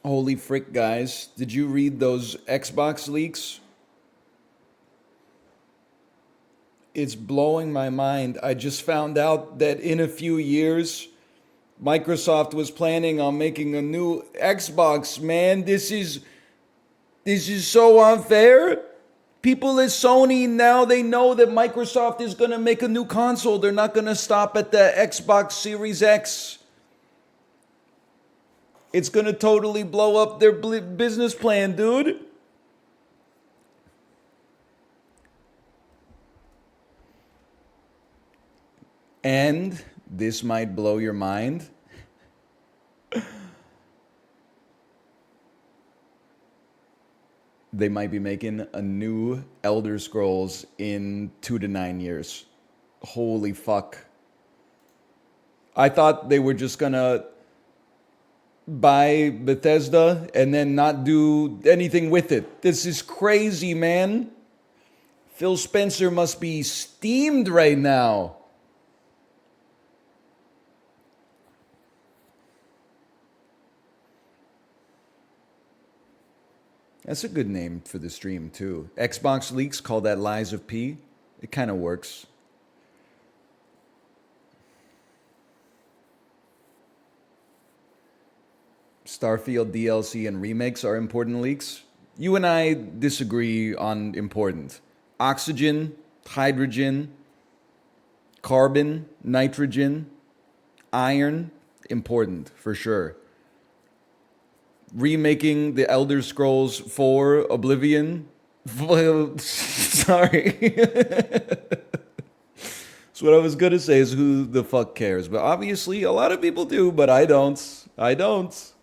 Holy frick, guys. Did you read those Xbox leaks? It's blowing my mind. I just found out that in a few years, Microsoft was planning on making a new Xbox, man. This is so unfair. People at Sony now they know that Microsoft is going to make a new console. They're not going to stop at the Xbox Series X. It's going to totally blow up their business plan, dude. And this might blow your mind. They might be making a new Elder Scrolls in 2 to 9 years. Holy fuck. I thought they were just gonna buy Bethesda and then not do anything with it. This is crazy, man. Phil Spencer must be steamed right now. That's a good name for the stream, too. Xbox Leaks call that Lies of P. It kind of works. Starfield DLC and remakes are important leaks. You and I disagree on important. Oxygen, hydrogen, carbon, nitrogen, iron, important for sure. Remaking the Elder Scrolls 4 Oblivion. Sorry. So what I was gonna say is who the fuck cares? But obviously a lot of people do, but I don't. I don't.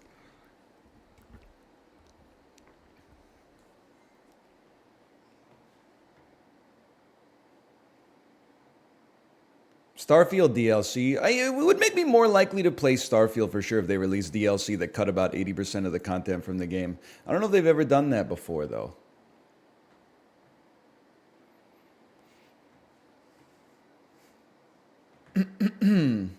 Starfield DLC. It would make me more likely to play Starfield for sure if they released DLC that cut about 80% of the content from the game. I don't know if they've ever done that before, though. Maybe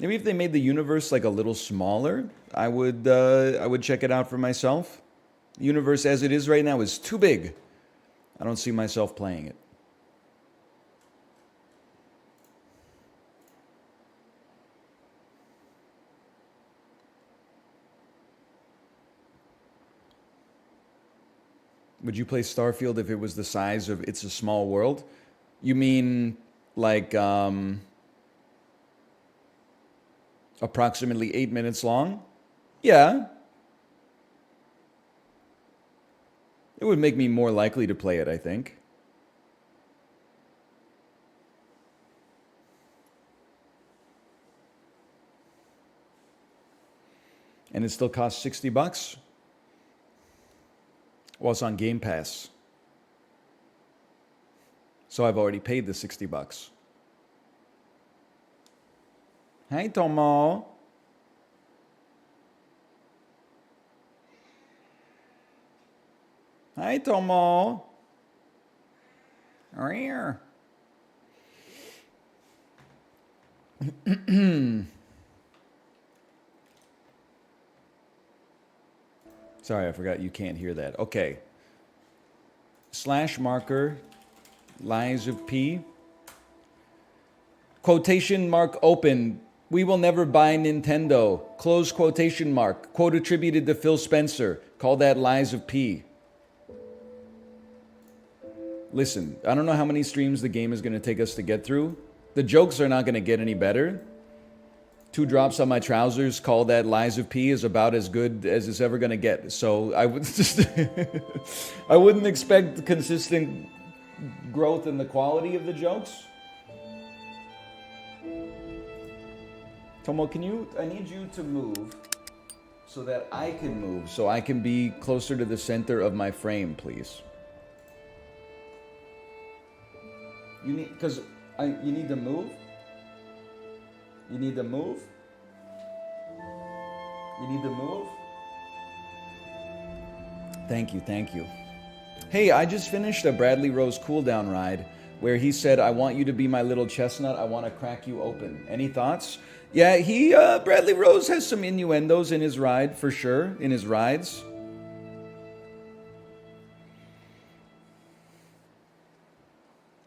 if they made the universe like a little smaller, I would check it out for myself. The universe as it is right now is too big. I don't see myself playing it. Would you play Starfield if it was the size of It's a Small World? You mean like approximately 8 minutes long? Yeah. It would make me more likely to play it, I think. And it still costs $60? Well, it's on Game Pass. So I've already paid the $60. Hey, Tomo. Hi, Tomo. Here. Sorry, I forgot you can't hear that. Okay. Slash marker, Lies of P. Quotation mark open. We will never buy Nintendo. Close quotation mark. Quote attributed to Phil Spencer. Call that Lies of P. Listen, I don't know how many streams the game is going to take us to get through. The jokes are not going to get any better. 2 drops on my trousers, call that Lies of P is about as good as it's ever going to get. So I would just I wouldn't expect consistent growth in the quality of the jokes. Tomo, I need you to move so that I can move, so I can be closer to the center of my frame, please. You need to move? You need to move? You need to move? Thank you. Hey, I just finished a Bradley Rose cooldown ride. where he said, "I want you to be my little chestnut. I want to crack you open." Any thoughts? Yeah, Bradley Rose has some innuendos in his ride, for sure, in his rides.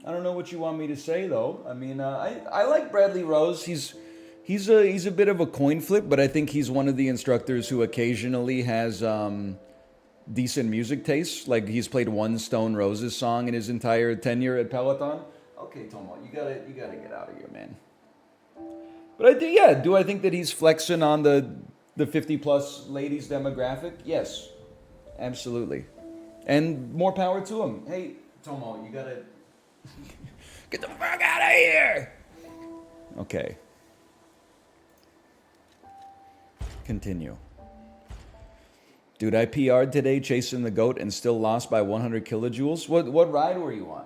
I don't know what you want me to say, though. I mean, I like Bradley Rose. He's a bit of a coin flip, but I think he's one of the instructors who occasionally has decent music taste. Like, he's played one Stone Roses song in his entire tenure at Peloton. Okay, Tomo, you gotta get out of here, man. But do I think that he's flexing on the 50 plus ladies demographic? Yes, absolutely, and more power to him. Hey, Tomo, you gotta get the fuck out of here. Okay. Continue. Dude, I PR'd today chasing the goat and still lost by 100 kilojoules. What ride were you on?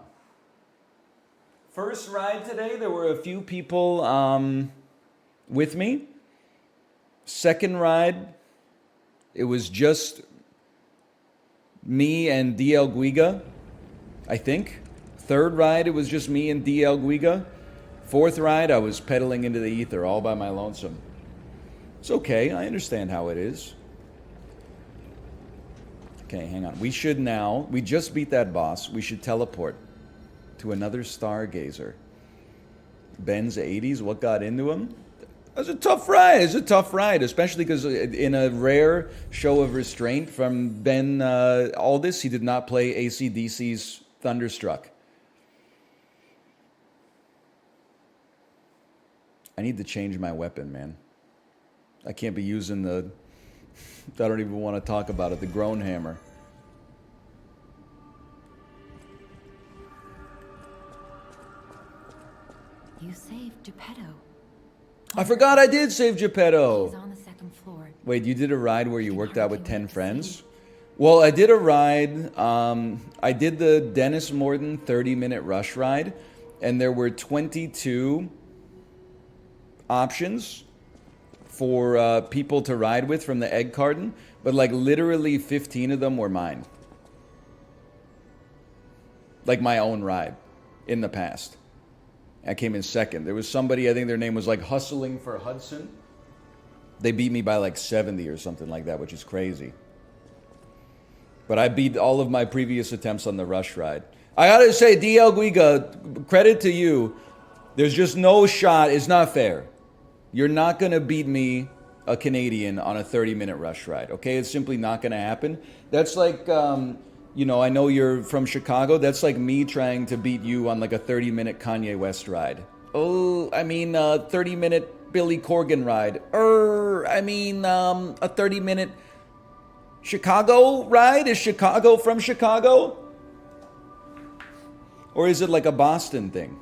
First ride today, there were a few people with me. Second ride, it was just me and DL Guiga, I think. Third ride, it was just me and DL Guiga. Fourth ride, I was pedaling into the ether all by my lonesome. It's okay, I understand how it is. Okay, hang on. We just beat that boss. We should teleport to another stargazer. Ben's 80s, what got into him? It was a tough ride. It's a tough ride, especially because in a rare show of restraint from Ben Aldis, he did not play AC/DC's Thunderstruck. I need to change my weapon, man. I can't be using the... I don't even want to talk about it. The Groan Hammer. You saved Geppetto. I forgot I did save Geppetto. He's on the second floor. Wait, you did a ride where you worked out with 10 friends? Well, I did a ride. I did the Dennis Morton 30-minute rush ride, and there were 22 options for people to ride with from the egg carton, but like literally 15 of them were mine. Like my own ride in the past. I came in second. There was somebody, I think their name was like Hustling for Hudson. They beat me by like 70 or something like that, which is crazy. But I beat all of my previous attempts on the rush ride. I gotta say, DL Guiga, credit to you. There's just no shot. It's not fair. You're not gonna beat me, a Canadian, on a 30-minute rush ride, okay? It's simply not gonna happen. That's like, I know you're from Chicago. That's like me trying to beat you on like a 30-minute Kanye West ride. Oh, I mean, a 30-minute Billy Corgan ride. A 30-minute Chicago ride? Is Chicago from Chicago? Or is it like a Boston thing?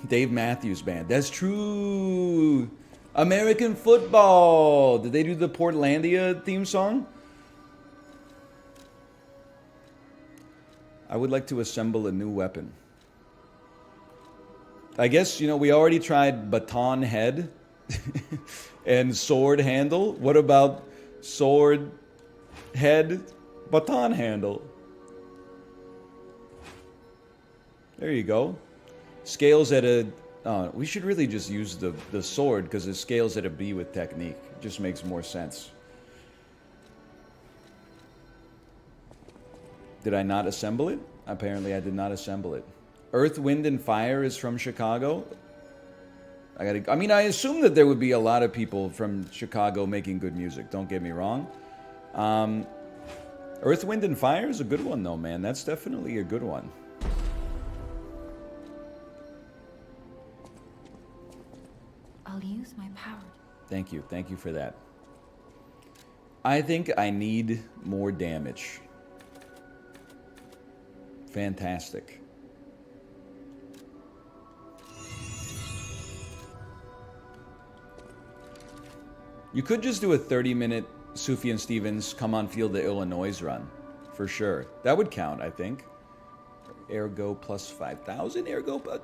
Dave Matthews Band. That's true. American football. Did they do the Portlandia theme song? I would like to assemble a new weapon. I guess, we already tried baton head and sword handle. What about sword head baton handle? There you go. Scales at a... we should really just use the sword because it scales at a B with technique. It just makes more sense. Did I not assemble it? Apparently I did not assemble it. Earth, Wind, and Fire is from Chicago. I assume that there would be a lot of people from Chicago making good music. Don't get me wrong. Earth, Wind, and Fire is a good one, though, man. That's definitely a good one. I'll use my power. Thank you. Thank you for that. I think I need more damage. Fantastic. You could just do a 30-minute Sufjan Stevens come on field to Illinois run. For sure. That would count, I think. Ergo plus 5,000?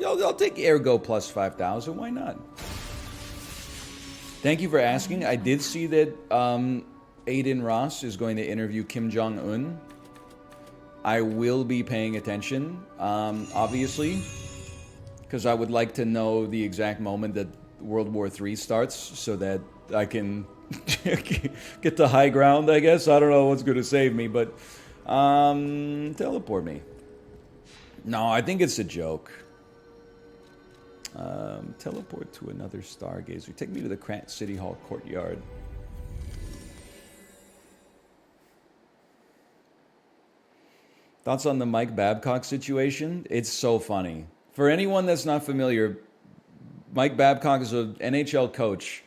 I'll take Ergo plus 5,000. Why not? Thank you for asking. I did see that Aiden Ross is going to interview Kim Jong-un. I will be paying attention, obviously, because I would like to know the exact moment that World War III starts so that I can get to high ground, I guess. I don't know what's going to save me, but teleport me. No, I think it's a joke. Teleport to another stargazer. Take me to the Krant City Hall courtyard. Thoughts on the Mike Babcock situation? It's so funny. For anyone that's not familiar, Mike Babcock is an NHL coach.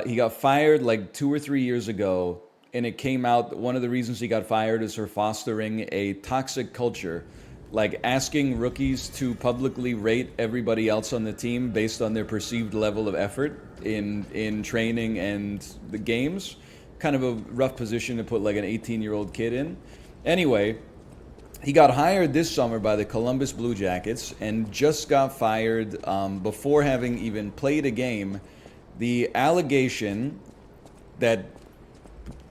He got fired like 2 or 3 years ago, and it came out one of the reasons he got fired is for fostering a toxic culture, like asking rookies to publicly rate everybody else on the team based on their perceived level of effort in training and the games. Kind of a rough position to put like an 18-year-old kid in. Anyway, he got hired this summer by the Columbus Blue Jackets and just got fired before having even played a game. The allegation that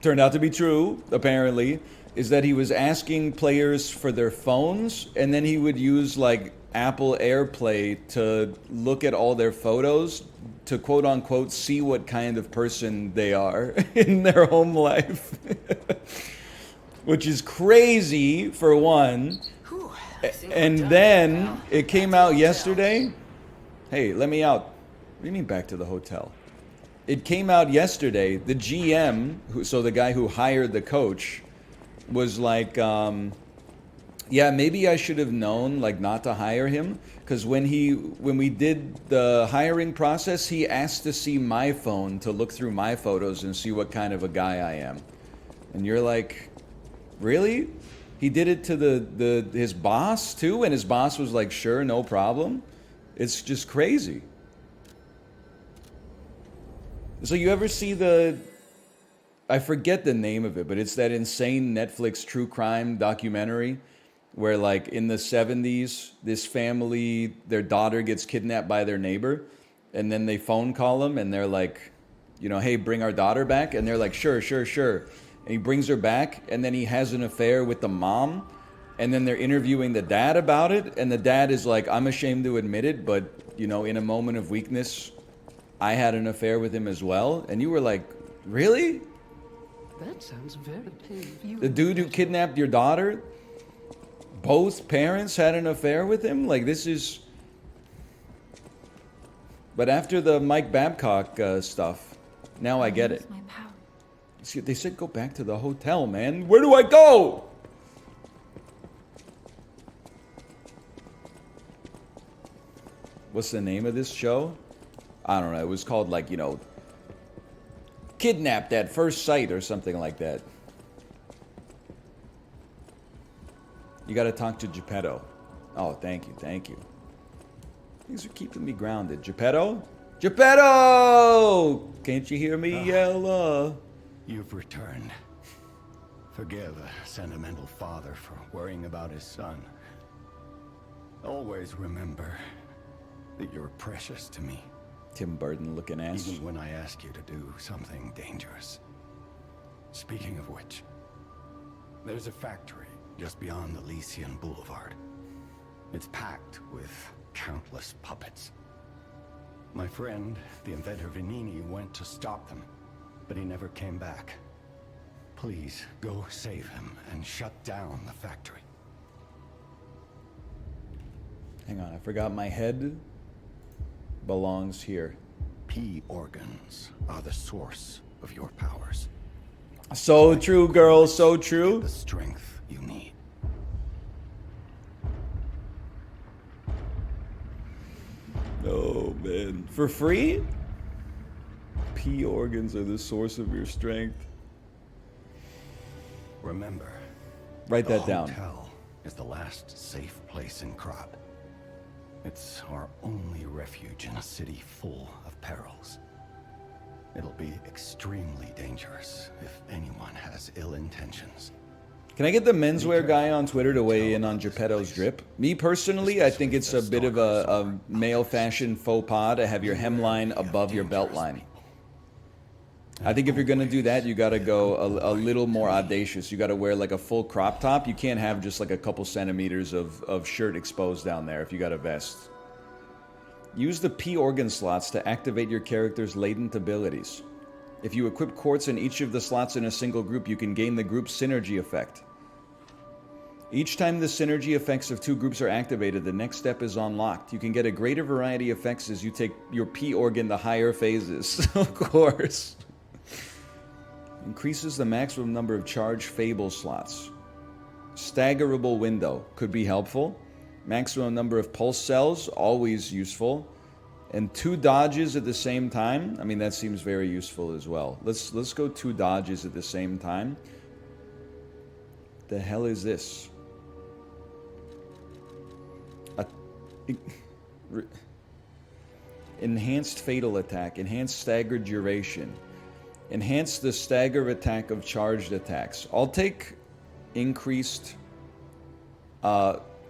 turned out to be true, apparently, is that he was asking players for their phones, and then he would use like Apple AirPlay to look at all their photos to quote unquote see what kind of person they are in their home life. Which is crazy, for one. And then it came out yesterday. Hey, let me out. What do you mean back to the hotel? It came out yesterday. The GM, so the guy who hired the coach, was like, yeah, maybe I should have known, like, not to hire him. Because when we did the hiring process, he asked to see my phone to look through my photos and see what kind of a guy I am. And you're like, really? He did it to his boss too, and his boss was like, sure, no problem. It's just crazy. So you ever see I forget the name of it, but it's that insane Netflix true crime documentary where like in the 70s, this family, their daughter gets kidnapped by their neighbor, and then they phone call them and they're like, you know, hey, bring our daughter back. And they're like, sure, sure, sure. And he brings her back, and then he has an affair with the mom, and then they're interviewing the dad about it, and the dad is like, I'm ashamed to admit it, but, you know, in a moment of weakness, I had an affair with him as well. And you were like, really? That sounds very painful. The dude who kidnapped your daughter, both parents had an affair with him? Like, this is... But after the Mike Babcock stuff, now I get it. See, they said go back to the hotel, man. Where do I go? What's the name of this show? I don't know. It was called, like, you know, Kidnapped at First Sight or something like that. You got to talk to Geppetto. Oh, thank you, thank you. Things are keeping me grounded. Geppetto? Geppetto! Can't you hear me yell? You've returned. Forgive a sentimental father for worrying about his son. Always remember that you're precious to me. Tim Burton looking ass. Even when I ask you to do something dangerous. Speaking of which, there's a factory just beyond the Lycian Boulevard. It's packed with countless puppets. My friend, the inventor Vanini, went to stop them, but he never came back. Please, go save him and shut down the factory. Hang on, I forgot my head belongs here. P organs are the source of your powers. So true, girl, so true. The strength you need. Oh, man. For free? P organs are the source of your strength. Remember, write that down. The hotel is the last safe place in Krab. It's our only refuge in a city full of perils. It'll be extremely dangerous if anyone has ill intentions. Can I get the menswear guy on Twitter to weigh in on Geppetto's drip? Me personally, I think it's a bit of a male fashion faux pas to have your hemline above your belt line. I think if you're gonna do that, you gotta go a little more audacious. You gotta wear like a full crop top. You can't have just like a couple centimeters of shirt exposed down there if you got a vest. Use the P organ slots to activate your character's latent abilities. If you equip quartz in each of the slots in a single group, you can gain the group synergy effect. Each time the synergy effects of two groups are activated, the next step is unlocked. You can get a greater variety of effects as you take your P organ to higher phases. Of course. Increases the maximum number of charged Fable slots. Staggerable window could be helpful. Maximum number of pulse cells, always useful. And 2 dodges at the same time. I mean, that seems very useful as well. Let's go 2 dodges at the same time. The hell is this? Enhanced fatal attack. Enhanced stagger duration. Enhance the stagger attack of charged attacks. I'll take increased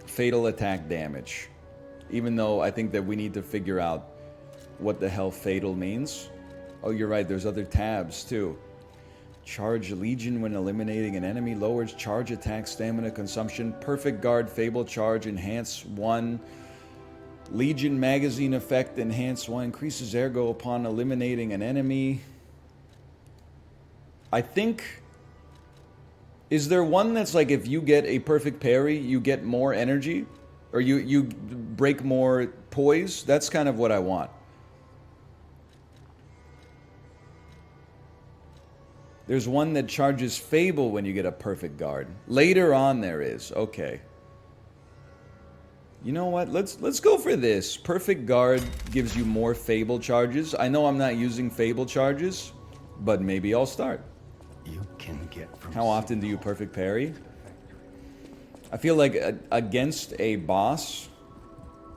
fatal attack damage. Even though I think that we need to figure out what the hell fatal means. Oh, you're right. There's other tabs too. Charge Legion when eliminating an enemy. Lowers charge attack stamina consumption. Perfect Guard Fable Charge. Enhance 1. Legion Magazine Effect. Enhance 1. Increases ergo upon eliminating an enemy. I think... Is there one that's like if you get a perfect parry, you get more energy? Or you break more poise? That's kind of what I want. There's one that charges Fable when you get a perfect guard. Later on there is. Okay. You know what? Let's go for this. Perfect guard gives you more Fable charges. I know I'm not using Fable charges, but maybe I'll start. You can get from How often do you perfect parry? I feel like against a boss,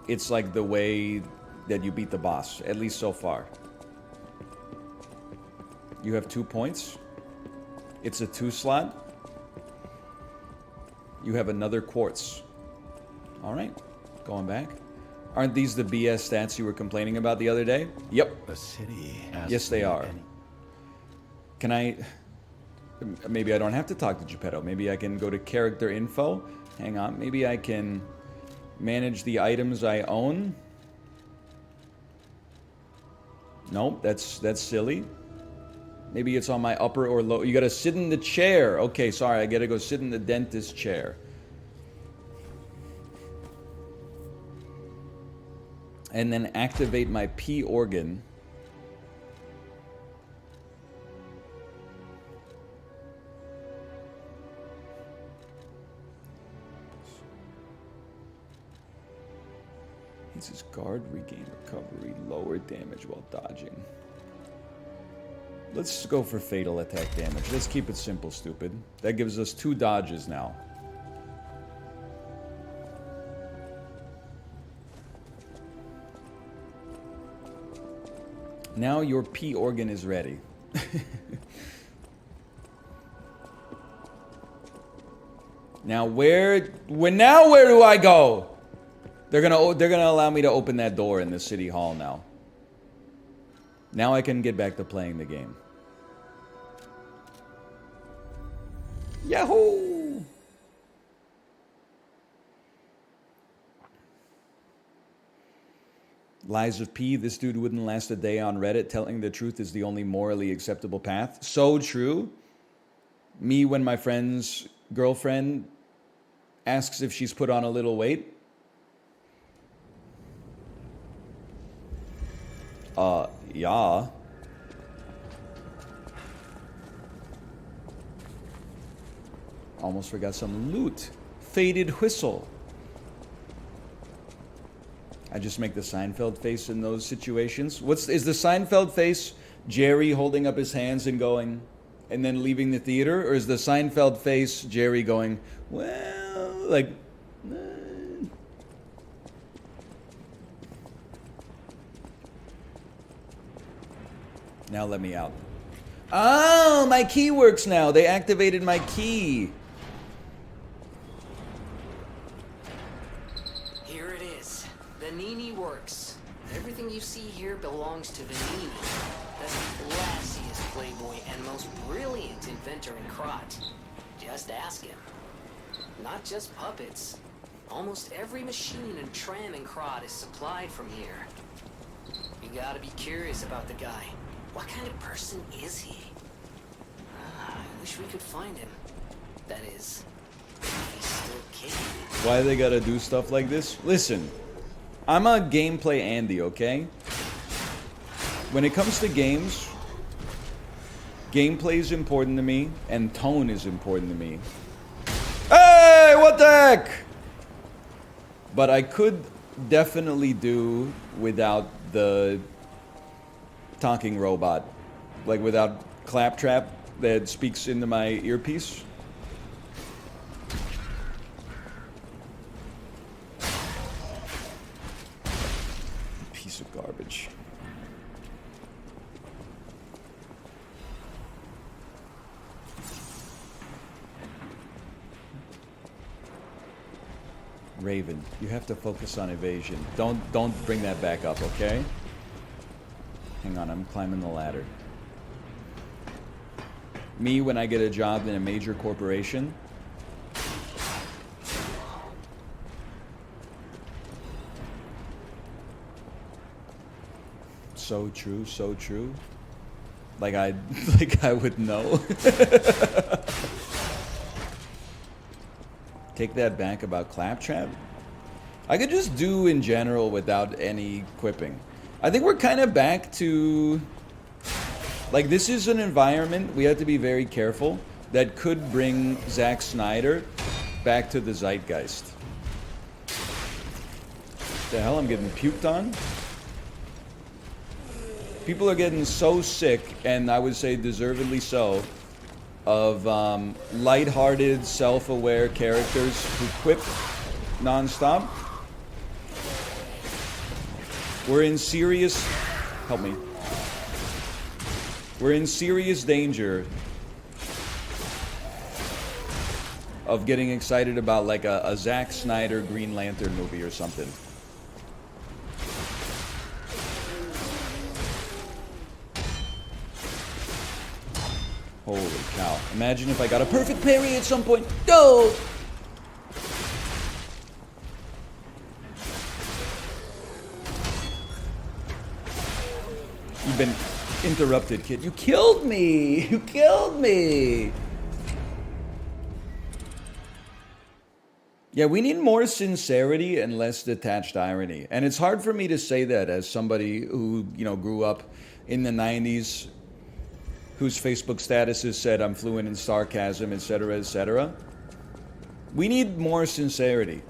it's like the way that you beat the boss, at least so far. You have 2 points. It's a 2 slot. You have another quartz. All right, going back. Aren't these the BS stats you were complaining about the other day? Yep. the city. Yes, they are. Can I... Maybe I don't have to talk to Geppetto. Maybe I can go to character info. Hang on. Maybe I can manage the items I own. Nope, that's silly. Maybe it's on my upper or low. You gotta sit in the chair. Okay, sorry, I gotta go sit in the dentist chair. And then activate my P organ. His guard, regain recovery, lower damage while dodging. Let's go for fatal attack damage. Let's keep it simple, stupid. That gives us 2 dodges now. Now your P organ is ready. Now where do I go? They're gonna allow me to open that door in the city hall now. Now I can get back to playing the game. Yahoo! Lies of P. This dude wouldn't last a day on Reddit. Telling the truth is the only morally acceptable path. So true. Me when my friend's girlfriend asks if she's put on a little weight. Yeah. Almost forgot some loot. Faded whistle. I just make the Seinfeld face in those situations. Is the Seinfeld face Jerry holding up his hands and going, and then leaving the theater? Or is the Seinfeld face Jerry going, well, like... Now let me out. Oh, my key works now. They activated my key. Here it is. The Nini works. Everything you see here belongs to the Nini. That's the classiest Playboy most brilliant inventor in Krot. Just ask him. Not just puppets. Almost every machine and tram in Krot is supplied from here. You gotta be curious about the guy. What kind of person is he? I wish we could find him. That is, if he's still kicking. Why they gotta do stuff like this? Listen, I'm a gameplay Andy, okay? When it comes to games, gameplay is important to me, and tone is important to me. Hey, what the heck? But I could definitely do without the talking robot. Like without Claptrap that speaks into my earpiece. Piece of garbage. Raven, you have to focus on evasion. Don't bring that back up, okay? Hang on, I'm climbing the ladder. Me, when I get a job in a major corporation, so true, so true. Like I would know. Take that back about Claptrap. I could just do in general without any quipping. I think we're kind of back to... Like, this is an environment, we have to be very careful, that could bring Zack Snyder back to the zeitgeist. The hell, I'm getting puked on? People are getting so sick, and I would say deservedly so, of lighthearted, self-aware characters who quip non-stop. We're in serious... Help me. We're in serious danger of getting excited about like a Zack Snyder Green Lantern movie or something. Holy cow. Imagine if I got a perfect parry at some point. Go! You've been interrupted, kid. You killed me! You killed me! Yeah, we need more sincerity and less detached irony. And it's hard for me to say that as somebody who, you know, grew up in the 90s, whose Facebook statuses said I'm fluent in sarcasm, etc., etc. We need more sincerity.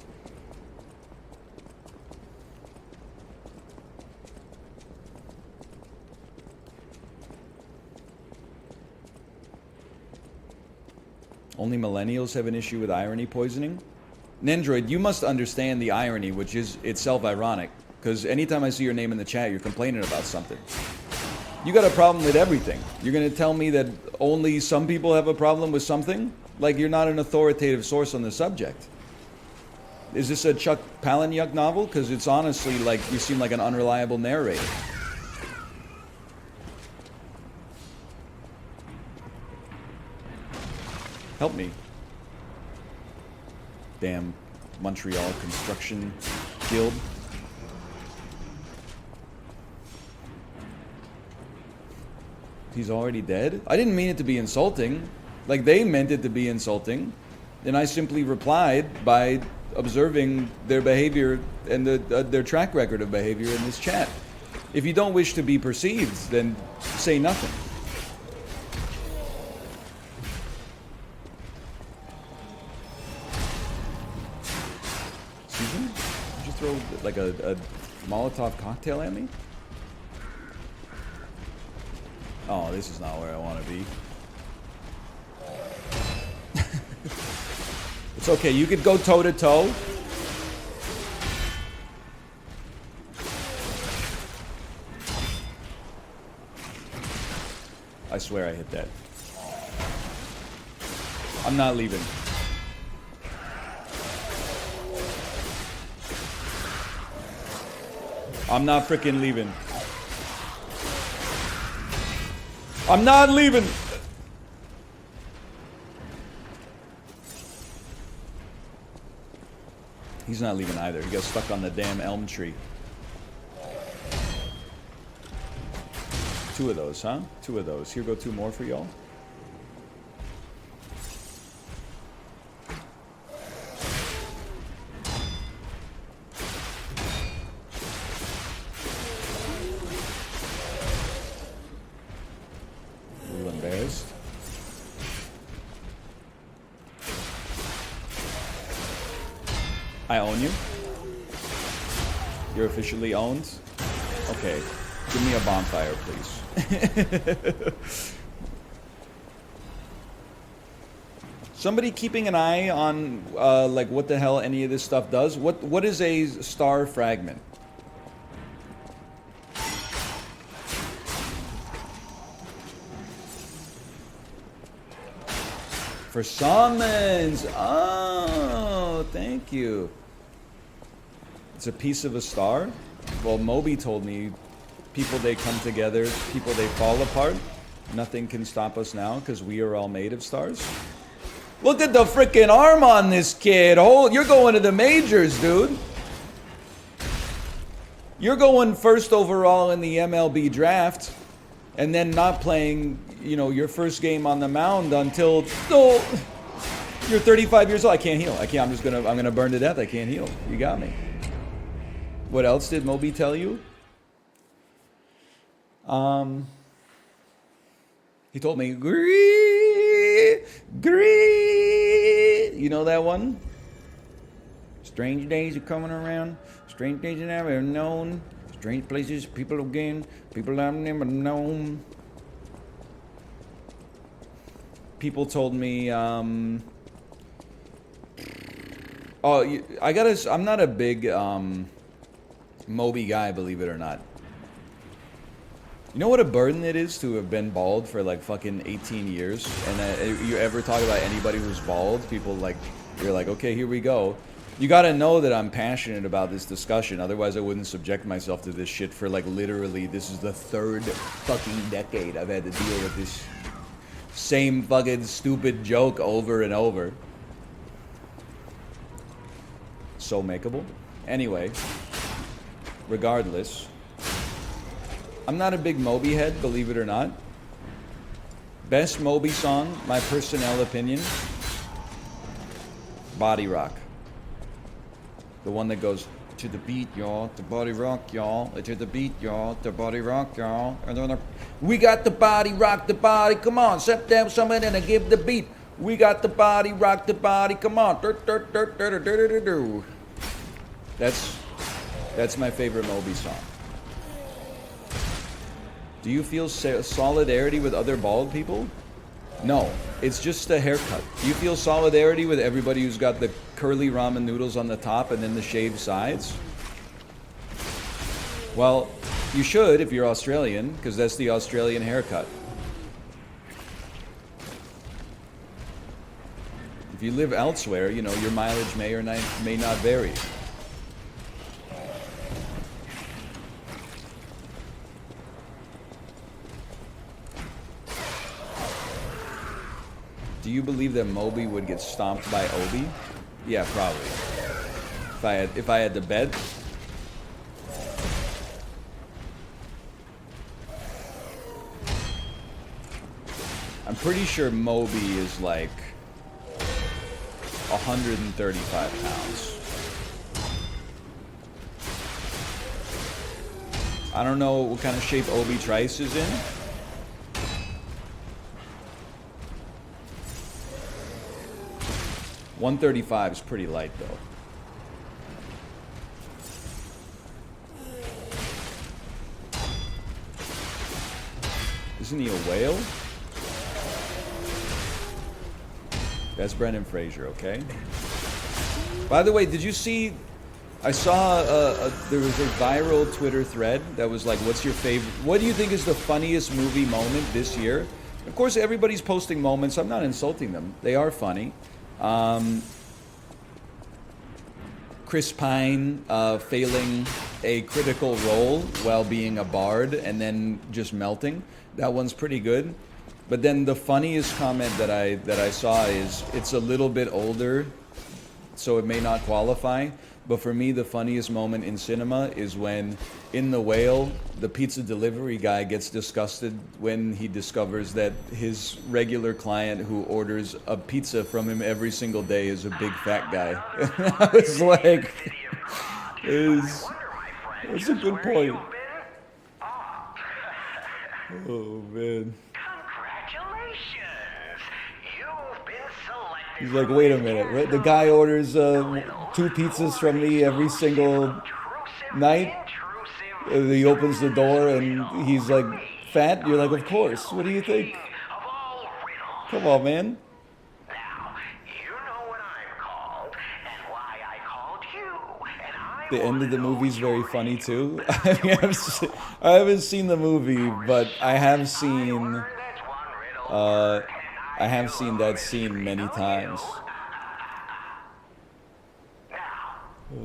Only millennials have an issue with irony poisoning? Nendroid, you must understand the irony, which is itself ironic, because anytime I see your name in the chat, you're complaining about something. You got a problem with everything. You're going to tell me that only some people have a problem with something? Like you're not an authoritative source on the subject. Is this a Chuck Palahniuk novel? Because it's honestly like you seem like an unreliable narrator. Help me. Damn Montreal Construction Guild. He's already dead? I didn't mean it to be insulting. Like, they meant it to be insulting. And I simply replied by observing their behavior and their track record of behavior in this chat. If you don't wish to be perceived, then say nothing. Excuse me? Did you throw, like, a Molotov cocktail at me? Oh, this is not where I want to be. It's okay, you could go toe to toe. I swear I hit that. I'm not leaving. I'm not freaking leaving. I'm not leaving. He's not leaving either. He got stuck on the damn elm tree. 2 of those, huh? 2 of those. Here go 2 more for y'all. A little embarrassed. I own you. You're officially owned. Okay. Give me a bonfire, please. Somebody keeping an eye on like what the hell any of this stuff does. What is a star fragment? For summons. Oh, thank you. It's a piece of a star? Well, Moby told me people they come together, people they fall apart. Nothing can stop us now because we are all made of stars. Look at the freaking arm on this kid. Oh, you're going to the majors, dude. You're going first overall in the MLB draft and then not playing, you know, your first game on the mound until you're 35 years old. I can't heal. I'm gonna burn to death. I can't heal. You got me. What else did Moby tell you? He told me, gree. You know that one? Strange days are coming around. Strange days that I've ever known. Strange places, people again. People I've never known. People told me, I'm not a big, Moby guy, believe it or not. You know what a burden it is to have been bald for like fucking 18 years? And you ever talk about anybody who's bald, people like, you're like, okay, here we go. You gotta know that I'm passionate about this discussion, otherwise I wouldn't subject myself to this shit for like literally, this is the 3rd fucking decade I've had to deal with this same fucking stupid joke over and over. So makeable. Anyway, regardless, I'm not a big Moby head, believe it or not. Best Moby song, my personnel opinion, Body Rock. The one that goes, to the beat, y'all, the body rock, y'all, to the beat, y'all, the body rock, y'all. We got the body rock, the body, come on, step down someone and give the beat. We got the body rock, the body, come on. That's my favorite Moby song. Do you feel solidarity with other bald people? No, it's just a haircut. Do you feel solidarity with everybody who's got the curly ramen noodles on the top and then the shaved sides? Well, you should if you're Australian, because that's the Australian haircut. If you live elsewhere, you know, your mileage may or may not vary. Do you believe that Moby would get stomped by Obi? Yeah, probably. If I had to bet. I'm pretty sure Moby is like 135 pounds. I don't know what kind of shape Obi Trice is in. $135 is pretty light, though. Isn't he a whale? That's Brendan Fraser, okay? By the way, did you see... I saw there was a viral Twitter thread that was like, what's your favorite... What do you think is the funniest movie moment this year? Of course, everybody's posting moments. I'm not insulting them. They are funny. Chris Pine failing a critical role while being a bard and then just melting. That one's pretty good. But then the funniest comment that I saw is, it's a little bit older, so it may not qualify. But for me, the funniest moment in cinema is when, in The Whale, the pizza delivery guy gets disgusted when he discovers that his regular client who orders a pizza from him every single day is a big fat guy. I was like, it's a good point. Oh, man. Congratulations! You've been selected. He's like, wait a minute. Right? The guy orders 2 pizzas from me every single night. He opens the door and he's like, fat? You're like, of course. What do you think? Come on, man. Now, you know what I'm called and why I called you. And I The end of the movie's very funny too. I mean, I haven't seen the movie, but I have seen that scene many times.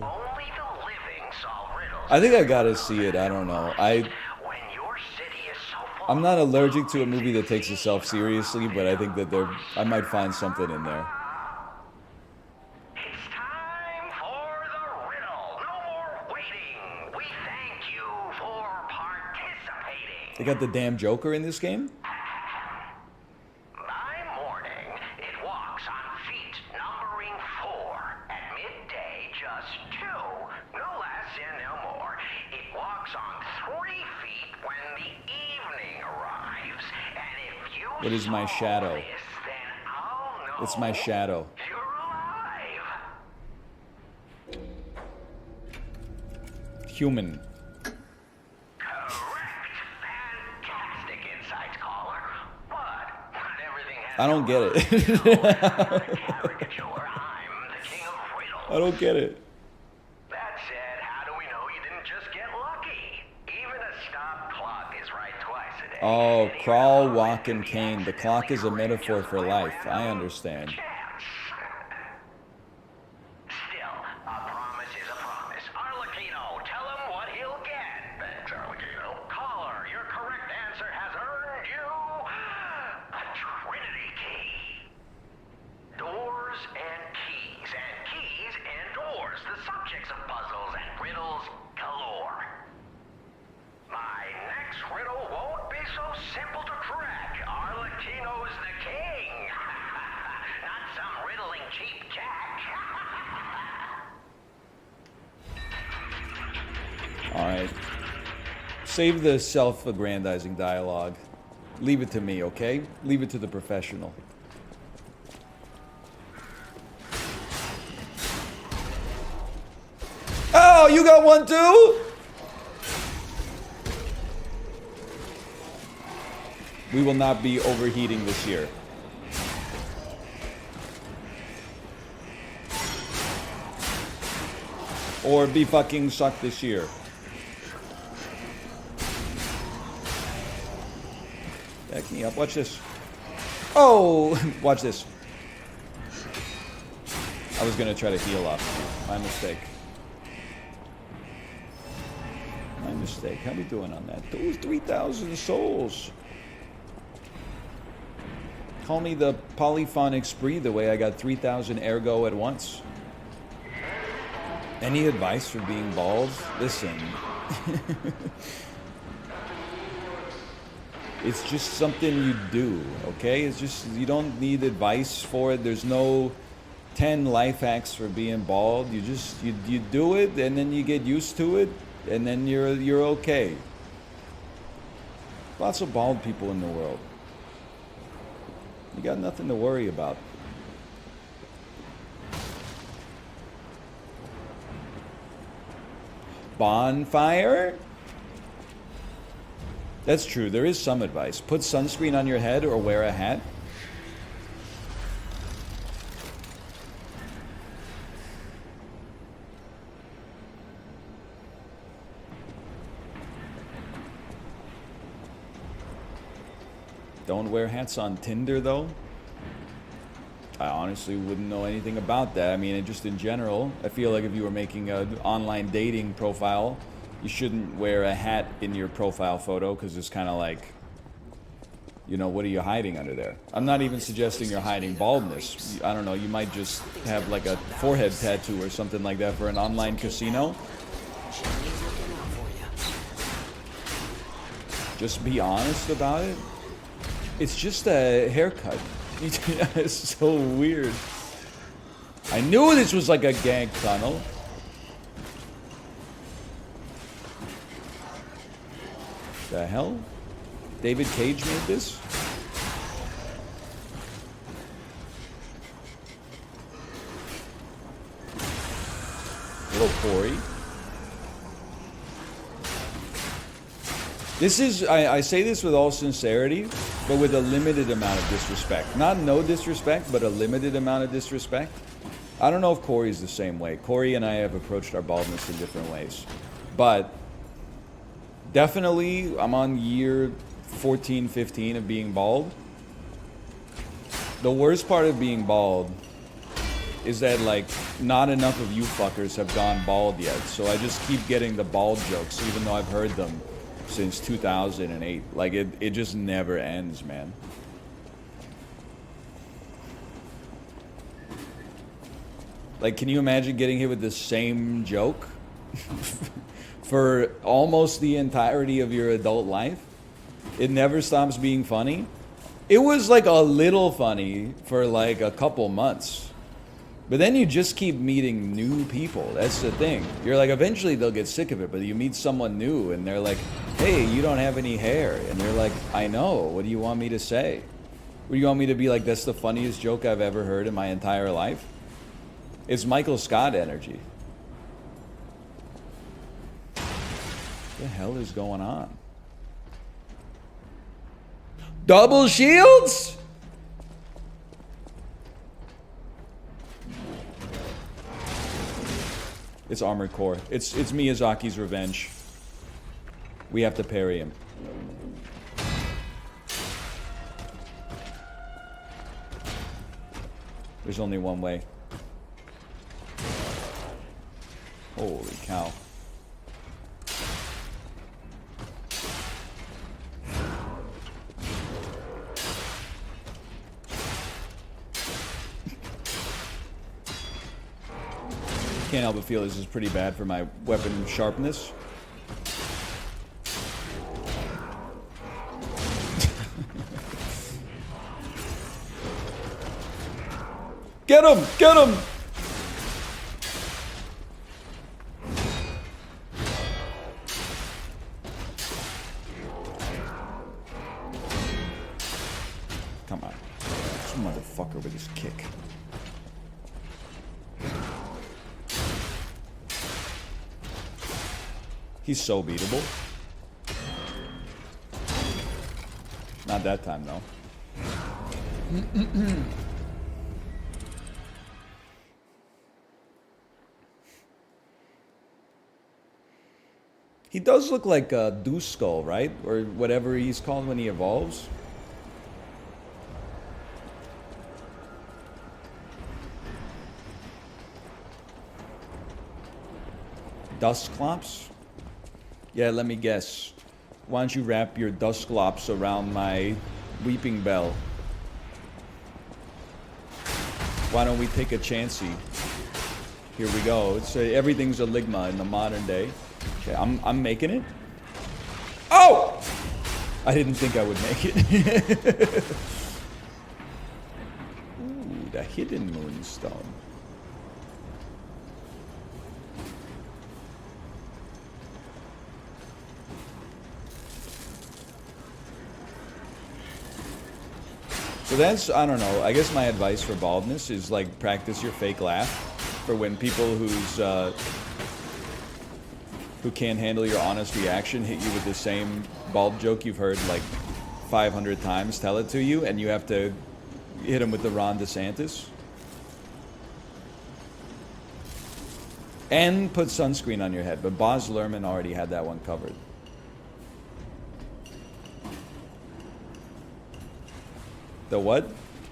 only the living solve riddles. I think I gotta see it. I don't know. When your city is so full I'm not allergic to a movie that takes itself seriously, but I think that I might find something in there. It's time for the riddle. No more waiting. We thank you for participating. They got the damn Joker in this game? By morning, it walks on feet numbering 4. At midday, just 2. No less and no more. It walks on 3 feet when the evening arrives. And if you What is my solve shadow? this, then I'll know It's my shadow. you're alive. Human. Correct. Fantastic insights, caller. But not everything has I don't get it. caricature. I'm the king of riddles. I don't get it. That said, how do we know you didn't just get lucky? Even a stop clock is right twice a day. Oh, And even crawl, a walk, and really cane. The clock is a metaphor for life. I understand. chance. Still, a promise is a promise. Arlecchino, tell him what he'll get. Thanks, Arlecchino. Caller, your correct answer has earned you a Trinity key. Doors and keys and doors, the subjects of puzzles and riddles galore. My next riddle won't be so simple to crack. Arlecchino's the king. Not some riddling cheap jack. Alright. Save the self-aggrandizing dialogue. Leave it to me, okay? Leave it to the professional. Oh, you got one too? We will not be overheating this year. Or be fucking sucked this year. Back me up. Watch this. Oh! Watch this. I was gonna try to heal up. My mistake. My mistake. How we doing on that? Those 3,000 souls. Call me the polyphonic spree the way I got 3,000 ergo at once. Any advice for being bald? Listen. It's just something you do, okay? It's just, you don't need advice for it. There's no 10 life hacks for being bald. You just, you do it, and then you get used to it, and then you're okay. Lots of bald people in the world. You got nothing to worry about. Bonfire? That's true. There is some advice. Put sunscreen on your head or wear a hat. Don't wear hats on Tinder, though. I honestly wouldn't know anything about that. I mean, just in general, I feel like if you were making an online dating profile, you shouldn't wear a hat in your profile photo because it's kind of like, You know, what are you hiding under there? I'm not even suggesting you're hiding baldness. I don't know, you might just have like a forehead tattoo or something like that for an online casino. Jimmy's looking out for you. Just be honest about it. It's just a haircut. It's so weird. I knew this was like a gang tunnel. The hell? David Cage made this? Little Corey. This is, I say this with all sincerity, but with a limited amount of disrespect. Not no disrespect, but a limited amount of disrespect. I don't know if Corey's the same way. Corey and I have approached our baldness in different ways. But definitely, I'm on year 14, 15 of being bald. The worst part of being bald is that, like, not enough of you fuckers have gone bald yet. So I just keep getting the bald jokes, even though I've heard them since 2008. Like, it just never ends, man. Like, can you imagine getting hit with the same joke for almost the entirety of your adult life? It never stops being funny. It was like a little funny for like a couple months. But then you just keep meeting new people. That's the thing. You're like, eventually they'll get sick of it, but you meet someone new and they're like, hey, you don't have any hair. And you're like, I know. What do you want me to say? What do you want me to be like, that's the funniest joke I've ever heard in my entire life? It's Michael Scott energy. What the hell is going on? Double shields? It's Armored Core. It's Miyazaki's revenge. We have to parry him. There's only one way. Holy cow. Can't help but feel this is pretty bad for my weapon sharpness. Get him! Get him! Come on. This motherfucker with his kick. He's so beatable. Not that time, though. He does look like a Deuce Skull, right? Or whatever he's called when he evolves. Dusclops? Yeah, let me guess. Why don't you wrap your Dusclops around my Weeping Bell? Why don't we take a chancey? Here we go. It's everything's a Ligma in the modern day. Okay, I'm making it. Oh! I didn't think I would make it. Ooh, the hidden moonstone. So that's, I don't know, I guess my advice for baldness is like practice your fake laugh for when people who can't handle your honest reaction hit you with the same bald joke you've heard like 500 times, tell it to you, and you have to hit them with the Ron DeSantis. And put sunscreen on your head, but Baz Luhrmann already had that one covered. The what?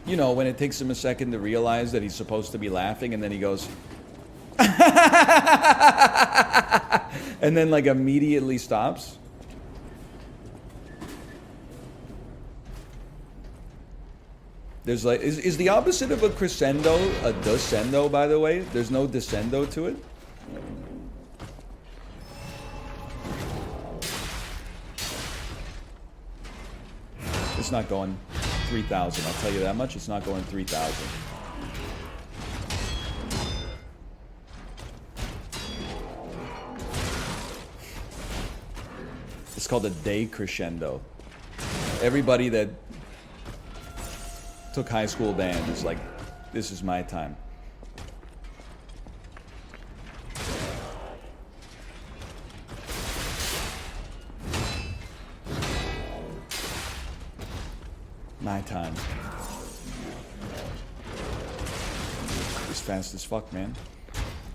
You know, when it takes him a second to realize that he's supposed to be laughing and then he goes and then like immediately stops. There's like, is the opposite of a crescendo a descendo, by the way? There's no descendo to it? It's not going 3,000, I'll tell you that much. It's not going 3,000. It's called a decrescendo. Everybody that took high school band is like, this is my time. My time. He's fast as fuck, man.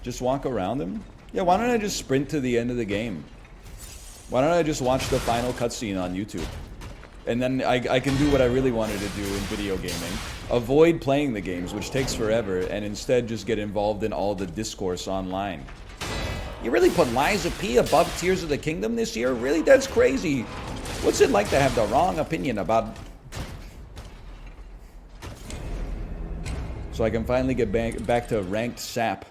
Just walk around him? Yeah, why don't I just sprint to the end of the game? Why don't I just watch the final cutscene on YouTube? And then I can do what I really wanted to do in video gaming. Avoid playing the games, which takes forever, and instead just get involved in all the discourse online. You really put Lies of P above Tears of the Kingdom this year? Really? That's crazy. What's it like to have the wrong opinion about... So I can finally get back to ranked sap.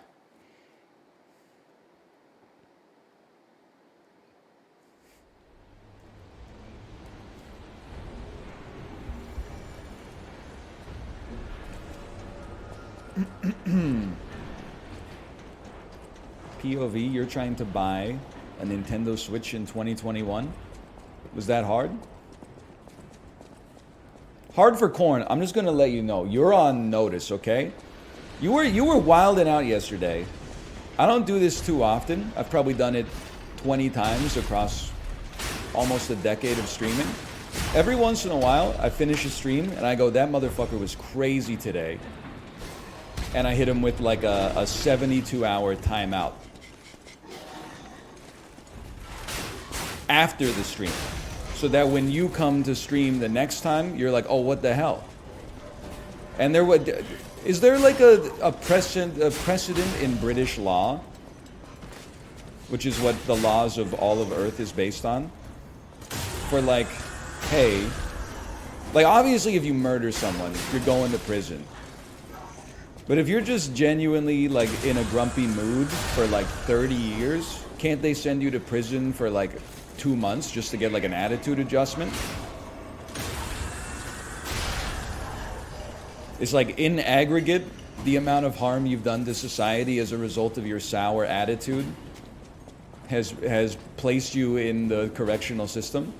POV, you're trying to buy a Nintendo Switch in 2021? Was that hard? Hard for Corn. I'm just gonna let you know. You're on notice, okay? You were wilding out yesterday. I don't do this too often. I've probably done it 20 times across almost a decade of streaming. Every once in a while, I finish a stream and I go, that motherfucker was crazy today. And I hit him with like a 72-hour timeout. After the stream. So that when you come to stream the next time, you're like, oh, what the hell? And there would... Is there like a precedent in British law? Which is what the laws of all of Earth is based on? For like, hey... Like, obviously if you murder someone, you're going to prison. But if you're just genuinely like in a grumpy mood for like 30 years, can't they send you to prison for like 2 months just to get like an attitude adjustment? It's like in aggregate, the amount of harm you've done to society as a result of your sour attitude has placed you in the correctional system.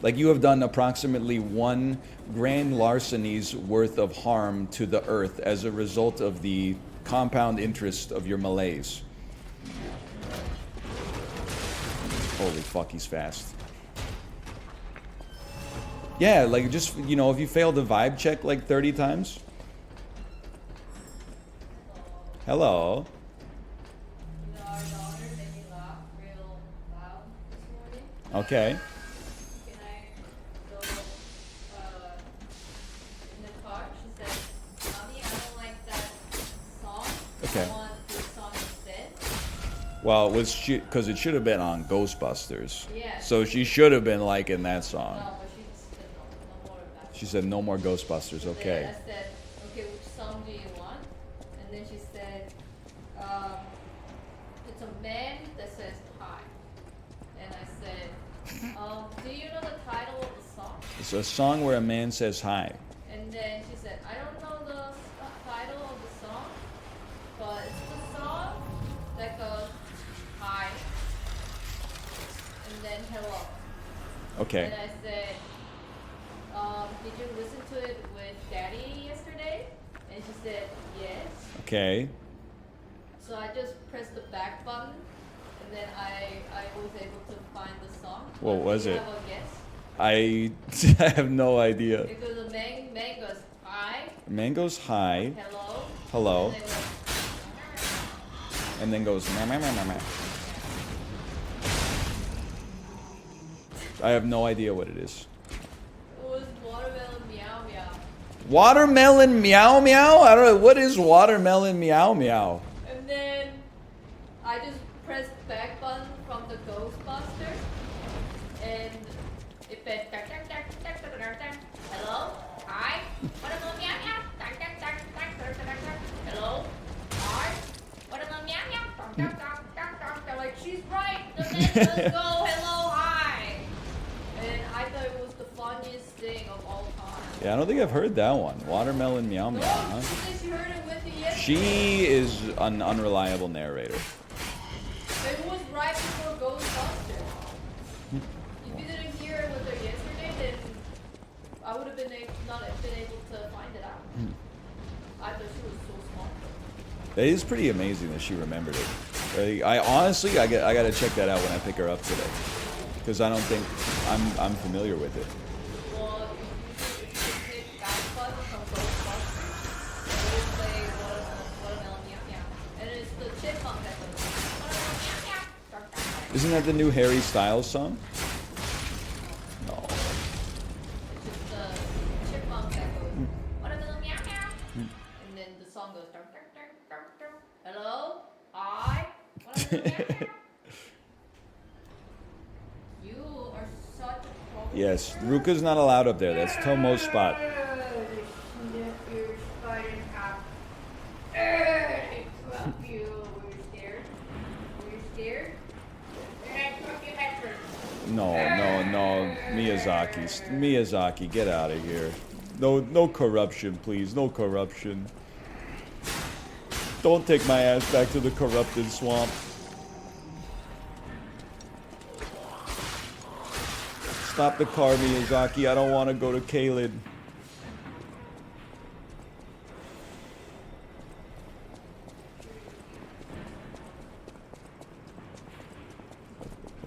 Like you have done approximately 1 grand larceny's worth of harm to the earth as a result of the compound interest of your malaise. Holy fuck, he's fast. Yeah, like just, you know, if you fail the vibe check like 30 times. Hello. Our daughter made me laugh real loud this morning. Okay. Can I go in the car? She said, Mommy, I don't like that song. Okay. I want this song instead. Well, it was because it should have been on Ghostbusters. Yeah. So she should have been liking that song. No, but she said no more of that. She said no more Ghostbusters. Then Okay. I said, okay, which song do you want? And then she said, it's a man that says hi. And I said, do you know the title of the song? It's a song where a man says hi. And then she said, I don't know the title of the song, but it's the song that goes hi and then hello. Okay. And I said, did you listen to it with Daddy yesterday? And she said, yes. Okay. So I just pressed the back button, and then I was able to find the song. What was Do you it? have a guess? I have no idea. Because the man goes hi, Man goes hi, hello, hello, and then goes, and then goes meh, meh, meh, meh, meh. I have no idea what it is. it was watermelon meow meow. Watermelon meow meow? I don't know. What is watermelon meow meow? And then I just pressed back button from the Ghostbusters, and it said tack tack tack. let's go, hello, hi. And I thought it was the funniest thing of all time. Yeah, I don't think I've heard that one. Watermelon meow meow. No, Huh? because you heard it with the yesterday. She is an unreliable narrator. It was right before Ghostbusters. If you didn't hear it with her yesterday, then I would have not been able to find it out. I thought she was so smart. It is pretty amazing that she remembered it. I honestly, I gotta check that out when I pick her up today, because I don't think I'm familiar with it. Well, if you pick Ghostbusters from Ghostbusters, they would play Watermelon Meow Meow. And it's the chipmunk that goes, Watermelon Meow Meow. Isn't that the new Harry Styles song? No. It's just the chipmunk that goes, Watermelon Meow Meow. And then the song goes, dun, dun, dun, dun, dun. Hello? Hi? Watermelon Meow Meow. You are such a trouble. Yes, Ruka's not allowed up there. That's Tomo's spot. No, Miyazaki, get out of here. No corruption, please. No corruption. Don't take my ass back to the corrupted swamp. Stop the car, Miyazaki. I don't want to go to Kaled.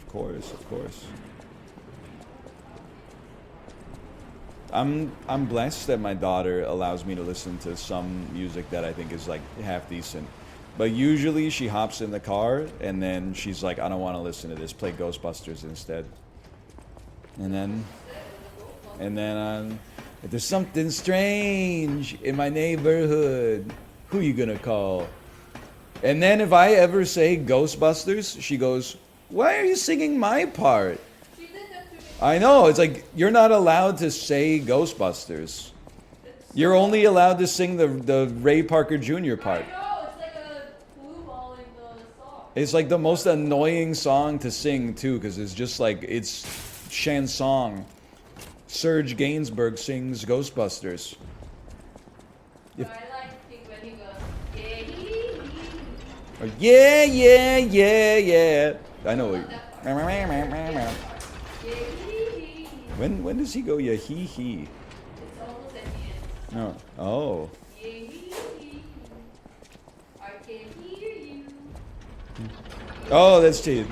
Of course. I'm blessed that my daughter allows me to listen to some music that I think is like half decent. But usually she hops in the car and then she's like, I don't want to listen to this. Play Ghostbusters instead. And then if there's something strange in my neighborhood, who you gonna call? And then if I ever say Ghostbusters, she goes, why are you singing my part? She did that to me. I know, it's like, you're not allowed to say Ghostbusters. You're only allowed to sing the Ray Parker Jr. part. I know, it's like a blue ball in the song. It's like the most annoying song to sing too, because it's just like, it's chanson. Serge Gainsbourg sings Ghostbusters. But I like it when he goes, Or, yeah. I know. When does he go yeah hee hee? It's almost at the end. No. Oh. I can hear you. Oh, that's cheated.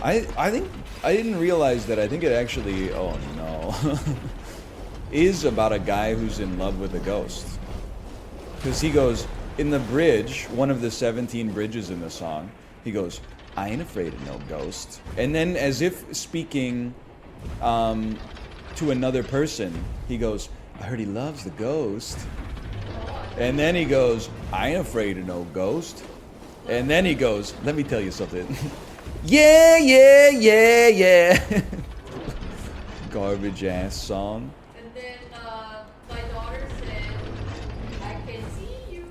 I think I didn't realize that. I think it actually. Oh no. Is about a guy who's in love with a ghost. Because he goes in the bridge, one of the 17 bridges in the song. He goes, I ain't afraid of no ghost. And then, as if speaking to another person, he goes, I heard he loves the ghost. And then he goes, I ain't afraid of no ghost. And then he goes, let me tell you something. yeah. Garbage ass song. And then my daughter said, I can see you.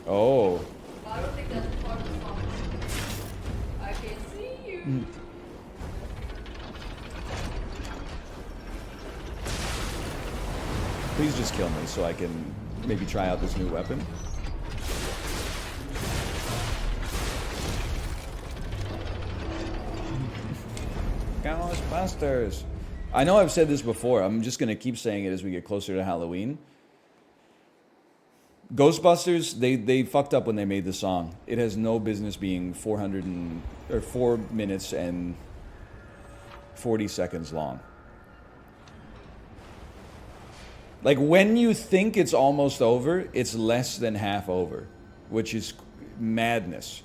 Oh. I don't think that's part of the song. I can see you. Please just kill me so I can maybe try out this new weapon. Ghostbusters. I know I've said this before. I'm just going to keep saying it as we get closer to Halloween. Ghostbusters, they fucked up when they made the song. It has no business being 4 minutes and 40 seconds long. Like, when you think it's almost over, it's less than half over, which is madness.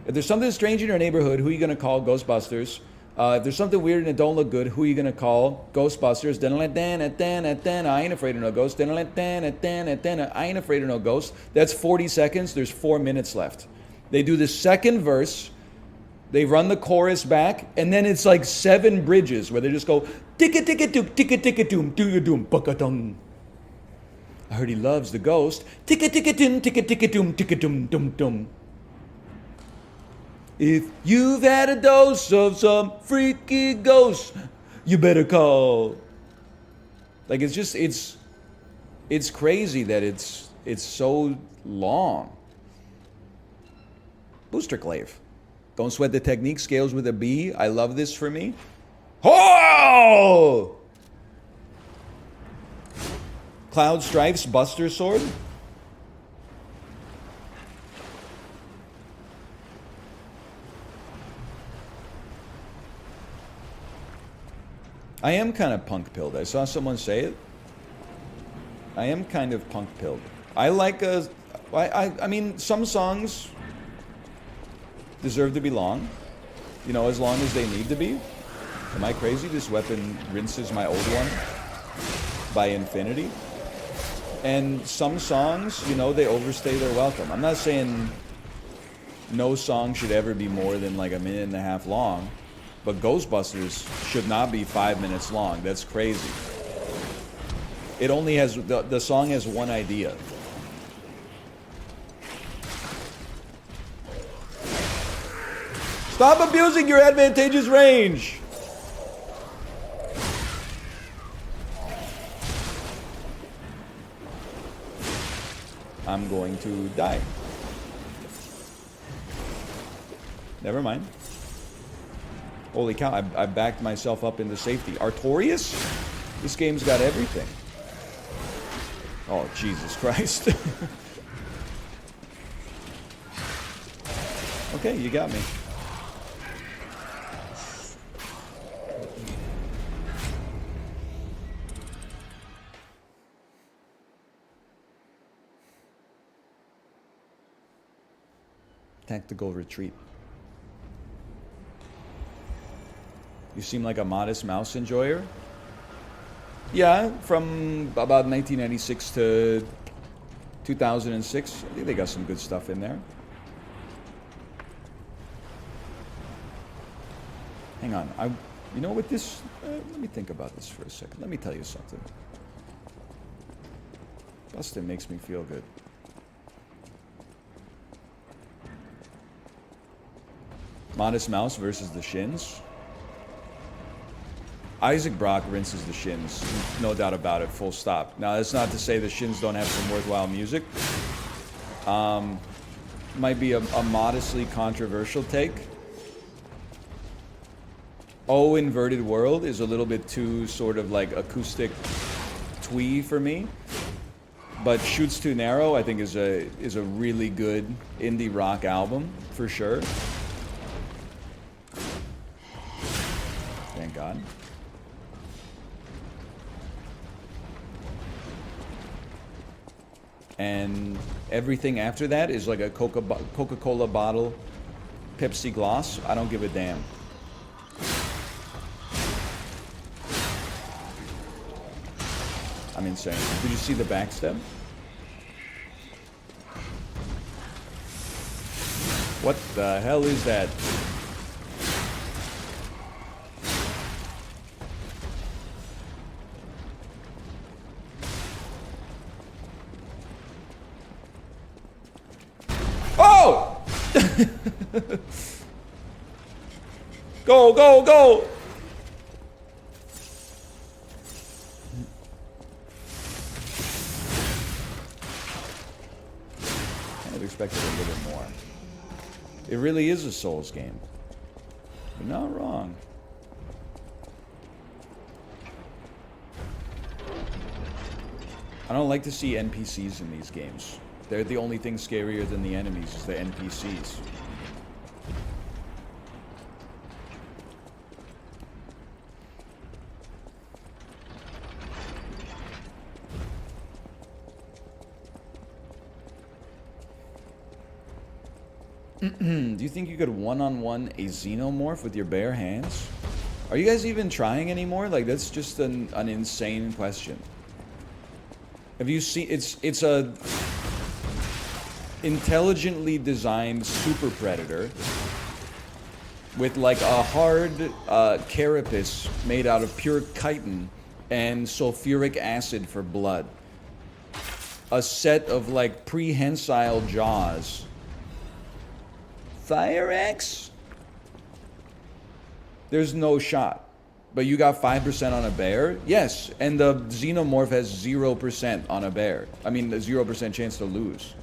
If there's something strange in your neighborhood, who are you going to call? Ghostbusters. If there's something weird and it don't look good, who are you going to call? Ghostbusters. I ain't afraid of no ghost. I ain't afraid of no ghost. That's 40 seconds. There's 4 minutes left. They do the second verse. They run the chorus back, and then it's like 7 bridges where they just go ticka ticka doom, ticka ticka doom, do doom, bucka dum. I heard he loves the ghost. Ticka ticka doom, ticka ticka doom, ticka doom, dum dum. If you've had a dose of some freaky ghost, you better call. Like it's crazy that it's so long. Booster Clave. Don't sweat the technique, scales with a B. I love this for me. Oh! Cloud Strife's Buster Sword. I am kind of punk-pilled. I saw someone say it. I am kind of punk-pilled. I like I mean, some songs deserve to be long. You know, as long as they need to be. Am I crazy? This weapon rinses my old one by infinity. And some songs, you know, they overstay their welcome. I'm not saying no song should ever be more than like 1.5 minutes long. But Ghostbusters should not be 5 minutes long. That's crazy. It only has, the song has one idea. Stop abusing your advantageous range! I'm going to die. Never mind. Holy cow, I backed myself up into safety. Artorias? This game's got everything. Oh, Jesus Christ. Okay, you got me. Tactical retreat. You seem like a modest mouse enjoyer. Yeah, from about 1996 to 2006. I think they got some good stuff in there. Hang on, you know what this, let me think about this for a second. Let me tell you something. Bustin' makes me feel good. Modest Mouse versus the Shins. Isaac Brock rinses the Shins, no doubt about it, full stop. Now, that's not to say the Shins don't have some worthwhile music. Might be a modestly controversial take. Oh, Inverted World is a little bit too sort of like acoustic twee for me. But Shoots Too Narrow, I think, is a really good indie rock album, for sure. Thank God. And everything after that is like a Coca-Cola bottle, Pepsi gloss. I don't give a damn. I'm insane. Did you see the backstep? What the hell is that? Oh! Go, go, go! I'd expected a little more. It really is a Souls game. You're not wrong. I don't like to see NPCs in these games. They're the only thing scarier than the enemies is the NPCs. Do you think you could one-on-one a xenomorph with your bare hands? Are you guys even trying anymore? Like, that's just an insane question. Have you seen... It's a intelligently designed super predator with like a hard carapace made out of pure chitin and sulfuric acid for blood. A set of like prehensile jaws Fire Axe? There's no shot. But you got 5% on a bear? Yes, and the xenomorph has 0% on a bear. I mean, a 0% chance to lose.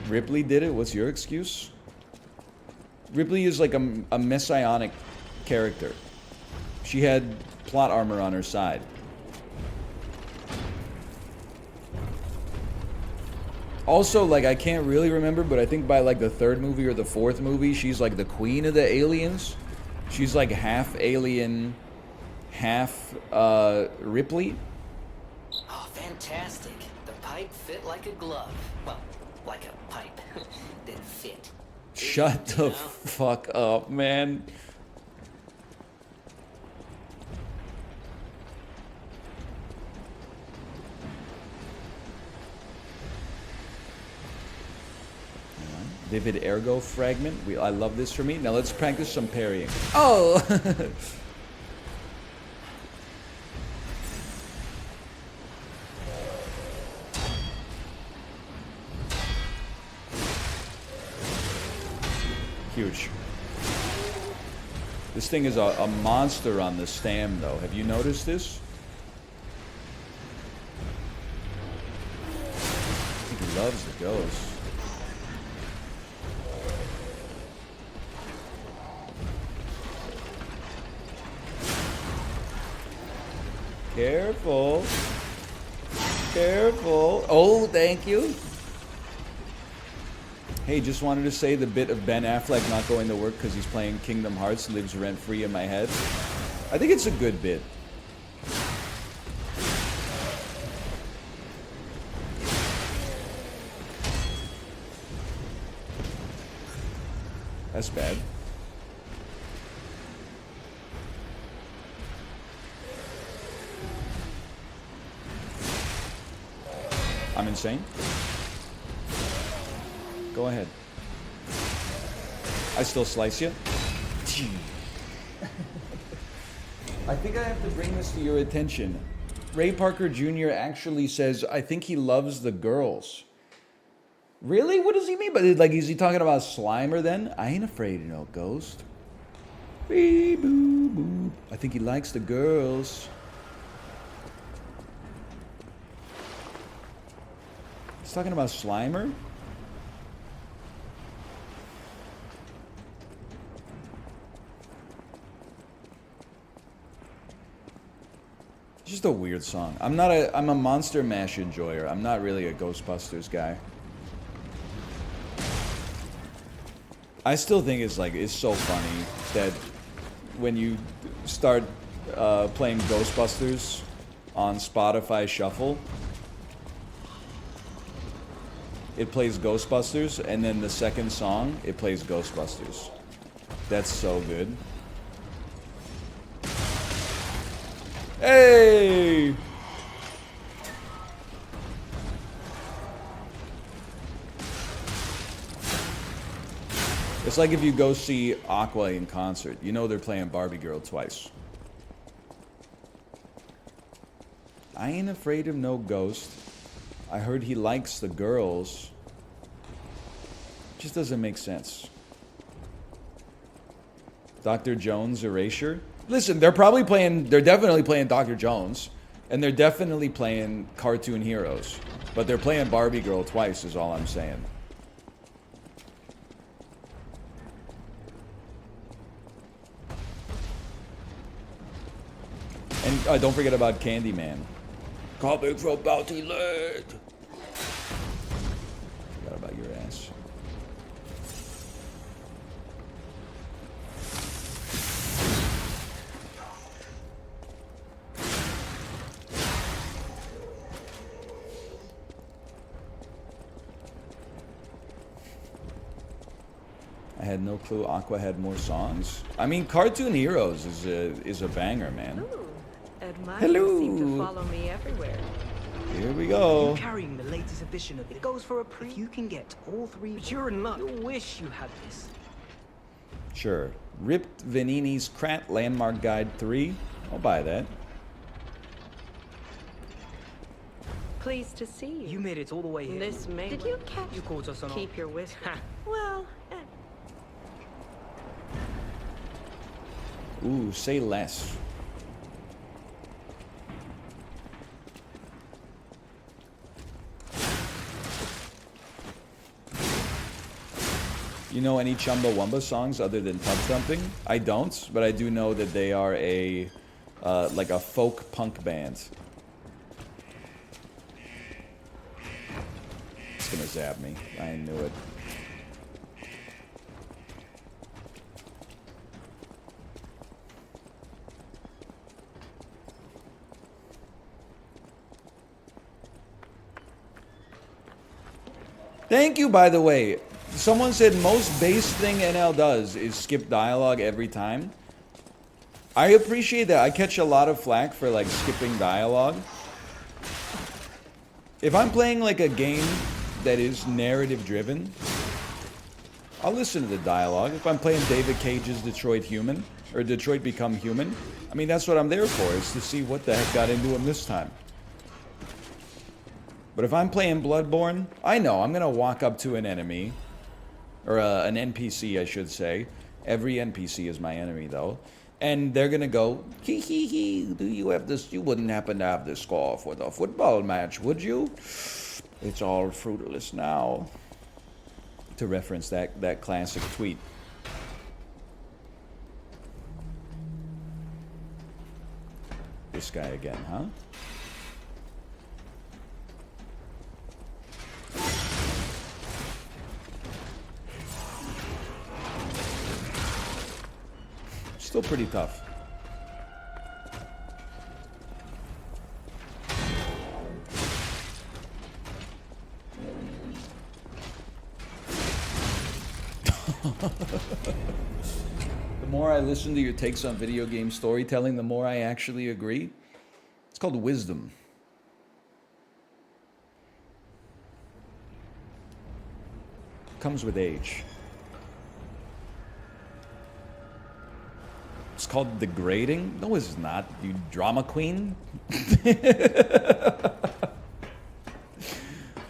Ripley did it? What's your excuse? Ripley is like a messianic character. She had plot armor on her side. Also, like, I can't really remember, but I think by like the third movie or the fourth movie, she's like the queen of the aliens. She's like half alien, half Ripley. Oh, fantastic. The pipe fit like a glove. Well, like a pipe. Didn't fit. Shut the fuck up, man. Vivid ergo fragment. I love this for me. Now let's practice some parrying. Oh! Huge. This thing is a monster on the stam, though. Have you noticed this? I think he loves the ghost. Careful. Careful. Oh, thank you. Hey, just wanted to say the bit of Ben Affleck not going to work because he's playing Kingdom Hearts lives rent-free in my head. I think it's a good bit. That's bad. I'm insane. Go ahead. I still slice you. I think I have to bring this to your attention. Ray Parker Jr. actually says, I think he loves the girls. Really? What does he mean? But like, is he talking about Slimer then? I ain't afraid of no ghost. Beep, boop, boop. I think he likes the girls. He's talking about Slimer? Just a weird song. I'm a Monster Mash enjoyer. I'm not really a Ghostbusters guy. I still think it's so funny that when you start playing Ghostbusters on Spotify Shuffle, it plays Ghostbusters, and then the second song, it plays Ghostbusters. That's so good. Hey! It's like if you go see Aqua in concert. You know they're playing Barbie Girl twice. I ain't afraid of no ghost. I heard he likes the girls. Just doesn't make sense. Dr. Jones Erasure? Listen, they're definitely playing Dr. Jones. And they're definitely playing Cartoon Heroes. But they're playing Barbie Girl twice is all I'm saying. And don't forget about Candyman. Coming from Bounty Land. Forgot about your ass. I had no clue Aqua had more songs. I mean, Cartoon Heroes is a banger, man. Admirers Hello. seem to follow me everywhere. Here we go. You're carrying the latest edition of it. Goes for a pre. If you can get all three, but you're in luck. You'll wish you had this. Sure. Ripped Vanini's Krat Landmark Guide 3. I'll buy that. Pleased to see you. You made it all the way here. This may. Did you catch? You caught us on Keep your whisper. Well, Ooh, say less. You know any Chumbawamba songs other than Tub Thumping? I don't, but I do know that they are a like a folk punk band. It's gonna zap me. I knew it. Thank you, by the way. Someone said most base thing NL does is skip dialogue every time. I appreciate that. I catch a lot of flack for like skipping dialogue. If I'm playing like a game that is narrative driven, I'll listen to the dialogue. If I'm playing David Cage's Detroit Human or Detroit Become Human, I mean that's what I'm there for, is to see what the heck got into him this time. But if I'm playing Bloodborne, I know I'm gonna walk up to an enemy, or an NPC, I should say. Every NPC is my enemy, though, and they're gonna go, hee hee hee. Do you have this? You wouldn't happen to have the score for the football match, would you? It's all fruitless now. To reference that classic tweet. This guy again, huh? Still pretty tough. The more I listen to your takes on video game storytelling, the more I actually agree. It's called wisdom. Comes with age. It's called degrading? No, it's not, you drama queen. That's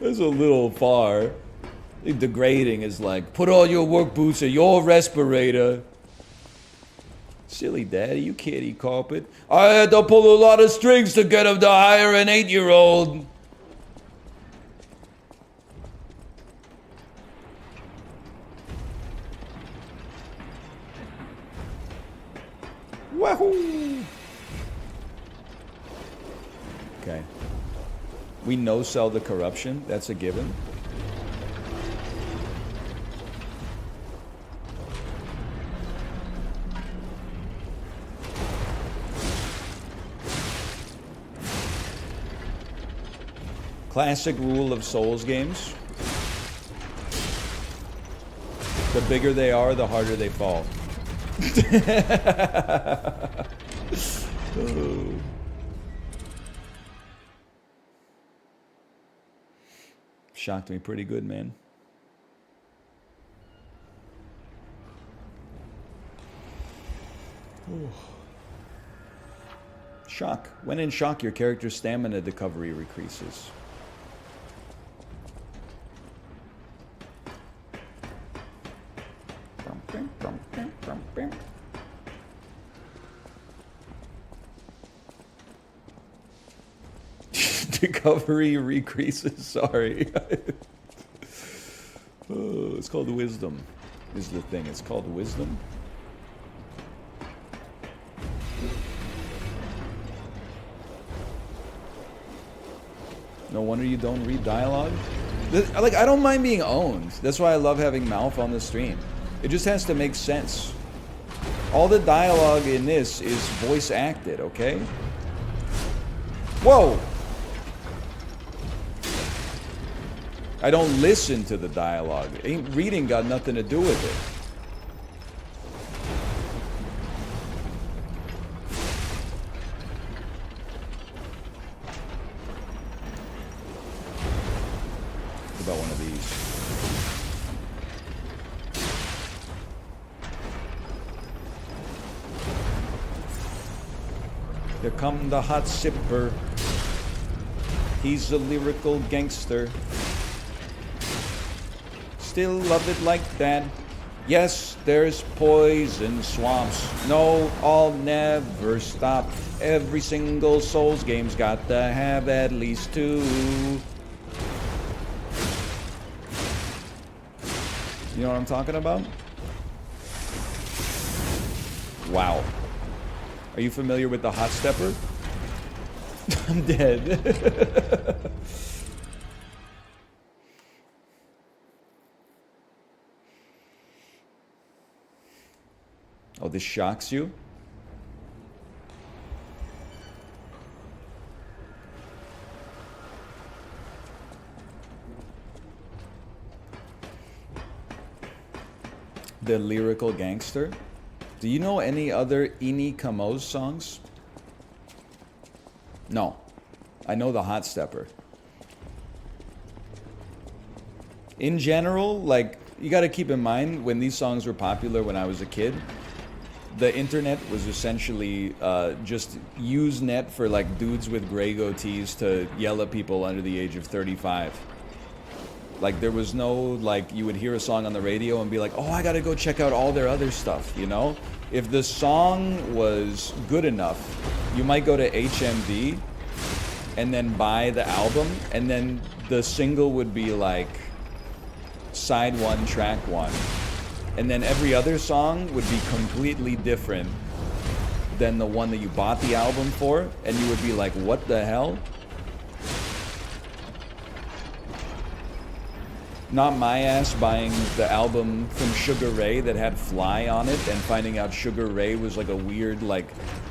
a little far. Degrading is like, put all your work boots in your respirator. Silly daddy, you kitty carpet. I had to pull a lot of strings to get him to hire an 8-year-old. Wahoo! Okay. We no-sell the corruption. That's a given. Classic rule of Souls games. The bigger they are, the harder they fall. Oh. Shocked me pretty good, man. Ooh. Shock. When in shock, your character's stamina recovery decreases. Recovery decreases, sorry. Oh, it's called wisdom, is the thing. It's called wisdom. No wonder you don't read dialogue. Like, I don't mind being owned. That's why I love having Malf on the stream. It just has to make sense. All the dialogue in this is voice acted, okay? Whoa! I don't listen to the dialogue. Reading got nothing to do with it. What about one of these? Here come the hot sipper. He's a lyrical gangster. Still love it like that. Yes, there's poison swamps. No, I'll never stop. Every single Souls game's got to have at least 2. You know what I'm talking about? Wow. Are you familiar with the hot stepper? I'm dead. Oh, this shocks you? The lyrical gangster? Do you know any other Ini Kamoze songs? No. I know the hot stepper. In general, like, you gotta keep in mind, when these songs were popular when I was a kid, the internet was essentially just Usenet for like dudes with gray goatees to yell at people under the age of 35. Like there was no like you would hear a song on the radio and be like, oh, I gotta go check out all their other stuff, you know? If the song was good enough, you might go to HMV and then buy the album, and then the single would be like side 1, track 1. And then every other song would be completely different than the one that you bought the album for, and you would be like, what the hell? Not my ass buying the album from Sugar Ray that had Fly on it and finding out Sugar Ray was like a weird like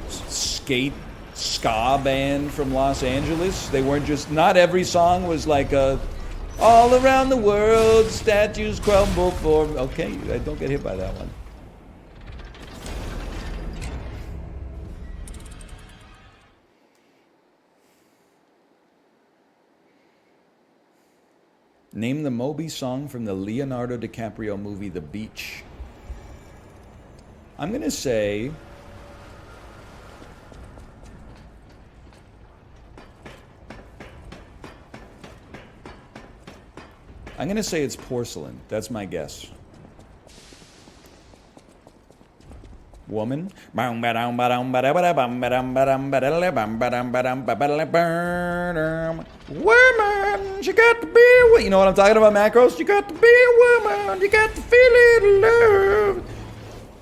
skate ska band from Los Angeles. They weren't just, not every song was like a all around the world, statues crumble for... Okay, I don't get hit by that one. Name the Moby song from the Leonardo DiCaprio movie The Beach. I'm gonna say... I'm gonna say it's Porcelain. That's my guess. Woman. Woman, she got to be a... You know what I'm talking about, Macros? You got to be a woman. You got to feel it, love.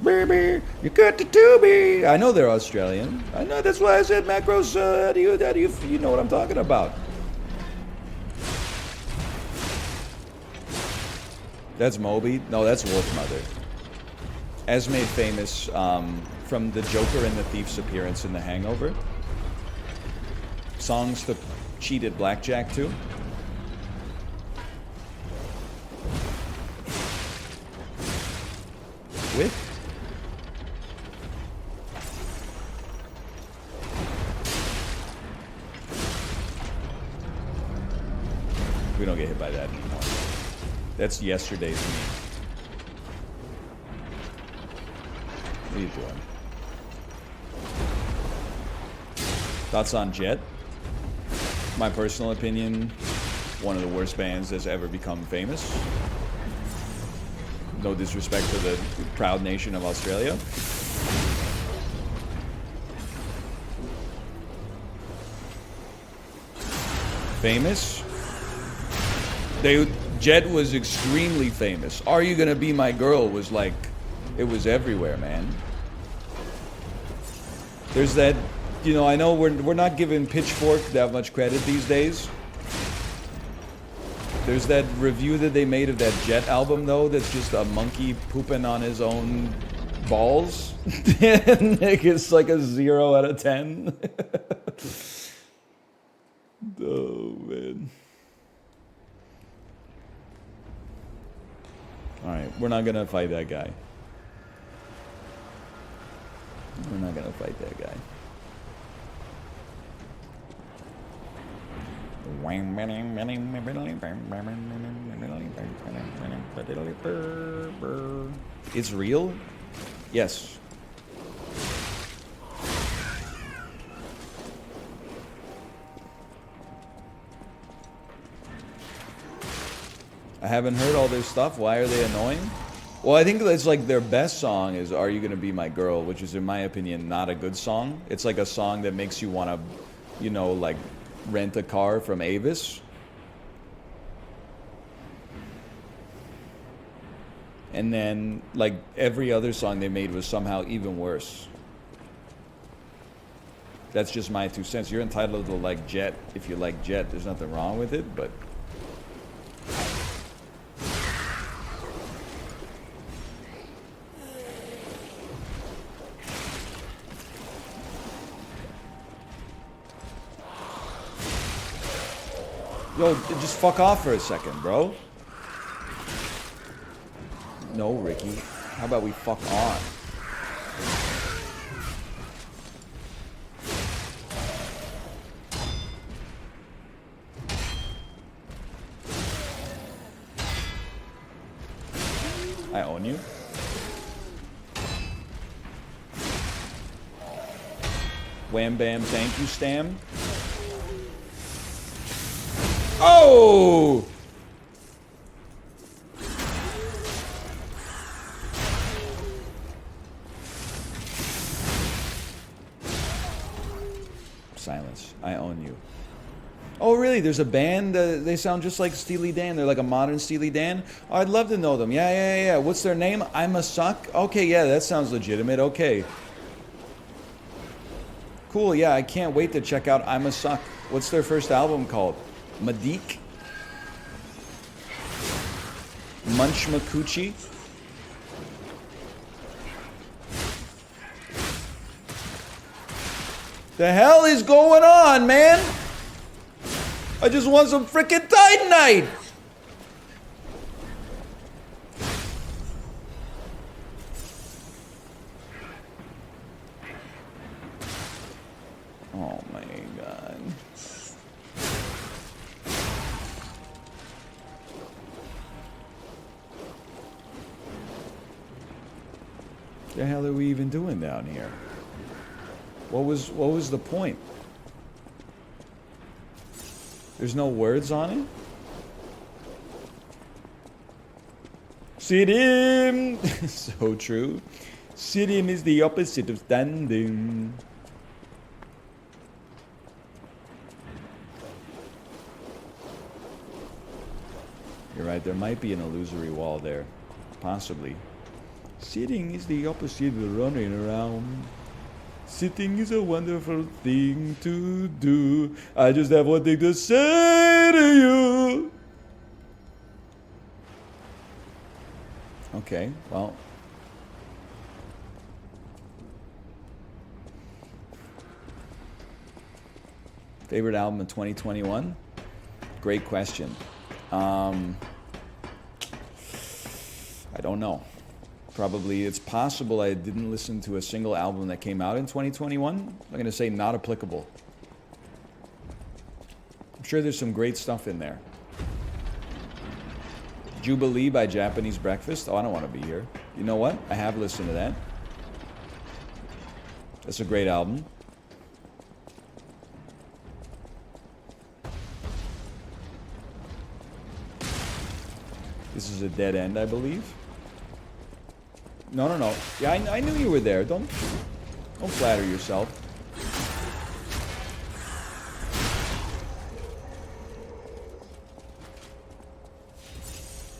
Baby, you got to be. I know they're Australian. I know, that's why I said Macros. How do you know what I'm talking about? That's Moby? No, that's Wolfmother. Esme famous from the Joker and the Thief's appearance in The Hangover. Songs to cheat at blackjack to. With? We don't get hit by that anymore. That's yesterday's me. What are you doing? Thoughts on Jet? My personal opinion, one of the worst bands that's ever become famous. No disrespect to the proud nation of Australia. Famous? Jet was extremely famous. Are You Gonna Be My Girl was like, it was everywhere, man. There's that, you know, I know we're not giving Pitchfork that much credit these days. There's that review that they made of that Jet album, though, that's just a monkey pooping on his own balls. And it's like a 0 out of 10. Oh, man. Alright, we're not gonna fight that guy. We're not gonna fight that guy. It's real? Yes. I haven't heard all their stuff. Why are they annoying? Well, I think it's like their best song is Are You Gonna Be My Girl, which is, in my opinion, not a good song. It's like a song that makes you want to, you know, like rent a car from Avis. And then, like, every other song they made was somehow even worse. That's just my 2 cents. You're entitled to like Jet if you like Jet. There's nothing wrong with it, but... Yo, just fuck off for a second, bro. No, Ricky. How about we fuck on? I own you. Wham bam, thank you, Stam. Oh! Silence. I own you. Oh, really? There's a band? They sound just like Steely Dan. They're like a modern Steely Dan? Oh, I'd love to know them. Yeah. What's their name? I'm a Suck? Okay, yeah, that sounds legitimate. Okay. Cool, yeah, I can't wait to check out I'm a Suck. What's their first album called? Madik? Munch Makuchi? The hell is going on, man? I just want some frickin' Titanite! Oh my god. The hell are we even doing down here? What was the point? There's no words on it? Sitting! So true. Sitting is the opposite of standing. You're right, there might be an illusory wall there. Possibly. Sitting is the opposite of running around. Sitting is a wonderful thing to do. I just have one thing to say to you. Okay, well. Favorite album of 2021? Great question. I don't know. Probably, it's possible I didn't listen to a single album that came out in 2021. I'm going to say not applicable. I'm sure there's some great stuff in there. Jubilee by Japanese Breakfast. Oh, I don't want to be here. You know what? I have listened to that. That's a great album. This is a dead end, I believe. No. Yeah, I knew you were there. Don't flatter yourself.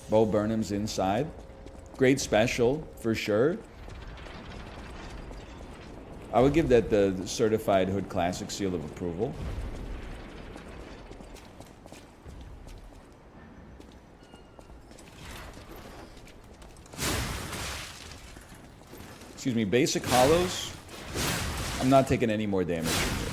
Bo Burnham's Inside. Great special, for sure. I would give that the certified Hood Classic seal of approval. Excuse me, basic hollows. I'm not taking any more damage from here.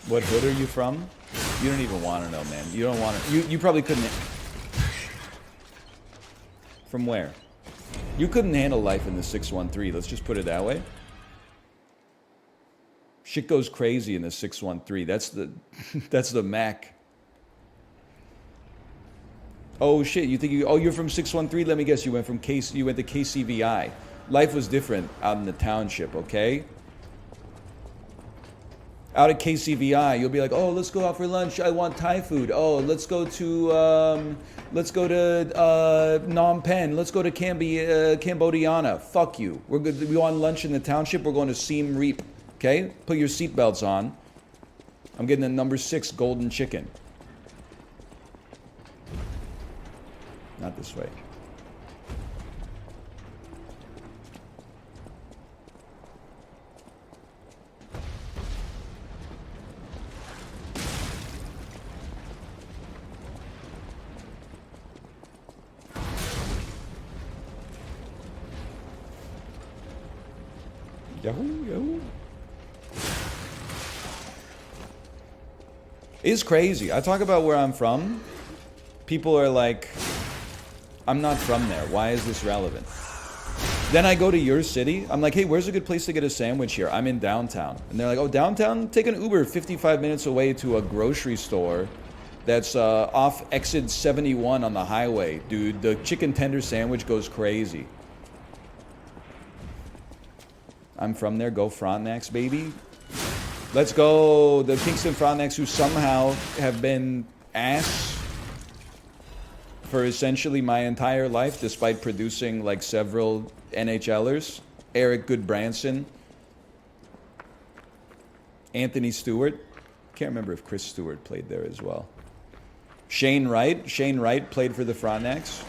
What hood are you from? You don't even want to know, man. You don't want to. You probably couldn't. From where? You couldn't handle life in the 613. Let's just put it that way. Shit goes crazy in the 613. That's the that's the Mac. Oh shit, you think you're from 613? Let me guess, you went to KCVI. Life was different out in the township, okay? Out at KCVI, you'll be like, oh, let's go out for lunch. I want Thai food. Oh, let's go to Phnom Penh. Let's go to Cambodiana. Fuck you. We're good. We want lunch in the township. We're going to Siem Reap. Okay? Put your seatbelts on. I'm getting the number 6 golden chicken. Not this way. Yahoo, yahoo. It's crazy. I talk about where I'm from. People are like, I'm not from there. Why is this relevant? Then I go to your city. I'm like, hey, where's a good place to get a sandwich here? I'm in downtown. And they're like, oh, downtown? Take an Uber 55 minutes away to a grocery store that's off exit 71 on the highway. Dude, the chicken tender sandwich goes crazy. I'm from there. Go Frontenacs, baby. Let's go. The Kingston Frontenacs, who somehow have been ass for essentially my entire life, despite producing like several NHLers. Eric Goodbranson. Anthony Stewart. Can't remember if Chris Stewart played there as well. Shane Wright. Shane Wright played for the Frontenacs.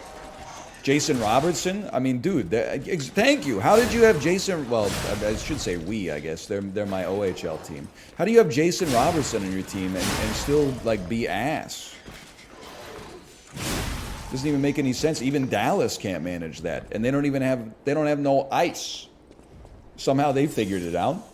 Jason Robertson. I mean, dude, thank you. How did you have Jason? Well, I should say we, I guess. They're my OHL team. How do you have Jason Robertson on your team and still like be ass? Doesn't even make any sense. Even Dallas can't manage that, and they don't have no ice. Somehow they figured it out.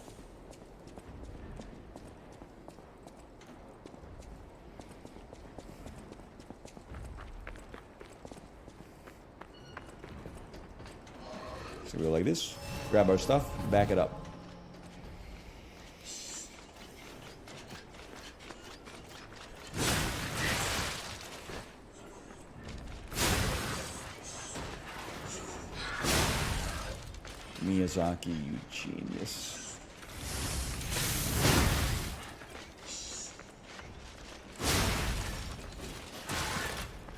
So we go like this, grab our stuff, back it up. Miyazaki, you genius.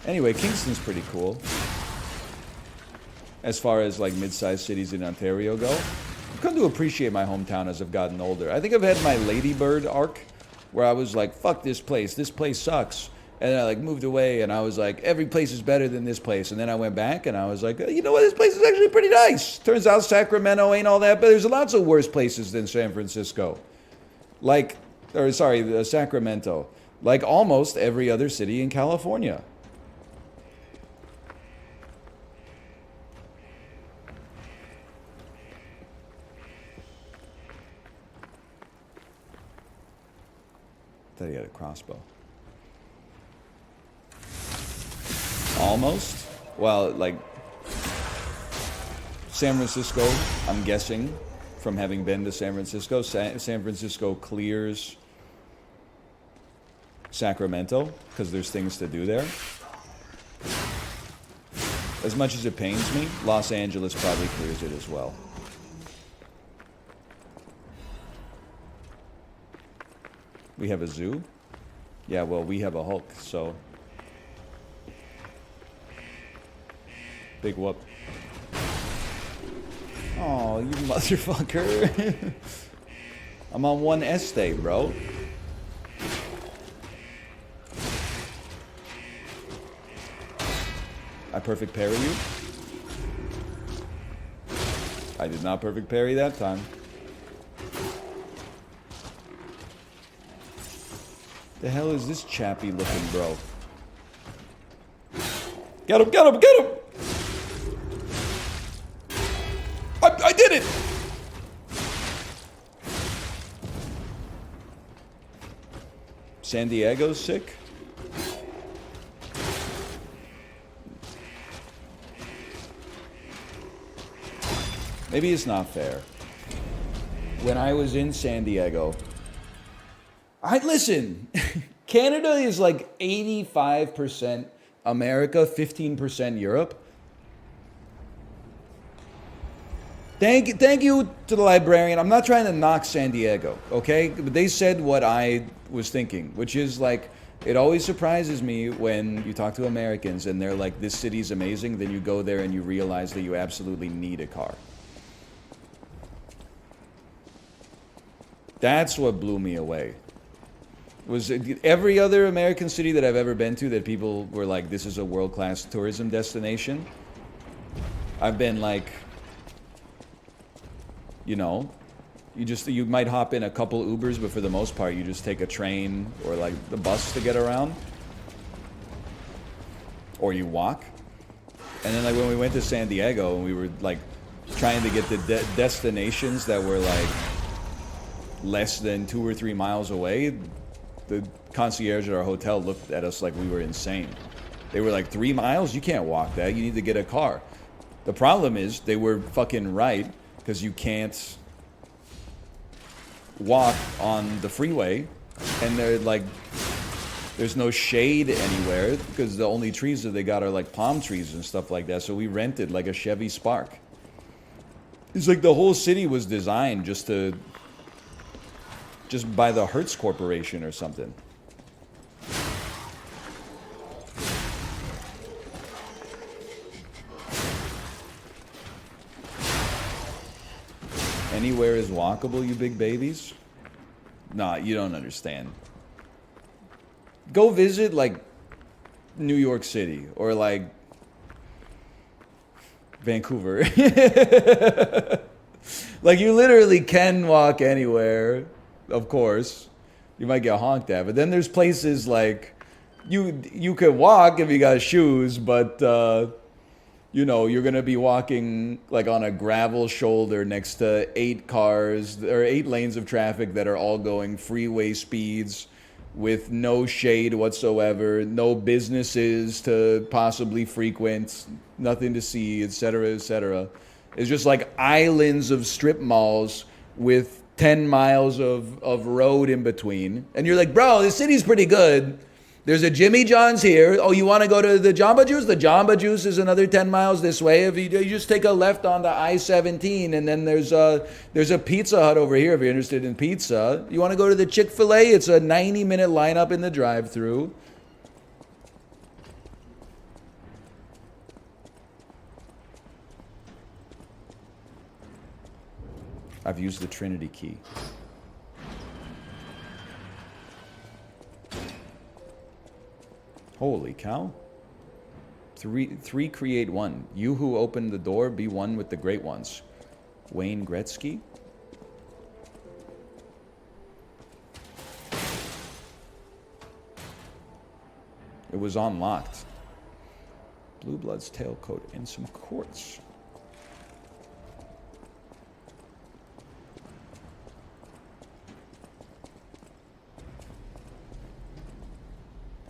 Anyway, Kingston's pretty cool. As far as like mid-sized cities in Ontario go. I've come to appreciate my hometown as I've gotten older. I think I've had my Ladybird arc where I was like, fuck this place sucks. And then I like moved away and I was like, every place is better than this place. And then I went back and I was like, you know what, this place is actually pretty nice. Turns out Sacramento ain't all that, but there's lots of worse places than San Francisco. Sacramento. Like almost every other city in California. I thought he had a crossbow. Almost. Well, like San Francisco, I'm guessing, from having been to San Francisco, San Francisco clears Sacramento because there's things to do there. As much as it pains me, Los Angeles probably clears it as well. We have a zoo? Yeah, well, we have a Hulk, so... Big whoop. Oh, you motherfucker. I'm on one estee, bro. I perfect parry you? I did not perfect parry that time. The hell is this chappy looking bro? Get him, get him, get him! I did it! San Diego's sick? Maybe it's not fair. when I was in San Diego, I listen. Canada is like 85% America, 15% Europe. Thank you to the librarian. I'm not trying to knock San Diego, okay? But they said what I was thinking, which is like, it always surprises me when you talk to Americans and they're like, this city's amazing, then you go there and you realize that you absolutely need a car. That's what blew me away. Was every other American city that I've ever been to that people were like, this is a world-class tourism destination, I've been like, you know, you might hop in a couple Ubers, but for the most part, you just take a train or like the bus to get around, or you walk. And then like when we went to San Diego and we were like trying to get to destinations that were like less than 2 or 3 miles away, the concierge at our hotel looked at us like we were insane. They were like, 3 miles? You can't walk that. You need to get a car. The problem is they were fucking right, because you can't walk on the freeway, and they're like, there's no shade anywhere because the only trees that they got are like palm trees and stuff like that. So we rented like a Chevy Spark. It's like the whole city was designed just by the Hertz Corporation or something. Anywhere is walkable, you big babies? Nah, you don't understand. Go visit, like, New York City or, like, Vancouver. Like, you literally can walk anywhere, of course. You might get honked at. But then there's places like, you could walk if you got shoes, but, you know, you're going to be walking like on a gravel shoulder next to 8 cars or 8 lanes of traffic that are all going freeway speeds with no shade whatsoever, no businesses to possibly frequent, nothing to see, etc., etc. It's just like islands of strip malls with 10 miles of road in between. And you're like, bro, this city's pretty good. There's a Jimmy John's here. Oh, you want to go to the Jamba Juice? The Jamba Juice is another 10 miles this way. If you just take a left onto I-17, and then there's a Pizza Hut over here if you're interested in pizza. You want to go to the Chick-fil-A? It's a 90-minute lineup in the drive-thru. I've used the Trinity key. Holy cow. Three create one. You who opened the door, be one with the great ones. Wayne Gretzky? It was unlocked. Blue Blood's tailcoat and some quartz.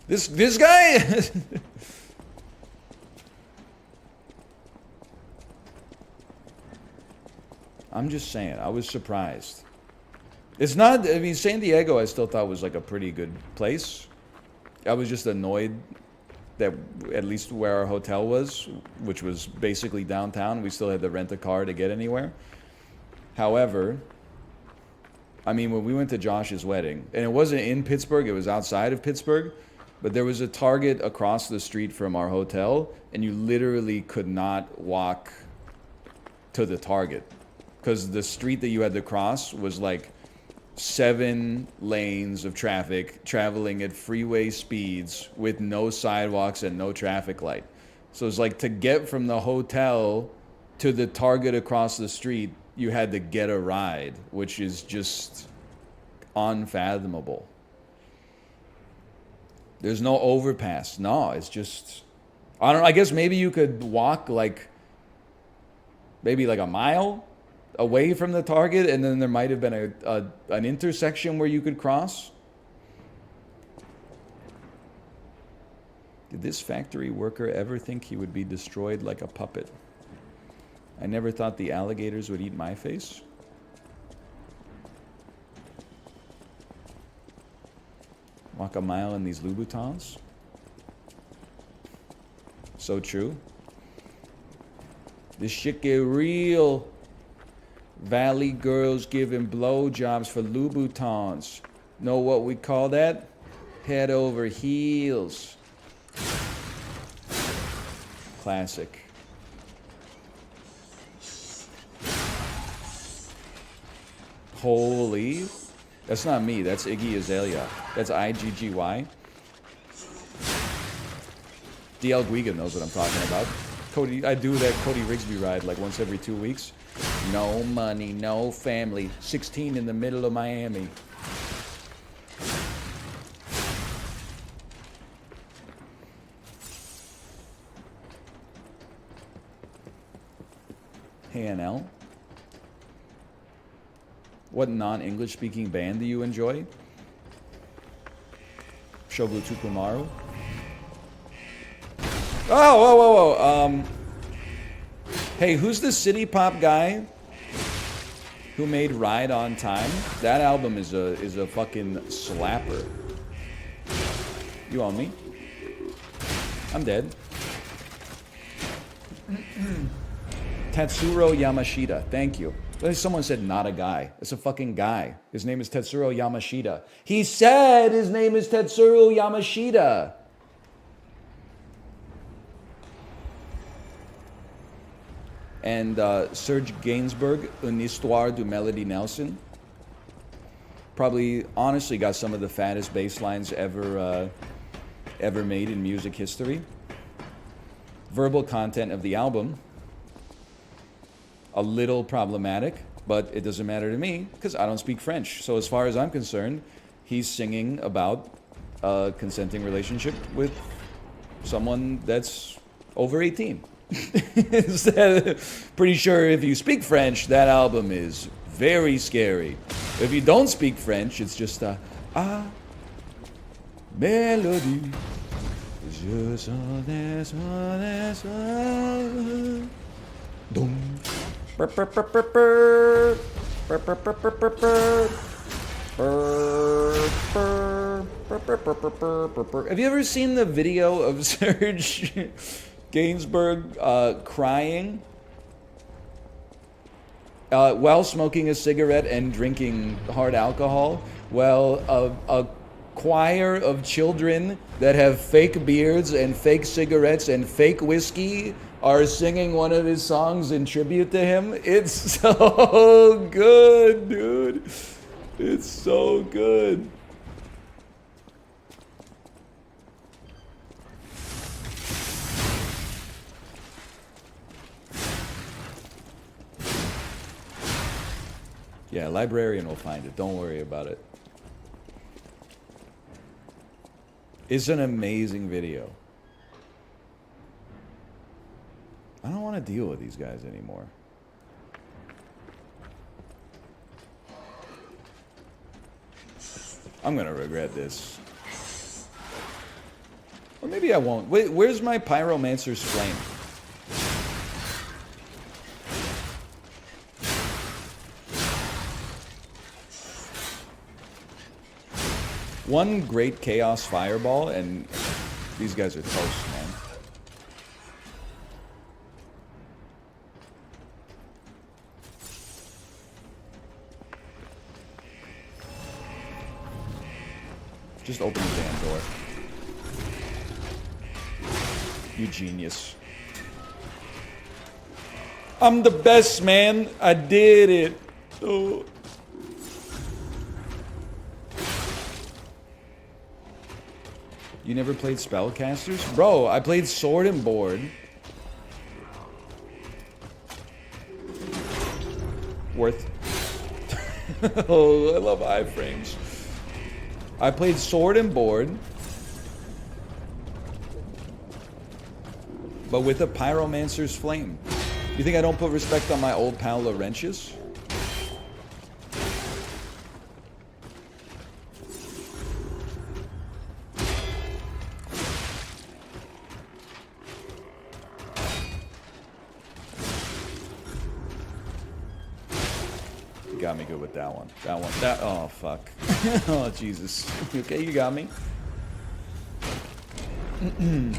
This guy? I'm just saying, I was surprised. It's not, I mean, San Diego I still thought was like a pretty good place. I was just annoyed that at least where our hotel was, which was basically downtown, we still had to rent a car to get anywhere. However, I mean, when we went to Josh's wedding, and it wasn't in Pittsburgh, it was outside of Pittsburgh, but there was a Target across the street from our hotel, and you literally could not walk to the Target because the street that you had to cross was like 7 lanes of traffic traveling at freeway speeds with no sidewalks and no traffic light. So it's like to get from the hotel to the Target across the street, you had to get a ride, which is just unfathomable. There's no overpass. No, it's just, I don't know. I guess maybe you could walk like, maybe like a mile away from the Target, and then there might have been an intersection where you could cross. Did this factory worker ever think he would be destroyed like a puppet? I never thought the alligators would eat my face. Walk a mile in these Louboutins. So true. This shit get real. Valley girls giving blowjobs for Louboutins. Know what we call that? Head over heels. Classic. Holy. That's not me. That's Iggy Azalea. That's IGGY. DL Guiga knows what I'm talking about. Cody, I do that Cody Rigsby ride like once every 2 weeks. No money, no family. 16 in the middle of Miami. Hey NL. What non-English speaking band do you enjoy? Shoglu Tukumaru. Oh, whoa, whoa, whoa. Hey, who's the city pop guy who made Ride on Time? That album is a fucking slapper. You own me? I'm dead. Tetsuro Yamashita. Thank you. Someone said not a guy. It's a fucking guy. His name is Tetsuro Yamashita. He said his name is Tetsuro Yamashita. And Serge Gainsbourg, Une Histoire du Melody Nelson. Probably, honestly, got some of the fattest bass lines ever made in music history. Verbal content of the album. A little problematic, but it doesn't matter to me because I don't speak French. So as far as I'm concerned, he's singing about a consenting relationship with someone that's over 18. Pretty sure if you speak French, that album is very scary. If you don't speak French, it's just a mélodie. Je sens des Dum. Have you ever seen the video of Serge Gainsbourg crying while smoking a cigarette and drinking hard alcohol? Well, a choir of children that have fake beards and fake cigarettes and fake whiskey are singing one of his songs in tribute to him. It's so good, dude. It's so good. Yeah, librarian will find it. Don't worry about it. It's an amazing video. I don't want to deal with these guys anymore. I'm gonna regret this. Or maybe I won't. Wait, where's my Pyromancer's Flame? One great Chaos Fireball, and these guys are toast, man. Just open the damn door. You genius. I'm the best, man. I did it. Oh. You never played Spellcasters? Bro, I played Sword and Board. Worth. Oh, I love iframes. I played Sword and Board, but with a Pyromancer's Flame. You think I don't put respect on my old pal Laurentius? You got me good with that one. That one. Oh, fuck. Oh, Jesus. Okay, you got me. And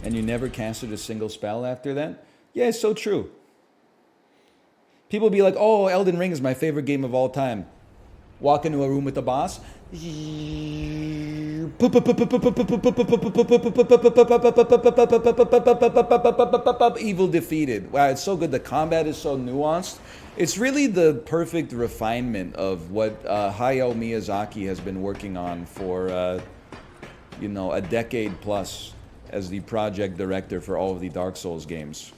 you never casted a single spell after that? Yeah, it's so true. People be like, oh, Elden Ring is my favorite game of all time. Walk into a room with the boss. Evil defeated. Wow, it's so good. The combat is so nuanced. It's really the perfect refinement of what Hayao Miyazaki has been working on for, you know, a decade plus as the project director for all of the Dark Souls games.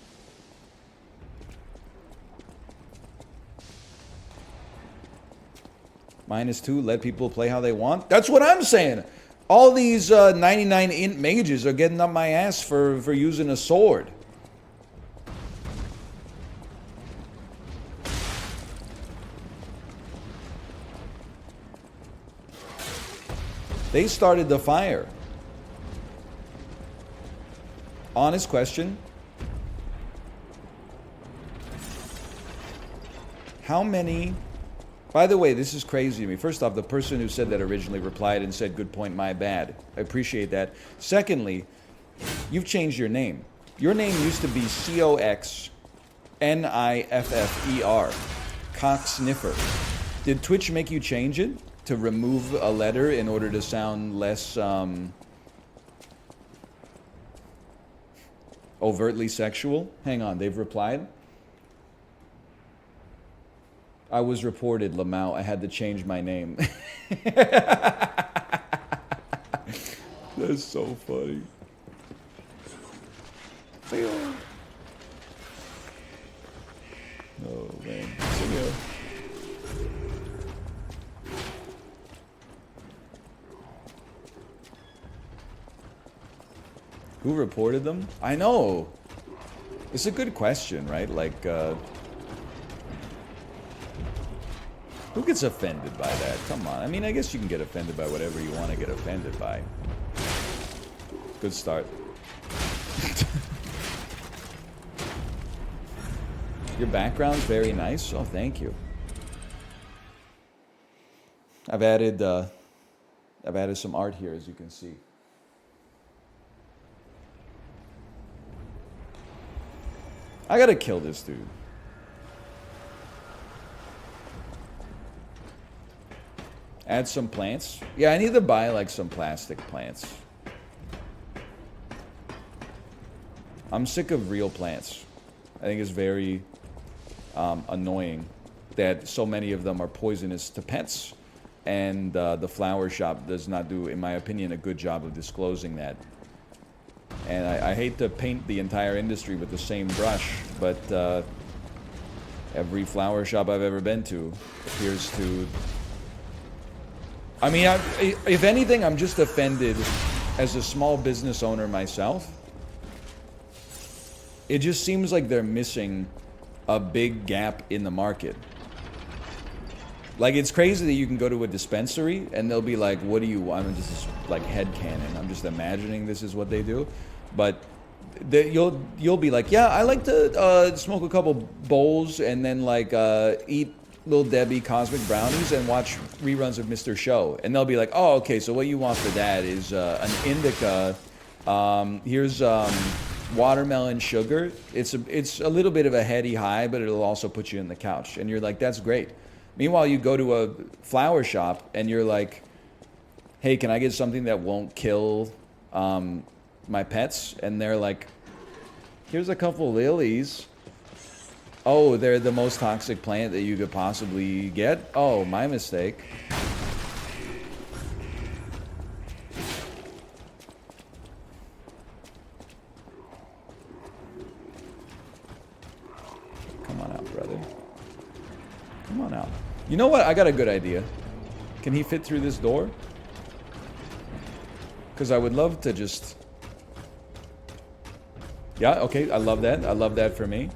-2, let people play how they want. That's what I'm saying. All these 99 int mages are getting up my ass for using a sword. They started the fire. Honest question. How many... By the way, this is crazy to me. First off, the person who said that originally replied and said, good point, my bad. I appreciate that. Secondly, you've changed your name. Your name used to be Coxniffer. Cock Sniffer. Did Twitch make you change it to remove a letter in order to sound less overtly sexual? Hang on, they've replied. I was reported, Lamau. I had to change my name. That's so funny. Oh, man. Who reported them? I know. It's a good question, right? Like, who gets offended by that? Come on. I mean, I guess you can get offended by whatever you want to get offended by. Good start. Your background's very nice. Oh, thank you. I've added some art here, as you can see. I gotta kill this dude. Add some plants. Yeah, I need to buy like some plastic plants. I'm sick of real plants. I think it's very annoying that so many of them are poisonous to pets, and the flower shop does not do, in my opinion, a good job of disclosing that. And I hate to paint the entire industry with the same brush, but every flower shop I've ever been to appears to... I mean, if anything, I'm just offended as a small business owner myself. It just seems like they're missing a big gap in the market. Like, it's crazy that you can go to a dispensary and they'll be like, what do you want? I mean, this is like headcanon. I'm just imagining this is what they do. But you'll be like, yeah, I like to smoke a couple bowls and then like eat Little Debbie Cosmic Brownies and watch reruns of Mr. Show. And they'll be like, oh, okay, so what you want for that is an indica. Here's watermelon sugar. It's a little bit of a heady high, but it'll also put you in the couch. And you're like, that's great. Meanwhile, you go to a flower shop and you're like, hey, can I get something that won't kill my pets? And they're like, here's a couple lilies. Oh, they're the most toxic plant that you could possibly get? Oh, my mistake. Come on out, brother. Come on out. You know what? I got a good idea. Can he fit through this door? Because I would love to just... Yeah, okay, I love that. I love that for me.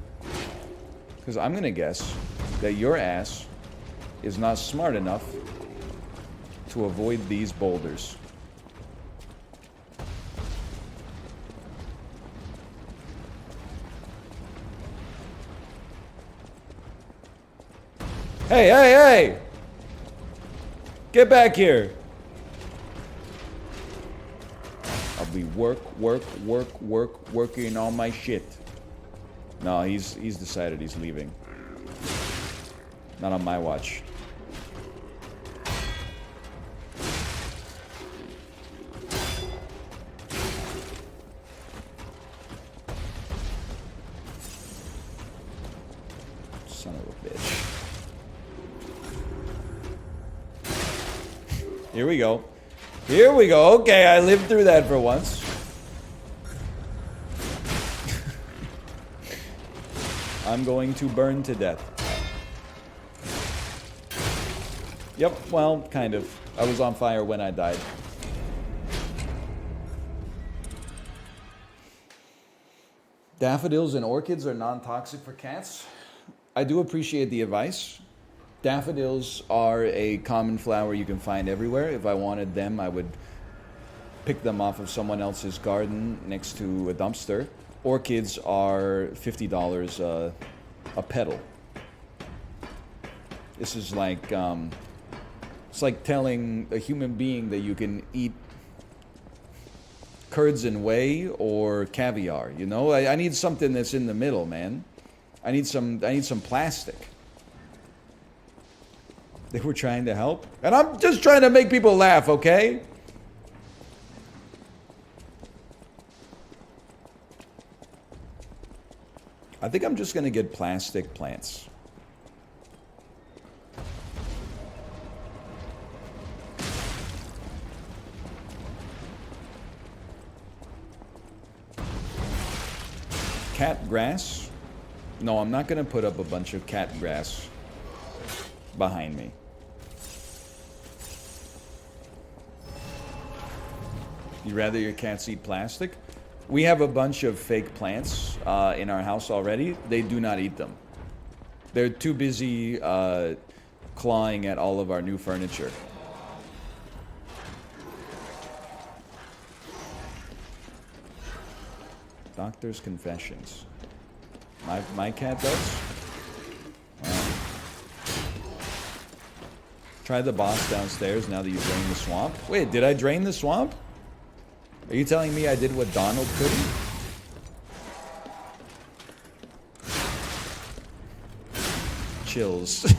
Because I'm going to guess that your ass is not smart enough to avoid these boulders. Hey, hey, hey! Get back here! I'll working on my shit. No, he's decided he's leaving. Not on my watch. Son of a bitch. Here we go. Here we go. Okay, I lived through that for once. I'm going to burn to death. Yep, well, kind of. I was on fire when I died. Daffodils and orchids are non-toxic for cats. I do appreciate the advice. Daffodils are a common flower you can find everywhere. If I wanted them, I would pick them off of someone else's garden next to a dumpster. Orchids are $50 a petal. This is like, it's like telling a human being that you can eat curds and whey or caviar, you know? I need something that's in the middle, man. I need some plastic. They were trying to help. And I'm just trying to make people laugh, okay? I think I'm just gonna get plastic plants. Cat grass? No, I'm not gonna put up a bunch of cat grass behind me. You'd rather your cats eat plastic? We have a bunch of fake plants in our house already. They do not eat them. They're too busy clawing at all of our new furniture. Doctor's confessions. My cat does? Wow. Try the boss downstairs now that you drained the swamp. Wait, did I drain the swamp? Are you telling me I did what Donald couldn't? Chills.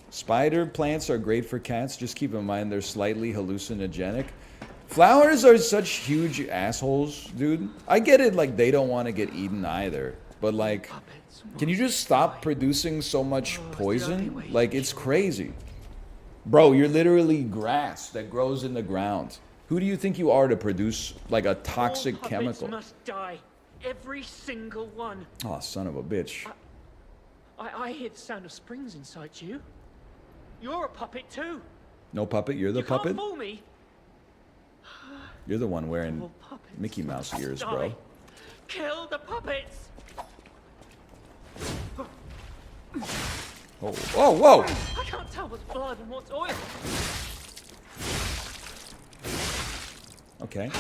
Spider plants are great for cats. Just keep in mind they're slightly hallucinogenic. Flowers are such huge assholes, dude. I get it, like, they don't want to get eaten either. But, like, can you just stop producing so much poison? Like, it's crazy. Bro, you're literally grass that grows in the ground. Who do you think you are to produce, like, a toxic chemical? Must die. Every single one. Oh, son of a bitch. I hear the sound of springs inside you. You're a puppet too. No puppet? You're the puppet? Can't fool me. You're the one wearing Mickey Mouse ears, bro. Kill the puppets. Oh, whoa, whoa! I can't tell what's blood and what's oil. Okay.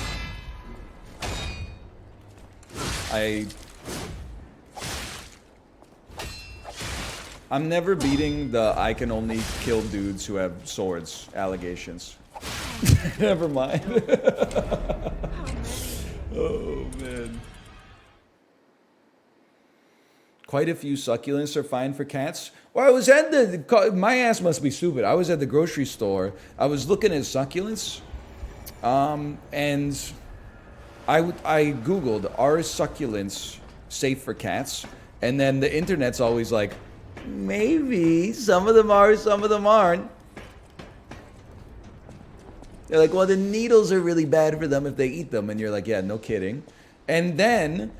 I'm never beating the I can only kill dudes who have swords allegations. Never mind. Oh, man. Quite a few succulents are fine for cats. Well, I was at my ass must be stupid. I was at the grocery store. I was looking at succulents. And I Googled, are succulents safe for cats? And then the internet's always like, maybe. Some of them are, some of them aren't. They're like, well, the needles are really bad for them if they eat them. And you're like, yeah, no kidding. And then,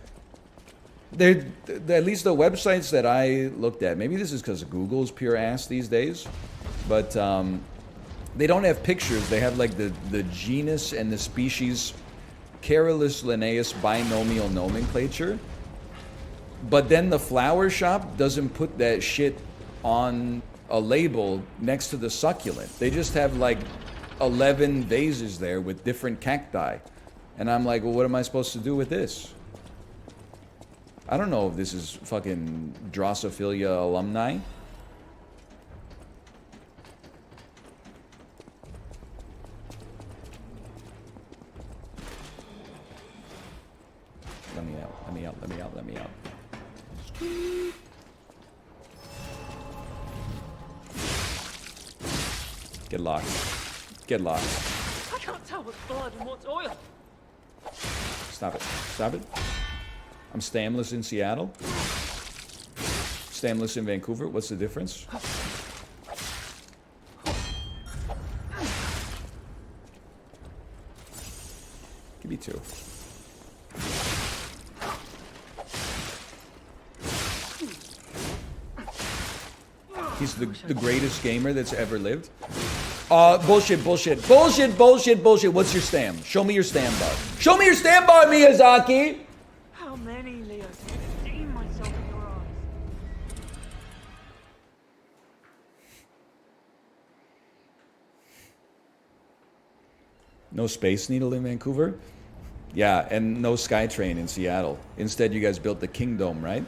at least the websites that I looked at, maybe this is because Google's pure ass these days, but they don't have pictures. They have like the genus and the species Carolus linnaeus binomial nomenclature. But then the flower shop doesn't put that shit on a label next to the succulent. They just have like 11 vases there with different cacti. And I'm like, well, what am I supposed to do with this? I don't know if this is fucking Drosophila alumni. out. Let me out. Let me out. Let me out. Get locked. Get locked. I can't tell what's blood and what's oil. Stop it. Stop it. I'm stamless in Seattle. Stamless in Vancouver. What's the difference? Give me 2. He's the greatest gamer that's ever lived. Bullshit, bullshit, bullshit, bullshit, bullshit. What's your stam? Show me your stam bar. Show me your stam bar, Miyazaki! How many, Leo? I've seen myself in your eyes. No Space Needle in Vancouver? Yeah, and no SkyTrain in Seattle. Instead, you guys built the Kingdom, right?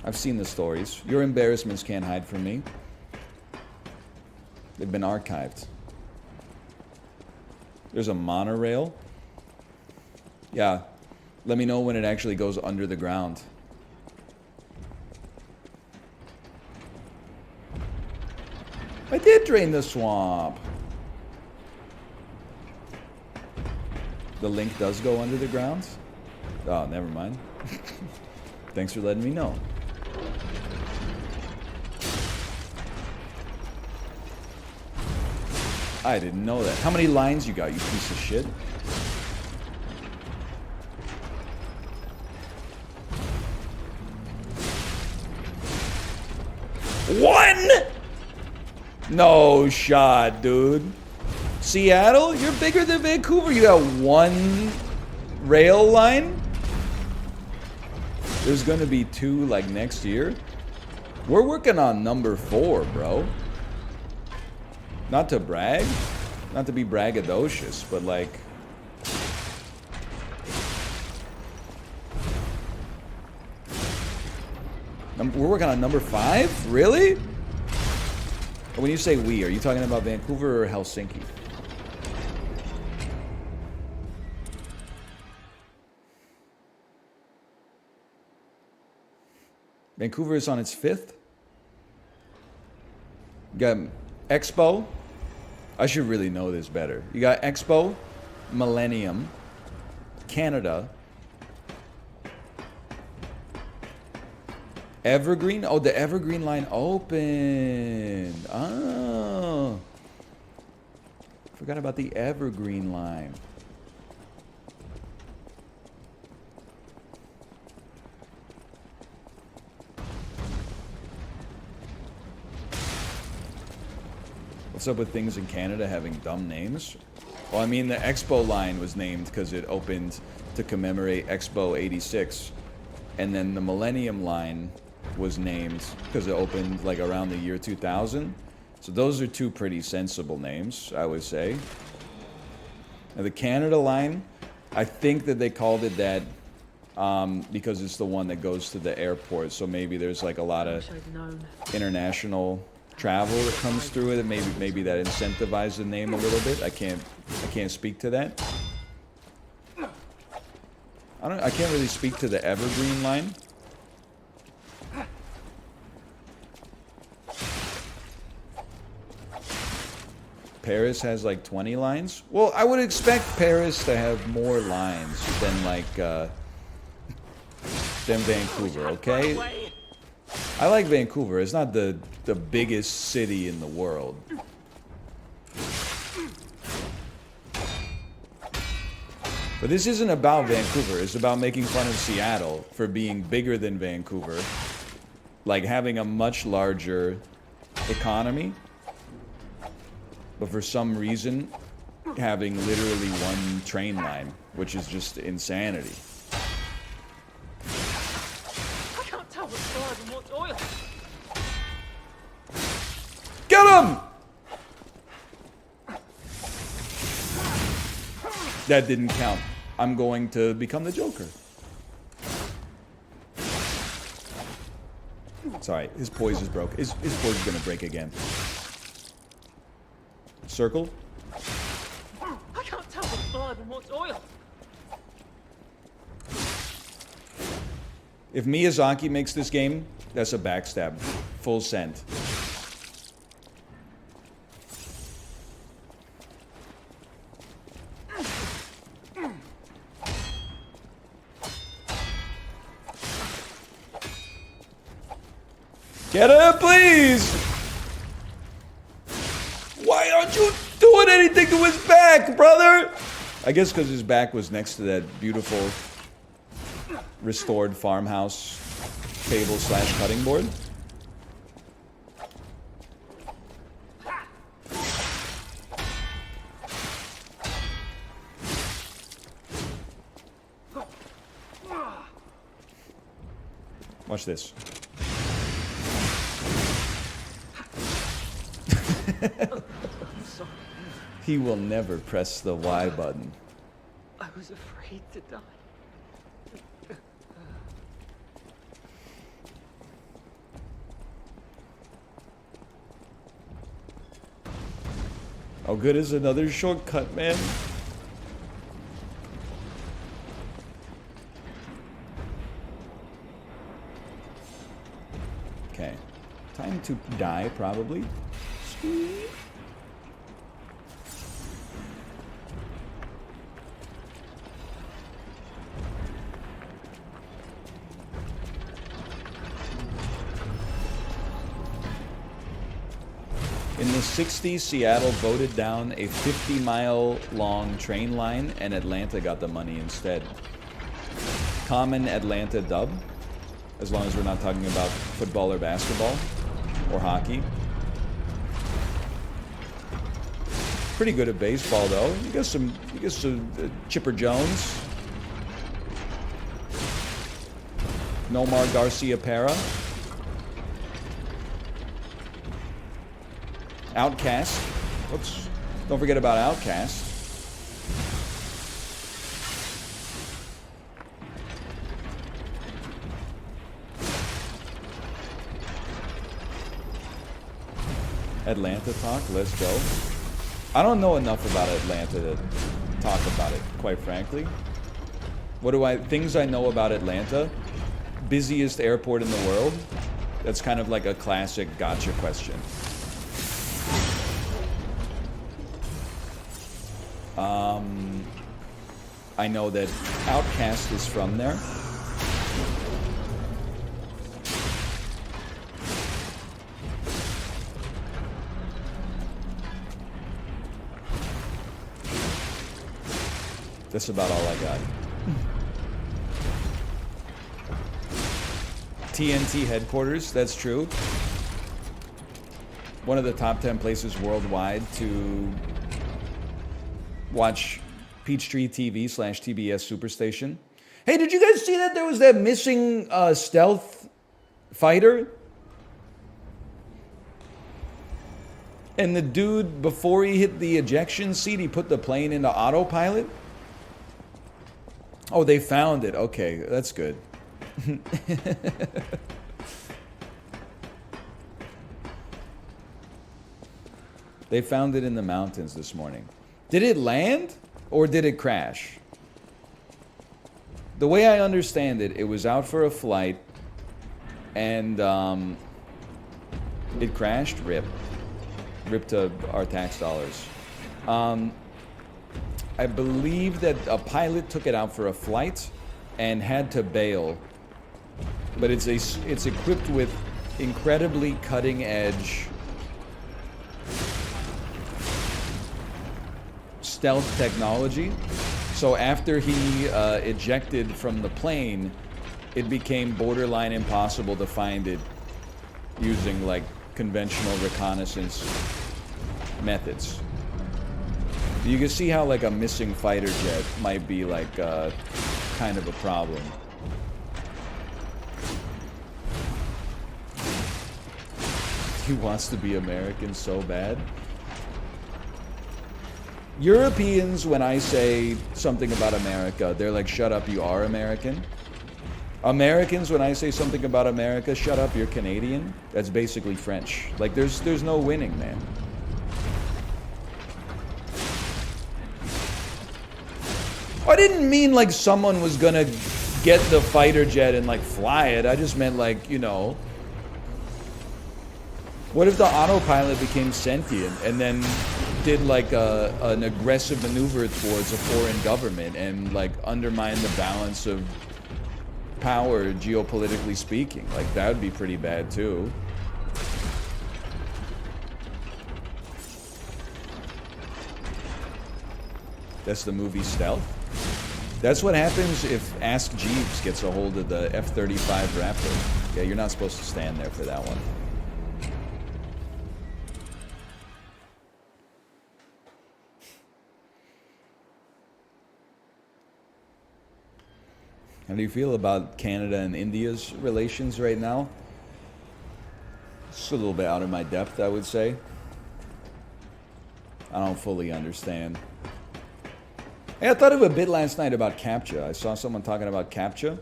I've seen the stories. Your embarrassments can't hide from me. They've been archived. There's a monorail. Yeah. Let me know when it actually goes under the ground. I did drain the swamp. The link does go under the ground? Oh, never mind. Thanks for letting me know. I didn't know that. How many lines you got, you piece of shit? One! No shot, dude. Seattle? You're bigger than Vancouver. You got 1 rail line? There's gonna be 2 like next year. We're working on number 4, bro. Not to brag, not to be braggadocious, but like, we're working on number 5? Really? When you say we, are you talking about Vancouver or Helsinki? Vancouver is on its 5th. You got Expo. I should really know this better. You got Expo, Millennium, Canada, Evergreen. Oh, the Evergreen line opened. Oh. Forgot about the Evergreen line. What's up with things in Canada having dumb names? Well, I mean, the Expo line was named because it opened to commemorate Expo 86. And then the Millennium line was named because it opened like around the year 2000. So those are 2 pretty sensible names, I would say. Now the Canada line, I think that they called it that because it's the one that goes to the airport. So maybe there's like a lot of international travel that comes through it, and maybe that incentivized the name a little bit. I can't speak to that. I can't really speak to the Evergreen line. Paris has like 20 lines. Well, I would expect Paris to have more lines than like than Vancouver, okay? I like Vancouver. It's not the biggest city in the world. But this isn't about Vancouver. It's about making fun of Seattle for being bigger than Vancouver. Like having a much larger economy. But for some reason, having literally 1 train line, which is just insanity. I can't tell what's blood and what's oil. Get him! That didn't count. I'm going to become the Joker. Sorry, his poise is broke. His poise is gonna break again. Circle. I can't tell what's blood wants oil. If Miyazaki makes this game, that's a backstab. Full send. Get her, please! Why aren't you doing anything to his back, brother? I guess because his back was next to that beautiful restored farmhouse table / cutting board. Watch this. He will never press the Y button. I was afraid to die. How good is another shortcut, man? Okay. Time to die, probably. Sweet. In the 60s, Seattle voted down a 50-mile-long train line, and Atlanta got the money instead. Common Atlanta dub, as long as we're not talking about football or basketball or hockey. Pretty good at baseball, though. You got some Chipper Jones, Nomar Garcia-Pera. Outcast. Whoops. Don't forget about Outcast. Atlanta talk, let's go. I don't know enough about Atlanta to talk about it, quite frankly. Things I know about Atlanta? Busiest airport in the world? That's kind of like a classic gotcha question. I know that Outcast is from there. That's about all I got. TNT headquarters, that's true. One of the top 10 places worldwide to watch Peachtree TV / TBS Superstation. Hey, did you guys see that there was that missing stealth fighter? And the dude, before he hit the ejection seat, he put the plane into autopilot? Oh, they found it. Okay, that's good. They found it in the mountains this morning. Did it land or did it crash? The way I understand it, it was out for a flight and it crashed. Rip to our tax dollars. I believe that a pilot took it out for a flight and had to bail. But it's equipped with incredibly cutting edge stealth technology. So after he ejected from the plane, it became borderline impossible to find it using like conventional reconnaissance methods. You can see how like a missing fighter jet might be like kind of a problem. He wants to be American so bad. Europeans, when I say something about America, they're like, shut up, you are American. Americans, when I say something about America, shut up, you're Canadian. That's basically French. Like, there's no winning, man. I didn't mean like someone was gonna get the fighter jet and like fly it. I just meant like, you know, what if the autopilot became sentient and then did like an aggressive maneuver towards a foreign government and like undermine the balance of power, geopolitically speaking? Like, that would be pretty bad too. That's the movie Stealth. That's what happens if Ask Jeeves gets a hold of the F-35 Raptor. Yeah, you're not supposed to stand there for that one. How do you feel about Canada and India's relations right now? It's a little bit out of my depth, I would say. I don't fully understand. Hey, I thought of a bit last night about CAPTCHA. I saw someone talking about CAPTCHA.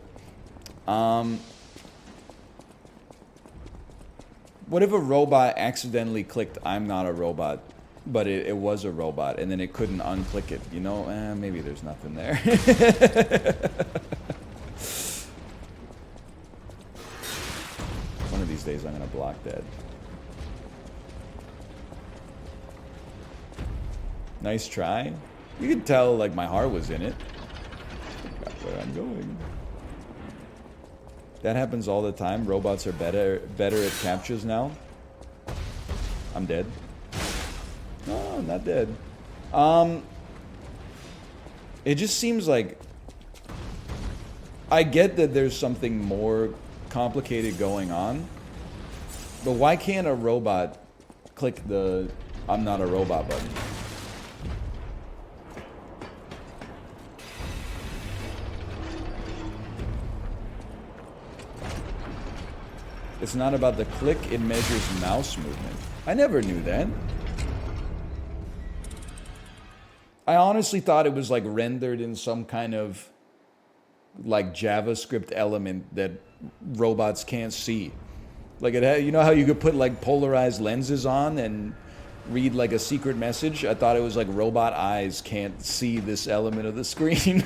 What if a robot accidentally clicked "I'm not a robot," but it was a robot, and then it couldn't unclick it? You know, maybe there's nothing there. One of these days I'm gonna block that. Nice try. You could tell like my heart was in it. That's where I'm going. That happens all the time. Robots are better at captures now. I'm dead. No, I'm not dead. It just seems like I get that there's something more complicated going on, but why can't a robot click the "I'm not a robot" button? It's not about the click, it measures mouse movement. I never knew that. I honestly thought it was like rendered in some kind of like JavaScript element that robots can't see. Like it had, you know how you could put like polarized lenses on and read like a secret message? I thought it was like robot eyes can't see this element of the screen.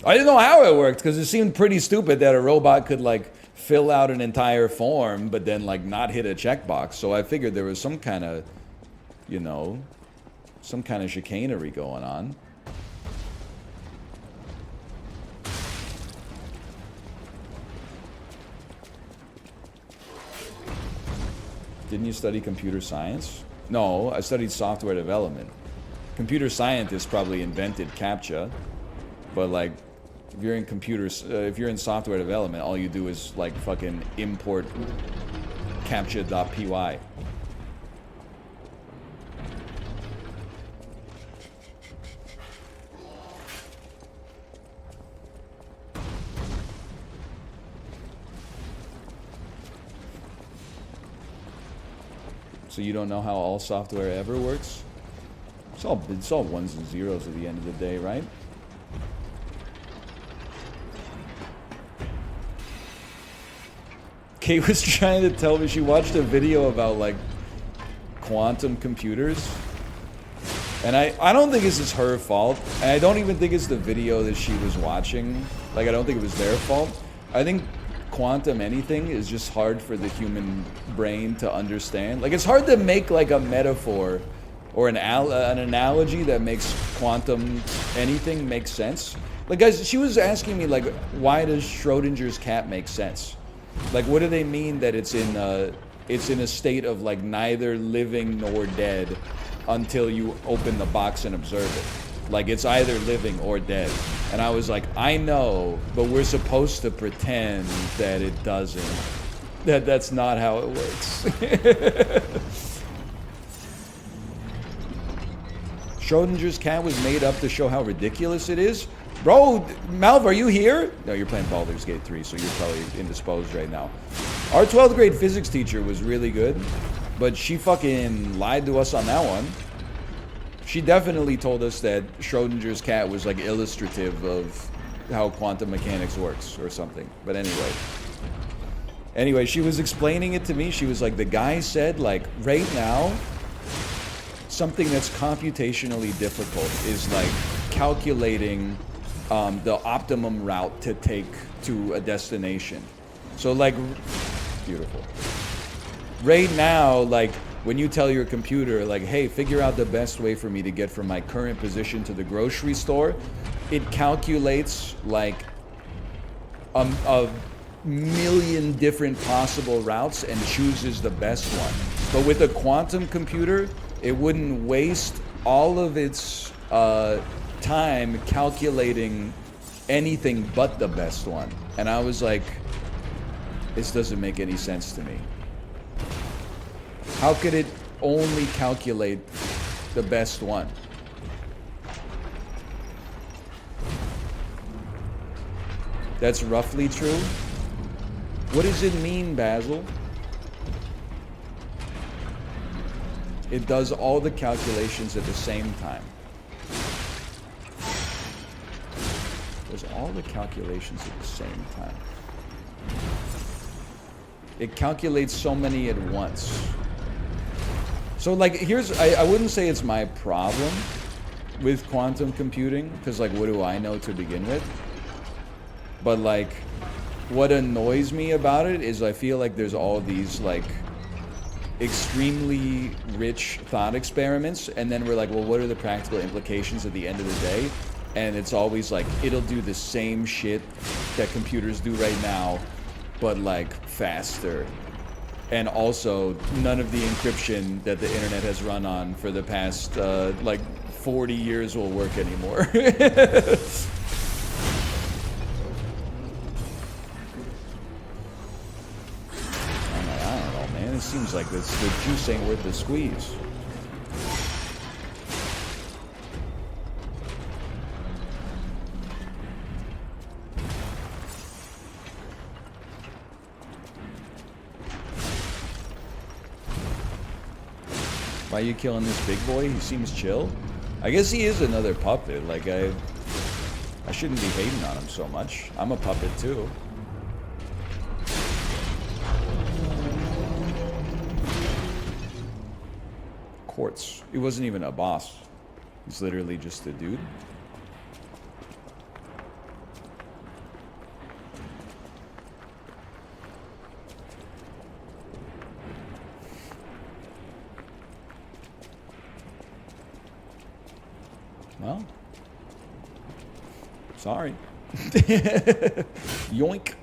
I didn't know how it worked because it seemed pretty stupid that a robot could like fill out an entire form but then like not hit a checkbox. So I figured there was some kind of, you know, some kind of chicanery going on. Didn't you study computer science? No, I studied software development. Computer scientists probably invented CAPTCHA, but like, if you're in computers, if you're in software development, all you do is like fucking import captcha.py. So you don't know how all software ever works? It's all ones and zeros at the end of the day, right? Kate was trying to tell me she watched a video about like quantum computers, and I don't think this is her fault, and I don't even think it's the video that she was watching. Like, I don't think it was their fault. I think quantum anything is just hard for the human brain to understand. Like, it's hard to make like a metaphor or an analogy that makes quantum anything make sense. Like, guys, she was asking me like, why does Schrodinger's cat make sense? Like, what do they mean that it's in a state of like neither living nor dead until you open the box and observe it? Like, it's either living or dead. And I was like, I know, but we're supposed to pretend that it doesn't. That's not how it works. Schrodinger's cat was made up to show how ridiculous it is. Bro, Malv, are you here? No, you're playing Baldur's Gate 3, so you're probably indisposed right now. Our 12th grade physics teacher was really good, but she fucking lied to us on that one. She definitely told us that Schrodinger's cat was like illustrative of how quantum mechanics works or something. But anyway, she was explaining it to me. She was like, the guy said like right now something that's computationally difficult is like calculating the optimum route to take to a destination. So like, beautiful. Right now, like when you tell your computer like, hey, figure out the best way for me to get from my current position to the grocery store, it calculates like a million different possible routes and chooses the best one. But with a quantum computer, it wouldn't waste all of its time calculating anything but the best one. And I was like, this doesn't make any sense to me. How could it only calculate the best one? That's roughly true. What does it mean, Basil? It does all the calculations at the same time. Does all the calculations at the same time. It calculates so many at once. So like, I wouldn't say it's my problem with quantum computing, because like, what do I know to begin with? But like, what annoys me about it is I feel like there's all these like extremely rich thought experiments, and then we're like, well, what are the practical implications at the end of the day? And it's always like, it'll do the same shit that computers do right now, but like faster. And also, none of the encryption that the internet has run on for the past like 40 years will work anymore. It seems like the juice ain't worth the squeeze. Why are you killing this big boy? He seems chill. I guess he is another puppet. Like I shouldn't be hating on him so much. I'm a puppet too. Quartz. He wasn't even a boss. He's literally just a dude. Well, sorry. Yoink.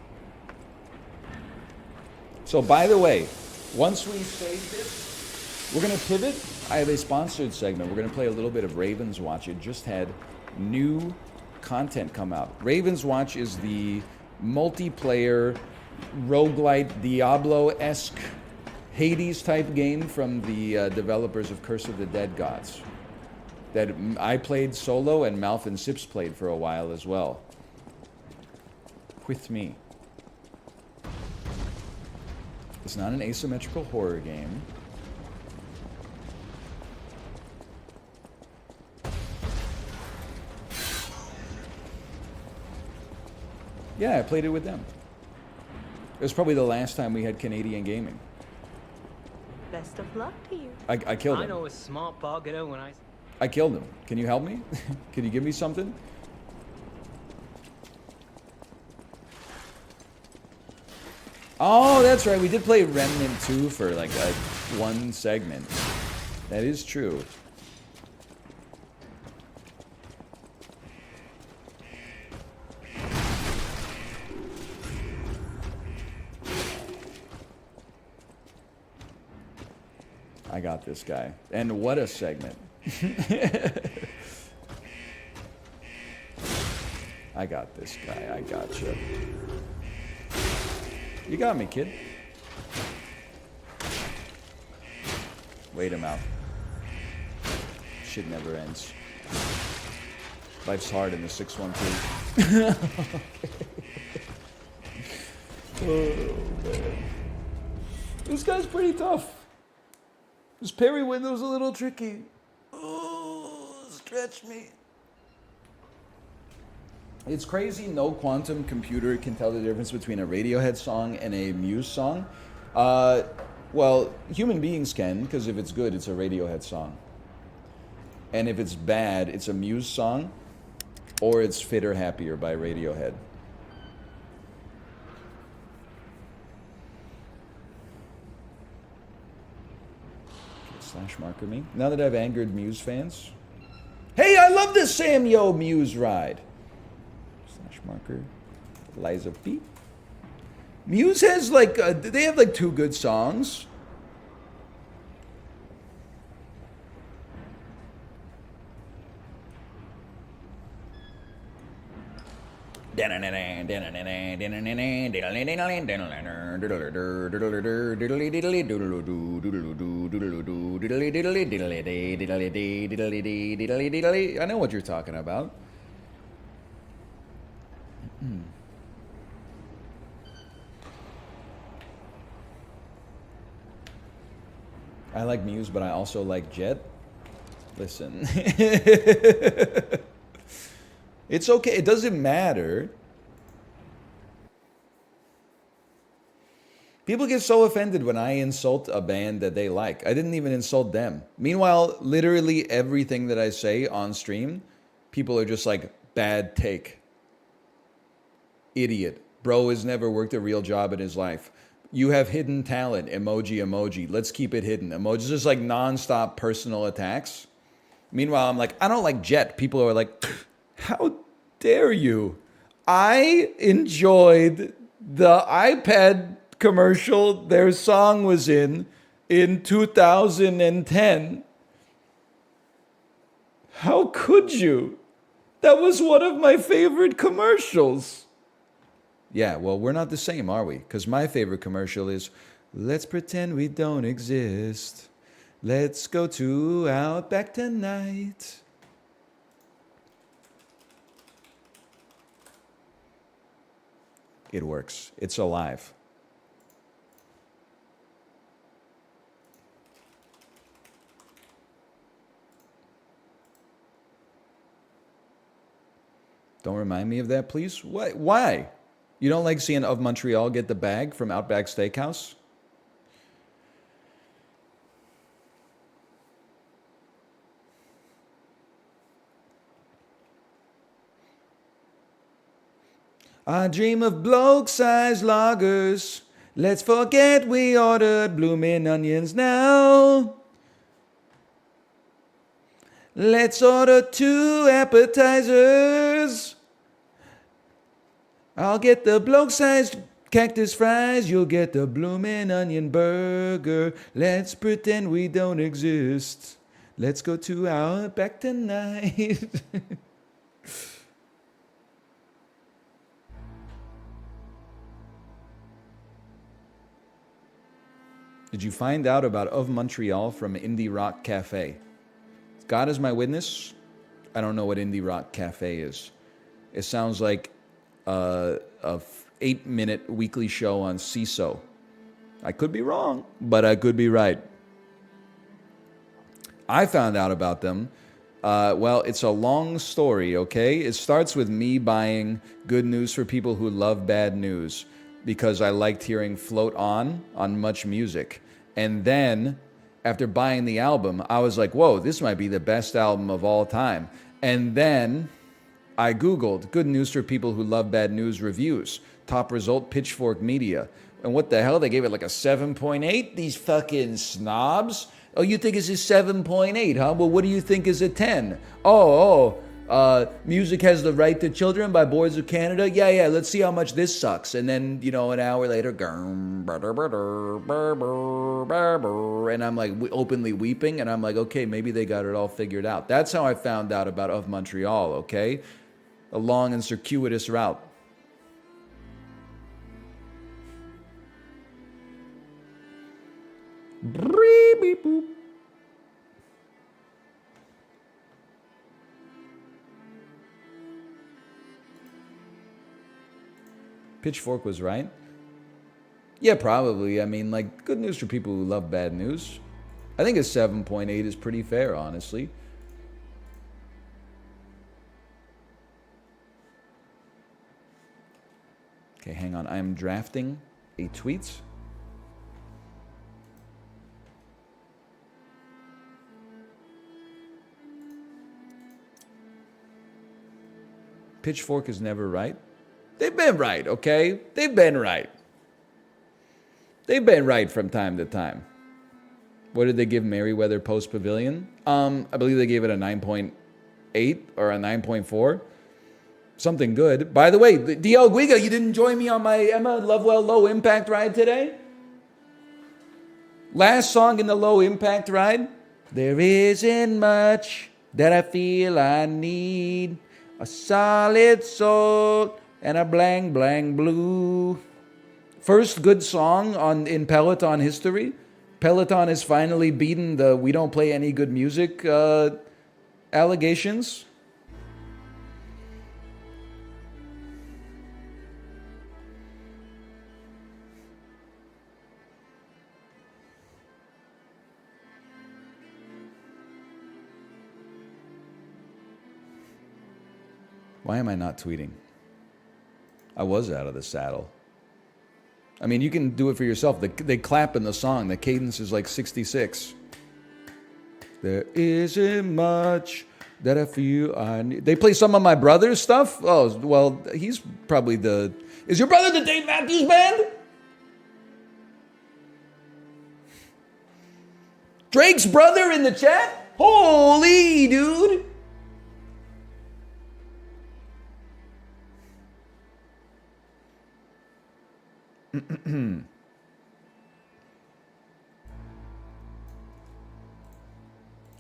So by the way, once we save this, we're going to pivot. I have a sponsored segment. We're going to play a little bit of Ravenswatch. It just had new content come out. Ravenswatch is the multiplayer roguelite Diablo-esque Hades-type game from the developers of Curse of the Dead Gods that I played solo and Malf and Sips played for a while as well. With me. It's not an asymmetrical horror game. Yeah, I played it with them. It was probably the last time we had Canadian gaming. Best of luck to you. I killed him. I know a smart bargainer when I killed him. Can you help me? Can you give me something? Oh, that's right. We did play Remnant 2 for like one segment. That is true. I got this guy. And what a segment. I got this guy. I gotcha. You got me, kid. Wait him out. Shit never ends. Life's hard in the 612. Oh, man. This guy's pretty tough. This parry window's a little tricky. Oh, stretch me. It's crazy no quantum computer can tell the difference between a Radiohead song and a Muse song. Well, human beings can, because if it's good, it's a Radiohead song. And if it's bad, it's a Muse song, or it's Fitter Happier by Radiohead. Okay, slash marker me. Now that I've angered Muse fans. Hey, I love this Sam Yo Muse ride. Slash marker. Liza P. Muse has like, they have like 2 good songs. I know what you're talking about. I like Muse, but I also like Jet. Listen. It's okay. It doesn't matter. People get so offended when I insult a band that they like. I didn't even insult them. Meanwhile, literally everything that I say on stream, people are just like, bad take. Idiot. Bro has never worked a real job in his life. You have hidden talent. Emoji, emoji. Let's keep it hidden. Emojis just like nonstop personal attacks. Meanwhile, I'm like, I don't like Jet. People are like, how dare you? I enjoyed the iPad commercial their song was in 2010. How could you? That was one of my favorite commercials. Yeah, well, we're not the same, are we? Because my favorite commercial is, let's pretend we don't exist. Let's go to Outback tonight. It works. It's alive. Don't remind me of that, please. Why? You don't like seeing Of Montreal get the bag from Outback Steakhouse? I dream of bloke-sized lagers. Let's forget we ordered bloomin' onions now. Let's order 2 appetizers. I'll get the bloke-sized cactus fries. You'll get the bloomin' onion burger. Let's pretend we don't exist. Let's go to Outback tonight. Did you find out about Of Montreal from Indie Rock Cafe? God is my witness. I don't know what Indie Rock Cafe is. It sounds like a 8-minute weekly show on CISO. I could be wrong, but I could be right. I found out about them. Well, it's a long story, okay? It starts with me buying Good News for People Who Love Bad News because I liked hearing Float On Much Music. And then, after buying the album, I was like, whoa, this might be the best album of all time. And then I Googled Good News for People Who Love Bad News reviews. Top result, Pitchfork Media. And what the hell? They gave it like a 7.8? These fucking snobs. Oh, you think it's a 7.8, huh? Well, what do you think is a 10? Music Has the Right to Children by Boards of Canada. Yeah, let's see how much this sucks. And then, an hour later, and I'm like openly weeping, and I'm like, okay, maybe they got it all figured out. That's how I found out about Of Montreal, okay? A long and circuitous route. Beep, boop. Pitchfork was right. Yeah, probably. I mean, like, Good News for People Who Love Bad News. I think a 7.8 is pretty fair, honestly. Okay, hang on. I am drafting a tweet. Pitchfork is never right. They've been right, okay? They've been right. They've been right from time to time. What did they give Merryweather Post Pavilion? I believe they gave it a 9.8 or a 9.4. Something good. By the way, DL Guiga, you didn't join me on my Emma Lovewell Low Impact ride today? Last song in the Low Impact ride. There isn't much that I feel I need. A solid soul and a blank, blank blue. First good song in Peloton history. Peloton has finally beaten the we don't play any good music allegations. Why am I not tweeting? I was out of the saddle. I mean, you can do it for yourself. They clap in the song. The cadence is like 66. There isn't much that I feel I need. They play some of my brother's stuff? Oh, well, he's probably the... Is your brother the Dave Matthews Band? Drake's brother in the chat? Holy, dude.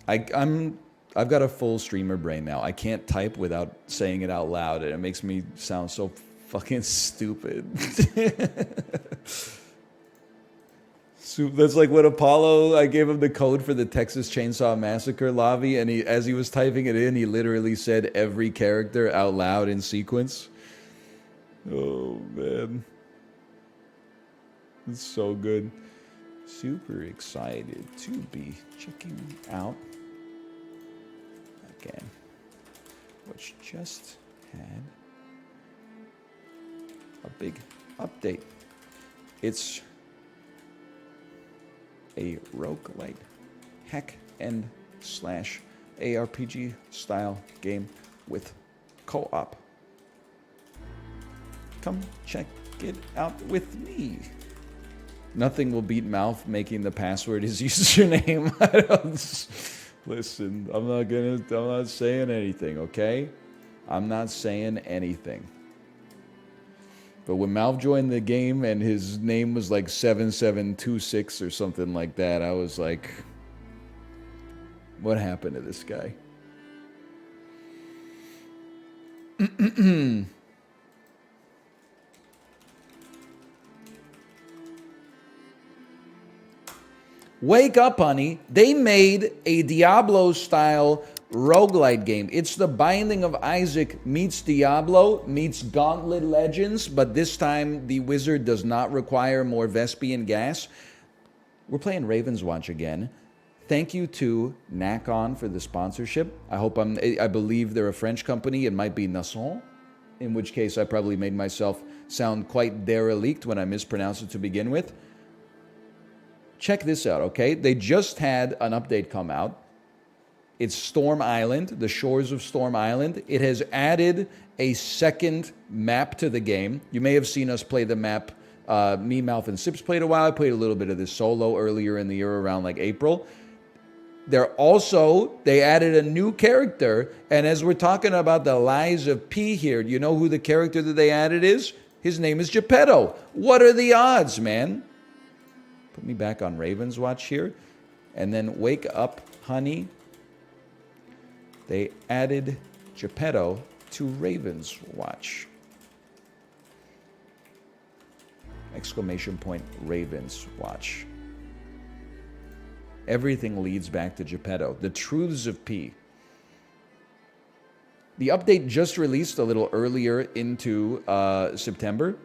I've got a full streamer brain now. I can't type without saying it out loud, and it makes me sound so fucking stupid. So that's like what Apollo, I gave him the code for the Texas Chainsaw Massacre lobby, and as he was typing it in, he literally said every character out loud in sequence. Oh, man. It's so good. Super excited to be checking out again, which just had a big update. It's a roguelite hack and slash ARPG style game with co-op. Come check it out with me. Nothing will beat Mouth making the password his username. Listen, I'm not saying anything, okay? I'm not saying anything. But when Mouth joined the game and his name was like 7726 or something like that, I was like, what happened to this guy? Wake up, honey. They made a Diablo-style roguelite game. It's the Binding of Isaac meets Diablo meets Gauntlet Legends, but this time the wizard does not require more Vespian gas. We're playing Ravenswatch again. Thank you to Nacon for the sponsorship. I believe they're a French company. It might be Nasson, in which case I probably made myself sound quite derelict when I mispronounced it to begin with. Check this out, okay? They just had an update come out. It's Storm Island, the shores of Storm Island. It has added a second map to the game. You may have seen us play the map. Me, Mouth, and Sips played a while. I played a little bit of this solo earlier in the year around like April. They added a new character. And as we're talking about the lies of P here, do you know who the character that they added is? His name is Geppetto. What are the odds, man? Put me back on Ravenswatch here. And then wake up, honey. They added Geppetto to Ravenswatch. Exclamation point, Ravenswatch. Everything leads back to Geppetto. The truths of P. The update just released a little earlier into September.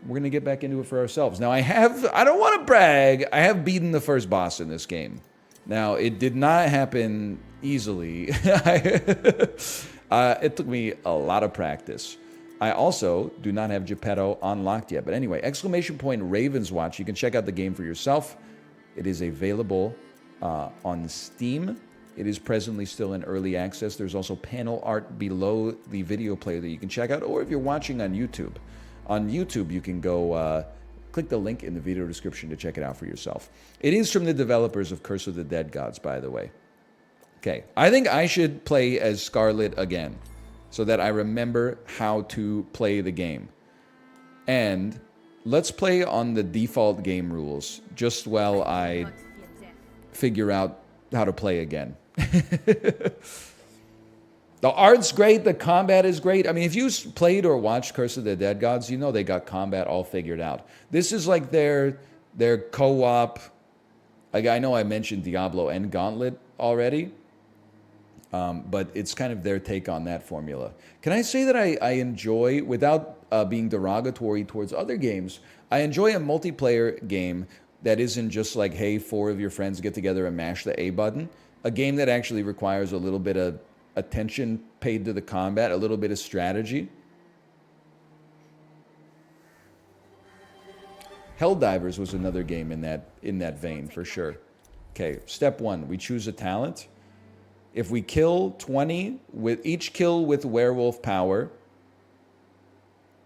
We're going to get back into it for ourselves. Now, I don't want to brag, I have beaten the first boss in this game. Now, it did not happen easily. It took me a lot of practice. I also do not have Geppetto unlocked yet. But anyway, exclamation point Ravenswatch. You can check out the game for yourself. It is available on Steam. It is presently still in early access. There's also panel art below the video player that you can check out, or if you're watching on YouTube, you can go click the link in the video description to check it out for yourself. It is from the developers of Curse of the Dead Gods, by the way. Okay, I think I should play as Scarlet again, so that I remember how to play the game. And let's play on the default game rules, just while I figure out how to play again. The art's great, the combat is great. I mean, if you played or watched Curse of the Dead Gods, you know they got combat all figured out. This is like their co-op. Like, I know I mentioned Diablo and Gauntlet already, but it's kind of their take on that formula. Can I say that I enjoy, without being derogatory towards other games, I enjoy a multiplayer game that isn't just like, hey, 4 of your friends get together and mash the A button. A game that actually requires a little bit of attention paid to the combat, a little bit of strategy. Helldivers was another game in that vein, for sure. Okay, step 1, we choose a talent. If we kill 20, with each kill with werewolf power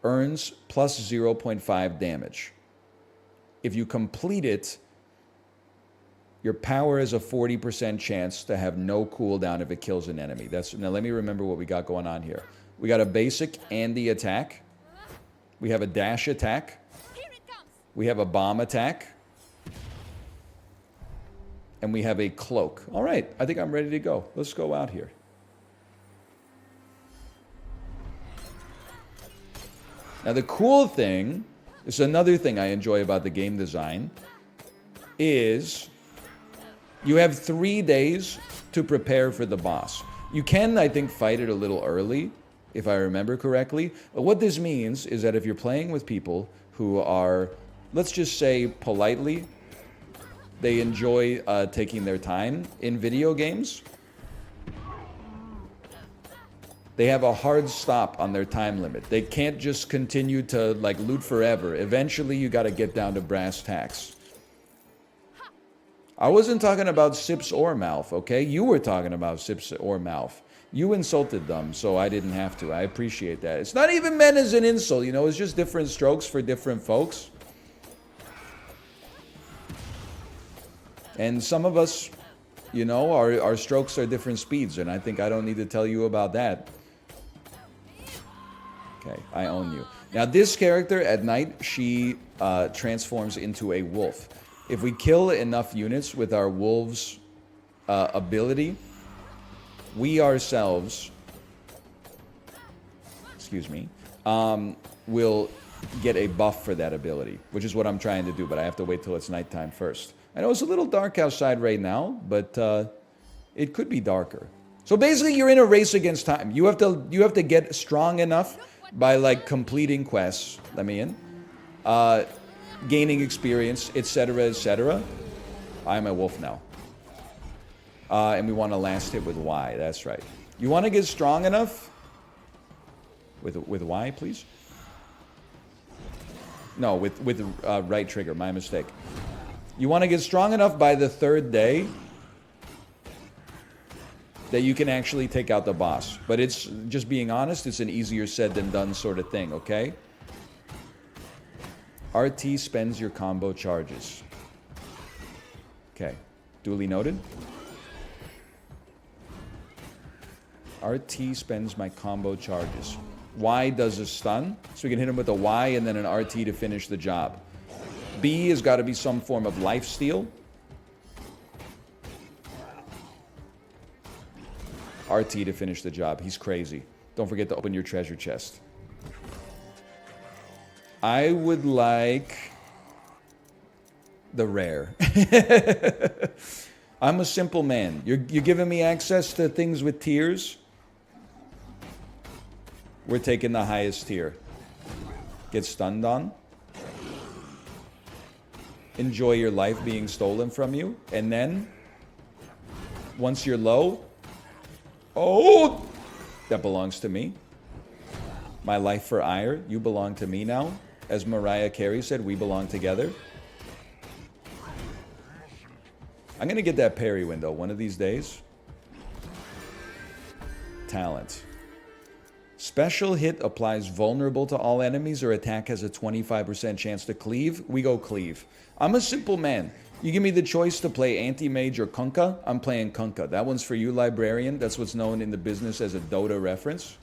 earns plus 0.5 damage. If you complete it, your power has a 40% chance to have no cooldown if it kills an enemy. Now let me remember what we got going on here. We got a basic and the attack. We have a dash attack. We have a bomb attack. And we have a cloak. All right, I think I'm ready to go. Let's go out here. Now the cool thing, this is another thing I enjoy about the game design, is you have 3 days to prepare for the boss. You can, I think, fight it a little early, if I remember correctly. But what this means is that if you're playing with people who are, let's just say politely, they enjoy taking their time in video games, they have a hard stop on their time limit. They can't just continue to like loot forever. Eventually, you got to get down to brass tacks. I wasn't talking about Sips or Mouth, okay? You were talking about Sips or Mouth. You insulted them, so I didn't have to. I appreciate that. It's not even meant as an insult, you know? It's just different strokes for different folks. And some of us, you know, our strokes are different speeds, and I think I don't need to tell you about that. Okay, I own you. Now, this character, at night, she transforms into a wolf. If we kill enough units with our wolf's ability, we ourselves, will get a buff for that ability, which is what I'm trying to do, but I have to wait till it's nighttime first. I know it's a little dark outside right now, but it could be darker. So basically, you're in a race against time. You have to get strong enough by like completing quests. Let me in. Gaining experience, etc., etc. I'm a wolf now. And we want to last hit with Y. That's right. You want to get strong enough? With Y, please? No, with right trigger. My mistake. You want to get strong enough by the 3rd day that you can actually take out the boss. But it's, just being honest, it's an easier said than done sort of thing, okay? RT spends your combo charges. Okay, duly noted. RT spends my combo charges. Y does a stun, so we can hit him with a Y and then an RT to finish the job. B has got to be some form of lifesteal. RT to finish the job. He's crazy. Don't forget to open your treasure chest. I would like the rare. I'm a simple man. You're giving me access to things with tiers? We're taking the highest tier. Get stunned on. Enjoy your life being stolen from you. And then, once you're low, oh, that belongs to me. My life for ire, you belong to me now. As Mariah Carey said, we belong together. I'm going to get that parry window one of these days. talent. Special hit applies vulnerable to all enemies or attack has a 25% chance to cleave. We go cleave. I'm a simple man. You give me the choice to play anti-mage or Kunkka, I'm playing Kunkka. That one's for you, librarian. That's what's known in the business as a Dota reference.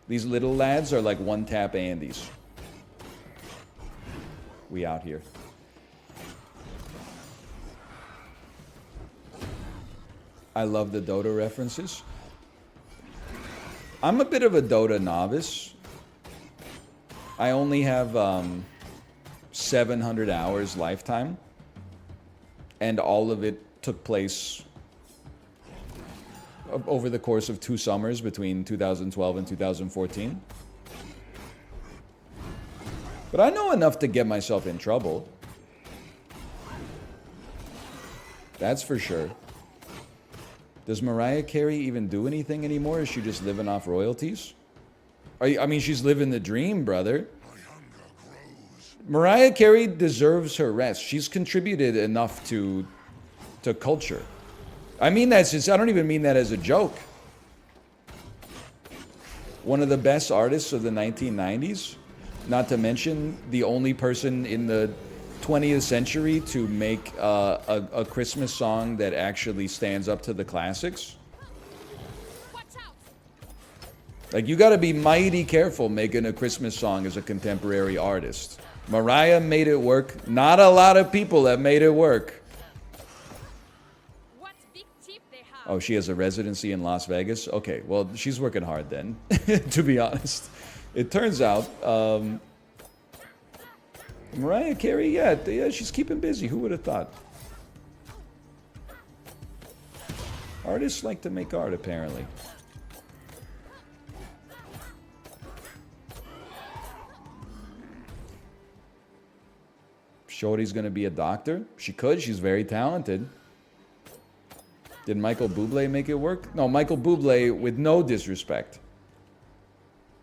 These little lads are like one-tap Andes. We out here. I love the Dota references. I'm a bit of a Dota novice. I only have 700 hours lifetime. And all of it took place over the course of 2 summers between 2012 and 2014. But I know enough to get myself in trouble. That's for sure. Does Mariah Carey even do anything anymore? Is she just living off royalties? I mean, she's living the dream, brother. Mariah Carey deserves her rest. She's contributed enough to culture. I mean that since I don't even mean that as a joke. One of the best artists of the 1990s, not to mention the only person in the 20th century to make a Christmas song that actually stands up to the classics. Like, you gotta be mighty careful making a Christmas song as a contemporary artist. Mariah made it work. Not a lot of people have made it work. Oh, she has a residency in Las Vegas? Okay, well, she's working hard then, to be honest. It turns out, Mariah Carey, yeah, she's keeping busy. Who would have thought? Artists like to make art, apparently. Shorty's gonna be a doctor? She could, she's very talented. Did Michael Bublé make it work? No, Michael Bublé, with no disrespect.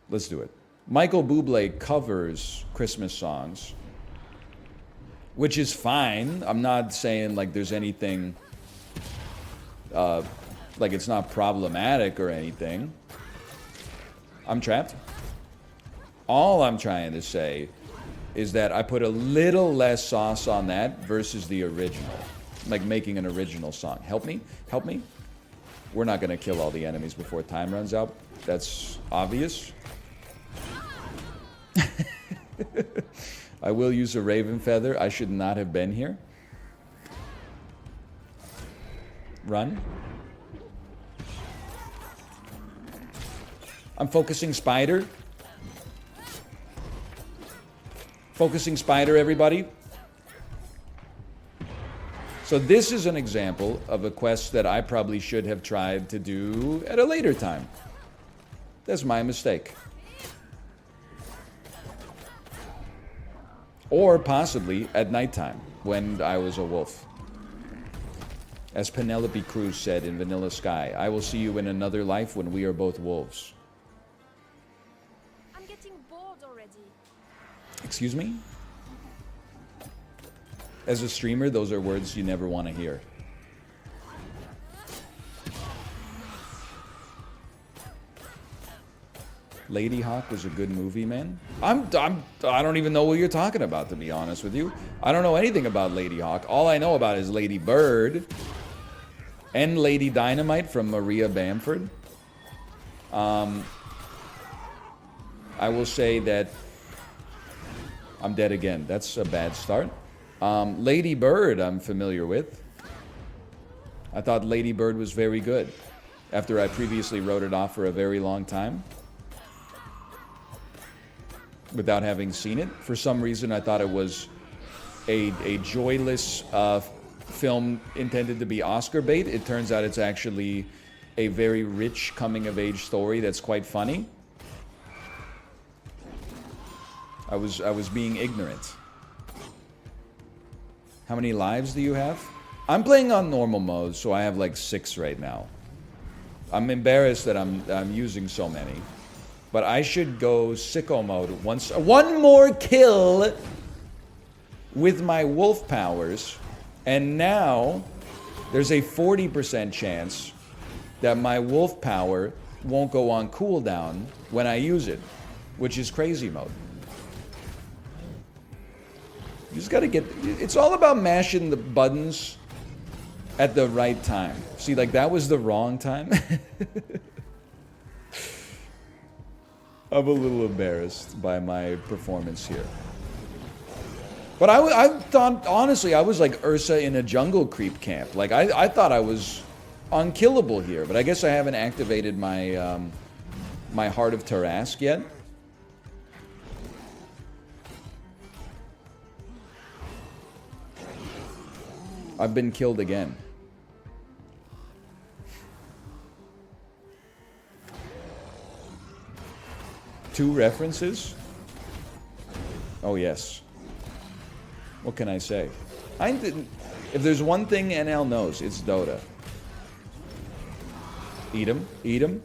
Let's do it. Michael Bublé covers Christmas songs, which is fine. I'm not saying like there's anything, like it's not problematic or anything. I'm trapped. All I'm trying to say is that I put a little less sauce on that versus the original. Like making an original song. Help me? Help me? We're not gonna kill all the enemies before time runs out. That's obvious. I will use a raven feather. I should not have been here. Run. I'm focusing spider. Focusing spider, everybody. So this is an example of a quest that I probably should have tried to do at a later time. That's my mistake. Or possibly at nighttime, when I was a wolf. As Penelope Cruz said in Vanilla Sky, I will see you in another life when we are both wolves. I'm getting bored already. Excuse me? As a streamer, those are words you never want to hear. Lady Hawk was a good movie, man. I don't even know what you're talking about, to be honest with you. I don't know anything about Lady Hawk. All I know about is Lady Bird and Lady Dynamite from Maria Bamford. I will say that I'm dead again. That's a bad start. Lady Bird I'm familiar with. I thought Lady Bird was very good after I previously wrote it off for a very long time without having seen it. For some reason, I thought it was a joyless film intended to be Oscar bait. It turns out it's actually a very rich coming-of-age story that's quite funny. I was being ignorant. How many lives do you have? I'm playing on normal mode, so I have like 6 right now. I'm embarrassed that I'm using so many. But I should go sicko mode once. One more kill with my wolf powers, and now there's a 40% chance that my wolf power won't go on cooldown when I use it, which is crazy mode. You just gotta get, it's all about mashing the buttons at the right time. See, like that was the wrong time. I'm a little embarrassed by my performance here. But I thought, honestly, I was like Ursa in a jungle creep camp. Like, I thought I was unkillable here, but I guess I haven't activated my, my Heart of Tarask yet. I've been killed again. Two references? Oh, yes. What can I say? If there's one thing NL knows, it's Dota. Eat 'em, eat 'em.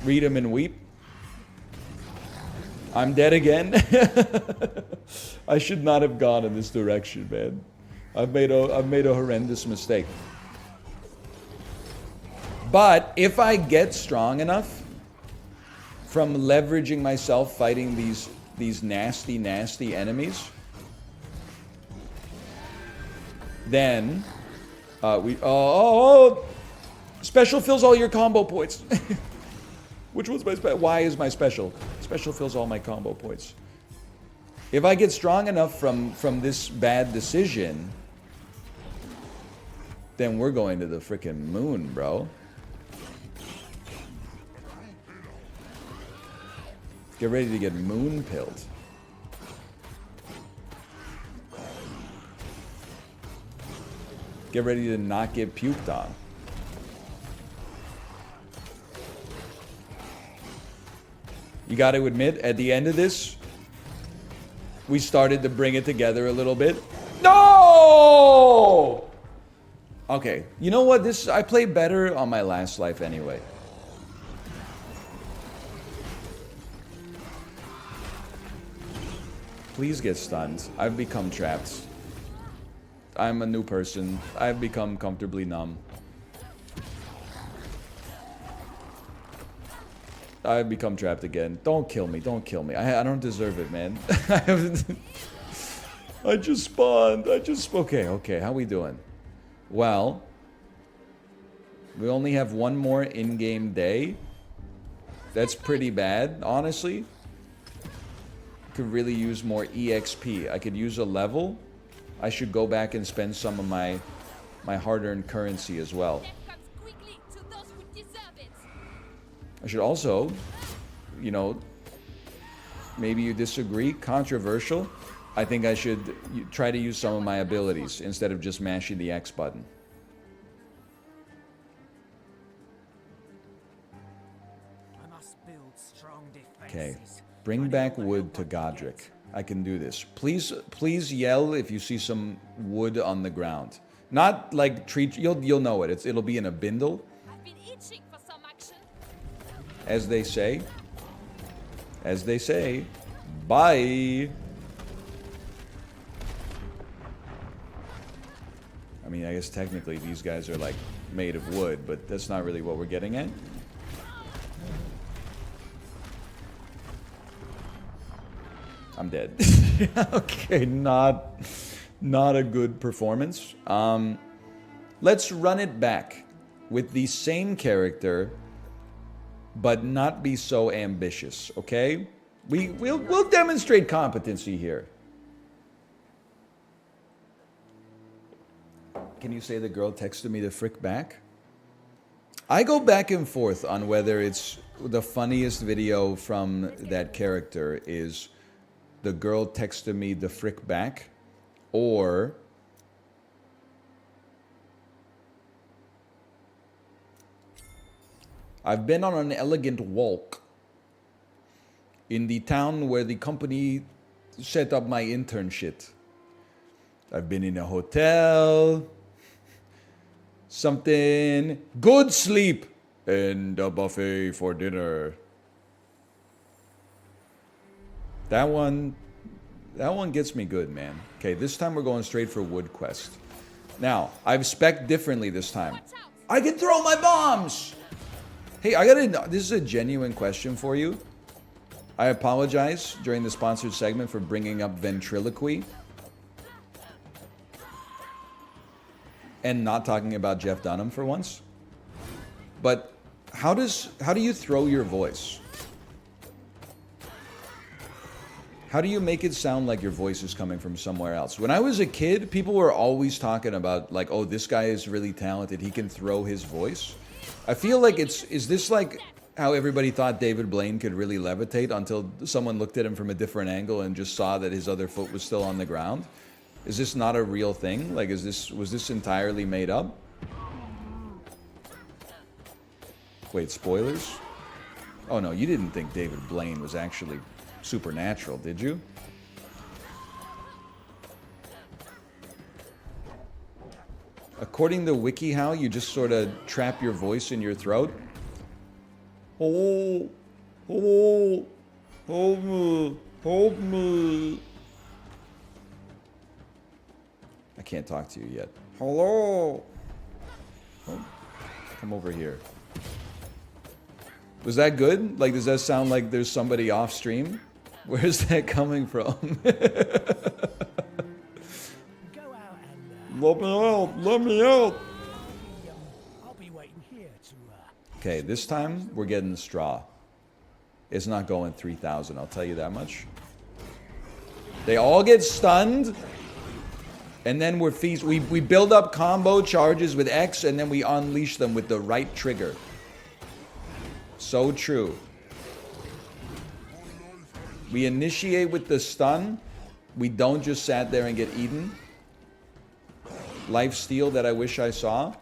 Read 'em and weep. I'm dead again. I should not have gone in this direction, man. I've made a horrendous mistake. But if I get strong enough from leveraging myself fighting these nasty, nasty enemies, then special fills all your combo points. Which one's my special? Why is my special? Special fills all my combo points. If I get strong enough from this bad decision, then we're going to the frickin' moon, bro. Get ready to get moon pilled. Get ready to not get puked on. You got to admit, at the end of this, we started to bring it together a little bit. No! Okay, you know what? I played better on my last life anyway. Please get stunned. I've become trapped. I'm a new person. I've become comfortably numb. I've become trapped again. Don't kill me. Don't kill me. I don't deserve it, man. I just spawned. Okay. How we doing? Well, we only have one more in-game day. That's pretty bad, honestly. Could really use more EXP. I could use a level. I should go back and spend some of my hard-earned currency as well. I should also, you know, maybe you disagree, controversial. I think I should try to use some of my abilities instead of just mashing the X button. Okay, bring back wood to Godric. I can do this. Please yell if you see some wood on the ground. Not like tree. You'll know it. It'll be in a bindle. I've been itching for some action. As they say. As they say. Bye. I mean, I guess technically these guys are like made of wood, but that's not really what we're getting at. I'm dead. Okay, not a good performance. Let's run it back with the same character, but not be so ambitious. Okay, we'll demonstrate competency here. Can you say the girl texted me the frick back? I go back and forth on whether it's the funniest video from that character is the girl texted me the frick back, or I've been on an elegant walk in the town where the company set up my internship. I've been in a hotel, something, good sleep, and a buffet for dinner. That one gets me good, man. Okay, this time we're going straight for Wood Quest. Now, I've spec'd differently this time. I can throw my bombs! Hey, I gotta... This is a genuine question for you. I apologize during the sponsored segment for bringing up ventriloquy. And not talking about Jeff Dunham for once. But how do you throw your voice? How do you make it sound like your voice is coming from somewhere else? When I was a kid, people were always talking about, like, oh, this guy is really talented. He can throw his voice. I feel like is this like how everybody thought David Blaine could really levitate until someone looked at him from a different angle and just saw that his other foot was still on the ground? Is this not a real thing? Like, was this entirely made up? Wait, spoilers? Oh no, you didn't think David Blaine was actually supernatural, did you? According to WikiHow, you just sort of trap your voice in your throat. Hello, hello, help me, help me. I can't talk to you yet. Hello. Oh, come over here. Was that good? Like, does that sound like there's somebody off stream? Where's that coming from? Let me out! Let me out! Okay, this time we're getting the straw. It's not going 3,000, I'll tell you that much. They all get stunned, and then we build up combo charges with X, and then we unleash them with the right trigger. So true. We initiate with the stun. We don't just sat there and get eaten. Life steal that I wish I saw.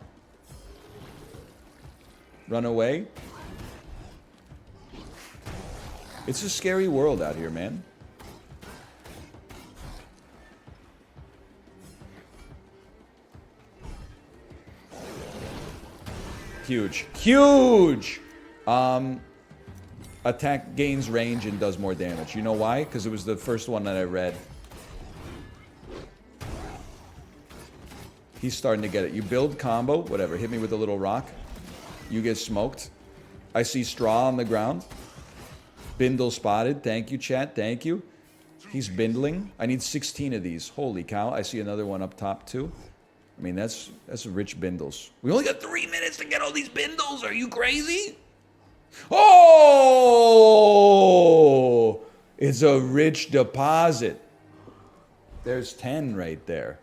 Run away. It's a scary world out here, man. Huge. Huge! Attack gains range and does more damage. You know why? Because it was the first one that I read. He's starting to get it. You build combo, whatever. Hit me with a little rock. You get smoked. I see straw on the ground. Bindle spotted. Thank you, chat. Thank you. He's bindling. I need 16 of these. Holy cow. I see another one up top, too. I mean, that's rich bindles. We only got 3 minutes to get all these bindles. Are you crazy? Oh! It's a rich deposit. There's 10 right there.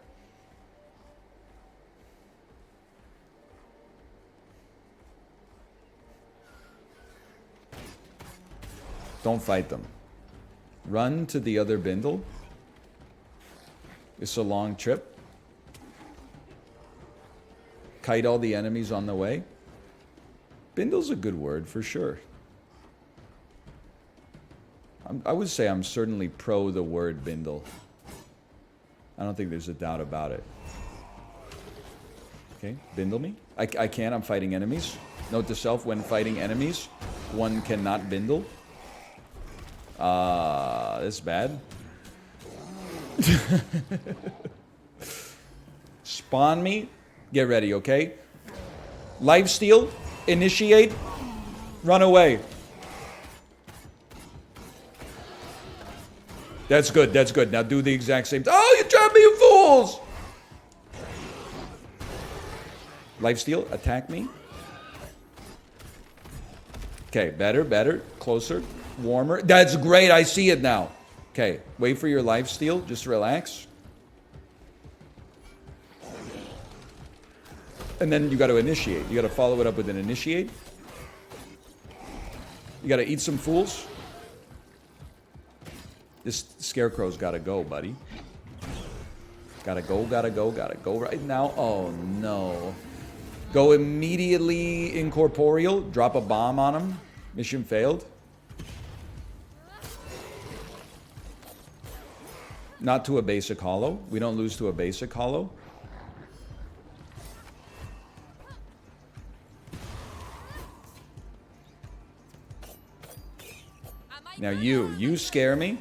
Don't fight them. Run to the other bindle. It's a long trip. Kite all the enemies on the way. Bindle's a good word for sure. I would say I'm certainly pro the word bindle. I don't think there's a doubt about it. Okay, bindle me. I can't, I'm fighting enemies. Note to self, when fighting enemies, one cannot bindle. This is bad. Spawn me. Get ready, okay? Lifesteal. Initiate. Run away. That's good, that's good. Now do the exact same. Oh, you trapped me, you fools! Lifesteal. Attack me. Okay, better, better. Closer. Warmer. That's great, I see it now. Okay, wait for your lifesteal. Just relax. And then you got to initiate. You got to follow it up with an initiate. You got to eat some fools. This scarecrow's got to go, buddy. Gotta go, gotta go, gotta go right now. Oh, no. Go immediately incorporeal. Drop a bomb on him. Mission failed. Not to a basic hollow. We don't lose to a basic hollow. Now you scare me.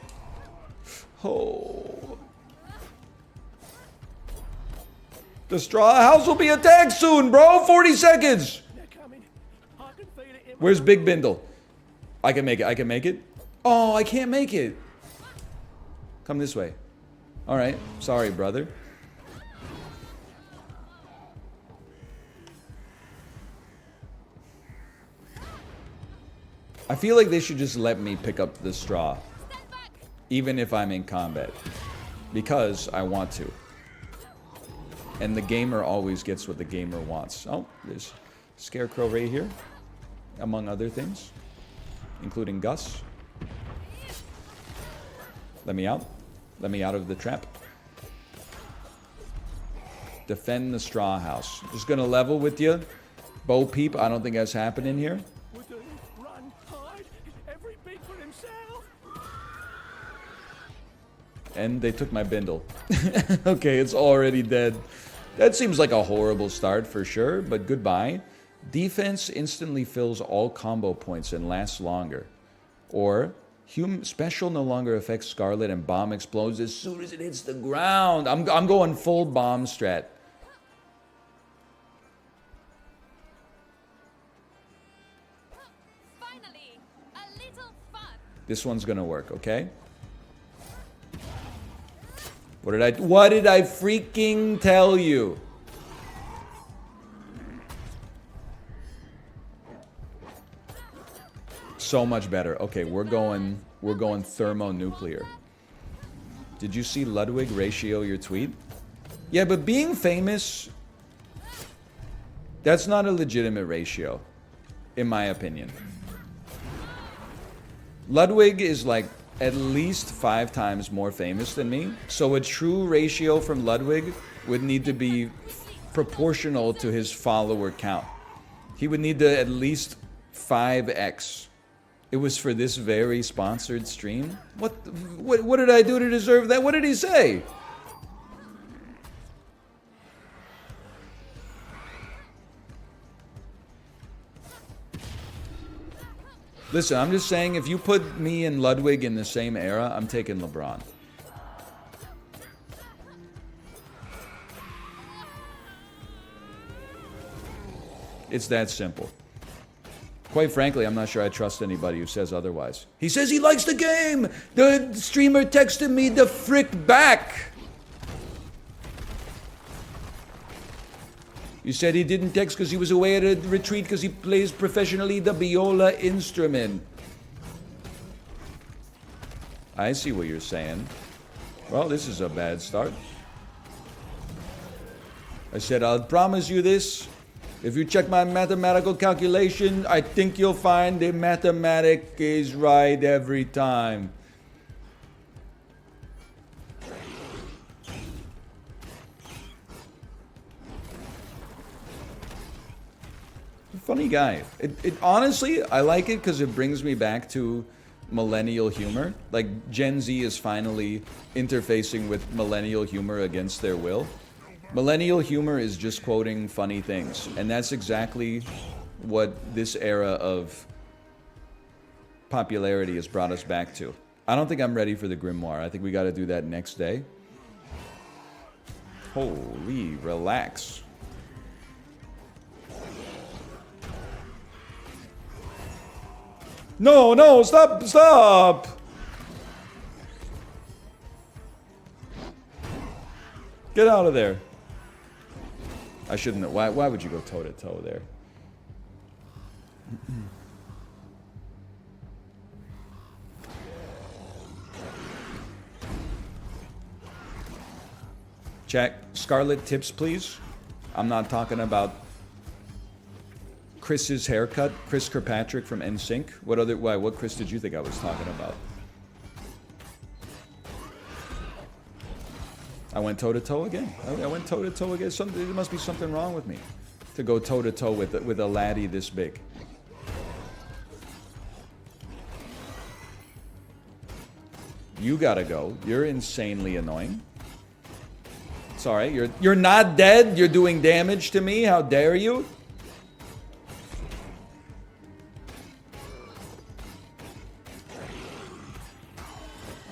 Oh. The straw house will be attacked soon, bro. 40 seconds. Where's Big Bindle? I can make it. I can make it. Oh, I can't make it. Come this way. All right. Sorry, brother. I feel like they should just let me pick up the straw, even if I'm in combat, because I want to. And the gamer always gets what the gamer wants. Oh, there's Scarecrow right here, among other things, including Gus. Let me out. Let me out of the trap. Defend the straw house. Just gonna level with you. Bo Peep, I don't think that's happening here. And they took my bindle. Okay, it's already dead. That seems like a horrible start for sure, but goodbye. Defense instantly fills all combo points and lasts longer. Or, special no longer affects Scarlet and bomb explodes as soon as it hits the ground. I'm going full bomb strat. Finally, a little fun. This one's gonna work, okay? What did I freaking tell you? So much better. Okay, we're going thermonuclear. Did you see Ludwig ratio your tweet? Yeah, but being famous, that's not a legitimate ratio, in my opinion. Ludwig is like at least 5 times more famous than me. So a true ratio from Ludwig would need to be proportional to his follower count. He would need to at least 5x. It was for this very sponsored stream? What did I do to deserve that? What did he say? Listen, I'm just saying, if you put me and Ludwig in the same era, I'm taking LeBron. It's that simple. Quite frankly, I'm not sure I trust anybody who says otherwise. He says he likes the game! The streamer texted me the frick back! You said he didn't text because he was away at a retreat because he plays professionally the viola instrument. I see what you're saying. Well, this is a bad start. I said, I'll promise you this. If you check my mathematical calculation, I think you'll find the mathematic is right every time. Funny guy. It honestly, I like it because it brings me back to millennial humor. Like, Gen Z is finally interfacing with millennial humor against their will. Millennial humor is just quoting funny things, and that's exactly what this era of popularity has brought us back to. I don't think I'm ready for the Grimoire. I think we got to do that next day. Holy, relax. No, no, stop, stop! Get out of there. I shouldn't have. Why would you go toe-to-toe there? Check. Scarlet tips, please. I'm not talking about Chris's haircut. Chris Kirkpatrick from NSYNC. What Chris did you think I was talking about? I went toe-to-toe again. I went toe-to-toe again. There must be something wrong with me to go toe-to-toe with a laddie this big. You gotta go. You're insanely annoying. It's alright. You're not dead. You're doing damage to me. How dare you?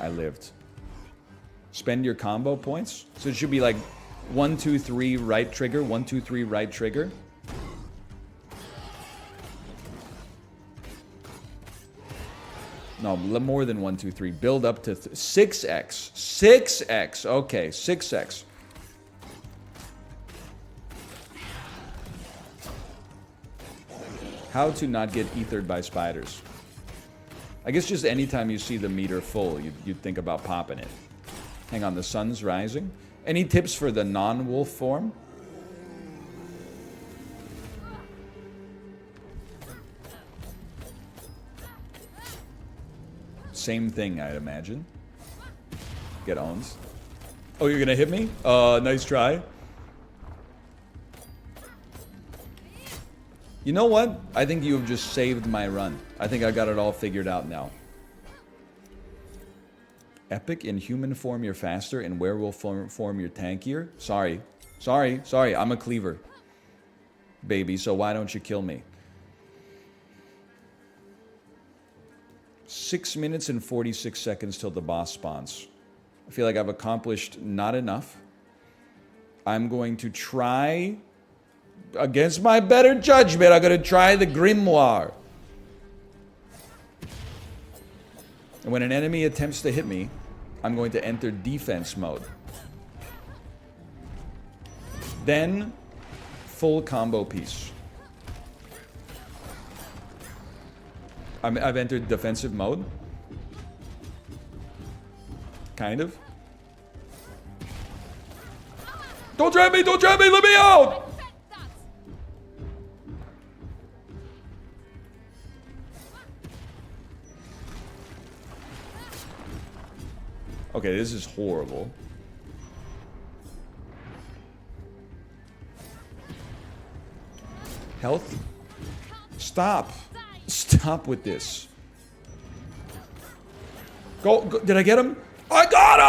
I lived. Spend your combo points. So it should be like 1, 2, 3, right trigger. 1, 2, 3, right trigger. No, more than 1, 2, 3. Build up to 6x. 6x. Okay, 6x. How to not get ethered by spiders. I guess just anytime you see the meter full, you'd think about popping it. Hang on, the sun's rising. Any tips for the non-wolf form? Same thing, I'd imagine. Get owns. Oh, you're gonna hit me? Nice try. You know what? I think you have just saved my run. I think I got it all figured out now. Epic, in human form you're faster, in werewolf form you're tankier. Sorry. I'm a cleaver, baby, so why don't you kill me? 6 minutes and 46 seconds till the boss spawns. I feel like I've accomplished not enough. I'm going to try, against my better judgment, I'm going to try the Grimoire. And when an enemy attempts to hit me, I'm going to enter defense mode. Then, full combo piece. I've entered defensive mode. Kind of. Don't trap me, let me out! Okay, this is horrible. Health? Stop. Stop with this. Go. Did I get him? I got him!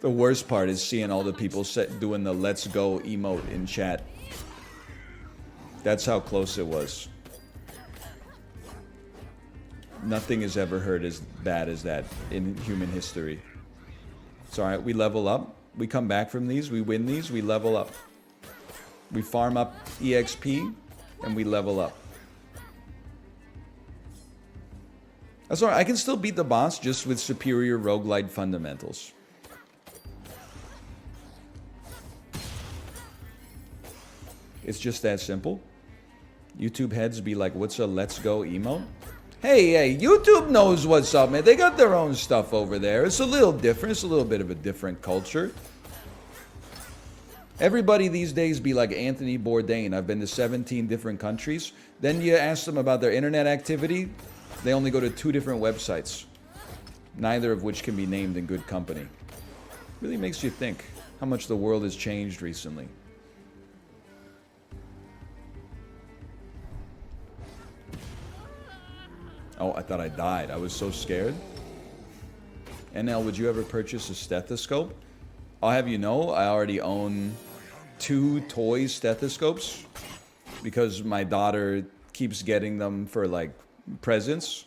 The worst part is seeing all the people doing the let's go emote in chat. That's how close it was. Nothing is ever heard as bad as that in human history. It's alright, we level up. We come back from these, we win these, we level up. We farm up EXP, and we level up. That's alright, I can still beat the boss just with superior roguelite fundamentals. It's just that simple. YouTube heads be like, what's a let's go emote? Hey, YouTube knows what's up, man. They got their own stuff over there. It's a little different. It's a little bit of a different culture. Everybody these days be like Anthony Bourdain. I've been to 17 different countries. Then you ask them about their internet activity. They only go to 2 different websites. Neither of which can be named in good company. Really makes you think how much the world has changed recently. Oh, I thought I died. I was so scared. NL, would you ever purchase a stethoscope? I'll have you know, I already own 2 toy stethoscopes because my daughter keeps getting them for like presents.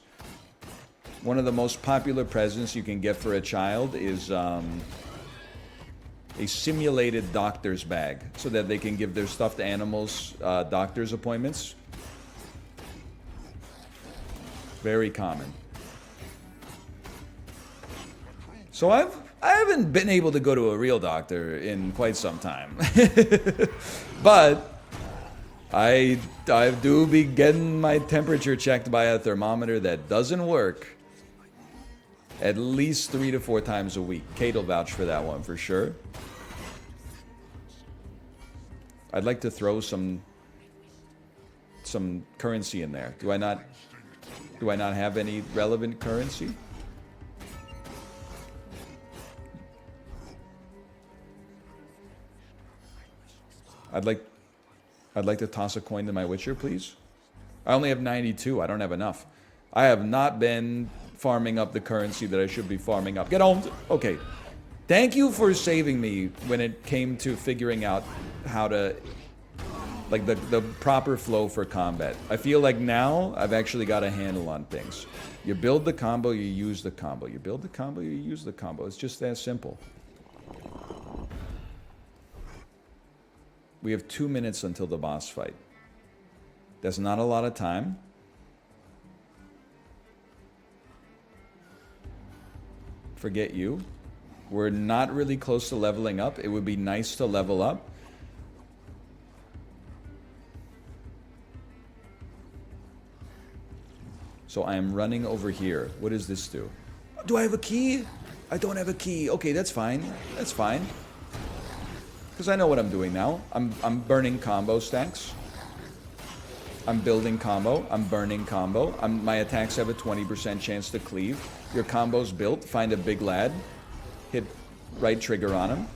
One of the most popular presents you can get for a child is a simulated doctor's bag so that they can give their stuffed animals doctor's appointments. Very common. So I haven't been able to go to a real doctor in quite some time. But I do be getting my temperature checked by a thermometer that doesn't work at least 3 to 4 times a week. Kate will vouch for that one for sure. I'd like to throw some currency in there. Do I not have any relevant currency? I'd like to toss a coin to my Witcher, please. I only have 92. I don't have enough. I have not been farming up the currency that I should be farming up. Get home. Okay. Thank you for saving me when it came to figuring out how to Like the proper flow for combat. I feel like now I've actually got a handle on things. You build the combo, you use the combo. You build the combo, you use the combo. It's just that simple. We have 2 minutes until the boss fight. That's not a lot of time. Forget you. We're not really close to leveling up. It would be nice to level up. So I am running over here. What does this do? Do I have a key? I don't have a key. Okay, that's fine. That's fine. Because I know what I'm doing now. I'm burning combo stacks. I'm building combo. I'm burning combo. My attacks have a 20% chance to cleave. Your combo's built. Find a big lad. Hit right trigger on him.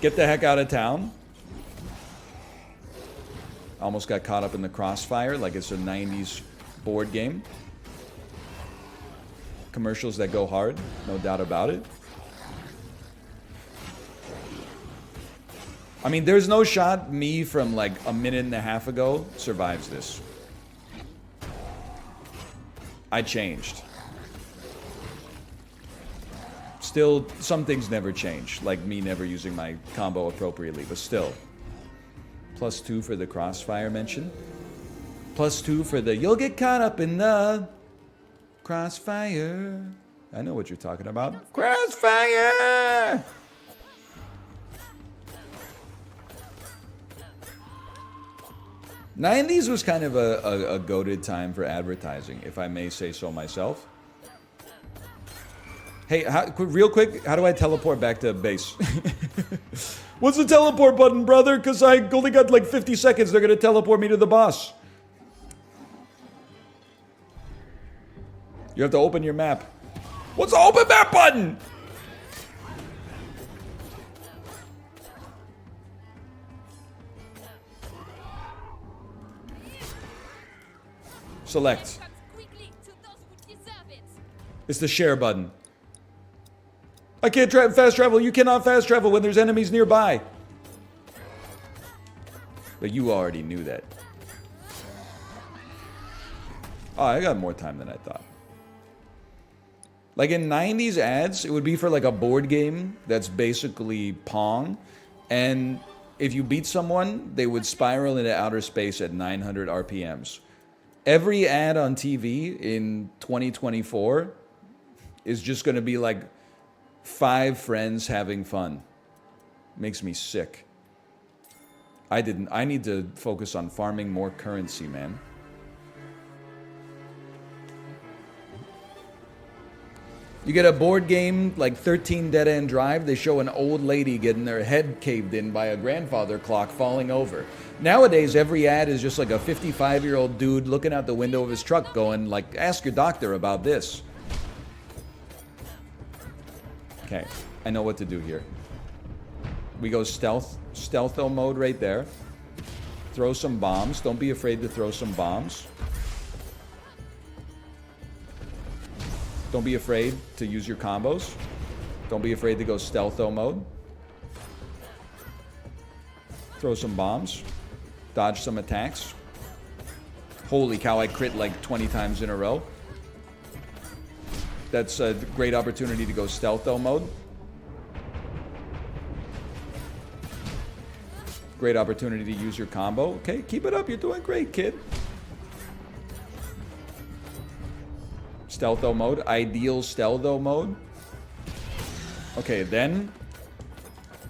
Get the heck out of town. Almost got caught up in the crossfire like it's a 90s board game. Commercials that go hard, no doubt about it. I mean, there's no shot me from like a minute and a half ago survives this. I changed. Still, some things never change, like me never using my combo appropriately, but still. +2 for the crossfire mention. +2 for the you'll get caught up in the crossfire. I know what you're talking about. Crossfire! '90s was kind of a goated time for advertising, if I may say so myself. Hey, real quick, how do I teleport back to base? What's the teleport button, brother? Because I only got like 50 seconds. They're going to teleport me to the boss. You have to open your map. What's the open map button? Select. It's the share button. I can't fast travel. You cannot fast travel when there's enemies nearby. But you already knew that. Oh, I got more time than I thought. Like in 90s ads, it would be for like a board game that's basically Pong. And if you beat someone, they would spiral into outer space at 900 RPMs. Every ad on TV in 2024 is just going to be like 5 friends having fun. Makes me sick. I need to focus on farming more currency, man. You get a board game like 13 Dead End Drive, they show an old lady getting their head caved in by a grandfather clock falling over. Nowadays, every ad is just like a 55-year-old dude looking out the window of his truck going like, ask your doctor about this. Okay, I know what to do here. We go stealtho mode right there. Throw some bombs. Don't be afraid to throw some bombs. Don't be afraid to use your combos. Don't be afraid to go stealtho mode. Throw some bombs. Dodge some attacks. Holy cow, I crit like 20 times in a row. That's a great opportunity to go stealtho mode. Great opportunity to use your combo. Okay, keep it up. You're doing great, kid. Stealtho mode. Ideal stealtho mode. Okay, then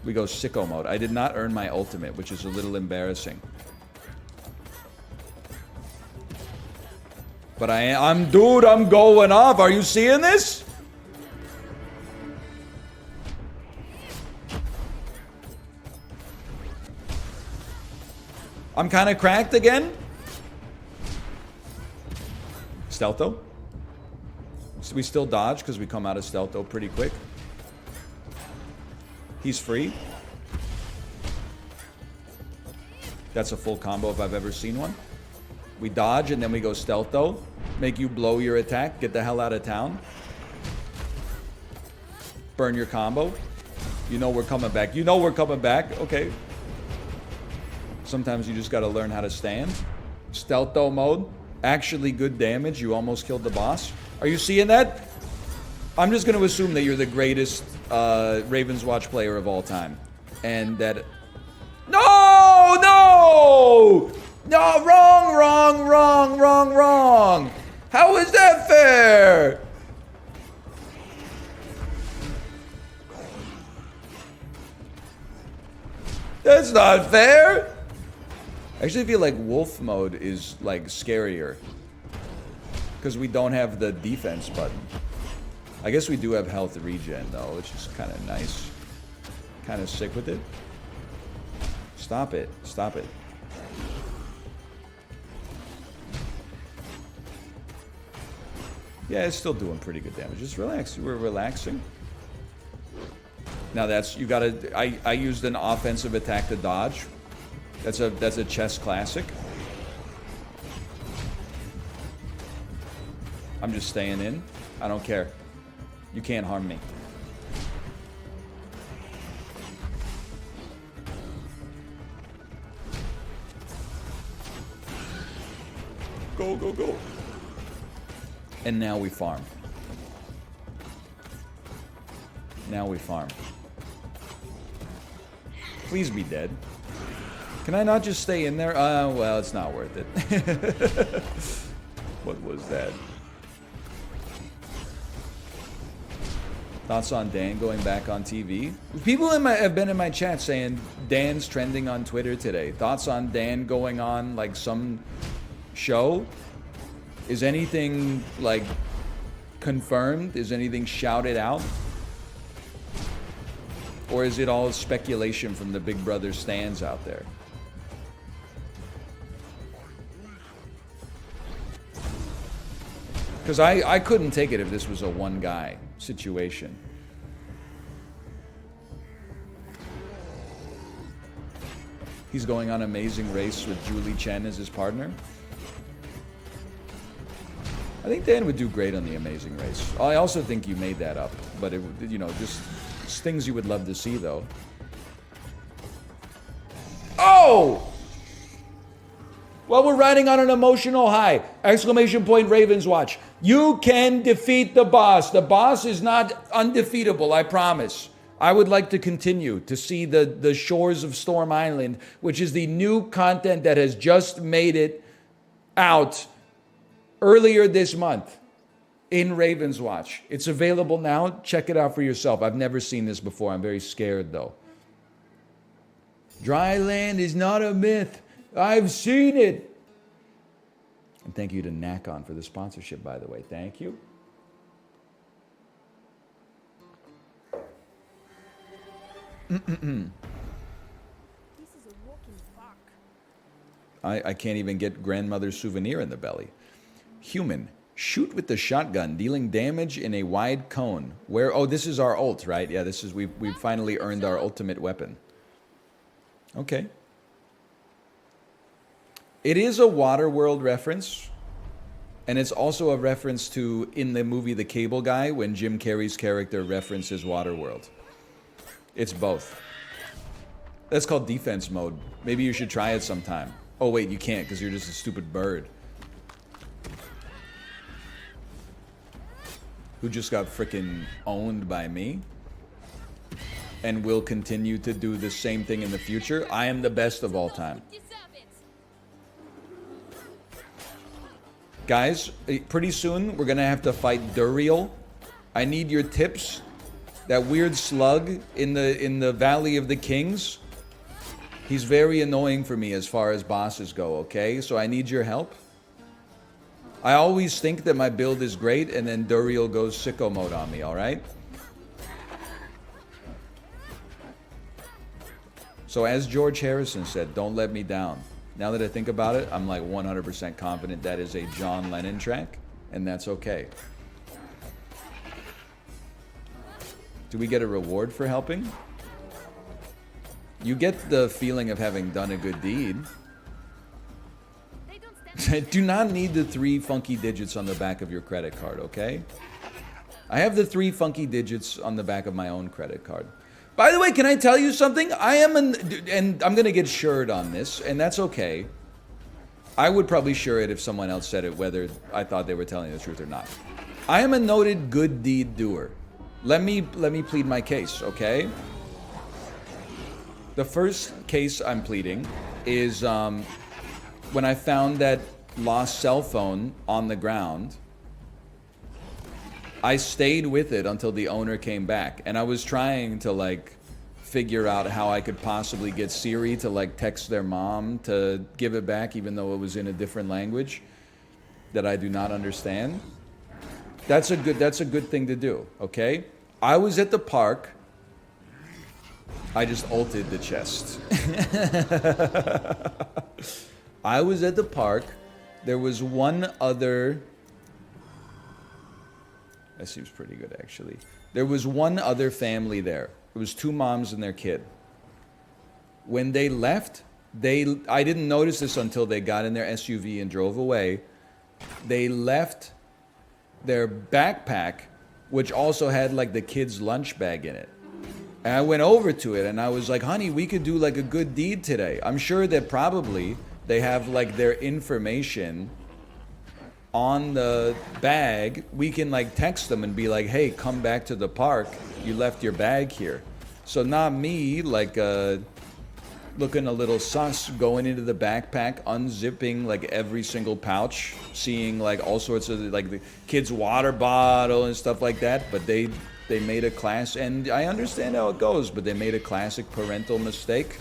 we go sicko mode. I did not earn my ultimate, which is a little embarrassing. But I'm going off. Are you seeing this? I'm kind of cracked again. Stealtho. So we still dodge because we come out of stealtho pretty quick. He's free. That's a full combo if I've ever seen one. We dodge and then we go stealtho. Make you blow your attack. Get the hell out of town. Burn your combo. You know we're coming back. You know we're coming back. Okay. Sometimes you just gotta learn how to stand. Stealtho mode. Actually good damage. You almost killed the boss. Are you seeing that? I'm just gonna assume that you're the greatest Ravenswatch player of all time. And that... No! No! No! Wrong! Wrong! Wrong! Wrong! Wrong! How is that fair? That's not fair! I actually feel like wolf mode is like scarier. Because we don't have the defense button. I guess we do have health regen though, which is kind of nice. Kind of sick with it. Stop it. Stop it. Yeah, it's still doing pretty good damage. Just relax. We're relaxing. Now that's, you gotta, I used an offensive attack to dodge. That's a chess classic. I'm just staying in. I don't care. You can't harm me. Go, go, go. And now we farm. Now we farm. Please be dead. Can I not just stay in there? Well, it's not worth it. What was that? Thoughts on Dan going back on TV? People have been in my chat saying Dan's trending on Twitter today. Thoughts on Dan going on like some show? Is anything like confirmed? Is anything shouted out? Or is it all speculation from the Big Brother stands out there? Because I couldn't take it if this was a one guy situation. He's going on Amazing Race with Julie Chen as his partner. I think Dan would do great on the Amazing Race. I also think you made that up, but it, you know, just things you would love to see though. Oh! Well, we're riding on an emotional high. Exclamation point Ravenswatch. You can defeat the boss. The boss is not undefeatable, I promise. I would like to continue to see the shores of Storm Island, which is the new content that has just made it out earlier this month in Ravenswatch. It's available now. Check it out for yourself. I've never seen this before. I'm very scared, though. Dry land is not a myth. I've seen it. And thank you to Nakon for the sponsorship, by the way. Thank you. I can't even get grandmother's souvenir in the belly. Human. Shoot with the shotgun, dealing damage in a wide cone. Where? Oh, this is our ult, right? Yeah, this is we've finally earned our ultimate weapon. Okay. It is a Waterworld reference, and it's also a reference to in the movie The Cable Guy when Jim Carrey's character references Waterworld. It's both. That's called defense mode. Maybe you should try it sometime. Oh wait, you can't because you're just a stupid bird. Who just got frickin' owned by me and will continue to do the same thing in the future. I am the best of all time. Guys, pretty soon we're gonna have to fight Duriel. I need your tips. That weird slug in the Valley of the Kings. He's very annoying for me as far as bosses go, okay? So I need your help. I always think that my build is great, and then Duriel goes sicko mode on me, alright? So as George Harrison said, don't let me down. Now that I think about it, I'm like 100% confident that is a John Lennon track, and that's okay. Do we get a reward for helping? You get the feeling of having done a good deed. I do not need the 3 funky digits on the back of your credit card, okay? I have the 3 funky digits on the back of my own credit card. By the way, can I tell you something? I am and I'm gonna get shirred on this, and that's okay. I would probably share it if someone else said it, whether I thought they were telling the truth or not. I am a noted good deed doer. Let me plead my case, okay? The first case I'm pleading is when I found that lost cell phone on the ground. I stayed with it until the owner came back, and I was trying to like figure out how I could possibly get Siri to like text their mom to give it back, even though it was in a different language that I do not understand. That's a good thing to do, okay? I was at the park. I just ulted the chest. I was at the park. There was one other. That seems pretty good, actually. There was one other family there. It was two moms and their kid. When they left, I didn't notice this until they got in their SUV and drove away. They left their backpack, which also had like the kid's lunch bag in it. And I went over to it and I was like, honey, we could do like a good deed today. I'm sure that probably they have like their information on the bag. We can like text them and be like, hey, come back to the park. You left your bag here. So not me like looking a little sus, going into the backpack, unzipping like every single pouch, seeing like all sorts of like the kid's water bottle and stuff like that. But they made a class, and I understand how it goes, but they made a classic parental mistake.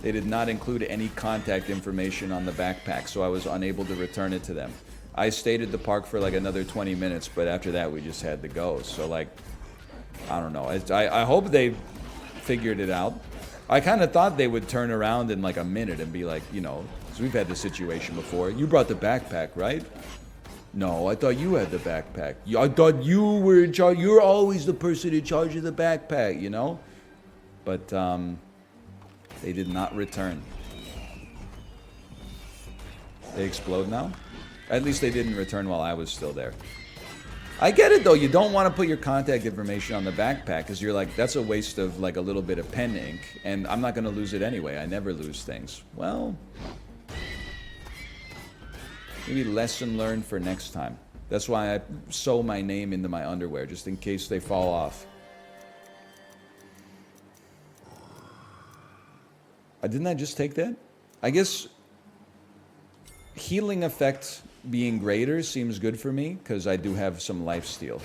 They did not include any contact information on the backpack, so I was unable to return it to them. I stayed at the park for like another 20 minutes, but after that we just had to go. So like, I don't know. I hope they figured it out. I kind of thought they would turn around in like a minute and be like, you know, because we've had this situation before. You brought the backpack, right? No, I thought you had the backpack. I thought you were in charge. You're always the person in charge of the backpack, you know? But they did not return. They explode now? At least they didn't return while I was still there. I get it though, you don't want to put your contact information on the backpack because you're like, that's a waste of like a little bit of pen ink, and I'm not going to lose it anyway. I never lose things. Well, maybe lesson learned for next time. That's why I sew my name into my underwear, just in case they fall off. Didn't I just take that? I guess healing effect being greater seems good for me, because I do have some lifesteal.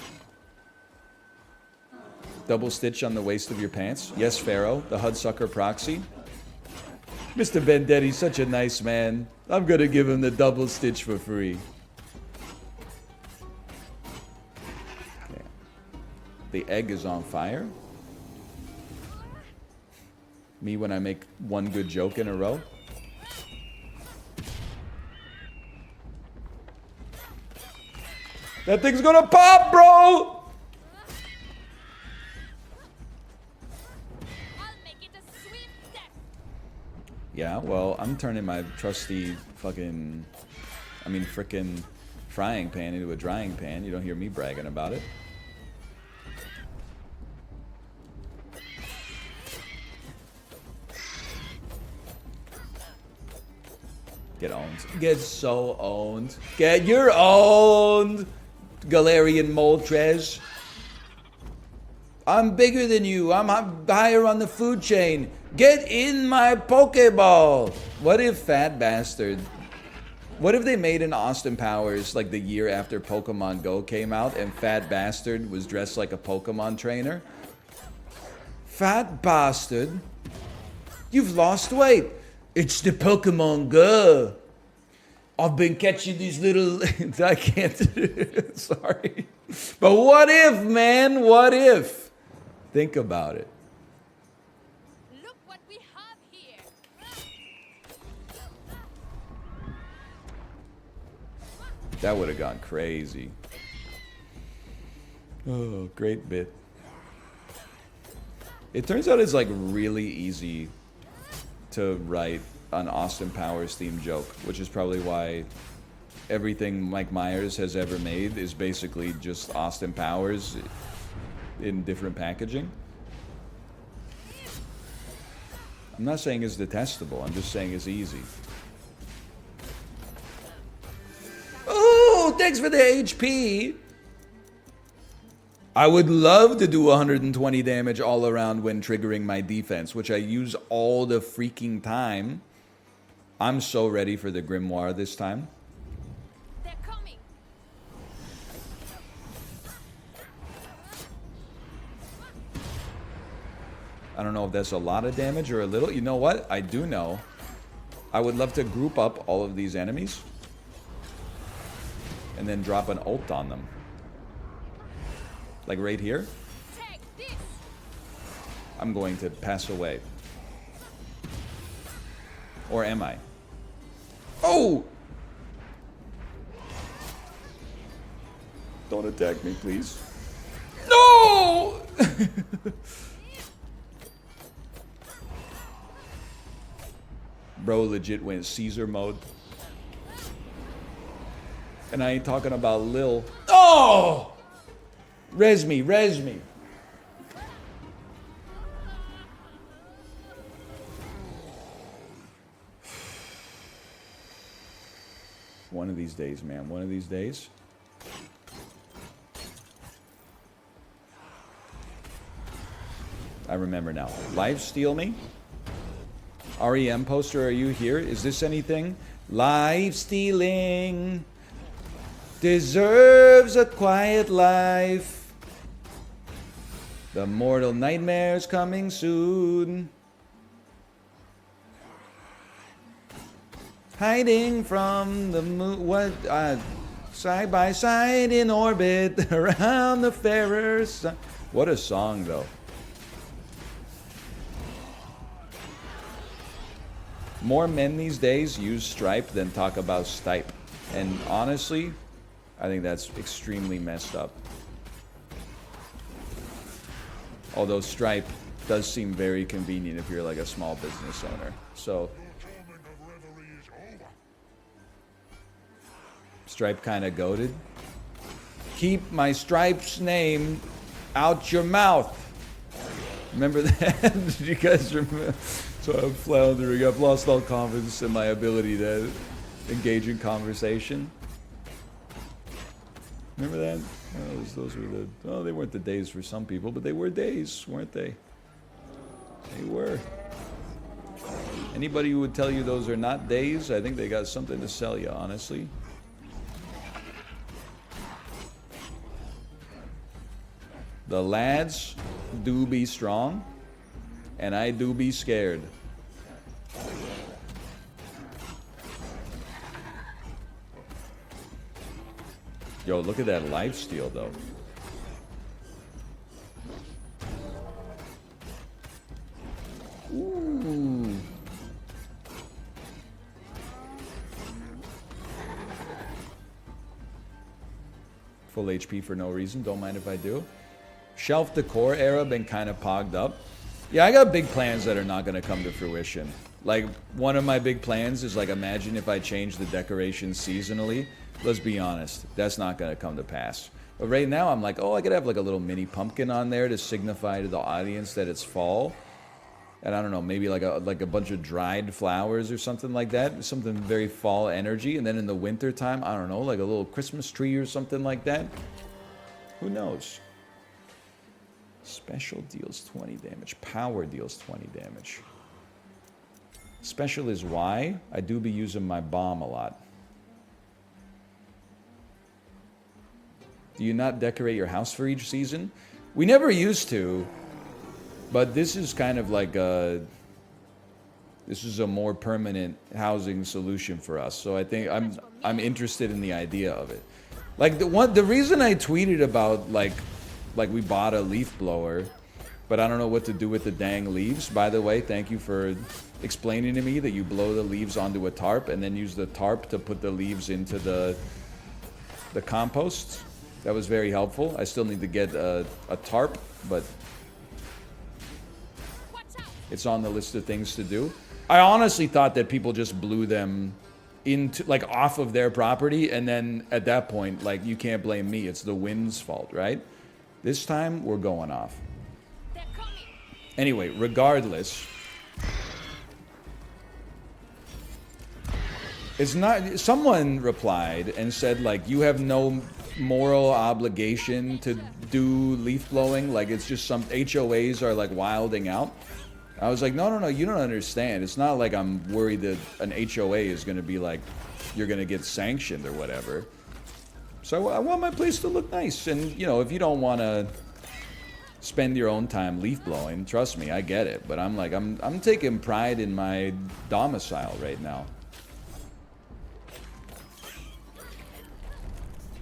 Double stitch on the waist of your pants. Yes, Pharaoh, the Hudsucker proxy. Mr. Vendetti's such a nice man. I'm gonna give him the double stitch for free. Okay. The egg is on fire. Me when I make one good joke in a row. That thing's gonna pop, bro! I'll make it a sweet death. Yeah, well, I'm turning my trusty fucking, frickin' frying pan into a drying pan. You don't hear me bragging about it. Get owned. Get so owned. Get your owned, Galarian Moltres. I'm bigger than you. I'm higher on the food chain. Get in my Pokeball. What if Fat Bastard... What if they made an Austin Powers like the year after Pokemon Go came out and Fat Bastard was dressed like a Pokemon trainer? Fat Bastard, you've lost weight. It's the Pokemon Go. I've been catching these little... I can't... Sorry. But what if, man? What if? Think about it. Look what we have here. That would have gone crazy. Oh, great bit. It turns out it's like really easy to write an Austin Powers themed joke, which is probably why everything Mike Myers has ever made is basically just Austin Powers in different packaging. I'm not saying it's detestable. I'm just saying it's easy. Oh, thanks for the HP. I would love to do 120 damage all around when triggering my defense, which I use all the freaking time. I'm so ready for the Grimoire this time. They're coming. I don't know if that's a lot of damage or a little. You know what? I do know. I would love to group up all of these enemies and then drop an ult on them. Like right here. Take this. I'm going to pass away. Or am I? Oh! Don't attack me, please. No! Bro legit went Caesar mode. And I ain't talking about Lil. Oh! Res me, res me. One of these days, man. One of these days. I remember now. Life steal me? REM poster, are you here? Is this anything? Life stealing deserves a quiet life. The mortal nightmare's coming soon. Hiding from the moon. What? Side by side in orbit around the fairer sun. What a song, though. More men these days use Stripe than talk about Stipe. And honestly, I think that's extremely messed up. Although Stripe does seem very convenient if you're like a small business owner. So Stripe kind of goated. Keep my Stripe's name out your mouth. Remember that? Did you guys remember? So I'm floundering. I've lost all confidence in my ability to engage in conversation. Remember that? Oh, those were the... Oh, they weren't the days for some people, but they were days, weren't they? They were. Anybody who would tell you those are not days, I think they got something to sell you, honestly. The lads do be strong, and I do be scared. Yo, look at that lifesteal, though. Ooh. Full HP for no reason. Don't mind if I do. Shelf decor era been kind of pogged up. Yeah, I got big plans that are not going to come to fruition. Like, one of my big plans is, like, imagine if I change the decorations seasonally. Let's be honest, that's not going to come to pass. But right now, I'm like, oh, I could have, like, a little mini pumpkin on there to signify to the audience that it's fall. And I don't know, maybe like a bunch of dried flowers or something like that. Something very fall energy. And then in the winter time, I don't know, like a little Christmas tree or something like that. Who knows? Special deals 20 damage. Power deals 20 damage. Special is why I do be using my bomb a lot. Do you not decorate your house for each season? We never used to, but this is kind of like this is a more permanent housing solution for us. So I think I'm interested in the idea of it. Like the reason I tweeted about like we bought a leaf blower, but I don't know what to do with the dang leaves. By the way, thank you for explaining to me that you blow the leaves onto a tarp and then use the tarp to put the leaves into the compost. That was very helpful. I still need to get a tarp, but it's on the list of things to do. I honestly thought that people just blew them into, like, off of their property, and then at that point, like, you can't blame me. It's the wind's fault, right? This time, we're going off. Anyway, regardless, It's not. Someone replied and said like, you have no moral obligation to do leaf blowing. Like it's just some HOAs are like wilding out. I was like, no, you don't understand. It's not like I'm worried that an HOA is going to be like, you're going to get sanctioned or whatever. So I want my place to look nice. And, you know, if you don't want to spend your own time leaf blowing, trust me, I get it. But I'm like, I'm taking pride in my domicile right now.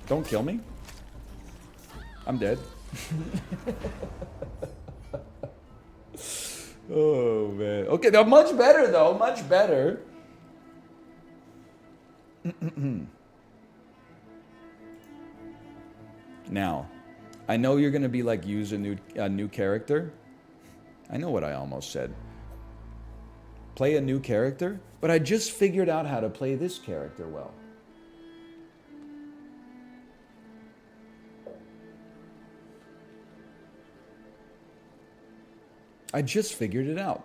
Don't kill me. I'm dead. Oh, man. Okay, now much better, though. Much better. Now, I know you're going to be like, use a new character. I know what I almost said. Play a new character? But I just figured out how to play this character well. I just figured it out.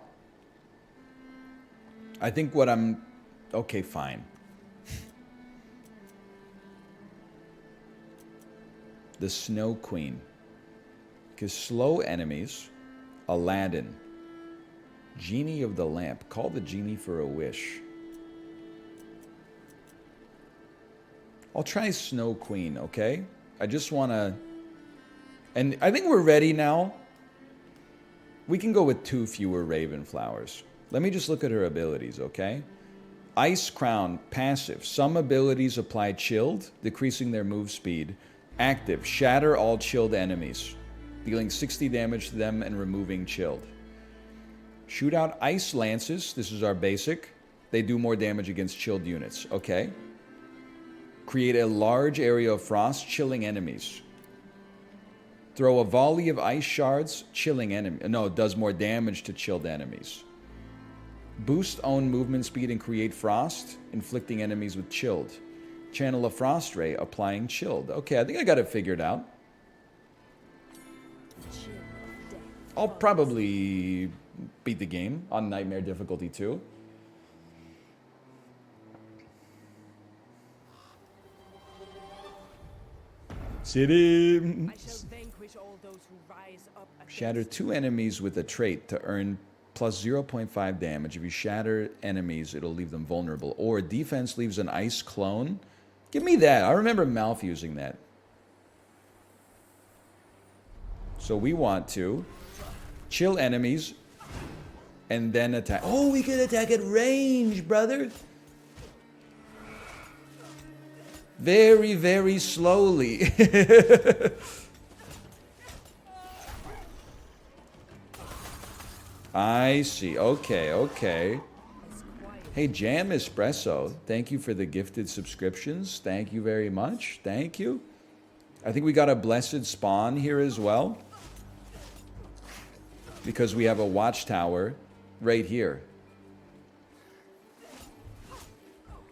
I think what I'm... Okay, fine. The Snow Queen. Because slow enemies, Aladdin. Genie of the Lamp. Call the genie for a wish. I'll try Snow Queen, okay? I just want to... And I think we're ready now. We can go with 2 fewer Raven Flowers. Let me just look at her abilities, okay? Ice Crown, passive. Some abilities apply chilled, decreasing their move speed. Active, shatter all chilled enemies, dealing 60 damage to them and removing chilled. Shoot out Ice Lances. This is our basic. They do more damage against chilled units, okay? Create a large area of frost, chilling enemies. Throw a volley of ice shards, chilling enemy. No, it does more damage to chilled enemies. Boost own movement speed and create frost, inflicting enemies with chilled. Channel a frost ray, applying chilled. Okay, I think I got it figured out. I'll probably beat the game on Nightmare difficulty 2. City. Shatter 2 enemies with a trait to earn plus 0.5 damage. If you shatter enemies, it'll leave them vulnerable. Or defense leaves an ice clone. Give me that. I remember Malf using that. So we want to chill enemies and then attack. Oh, we can attack at range, brother. Very, very slowly. I see. Okay, okay. Hey, Jam Espresso, thank you for the gifted subscriptions. Thank you very much. Thank you. I think we got a blessed spawn here as well, because we have a watchtower right here.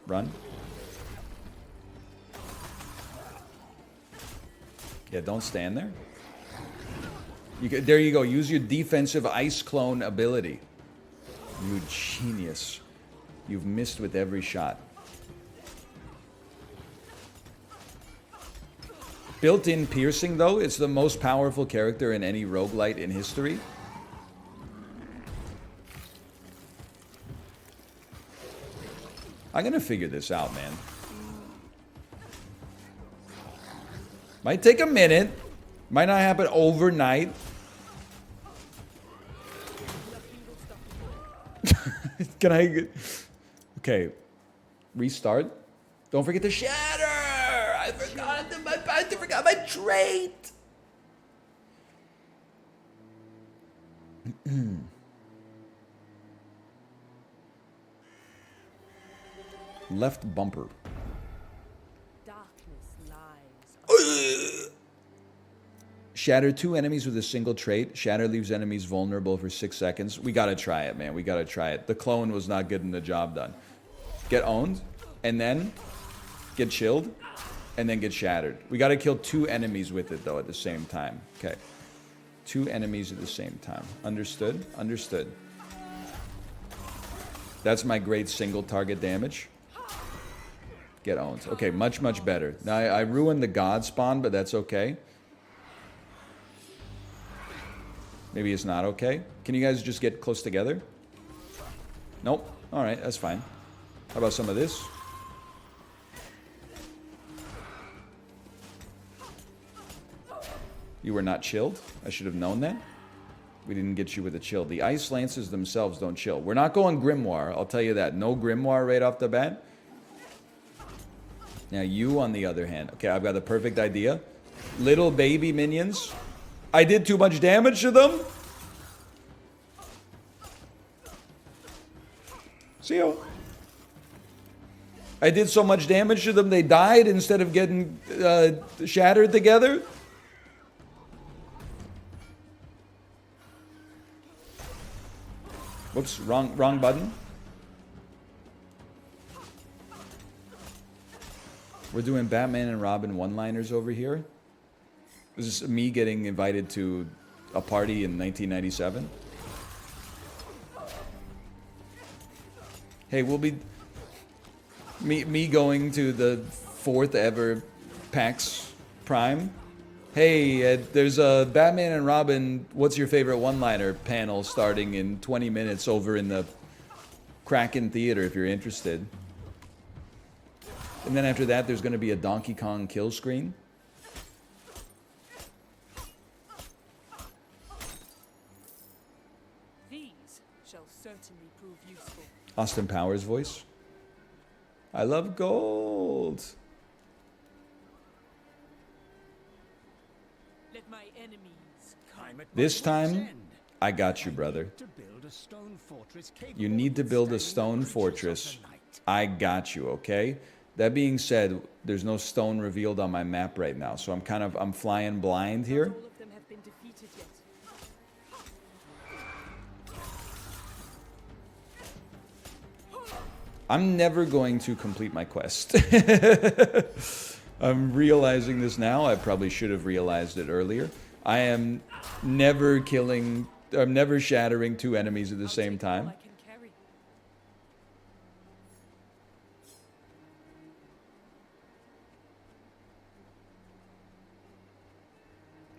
Run. Yeah, don't stand there. There you go. Use your defensive ice clone ability. You genius. You've missed with every shot. Built-in piercing, though, it's the most powerful character in any roguelite in history. I'm gonna figure this out, man. Might take a minute. Might not happen overnight. Can I... Okay. Restart. Don't forget to shatter! I forgot my trait! Left bumper. Shatter 2 enemies with a single trait. Shatter leaves enemies vulnerable for 6 seconds. We gotta try it, man. We gotta try it. The clone was not getting the job done. Get owned, and then get chilled, and then get shattered. We gotta kill 2 enemies with it, though, at the same time. Okay. 2 enemies at the same time. Understood? Understood. That's my great single target damage. Get owned. Okay, much, much better. Now, I ruined the god spawn, but that's okay. Maybe it's not okay. Can you guys just get close together? Nope. Alright, that's fine. How about some of this? You were not chilled? I should have known that. We didn't get you with a chill. The ice lances themselves don't chill. We're not going grimoire, I'll tell you that. No grimoire right off the bat. Now you, on the other hand. Okay, I've got the perfect idea. Little baby minions. I did too much damage to them. See you. I did so much damage to them, they died instead of getting shattered together. Whoops, wrong button. We're doing Batman and Robin one-liners over here. This is me getting invited to a party in 1997. Hey, we'll be... Me going to the 4th ever PAX Prime. Hey, there's a Batman and Robin, what's your favorite one-liner panel starting in 20 minutes over in the Kraken Theater if you're interested. And then after that, there's going to be a Donkey Kong kill screen. These shall certainly prove useful. Austin Powers voice. I love gold. Let my enemies come. This time, I got you, brother. You need to build a stone fortress. I got you, okay? That being said, there's no stone revealed on my map right now, so I'm flying blind here. All of them have been defeated yet. I'm never going to complete my quest. I'm realizing this now. I probably should have realized it earlier. I am never killing... I'm never shattering 2 enemies at the same time.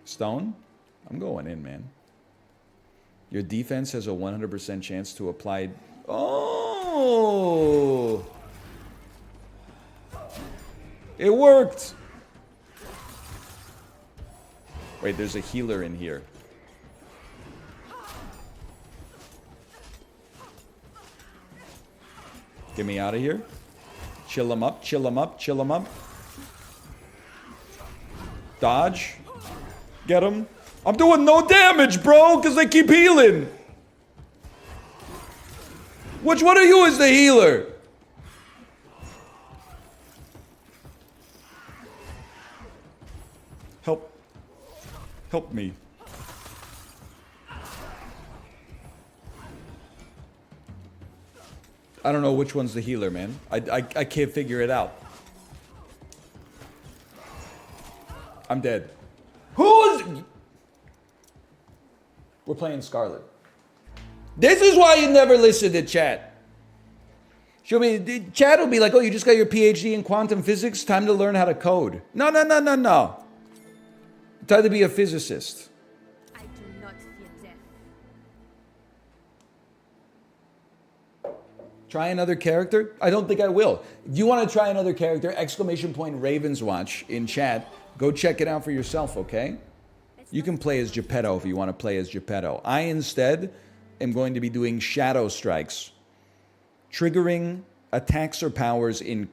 Stone? I'm going in, man. Your defense has a 100% chance to apply... Oh! It worked! Wait, there's a healer in here. Get me out of here. Chill him up, chill him up, chill him up. Dodge. Get him. I'm doing no damage, bro, because they keep healing. Which one of you is the healer? Help. Help me. I don't know which one's the healer, man. I can't figure it out. I'm dead. Who is... We're playing Scarlet. This is why you never listen to chat. Chat will be like, oh, you just got your PhD in quantum physics? Time to learn how to code. No, no, no, no, no. Time to be a physicist. I do not fear death. Try another character? I don't think I will. If you want to try another character, exclamation point Ravenswatch in chat. Go check it out for yourself, okay? You can play as Geppetto if you want to play as Geppetto. I instead am going to be doing Shadow Strikes. Triggering attacks or powers in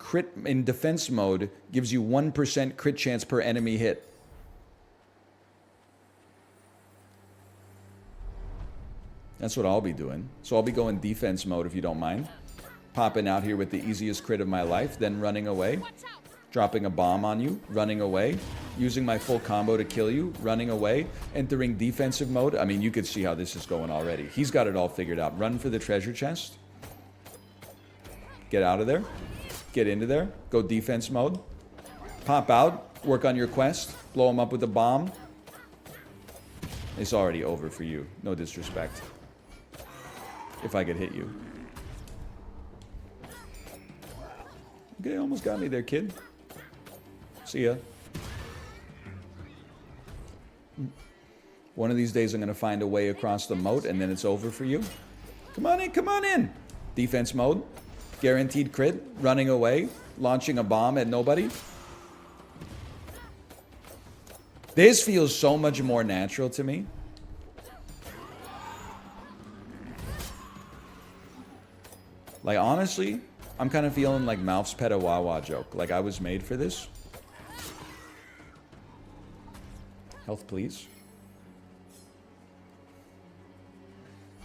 defense mode gives you 1% crit chance per enemy hit. That's what I'll be doing. So I'll be going defense mode if you don't mind. Popping out here with the easiest crit of my life, then running away. Dropping a bomb on you, running away. Using my full combo to kill you, running away. Entering defensive mode. I mean, you could see how this is going already. He's got it all figured out. Run for the treasure chest. Get out of there. Get into there. Go defense mode. Pop out. Work on your quest. Blow him up with a bomb. It's already over for you. No disrespect. If I could hit you. Okay, almost got me there, kid. See ya. One of these days I'm going to find a way across the moat, and then it's over for you. Come on in, come on in. Defense mode. Guaranteed crit. Running away. Launching a bomb at nobody. This feels so much more natural to me. Like, honestly, I'm kind of feeling like Malph's Petawawa joke. Like, I was made for this. Health, please.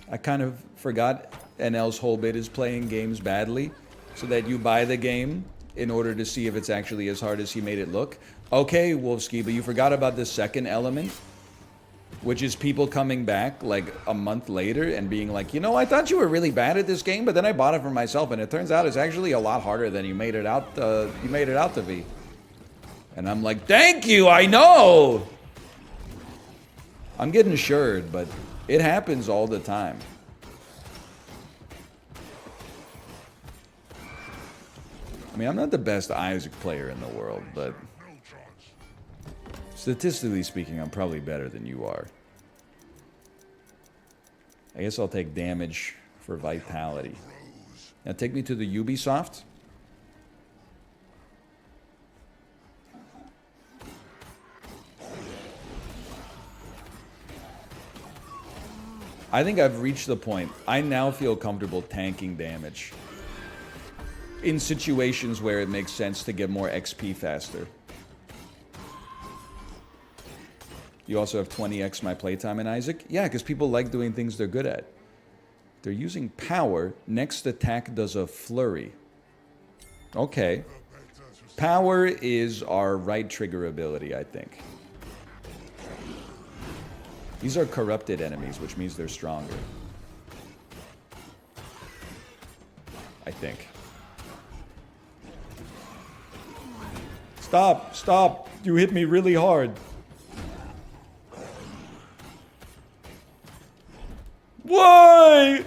I kind of forgot NL's whole bit is playing games badly, so that you buy the game in order to see if it's actually as hard as he made it look. Okay, Wolfski, but you forgot about the second element, which is people coming back like a month later and being like, you know, I thought you were really bad at this game, but then I bought it for myself, and it turns out it's actually a lot harder than you made it out. You made it out to be. And I'm like, thank you, I know. I'm getting assured, but it happens all the time. I mean, I'm not the best Isaac player in the world, but statistically speaking, I'm probably better than you are. I guess I'll take damage for vitality. Now take me to the Ubisoft. I think I've reached the point. I now feel comfortable tanking damage in situations where it makes sense to get more XP faster. You also have 20x my playtime in Isaac? Yeah, because people like doing things they're good at. They're using power. Next attack does a flurry. Okay. Power is our right trigger ability, I think. These are corrupted enemies, which means they're stronger. I think. Stop! Stop! You hit me really hard. Why?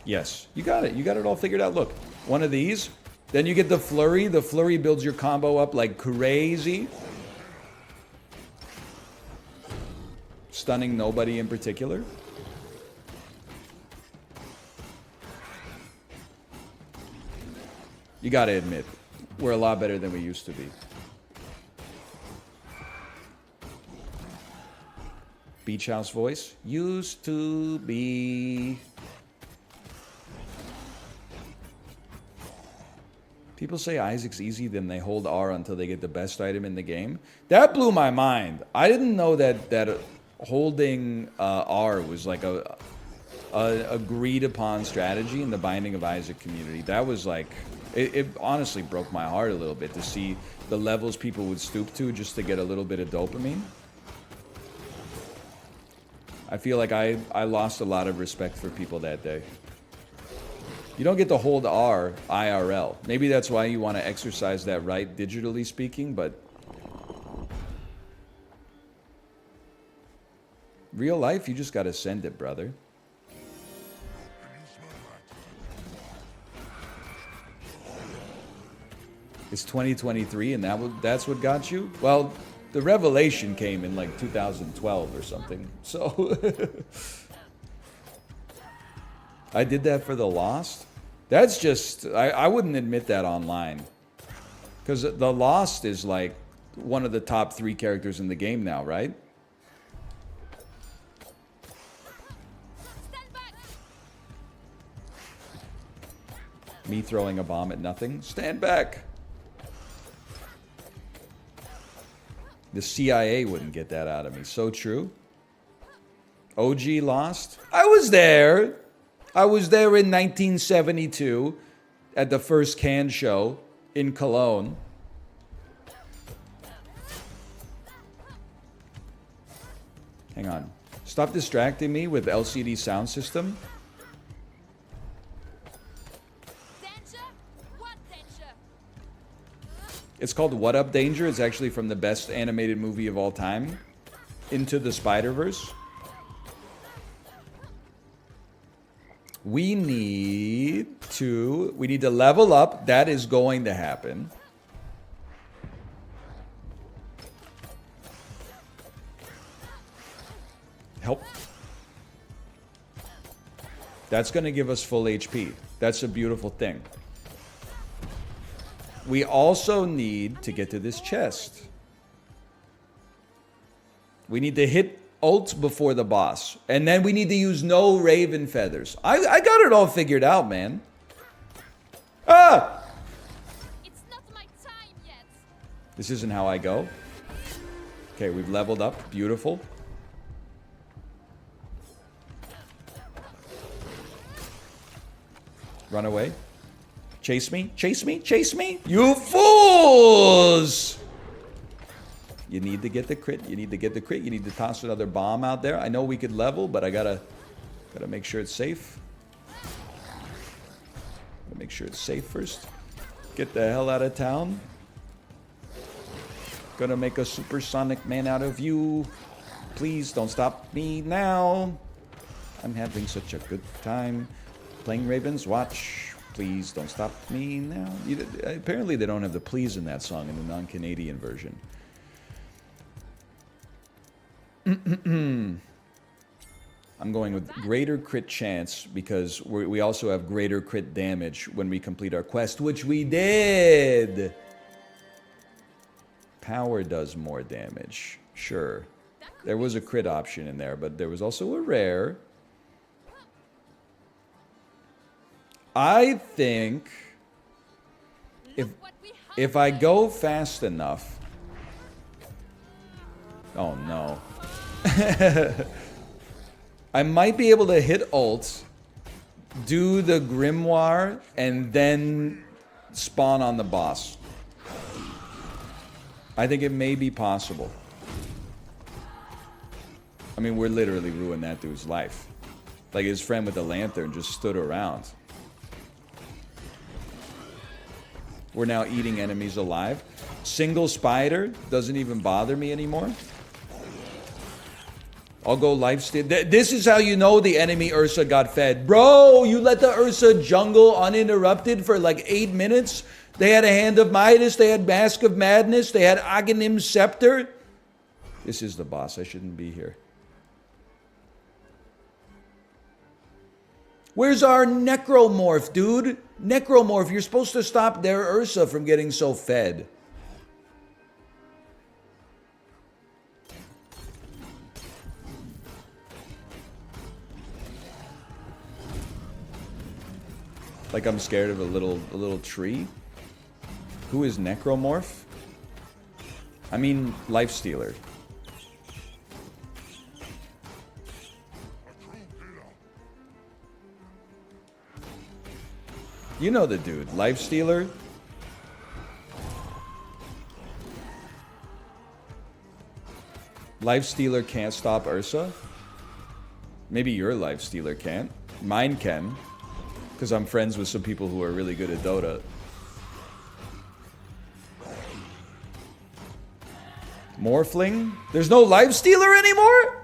Yes, you got it. You got it all figured out. Look, one of these. Then you get the flurry. The flurry builds your combo up like crazy. Stunning nobody in particular. You gotta admit, we're a lot better than we used to be. Beach house voice. Used to be. People say Isaac's easy, then they hold R until they get the best item in the game. That blew my mind. I didn't know that holding R was like a agreed upon strategy in the Binding of Isaac community. That was like, it honestly broke my heart a little bit to see the levels people would stoop to just to get a little bit of dopamine. I feel like I lost a lot of respect for people that day. You don't get to hold R IRL. Maybe that's why you want to exercise that right, digitally speaking, but real life, you just got to send it, brother. It's 2023 and that's what got you? Well, the revelation came in like 2012 or something. So I did that for the Lost. That's just, I wouldn't admit that online. Because the Lost is like one of the top 3 characters in the game now, right? Stand back. Me throwing a bomb at nothing. Stand back. The CIA wouldn't get that out of me. So true. OG Lost. I was there. I was there in 1972 at the first Cannes show in Cologne. Hang on. Stop distracting me with LCD sound system. Danger? What danger? It's called What Up Danger. It's actually from the best animated movie of all time. Into the Spider-Verse. We need to level up. That is going to happen. Help. That's going to give us full HP. That's a beautiful thing. We also need to get to this chest. We need to hit ult before the boss. And then we need to use no raven feathers. I got it all figured out, man. Ah! It's not my time yet. This isn't how I go. Okay, we've leveled up. Beautiful. Run away. Chase me, chase me, chase me. You fools! You need to get the crit. You need to get the crit. You need to toss another bomb out there. I know we could level, but I gotta make sure it's safe. Gotta make sure it's safe first. Get the hell out of town. Gonna make a supersonic man out of you. Please don't stop me now. I'm having such a good time playing Ravenswatch. Please don't stop me now. Apparently they don't have the please in that song in the non-Canadian version. I'm going with greater crit chance because we also have greater crit damage when we complete our quest, which we did. Power does more damage. Sure. There was a crit option in there, but there was also a rare. I think if I go fast enough. Oh no. I might be able to hit ult, do the grimoire, and then spawn on the boss. I think it may be possible. I mean, we're literally ruining that dude's life. Like, his friend with the lantern just stood around. We're now eating enemies alive. Single spider doesn't even bother me anymore. I'll go lifesteal. This is how you know the enemy Ursa got fed. Bro, you let the Ursa jungle uninterrupted for like 8 minutes. They had a Hand of Midas. They had Mask of Madness. They had Aghanim's Scepter. This is the boss. I shouldn't be here. Where's our Necromorph, dude? Necromorph, you're supposed to stop their Ursa from getting so fed. Like I'm scared of a little tree. Who is Necromorph? I mean, Lifestealer. You know the dude, Lifestealer. Lifestealer can't stop Ursa. Maybe your Lifestealer can't. Mine can. Because I'm friends with some people who are really good at Dota. Morphling? There's no Lifestealer anymore?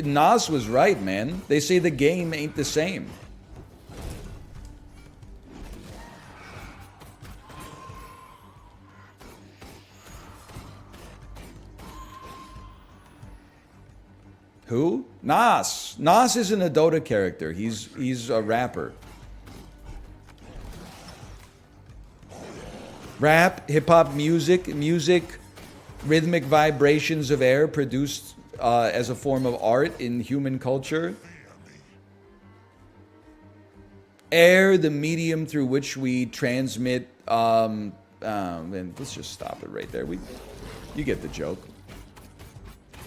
Nas was right, man. They say the game ain't the same. Who? Nas. Nas isn't a Dota character. He's a rapper. Rap, hip-hop music, rhythmic vibrations of air produced as a form of art in human culture. Air, the medium through which we transmit. And let's just stop it right there. You get the joke.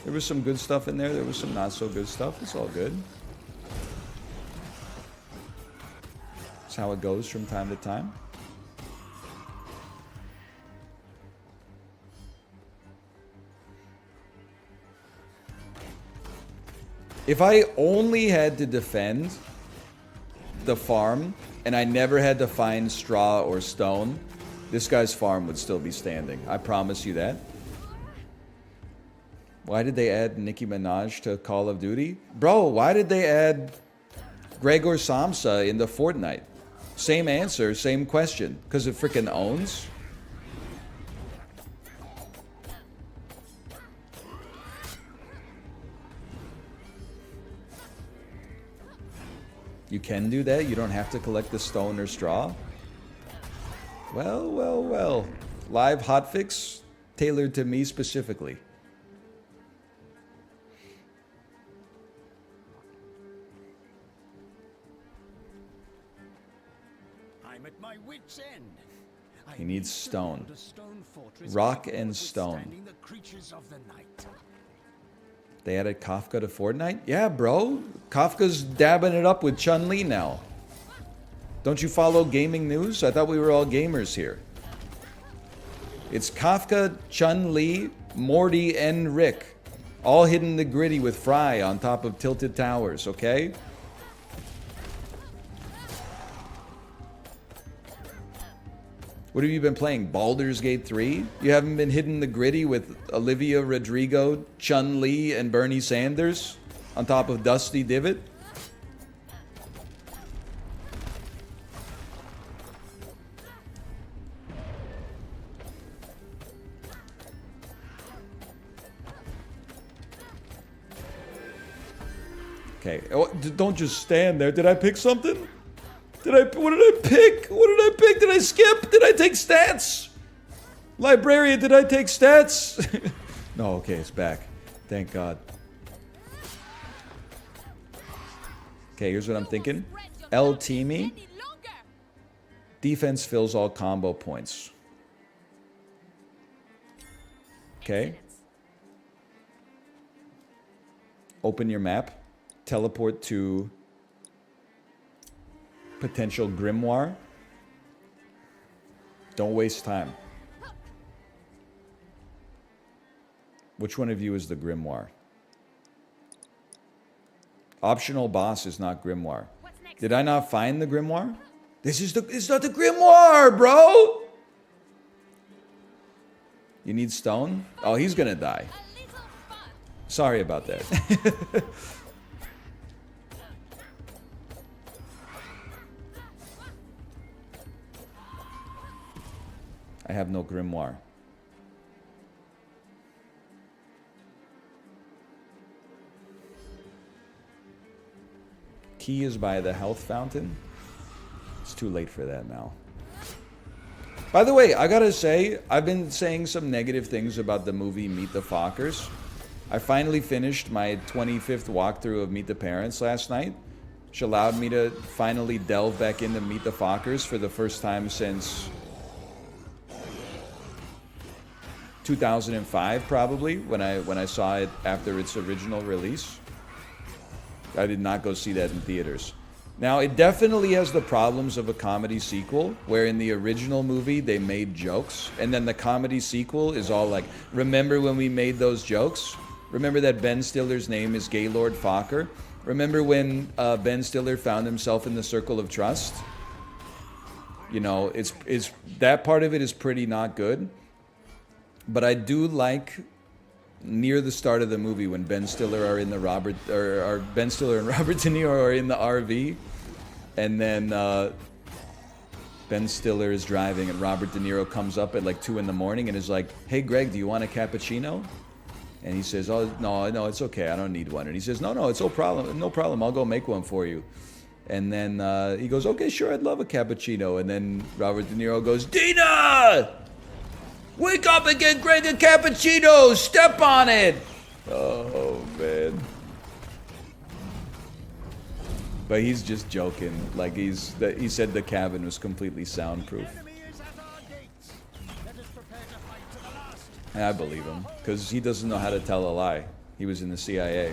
There was some good stuff in there. There was some not so good stuff. It's all good. That's how it goes from time to time. If I only had to defend the farm and I never had to find straw or stone, this guy's farm would still be standing. I promise you that. Why did they add Nicki Minaj to Call of Duty? Bro, why did they add Gregor Samsa into Fortnite? Same answer, same question. Because it freaking owns? You can do that? You don't have to collect the stone or straw? Well, well, well. Live hotfix tailored to me specifically. I'm at my wit's end. He needs stone. Rock and stone. The creatures of the night. They added Kafka to Fortnite? Yeah, bro. Kafka's dabbing it up with Chun-Li now. Don't you follow gaming news? I thought we were all gamers here. It's Kafka, Chun-Li, Morty, and Rick. All hidden the gritty with Fry on top of Tilted Towers, okay? What have you been playing? Baldur's Gate 3? You haven't been hitting the gritty with Olivia Rodrigo, Chun-Li, and Bernie Sanders on top of Dusty Divot? Okay, oh, don't just stand there. Did I pick something? What did I pick? What did I pick? Did I skip? Did I take stats? Librarian, did I take stats? No, okay, it's back. Thank God. Okay, here's what I'm thinking. L teamy. Defense fills all combo points. Okay. Open your map. Teleport to potential grimoire. Don't waste time. Which one of you is the grimoire? Optional boss is not grimoire. Did I not find the grimoire? It's not the grimoire, bro! You need stone? Oh, he's gonna die. Sorry about that. I have no grimoire. Key is by the health fountain. It's too late for that now. By the way, I gotta say, I've been saying some negative things about the movie Meet the Fockers. I finally finished my 25th walkthrough of Meet the Parents last night, which allowed me to finally delve back into Meet the Fockers for the first time since 2005, probably, when I saw it after its original release. I did not go see that in theaters. Now, it definitely has the problems of a comedy sequel, where in the original movie they made jokes, and then the comedy sequel is all like, remember when we made those jokes? Remember that Ben Stiller's name is Gaylord Fokker? Remember when Ben Stiller found himself in the circle of trust? You know, it's that part of it is pretty not good. But I do like near the start of the movie when Ben Stiller are in the Ben Stiller and Robert De Niro are in the RV, and then Ben Stiller is driving and Robert De Niro comes up at like 2 in the morning and is like, "Hey Greg, do you want a cappuccino?" And he says, "Oh no, it's okay, I don't need one." And he says, "No, it's no problem, I'll go make one for you." And then he goes, "Okay, sure, I'd love a cappuccino." And then Robert De Niro goes, "Dina! Wake up and get Greg a cappuccino! Step on it!" Oh, man. But he's just joking. Like, he said the cabin was completely soundproof. And I believe him, because he doesn't know how to tell a lie. He was in the CIA.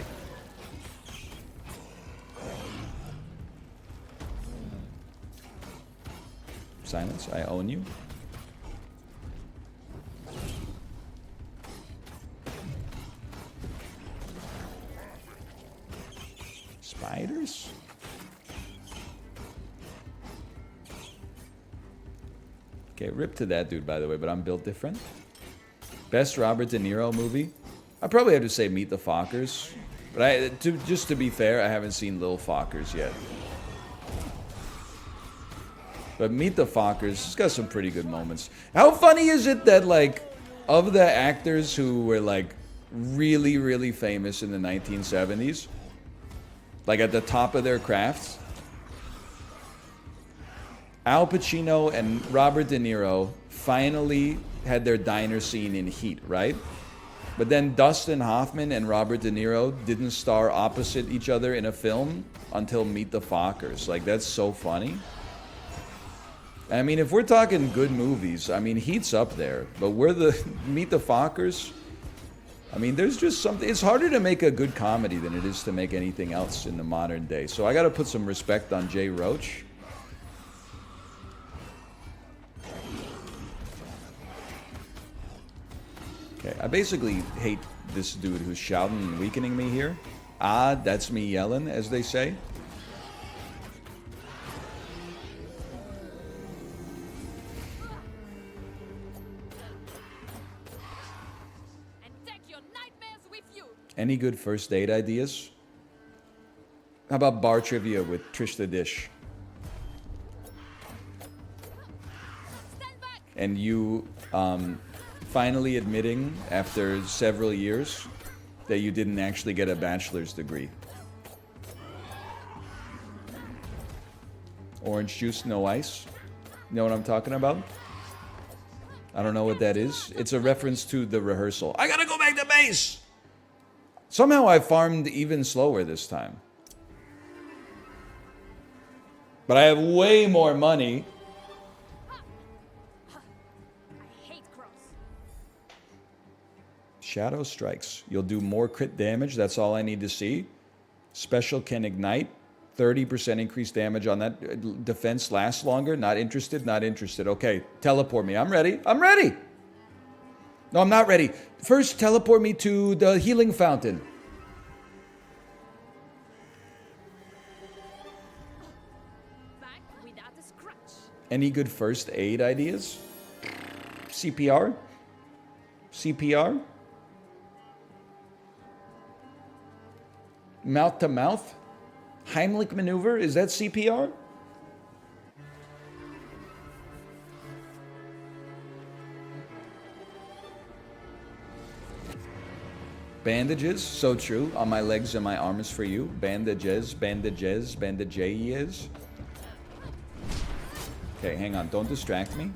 Silence, I own you. Spiders? Okay, rip to that dude, by the way, but I'm built different. Best Robert De Niro movie? I probably have to say Meet the Fockers. But just to be fair, I haven't seen Lil Fockers yet. But Meet the Fockers, it's got some pretty good moments. How funny is it that, like, of the actors who were, like, really, really famous in the 1970s, like at the top of their crafts, Al Pacino and Robert De Niro finally had their diner scene in Heat, right? But then Dustin Hoffman and Robert De Niro didn't star opposite each other in a film until Meet the Fockers. Like, that's so funny. I mean, if we're talking good movies, I mean, Heat's up there. But we're the Meet the Fockers. I mean, there's just something. It's harder to make a good comedy than it is to make anything else in the modern day. So I got to put some respect on Jay Roach. Okay, I basically hate this dude who's shouting and weakening me here. Ah, that's me yelling, as they say. Any good first date ideas? How about bar trivia with Trish the Dish? And you finally admitting, after several years, that you didn't actually get a bachelor's degree. Orange juice, no ice. You know what I'm talking about? I don't know what that is. It's a reference to the rehearsal. I gotta go back to base! Somehow I farmed even slower this time. But I have way more money. Shadow strikes. You'll do more crit damage. That's all I need to see. Special can ignite. 30% increased damage on that. Defense lasts longer. Not interested. Not interested. Okay, teleport me. I'm ready. I'm ready. No, I'm not ready. First, teleport me to the healing fountain. Any good first aid ideas? CPR? CPR? Mouth to mouth? Heimlich maneuver? Is that CPR? Bandages, so true. On my legs and my arms for you. Bandages, bandages, bandages. Okay, hang on. Don't distract me.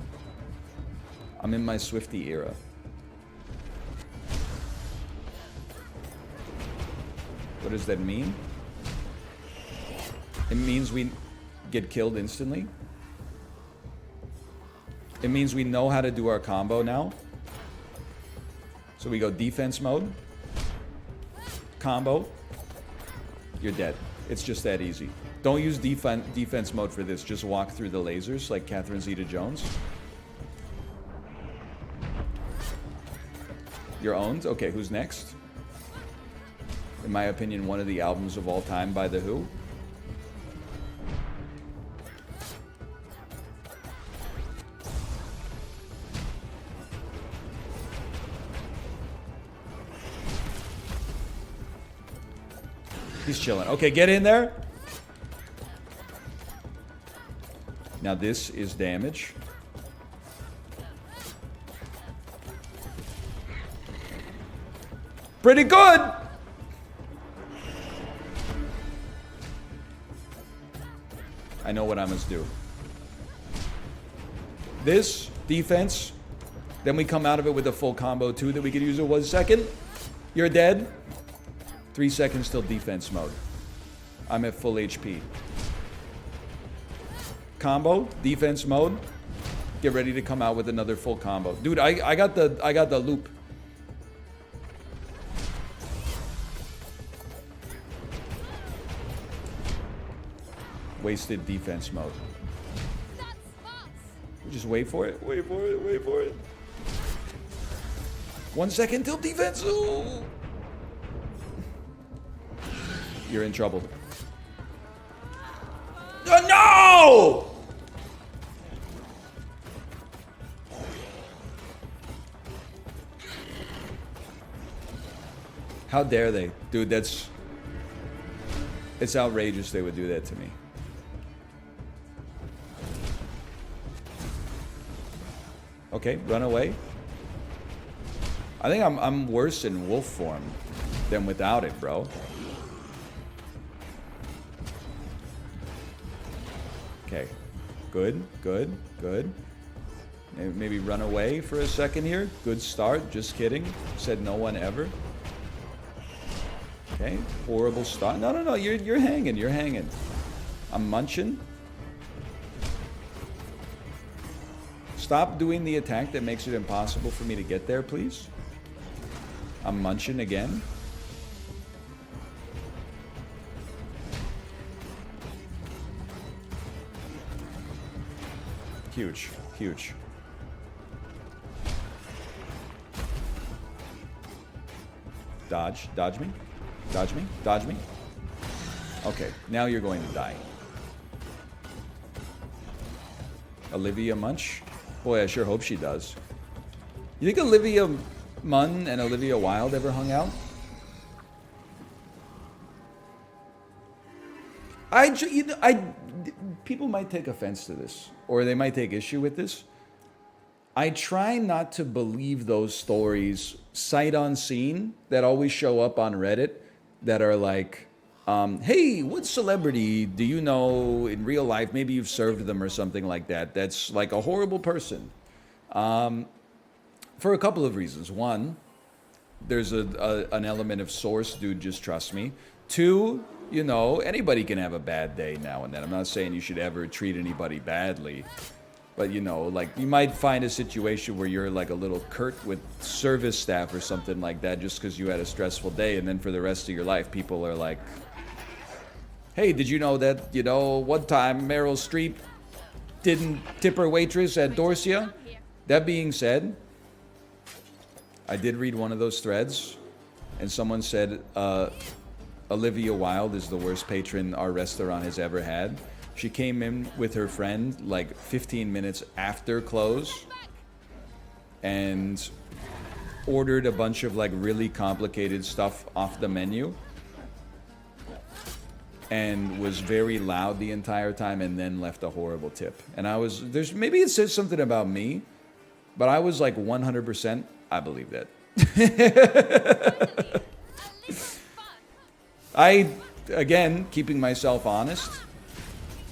I'm in my Swifty era. What does that mean? It means we get killed instantly. It means we know how to do our combo now. So we go defense mode. Combo. You're dead. It's just that easy. Don't use defense mode for this. Just walk through the lasers like Catherine Zeta-Jones. You're owned? Okay, who's next? In my opinion, one of the albums of all time by The Who. He's chilling. Okay, get in there. Now this is damage. Pretty good! I know what I must do. This, defense. Then we come out of it with a full combo too that we could use in 1 second. You're dead. 3 seconds till defense mode. I'm at full HP. Combo, defense mode. Get ready to come out with another full combo. Dude, I got the loop. Wasted defense mode. Just wait for it. Wait for it. Wait for it. 1 second till defense. Ooh. You're in trouble. Oh, no! How dare they? Dude, it's outrageous they would do that to me. Okay, run away. I think I'm worse in wolf form than without it, bro. Okay. Good, good, good. Maybe run away for a second here. Good start. Just kidding. Said no one ever. Okay. Horrible start. No, no, no. You're hanging. You're hanging. I'm munching. Stop doing the attack that makes it impossible for me to get there, please. I'm munching again. Huge. Huge. Dodge. Dodge me. Dodge me. Dodge me. Okay, now you're going to die. Olivia Munch? Boy, I sure hope she does. You think Olivia Munn and Olivia Wilde ever hung out? People might take offense to this, or they might take issue with this. I try not to believe those stories sight unseen that always show up on Reddit that are like, hey, what celebrity do you know in real life? Maybe you've served them or something like that. That's like a horrible person. For a couple of reasons. One, there's an element of source, dude, just trust me. Two, you know, anybody can have a bad day now and then. I'm not saying you should ever treat anybody badly. But, you know, like, you might find a situation where you're, like, a little curt with service staff or something like that just because you had a stressful day. And then for the rest of your life, people are like, hey, did you know that, you know, one time Meryl Streep didn't tip her waitress at Dorsia? That being said, I did read one of those threads, and someone said, Olivia Wilde is the worst patron our restaurant has ever had. She came in with her friend like 15 minutes after close and ordered a bunch of like really complicated stuff off the menu and was very loud the entire time and then left a horrible tip. And I was, maybe it says something about me, but I was like 100%, I believe that. Again, keeping myself honest,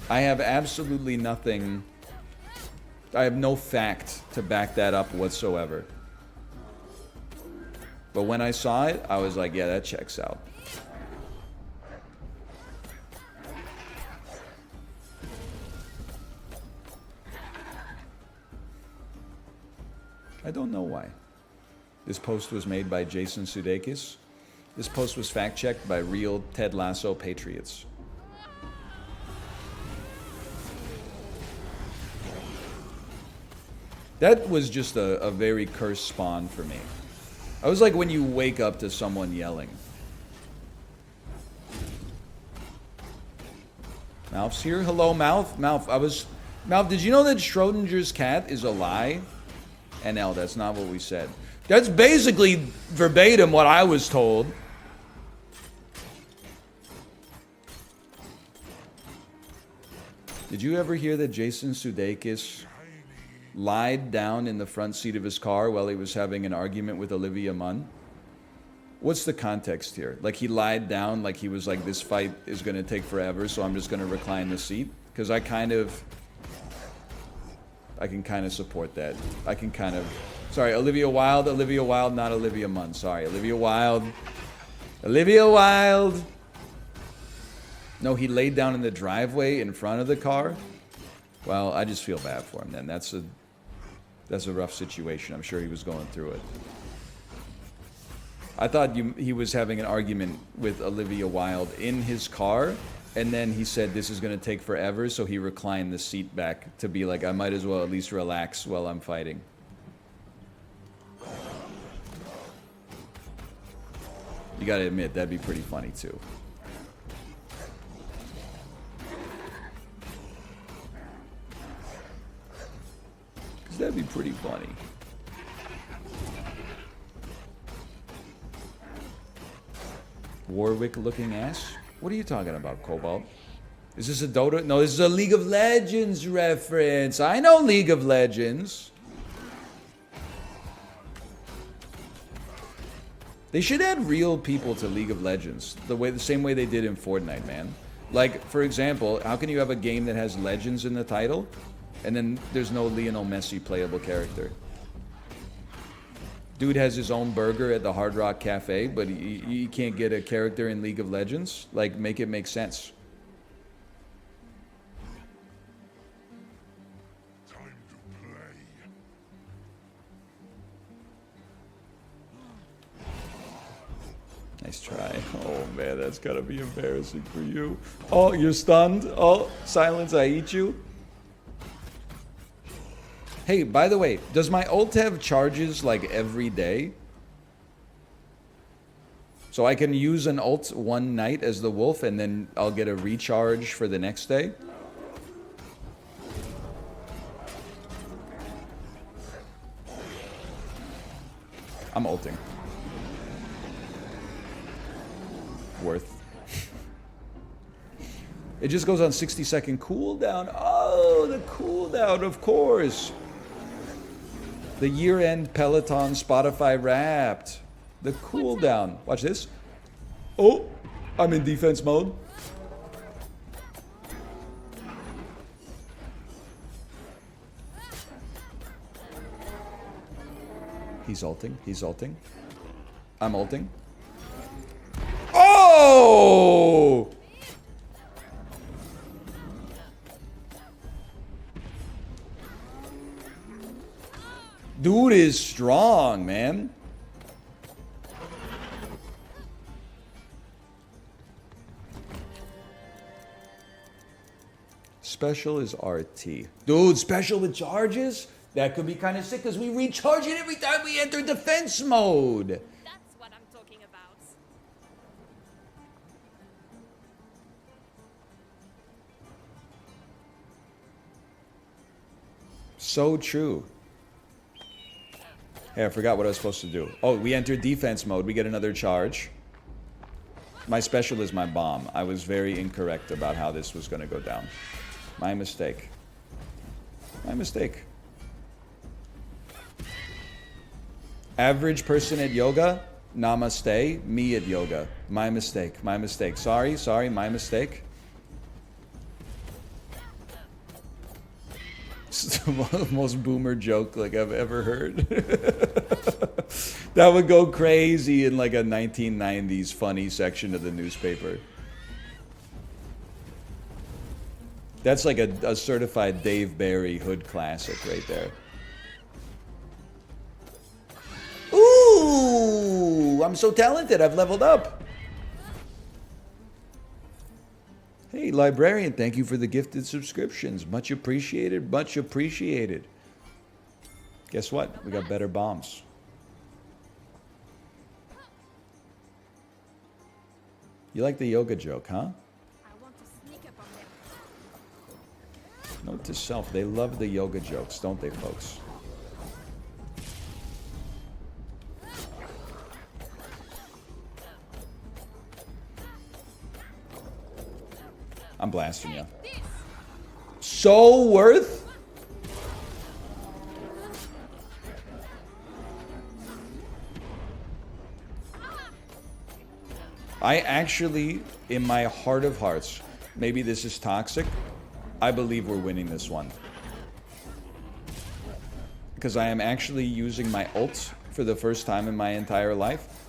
I have absolutely nothing, I have no fact to back that up whatsoever. But when I saw it, I was like, yeah, that checks out. I don't know why. This post was made by Jason Sudeikis. This post was fact-checked by real Ted Lasso patriots. That was just a very cursed spawn for me. I was like when you wake up to someone yelling. Mouth's here. Hello, Mouth. Mouth, Mouth, did you know that Schrodinger's cat is a lie? NL, that's not what we said. That's basically verbatim what I was told. Did you ever hear that Jason Sudeikis lied down in the front seat of his car while he was having an argument with Olivia Munn? What's the context here? Like he lied down like he was like, this fight is going to take forever, so I'm just going to recline the seat? Because I can kind of support that. I can kind of... Sorry, Olivia Wilde, not Olivia Munn. Sorry, Olivia Wilde. Olivia Wilde! No, he laid down in the driveway in front of the car? Well, I just feel bad for him then. That's a rough situation. I'm sure he was going through it. I thought he was having an argument with Olivia Wilde in his car, and then he said this is going to take forever, so he reclined the seat back to be like, I might as well at least relax while I'm fighting. You gotta admit, that'd be pretty funny too. That'd be pretty funny. Warwick-looking ass? What are you talking about, Cobalt? Is this a Dota? No, this is a League of Legends reference. I know League of Legends. They should add real people to League of Legends, the same way they did in Fortnite, man. Like, for example, how can you have a game that has Legends in the title, and then there's no Lionel Messi playable character? Dude has his own burger at the Hard Rock Cafe, but he can't get a character in League of Legends? Like, make it make sense. Nice try. Oh man, that's gotta be embarrassing for you. Oh, you're stunned? Oh, silence, I eat you. Hey, by the way, does my ult have charges like every day? So I can use an ult one night as the wolf and then I'll get a recharge for the next day? I'm ulting. Worth. It just goes on 60-second cooldown. Oh, the cooldown, of course. The year-end Peloton Spotify Wrapped. The cooldown. Watch this. Oh, I'm in defense mode. He's ulting. He's ulting. I'm ulting. Oh! Dude is strong, man. Special is RT. Dude, special with charges? That could be kind of sick because we recharge it every time we enter defense mode. That's what I'm talking about. So true. Hey, I forgot what I was supposed to do. Oh, we enter defense mode. We get another charge. My special is my bomb. I was very incorrect about how this was going to go down. My mistake. My mistake. Average person at yoga? Namaste. Me at yoga. My mistake. My mistake. Sorry, sorry, my mistake. It's the most boomer joke like I've ever heard. That would go crazy in like a 1990s funny section of the newspaper. That's like a certified Dave Barry hood classic right there. Ooh, I'm so talented. I've leveled up. Hey, librarian, thank you for the gifted subscriptions. Much appreciated, much appreciated. Guess what? We got better bombs. You like the yoga joke, huh? Note to self, they love the yoga jokes, don't they, folks? I'm blasting you. So worth? I actually, in my heart of hearts, maybe this is toxic, I believe we're winning this one. Because I am actually using my ult for the first time in my entire life.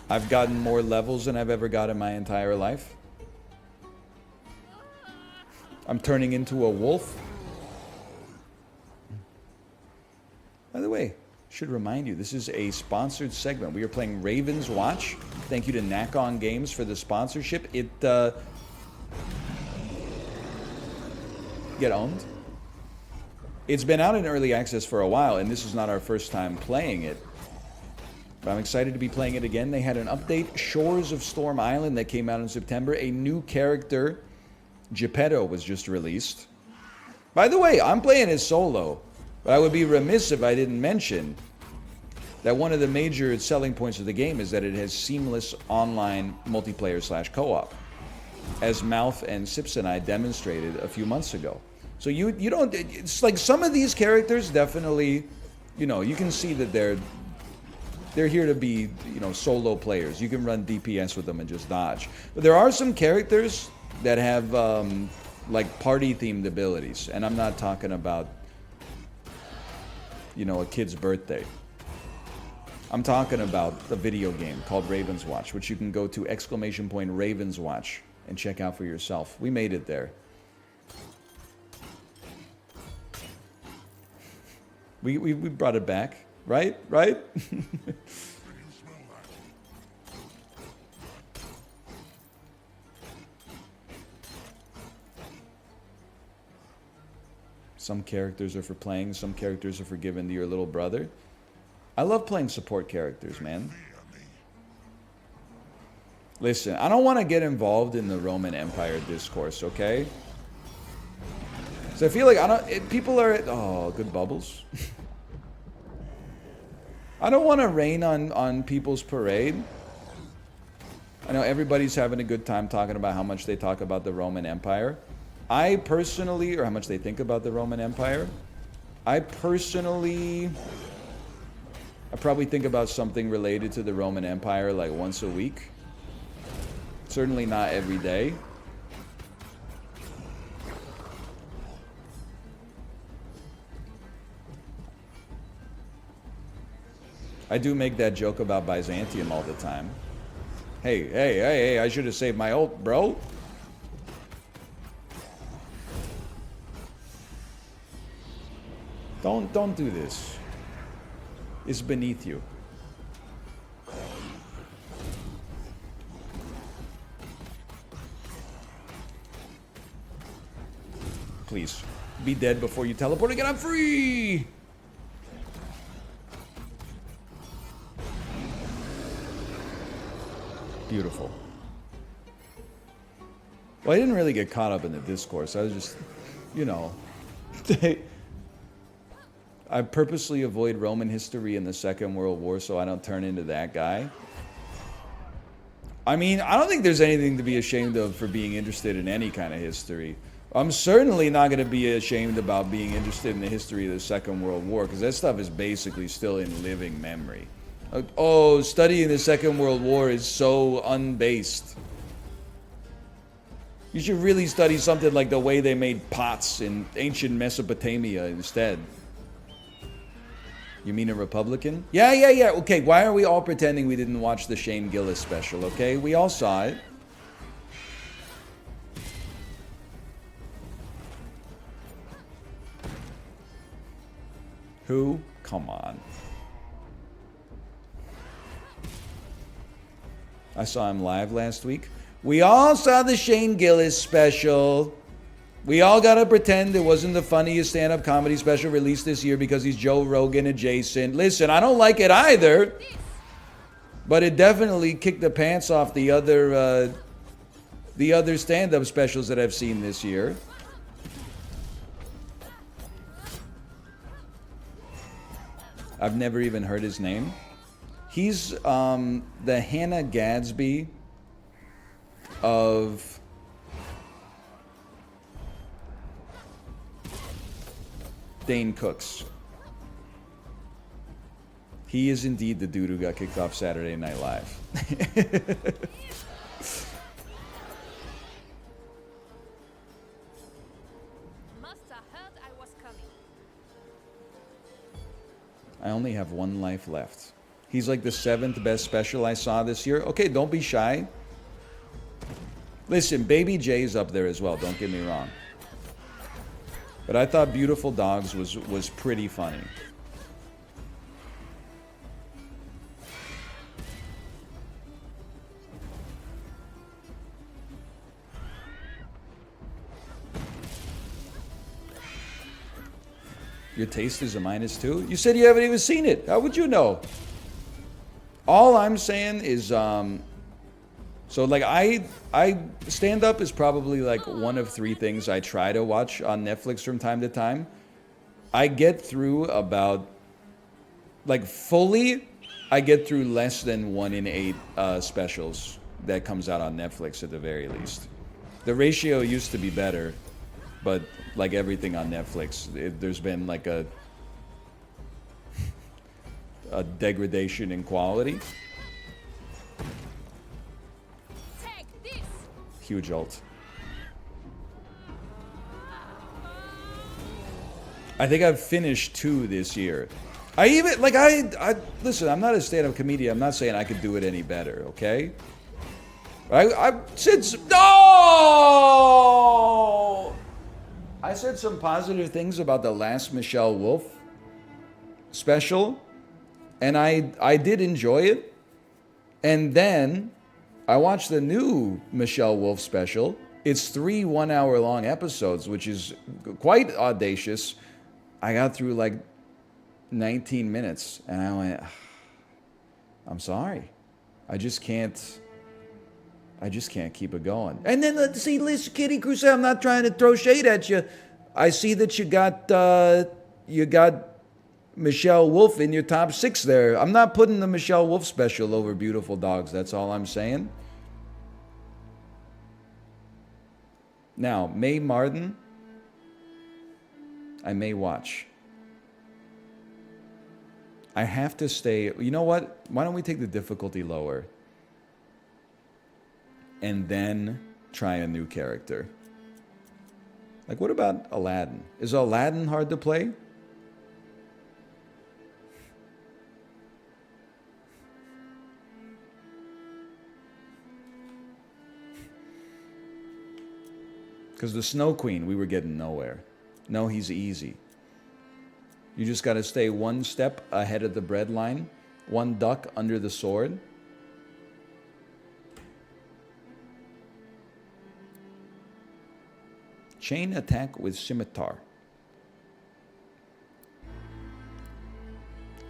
I've gotten more levels than I've ever got in my entire life. I'm turning into a wolf. By the way, should remind you, this is a sponsored segment. We are playing Ravenswatch. Thank you to Knack-On Games for the sponsorship. It, get owned. It's been out in early access for a while, and this is not our first time playing it. But I'm excited to be playing it again. They had an update, Shores of Storm Island, that came out in September. A new character, Geppetto, was just released. By the way, I'm playing as solo, but I would be remiss if I didn't mention that one of the major selling points of the game is that it has seamless online multiplayer / co-op, as Mouth and Sips and I demonstrated a few months ago. So you don't, it's like some of these characters definitely, you know, you can see that they're here to be, you know, solo players. You can run DPS with them and just dodge. But there are some characters that have like party-themed abilities, and I'm not talking about, you know, a kid's birthday. I'm talking about a video game called Ravenswatch, which you can go to !Ravenswatch and check out for yourself. We made it there. We brought it back, right? Right? Some characters are for playing, some characters are for giving to your little brother. I love playing support characters, man. Listen, I don't want to get involved in the Roman Empire discourse, okay? So I feel like people are, oh, good bubbles. I don't want to rain on people's parade. I know everybody's having a good time talking about how much they talk about the Roman Empire. I personally, or how much they think about the Roman Empire, I probably think about something related to the Roman Empire like once a week. Certainly not every day. I do make that joke about Byzantium all the time. Hey, I should have saved my ult, bro. Don't do this. It's beneath you. Please, be dead before you teleport again. I'm free! Beautiful. Well, I didn't really get caught up in the discourse. I was just, you know... I purposely avoid Roman history in the Second World War so I don't turn into that guy. I mean, I don't think there's anything to be ashamed of for being interested in any kind of history. I'm certainly not going to be ashamed about being interested in the history of the Second World War, because that stuff is basically still in living memory. Oh, studying the Second World War is so unbased. You should really study something like the way they made pots in ancient Mesopotamia instead. You mean a Republican? Yeah. Okay, why are we all pretending we didn't watch the Shane Gillis special, okay? We all saw it. Who? Come on. I saw him live last week. We all saw the Shane Gillis special. We all gotta pretend it wasn't the funniest stand-up comedy special released this year because he's Joe Rogan adjacent. Listen, I don't like it either, but it definitely kicked the pants off the other stand-up specials that I've seen this year. I've never even heard his name. He's the Hannah Gadsby of Dane Cooks. He is indeed the dude who got kicked off Saturday Night Live. Must have heard I was coming. I only have one life left. He's like the 7th best special I saw this year. Okay, don't be shy. Listen, Baby J's up there as well, don't get me wrong. But I thought Beautiful Dogs was pretty funny. Your taste is a -2? You said you haven't even seen it. How would you know? All I'm saying is, so like I stand up is probably like one of 3 things I try to watch on Netflix from time to time. I get through about, like fully, I get through less than 1 in 8 specials that comes out on Netflix at the very least. The ratio used to be better, but like everything on Netflix, there's been like a degradation in quality. Take this. Huge ult. I think I've finished 2 this year. I even, like, I listen, I'm not a stand-up comedian. I'm not saying I could do it any better, okay? I said no! I said some positive things about the last Michelle Wolf special, and I did enjoy it. And then I watched the new Michelle Wolf special. It's 3 one-hour-long episodes, which is quite audacious. I got through like 19 minutes, and I went, I'm sorry. I just can't keep it going. And then, see, listen, Kitty Crusade, I'm not trying to throw shade at you. I see that you got Michelle Wolf in your top 6 there. I'm not putting the Michelle Wolf special over Beautiful Dogs. That's all I'm saying. Now, May Martin, I may watch. I have to stay. You know what? Why don't we take the difficulty lower and then try a new character? Like, what about Aladdin? Is Aladdin hard to play? Because the Snow Queen, we were getting nowhere. No, he's easy. You just got to stay 1 step ahead of the bread line, 1 duck under the sword. Chain attack with scimitar.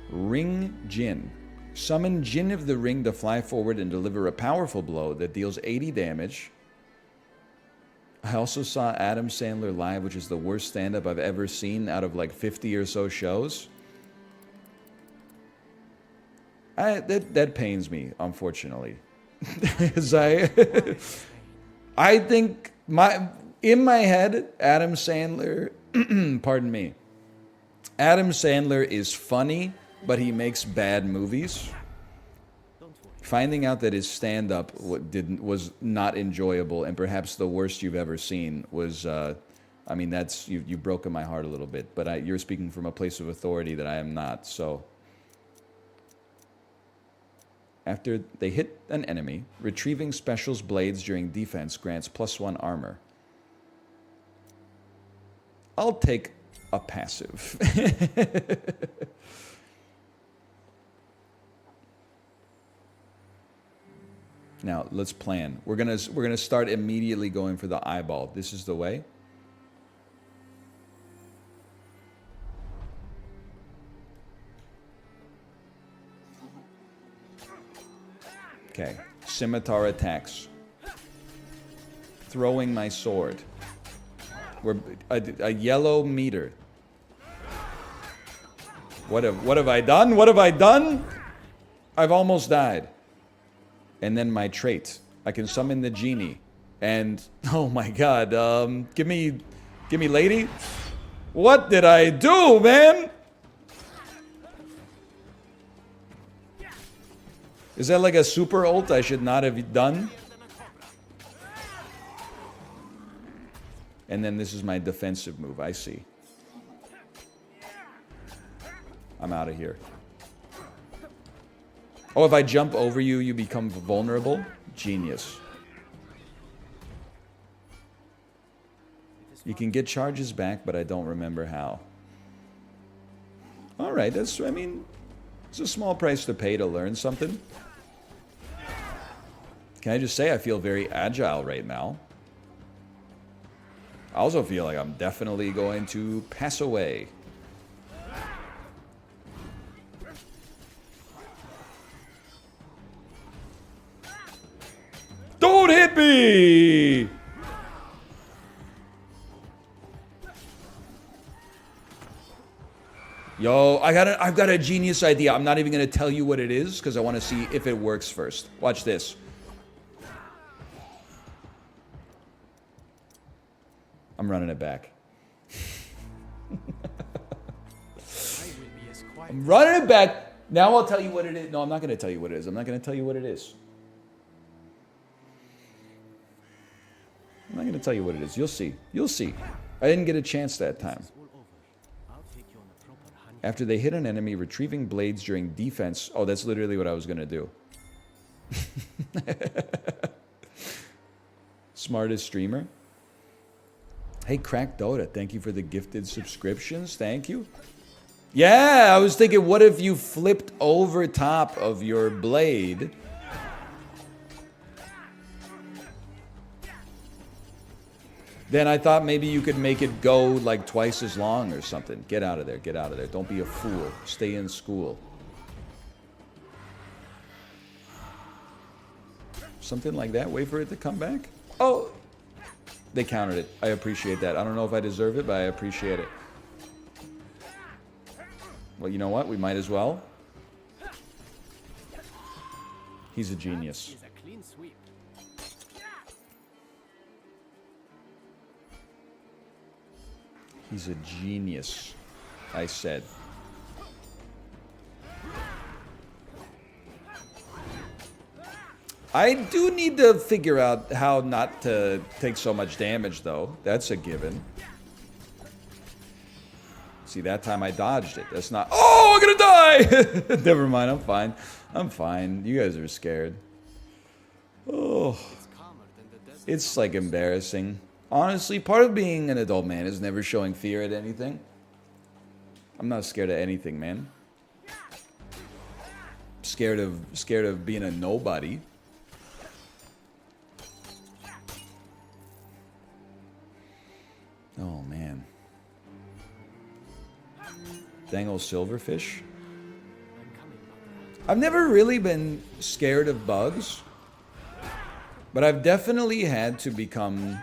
Ring Jin. Summon Jin of the Ring to fly forward and deliver a powerful blow that deals 80 damage. I also saw Adam Sandler live, which is the worst stand-up I've ever seen out of like 50 or so shows. That pains me, unfortunately. I think in my head, Adam Sandler, pardon me, Adam Sandler is funny, but he makes bad movies. Finding out that his stand-up was not enjoyable and perhaps the worst you've ever seen was, I mean, that's, you've broken my heart a little bit, but you're speaking from a place of authority that I am not, so. After they hit an enemy, retrieving specials blades during defense grants +1 armor. I'll take a passive. Now, let's plan. We're gonna start immediately going for the eyeball. This is the way. Okay. Scimitar attacks. Throwing my sword. We're a yellow meter. What have I done? What have I done? I've almost died. And then my trait. I can summon the genie. And, oh my god, give me lady. What did I do, man? Is that like a super ult I should not have done? And then this is my defensive move, I see. I'm out of here. Oh, if I jump over you, you become vulnerable? Genius. You can get charges back, but I don't remember how. Alright, that's, I mean, it's a small price to pay to learn something. Can I just say I feel very agile right now? I also feel like I'm definitely going to pass away. Don't hit me! Yo, I've got a genius idea. I'm not even gonna tell you what it is because I want to see if it works first. Watch this. I'm running it back. I'm running it back. Now I'll tell you what it is. No, I'm not gonna tell you what it is. I'm not gonna tell you what it is. I'm not gonna tell you what it is. You'll see. You'll see. I didn't get a chance that time. After they hit an enemy, retrieving blades during defense. Oh, that's literally what I was gonna do. Smartest streamer. Hey, Crack Dota, thank you for the gifted subscriptions. Thank you. Yeah, I was thinking, what if you flipped over top of your blade? Then I thought maybe you could make it go like twice as long or something. Get out of there. Get out of there. Don't be a fool. Stay in school. Something like that. Wait for it to come back. Oh, they countered it. I appreciate that. I don't know if I deserve it, but I appreciate it. Well, you know what? We might as well. He's a genius. He's a genius, I said. I do need to figure out how not to take so much damage, though. That's a given. See, that time I dodged it. That's not... Oh, I'm gonna die! Never mind, I'm fine. I'm fine. You guys are scared. Oh. It's, like, embarrassing. Honestly, part of being an adult man is never showing fear at anything. I'm not scared of anything, man. Scared of being a nobody. Oh, man. Dang old silverfish. I've never really been scared of bugs, but I've definitely had to become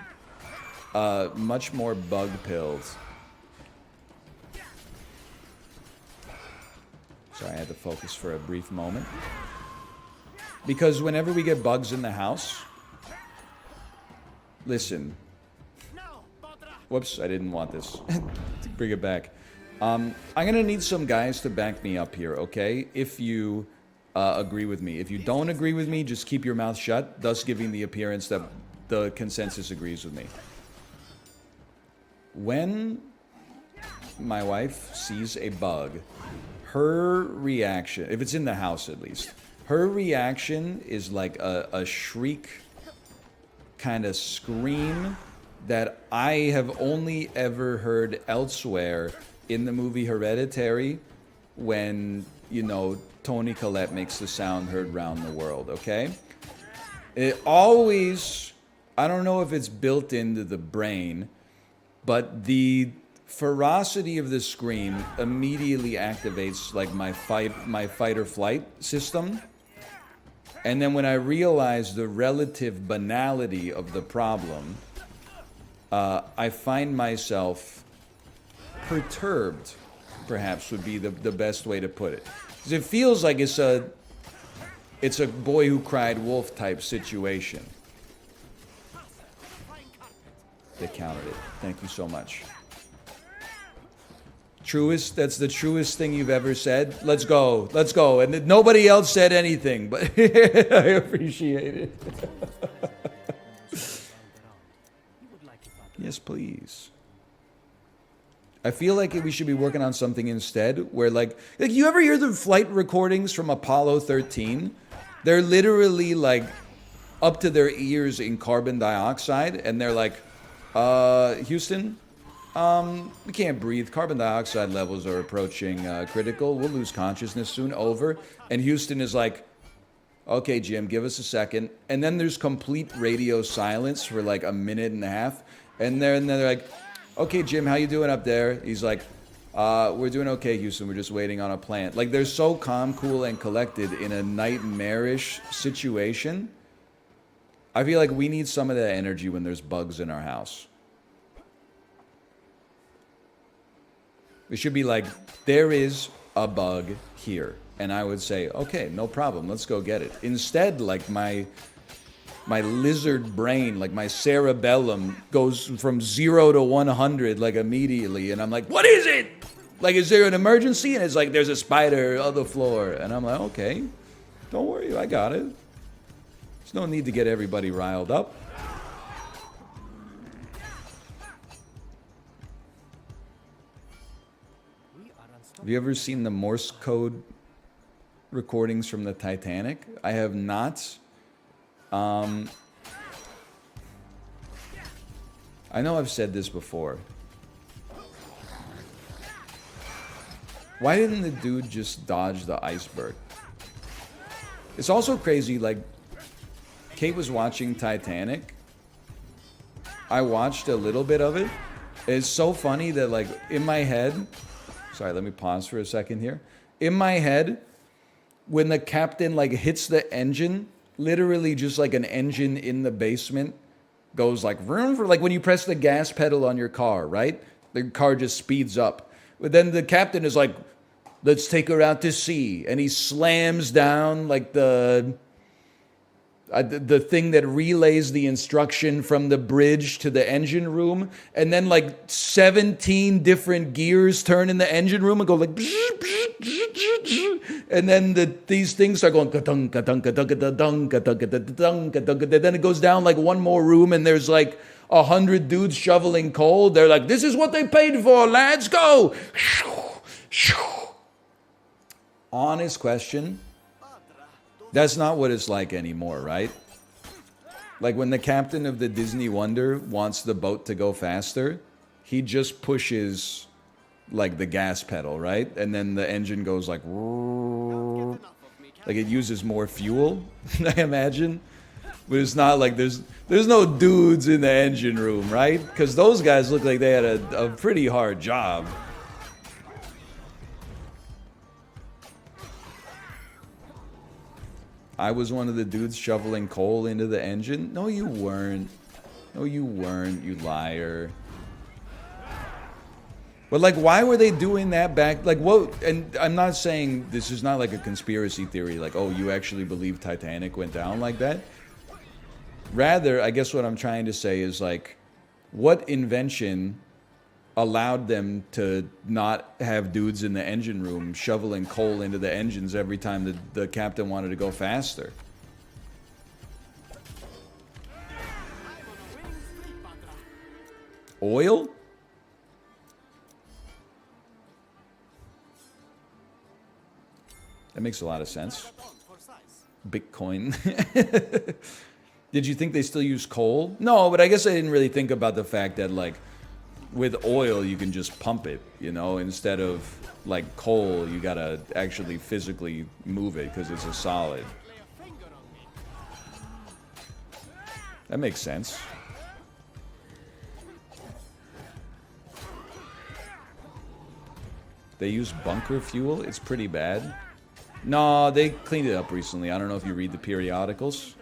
much more bug-pilled. Sorry, I had to focus for a brief moment. Because whenever we get bugs in the house... Listen. Whoops, I didn't want this. Bring it back. I'm gonna need some guys to back me up here, okay? If you agree with me. If you don't agree with me, just keep your mouth shut, thus giving the appearance that the consensus agrees with me. When my wife sees a bug, her reaction, if it's in the house at least, her reaction is like a shriek kind of scream that I have only ever heard elsewhere in the movie Hereditary when, you know, Toni Collette makes the sound heard round the world, okay? It always, I don't know if it's built into the brain, but the ferocity of the scream immediately activates like my fight or flight system. And then when I realize the relative banality of the problem, I find myself perturbed, perhaps would be the best way to put it. Because it feels like it's a boy who cried wolf type situation. They countered it. Thank you so much. Truest, that's the truest thing you've ever said. Let's go. Let's go. And nobody else said anything, but I appreciate it. Yes, please. I feel like we should be working on something instead where like you ever hear the flight recordings from Apollo 13? They're literally like up to their ears in carbon dioxide and they're like, Houston, we can't breathe. Carbon dioxide levels are approaching critical. We'll lose consciousness soon. Over. And Houston is like, okay, Jim, give us a second. And then there's complete radio silence for like a minute and a half. And they're like, okay, Jim, how you doing up there? He's like, we're doing okay, Houston. We're just waiting on a plant. Like, they're so calm, cool, and collected in a nightmarish situation. I feel like we need some of that energy when there's bugs in our house. It should be like, there is a bug here. And I would say, okay, no problem, let's go get it. Instead, like my lizard brain, like my cerebellum goes from 0 to 100 like immediately. And I'm like, what is it? Like, is there an emergency? And it's like, there's a spider on the floor. And I'm like, okay, don't worry, I got it. There's no need to get everybody riled up. Have you ever seen the Morse code recordings from the Titanic? I have not. I know I've said this before. Why didn't the dude just dodge the iceberg? It's also crazy, like, Kate was watching Titanic. I watched a little bit of it. It's so funny that, like, in my head... Sorry, let me pause for a second here. In my head, when the captain, like, hits the engine, literally just like an engine in the basement goes like, vroom, for like when you press the gas pedal on your car, right? The car just speeds up. But then the captain is like, let's take her out to sea. And he slams down, like, the thing that relays the instruction from the bridge to the engine room, and then like 17 different gears turn in the engine room and go like, and then these things are going, then it goes down like one more room, and there's like 100 dudes shoveling coal. They're like, this is what they paid for, lads, go. Honest question. That's not what it's like anymore, right? Like when the captain of the Disney Wonder wants the boat to go faster, he just pushes like the gas pedal, right? And then the engine goes like it uses more fuel, I imagine. But it's not like there's no dudes in the engine room, right? Because those guys look like they had a pretty hard job. I was one of the dudes shoveling coal into the engine. No, you weren't. No, you weren't, you liar. But, like, why were they doing that back? Like, what? And I'm not saying this is not like a conspiracy theory. Like, oh, you actually believe Titanic went down like that? Rather, I guess what I'm trying to say is, like, what invention allowed them to not have dudes in the engine room shoveling coal into the engines every time the captain wanted to go faster? Oil? That makes a lot of sense. Bitcoin. Did you think they still use coal? No, but I guess I didn't really think about the fact that, like, with oil, you can just pump it, you know, instead of like coal, you gotta actually physically move it because it's a solid. That makes sense. They use bunker fuel? It's pretty bad. No, they cleaned it up recently. I don't know if you read the periodicals.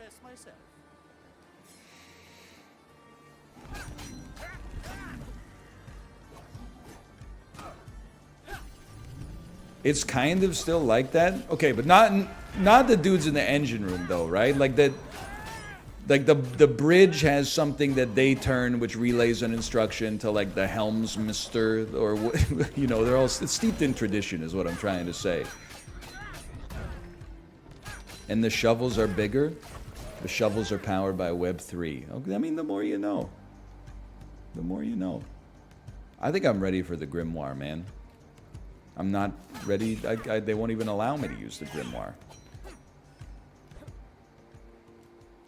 It's kind of still like that. Okay, but not the dudes in the engine room though, right? Like that, like the bridge has something that they turn which relays an instruction to like the helmsmister, or you know, they're all, it's steeped in tradition is what I'm trying to say. And the shovels are bigger. The shovels are powered by Web 3. I mean, the more you know. The more you know. I think I'm ready for the grimoire, man. I'm not ready. They won't even allow me to use the grimoire.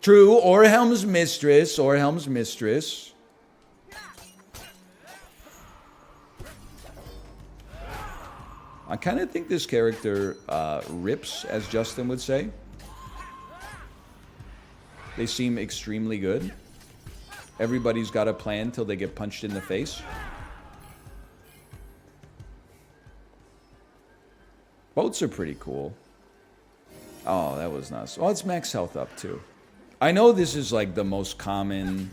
True, or Helm's Mistress, or Helm's Mistress. I kind of think this character rips, as Justin would say. They seem extremely good. Everybody's got a plan till they get punched in the face. Boats are pretty cool. Oh, that was nice. Oh, it's max health up too. I know this is like the most common.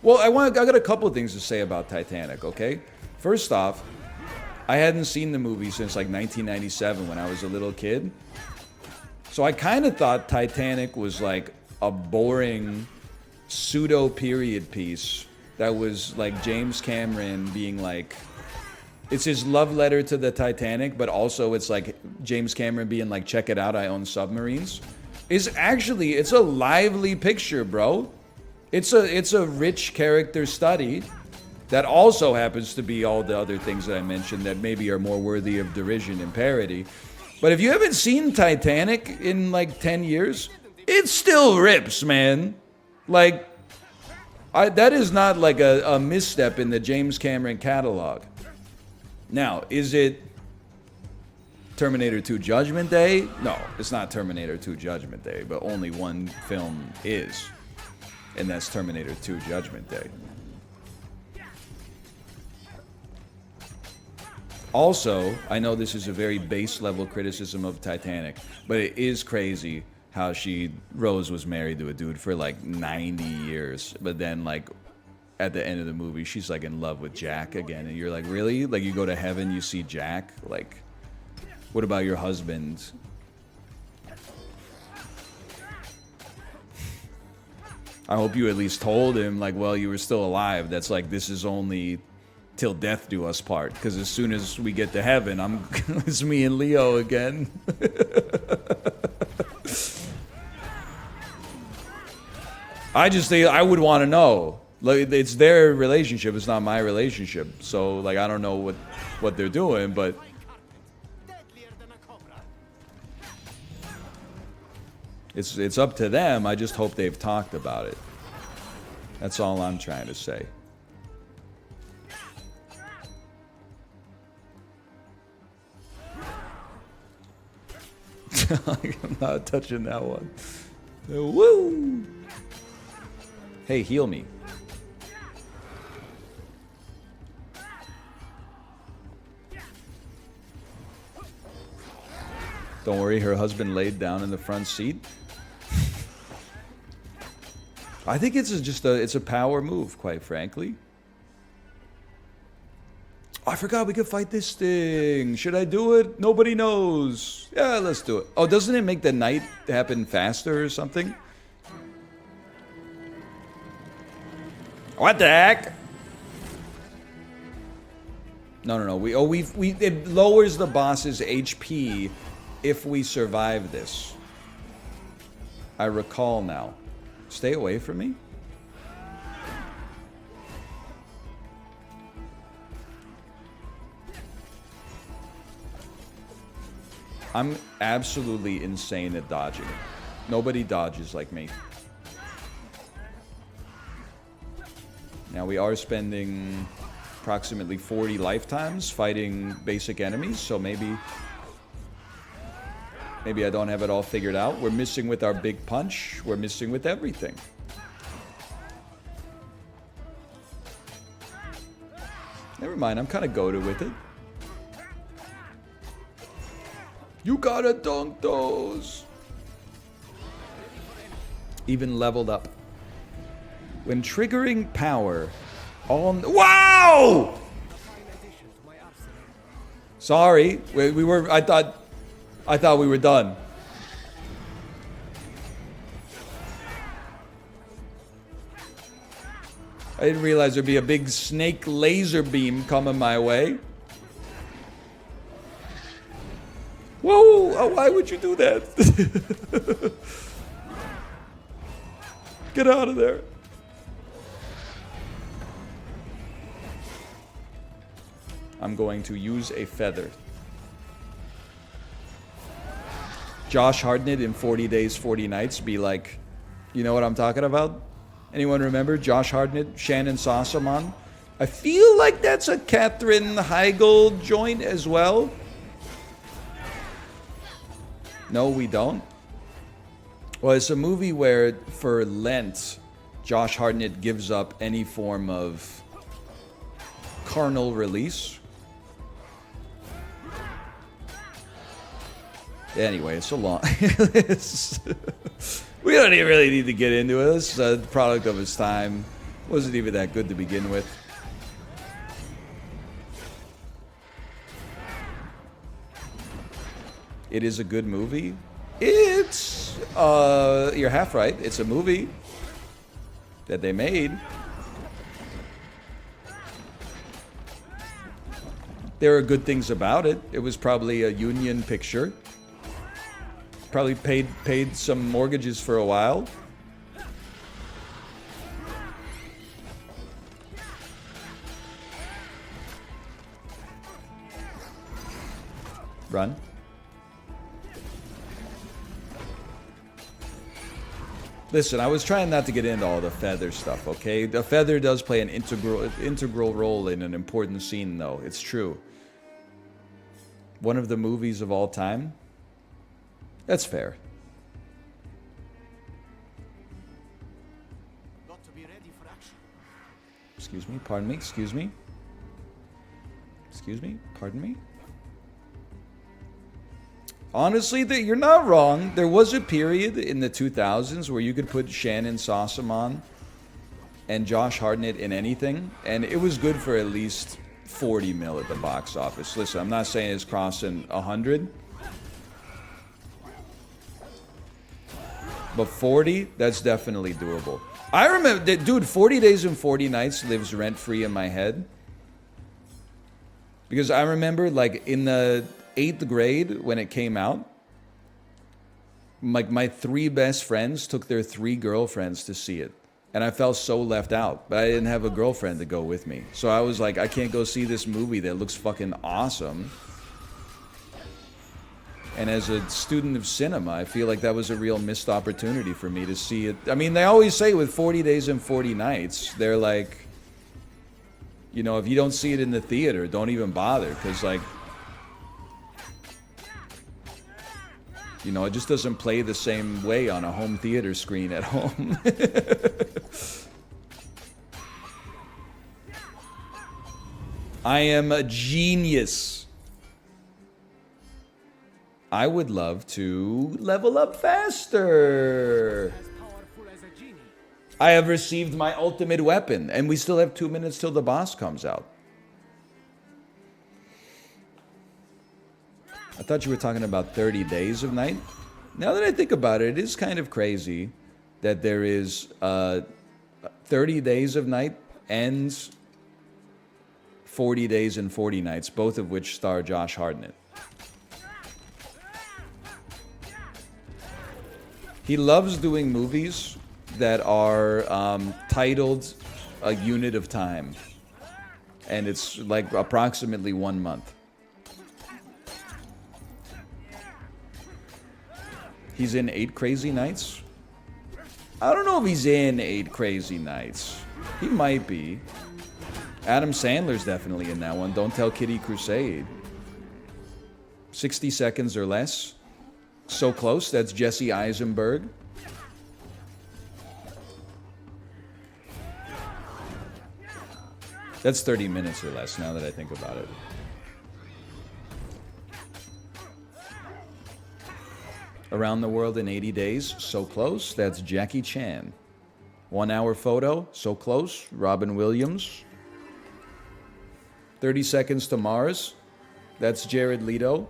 Well, I got a couple of things to say about Titanic, okay? First off, I hadn't seen the movie since like 1997 when I was a little kid. So I kind of thought Titanic was like a boring pseudo period piece that was like James Cameron being like, it's his love letter to the Titanic, but also it's like James Cameron being like, check it out, I own submarines. It's a lively picture, bro. It's a rich character study that also happens to be all the other things that I mentioned that maybe are more worthy of derision and parody. But if you haven't seen Titanic in like 10 years, it still rips, man. Like, that is not like a misstep in the James Cameron catalog. Now, is it Terminator 2 Judgment Day? No, it's not Terminator 2 Judgment Day, but only one film is. And that's Terminator 2 Judgment Day. Also, I know this is a very base level criticism of Titanic, but it is crazy how Rose was married to a dude for like 90 years, but then like at the end of the movie, she's like in love with Jack again, and you're like, really? Like you go to heaven, you see Jack? Like, what about your husband? I hope you at least told him, like, well, you were still alive. That's like, this is only till death do us part. Because as soon as we get to heaven, it's me and Leo again. I just think I would want to know. Like, it's their relationship. It's not my relationship. So, like, I don't know what they're doing, but it's up to them. I just hope they've talked about it. That's all I'm trying to say. I'm not touching that one. Woo! Hey, heal me. Don't worry, her husband laid down in the front seat. I think it's a power move, quite frankly. Oh, I forgot we could fight this thing. Should I do it? Nobody knows. Yeah, let's do it. Oh, doesn't it make the night happen faster or something? What the heck? No. It lowers the boss's HP if we survive this. I recall now. Stay away from me. I'm absolutely insane at dodging. Nobody dodges like me. Now we are spending approximately 40 lifetimes fighting basic enemies, so maybe I don't have it all figured out. We're missing with our big punch. We're missing with everything. Never mind, I'm kind of goated with it. You gotta dunk those. Even leveled up. When triggering power on... Wow! Sorry, we were... I thought we were done. I didn't realize there'd be a big snake laser beam coming my way. Whoa! Oh, why would you do that? Get out of there. I'm going to use a feather. Josh Hartnett in 40 Days, 40 Nights be like, you know what I'm talking about? Anyone remember Josh Hartnett, Shannon Sossamon? I feel like that's a Katherine Heigl joint as well. No, we don't. Well, it's a movie where, for Lent, Josh Hartnett gives up any form of carnal release. Anyway, it's a long... we don't even really need to get into it. This is a product of its time. Wasn't even that good to begin with. it is a good movie. It's, you're half right. It's a movie that they made. There are good things about it. It was probably a union picture. Probably paid some mortgages for a while. Run. Listen, I was trying not to get into all the feather stuff, okay? The feather does play an integral role in an important scene, though. It's true. One of the movies of all time? That's fair. Got to be ready for action. Excuse me, pardon me, excuse me. Excuse me, pardon me. Honestly, you're not wrong. There was a period in the 2000s where you could put Shannon Sossamon and Josh Hartnett in anything, and it was good for at least 40 mil at the box office. Listen, I'm not saying it's crossing 100, but 40, that's definitely doable. I remember, dude, 40 Days and 40 Nights lives rent-free in my head. Because I remember, like, in the 8th grade when it came out, like, my 3 best friends took their 3 girlfriends to see it. And I felt so left out, but I didn't have a girlfriend to go with me. So I was like, I can't go see this movie that looks fucking awesome. And as a student of cinema, I feel like that was a real missed opportunity for me to see it. I mean, they always say with 40 Days and 40 Nights, they're like, you know, if you don't see it in the theater, don't even bother. Because, like, you know, it just doesn't play the same way on a home theater screen at home. I am a genius. I would love to level up faster. I have received my ultimate weapon, and we still have 2 minutes till the boss comes out. I thought you were talking about 30 Days of Night. Now that I think about it, it is kind of crazy that there is 30 Days of Night and 40 Days and 40 Nights, both of which star Josh Hartnett. He loves doing movies that are titled A Unit of Time. And it's like approximately 1 month. He's in 8 Crazy Nights? I don't know if he's in 8 Crazy Nights. He might be. Adam Sandler's definitely in that one. Don't Tell Kitty Crusade. 60 Seconds or Less. So Close, that's Jesse Eisenberg. That's 30 minutes or less, now that I think about it. Around the World in 80 Days, So Close, that's Jackie Chan. 1 Hour Photo, So Close, Robin Williams. 30 Seconds to Mars, that's Jared Leto.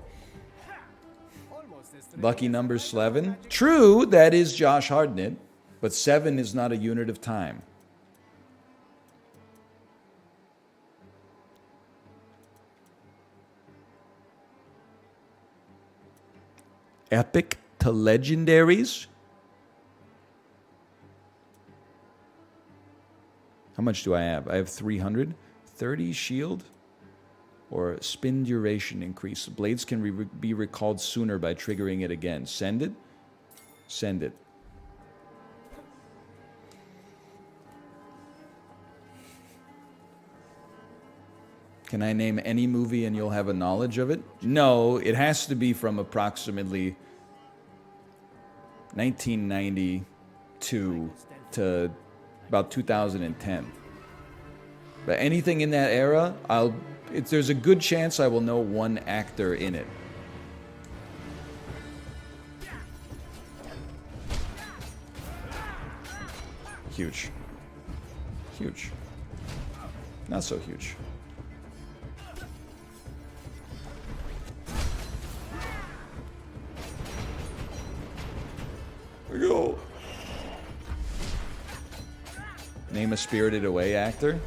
Lucky Number 7. True, that is Josh Hartnett, but 7 is not a unit of time. Epic to Legendaries? How much do I have? I have 300. 30 shield? Or spin duration increase. Blades can be recalled sooner by triggering it again. Send it? Send it. Can I name any movie and you'll have a knowledge of it? No, it has to be from approximately 1992 to about 2010. But anything in that era, there's a good chance I will know one actor in it. Huge. Huge. Not so huge. Name a Spirited Away actor.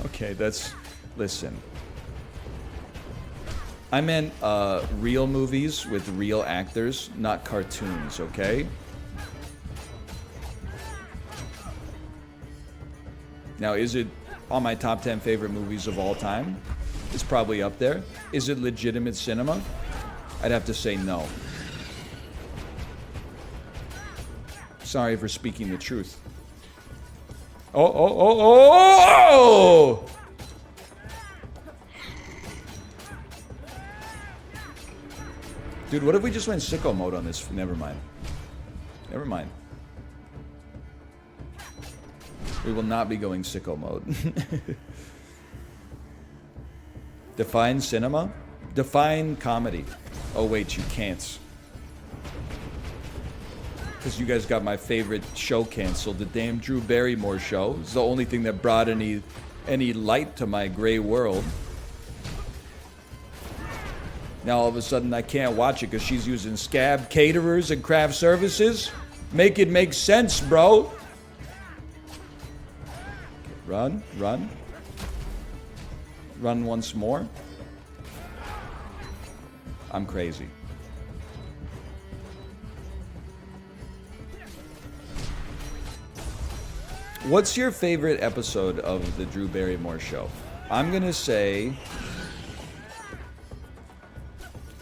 Okay, that's... Listen. I meant real movies with real actors, not cartoons, okay? Now, is it on my top 10 favorite movies of all time? It's probably up there. Is it legitimate cinema? I'd have to say no. Sorry for speaking the truth. Oh! Dude, what if we just went sicko mode on this? Never mind. Never mind. We will not be going sicko mode. Define cinema? Define comedy. Oh wait, you can't. Because you guys got my favorite show canceled, the damn Drew Barrymore show. It's the only thing that brought any light to my gray world. Now all of a sudden I can't watch it because she's using scab caterers and craft services. Make it make sense, bro. Run, run. Run once more. I'm crazy. What's your favorite episode of the Drew Barrymore show? I'm gonna say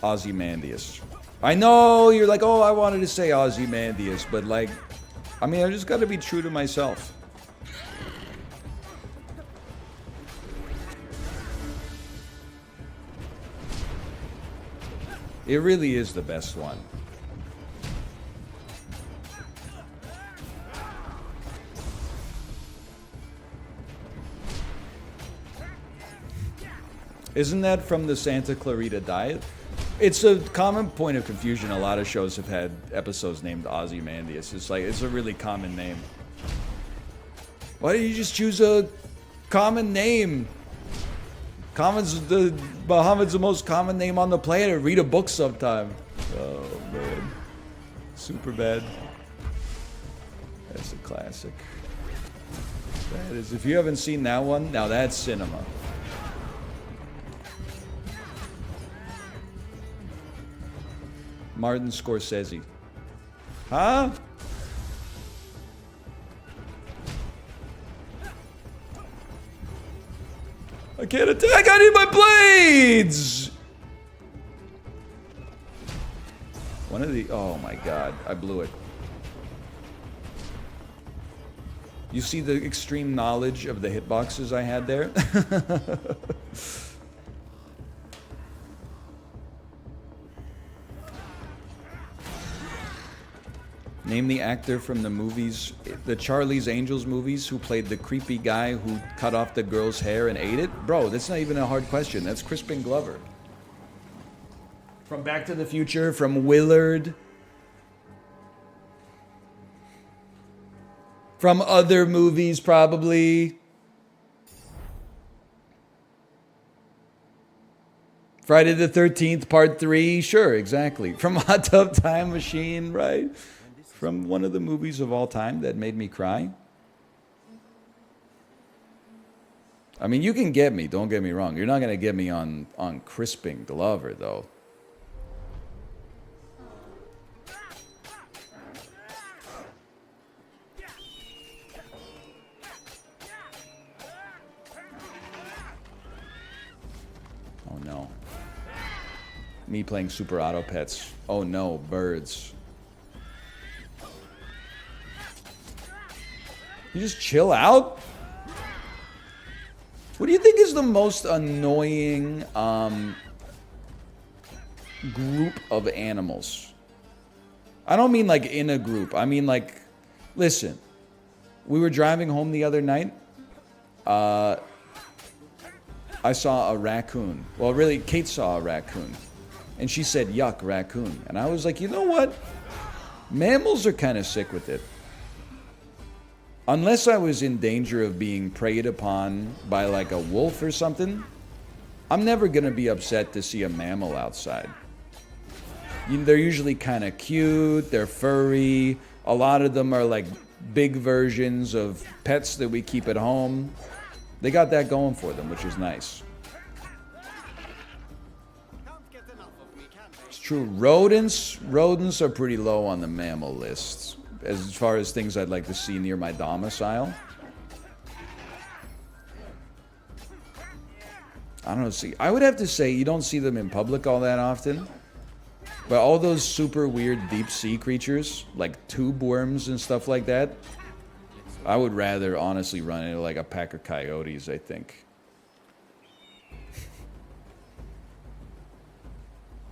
Ozymandias. I know you're like, oh, I wanted to say Ozymandias, but like, I mean, I just gotta be true to myself. It really is the best one. Isn't that from the Santa Clarita Diet? It's a common point of confusion. A lot of shows have had episodes named Ozymandias. It's like, it's a really common name. Why don't you just choose a common name? Muhammad's the most common name on the planet. Read a book sometime. Oh, man. Super bad. That's a classic. That is. If you haven't seen that one, now that's cinema. Martin Scorsese. Huh? I can't attack! I need my blades! One of the... Oh my god, I blew it. You see the extreme knowledge of the hitboxes I had there? Name the actor from the movies, the Charlie's Angels movies, who played the creepy guy who cut off the girl's hair and ate it? Bro, that's not even a hard question. That's Crispin Glover. From Back to the Future, from Willard. From other movies, probably. Friday the 13th, Part 3. Sure, exactly. From Hot Tub Time Machine, right? From one of the movies of all time that made me cry. I mean, you can get me, don't get me wrong. You're not going to get me on Crispin Glover, though. Oh, no. Me playing Super Auto Pets. Oh, no, birds. You just chill out? What do you think is the most annoying group of animals? I don't mean like in a group. I mean like, listen, we were driving home the other night. I saw a raccoon. Well, really, Kate saw a raccoon. And she said, yuck, raccoon. And I was like, you know what? Mammals are kind of sick with it. Unless I was in danger of being preyed upon by like a wolf or something, I'm never going to be upset to see a mammal outside. They're usually kind of cute, they're furry, a lot of them are like big versions of pets that we keep at home. They got that going for them, which is nice. It's true. Rodents are pretty low on the mammal list as far as things I'd like to see near my domicile. I don't know. See, I would have to say you don't see them in public all that often. But all those super weird deep sea creatures, like tube worms and stuff like that, I would rather honestly run into like a pack of coyotes, I think.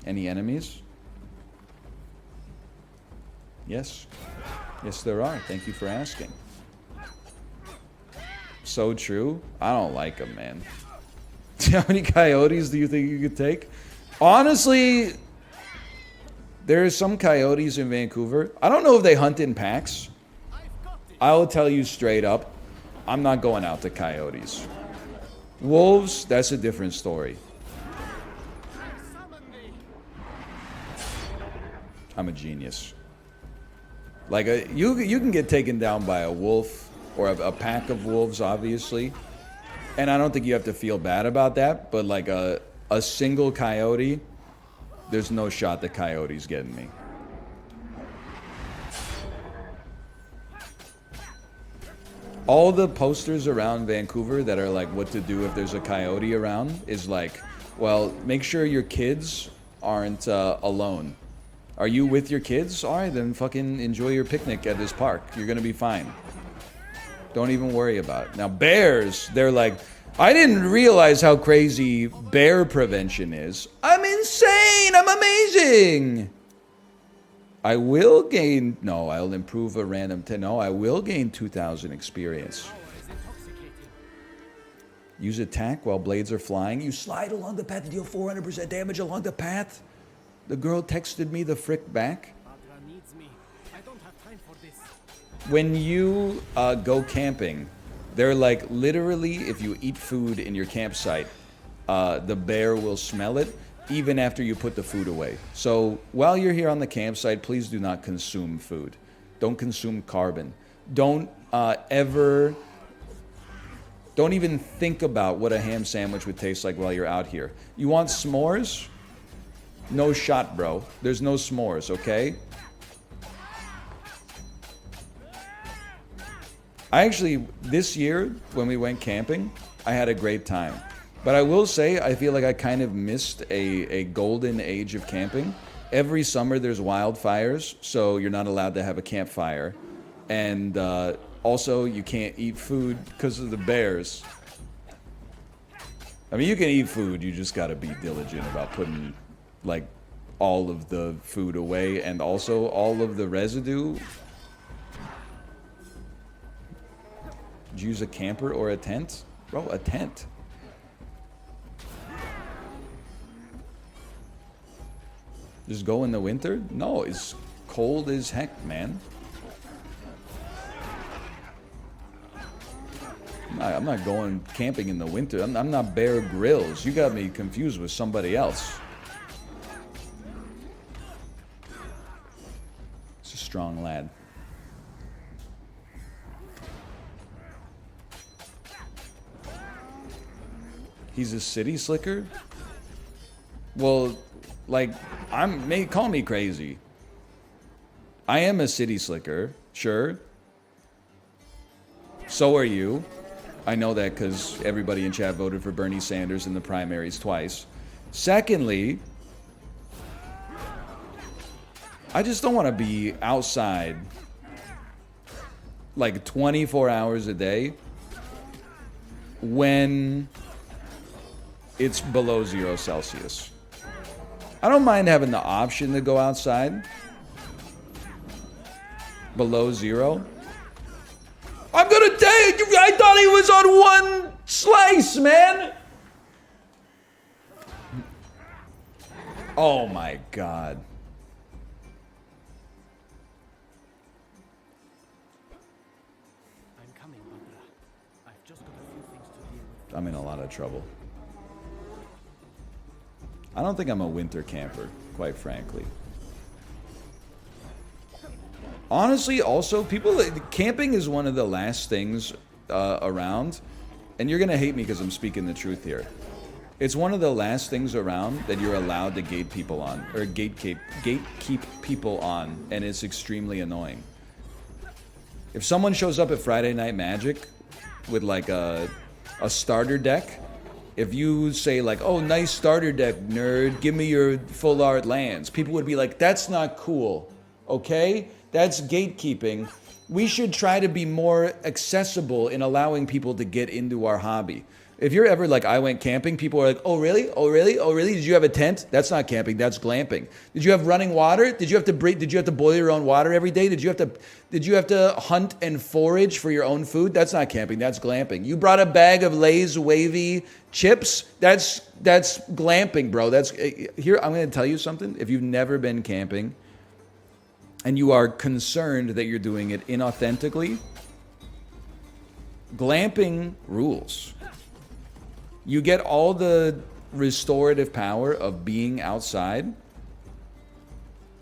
Any enemies? Yes. Yes, there are. Thank you for asking. So true. I don't like them, man. How many coyotes do you think you could take? Honestly, there are some coyotes in Vancouver. I don't know if they hunt in packs. I will tell you straight up, I'm not going out to coyotes. Wolves, that's a different story. I'm a genius. Like, you can get taken down by a wolf or a pack of wolves, obviously. And I don't think you have to feel bad about that. But like a single coyote, there's no shot the coyote's getting me. All the posters around Vancouver that are like what to do if there's a coyote around is like, well, make sure your kids aren't alone. Are you with your kids? All right, then fucking enjoy your picnic at this park. You're gonna be fine. Don't even worry about it. Now bears, they're like, I didn't realize how crazy bear prevention is. I'm insane, I'm amazing. I will gain, no, I'll improve a random 10. No, I will gain 2,000 experience. Use attack while blades are flying. You slide along the path to deal 400% damage along the path. The girl texted me the frick back. When you go camping, they're like literally, if you eat food in your campsite, the bear will smell it even after you put the food away. So while you're here on the campsite, please do not consume food. Don't consume carbon. Don't even think about what a ham sandwich would taste like while you're out here. You want s'mores? No shot, bro. There's no s'mores, okay? I actually, this year, when we went camping, I had a great time. But I will say, I feel like I kind of missed a golden age of camping. Every summer there's wildfires, so you're not allowed to have a campfire. And also, you can't eat food because of the bears. I mean, you can eat food, you just gotta be diligent about putting, like, all of the food away and also all of the residue. Did you use a camper or a tent? Bro, a tent. Just go in the winter? No, it's cold as heck, man. I'm not going camping in the winter. I'm not Bear Grylls. You got me confused with somebody else. It's a strong lad. He's a city slicker? Well, like, call me crazy. I am a city slicker, sure. So are you. I know that because everybody in chat voted for Bernie Sanders in the primaries twice. Secondly, I just don't want to be outside like 24 hours a day when it's below 0 Celsius. I don't mind having the option to go outside below 0. I'm gonna take. I thought he was on one slice, man. Oh my god. I'm coming, Barbara. I've just got a few things to deal with. I'm in a lot of trouble. I don't think I'm a winter camper, quite frankly. Honestly, also, people, camping is one of the last things around, and you're gonna hate me because I'm speaking the truth here. It's one of the last things around that you're allowed to gate people on, or gatekeep people on, and it's extremely annoying. If someone shows up at Friday Night Magic with like a starter deck, if you say like, oh, nice starter deck, nerd, give me your full art lands, people would be like, that's not cool, okay? That's gatekeeping. We should try to be more accessible in allowing people to get into our hobby. If you're ever like, I went camping, people are like, oh, really? Oh, really? Oh, really? Did you have a tent? That's not camping, that's glamping. Did you have running water? Did you have to boil your own water every day? Did you have to hunt and forage for your own food? That's not camping, that's glamping. You brought a bag of Lay's wavy chips? That's glamping, bro. That's here, I'm going to tell you something. If you've never been camping and you are concerned that you're doing it inauthentically, glamping rules. You get all the restorative power of being outside,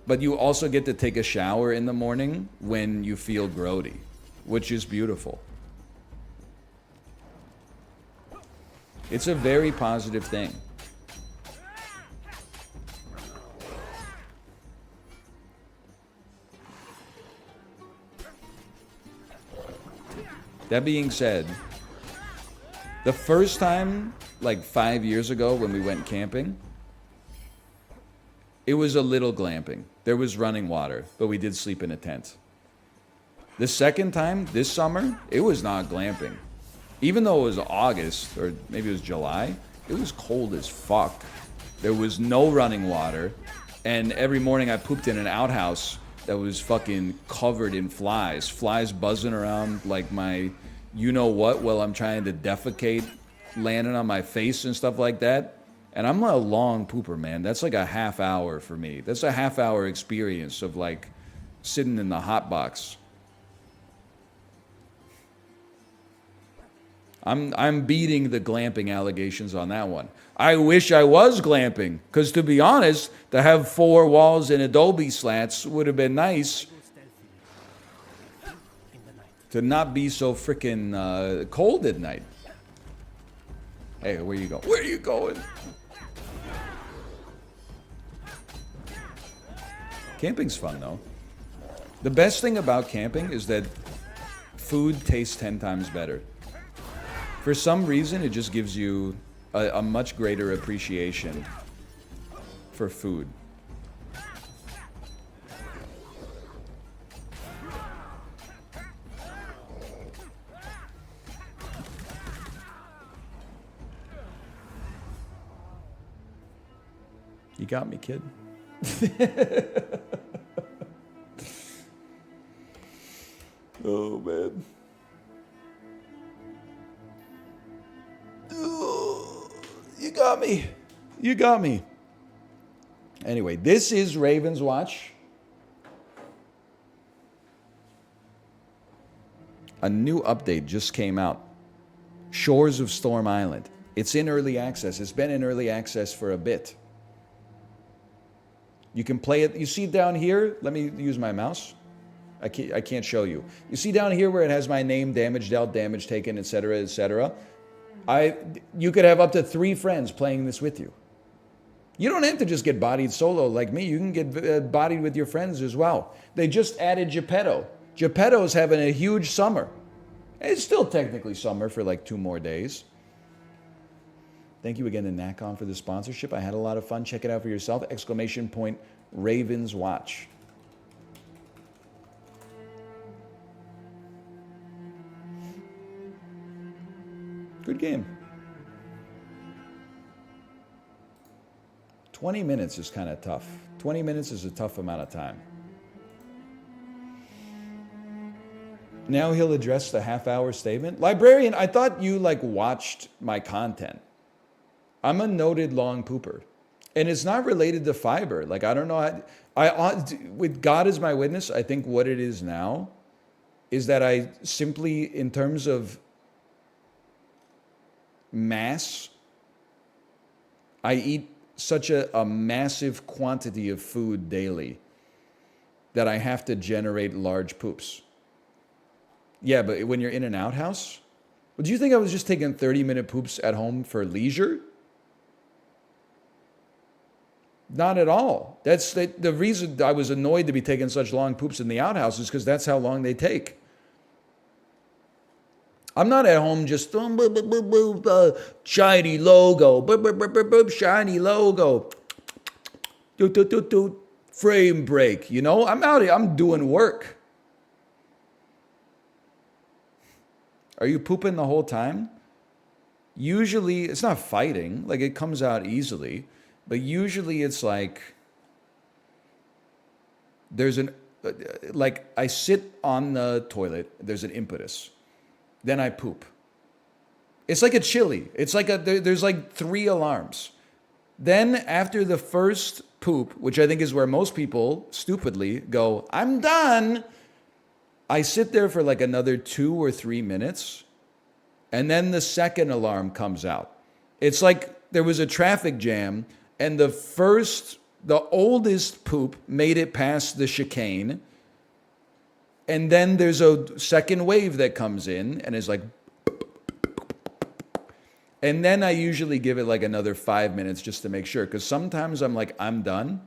but you also get to take a shower in the morning when you feel grody, which is beautiful. It's a very positive thing. That being said, the first time, like 5 years ago when we went camping, it was a little glamping. There was running water, but we did sleep in a tent. The second time, this summer, it was not glamping. Even though it was August, or maybe it was July, it was cold as fuck. There was no running water, and every morning I pooped in an outhouse that was fucking covered in flies. Flies buzzing around like my you-know-what while I'm trying to defecate, landing on my face and stuff like that. And I'm a long pooper, man. That's like a half hour for me. That's a half hour experience of like sitting in the hot box. I'm beating the glamping allegations on that one. I wish I was glamping, because to be honest, to have 4 walls and adobe slats would have been nice. To not be so freaking cold at night. Hey, where you go? Where are you going? Camping's fun, though. The best thing about camping is that food tastes 10 times better. For some reason, it just gives you a much greater appreciation for food. You got me, kid. Oh, man. You got me. You got me. Anyway, this is Ravenswatch. A new update just came out. Shores of Storm Island. It's in early access. It's been in early access for a bit. You can play it. You see down here? Let me use my mouse. I can't show you. You see down here where it has my name, damage dealt, damage taken, etc., etc. You could have up to 3 friends playing this with you. You don't have to just get bodied solo like me. You can get bodied with your friends as well. They just added Geppetto. Geppetto's having a huge summer. It's still technically summer for like 2 more days. Thank you again to Nakon for the sponsorship. I had a lot of fun. Check it out for yourself. ! Ravenswatch. Good game. 20 minutes is kind of tough. 20 minutes is a tough amount of time. Now he'll address the half-hour statement. Librarian, I thought you watched my content. I'm a noted long pooper. And it's not related to fiber. I don't know. With God as my witness, I think what it is now is that I simply, in terms of mass, I eat such a massive quantity of food daily that I have to generate large poops. Yeah, but when you're in an outhouse, do you think I was just taking 30-minute poops at home for leisure? Not at all. That's the reason I was annoyed to be taking such long poops in the outhouse is because that's how long they take. I'm not at home just shiny logo, shiny logo, frame break. You know, I'm out here. I'm doing work. Are you pooping the whole time? Usually, it's not fighting. Like, it comes out easily. But usually it's like, like I sit on the toilet, there's an impetus. Then I poop. It's like a chili. It's like there's like 3 alarms. Then after the first poop, which I think is where most people stupidly go, I'm done. I sit there for like another 2 or 3 minutes. And then the second alarm comes out. It's like there was a traffic jam and the oldest poop made it past the chicane. And then there's a second wave that comes in and is like, and then I usually give it like another 5 minutes just to make sure. Because sometimes I'm like, I'm done.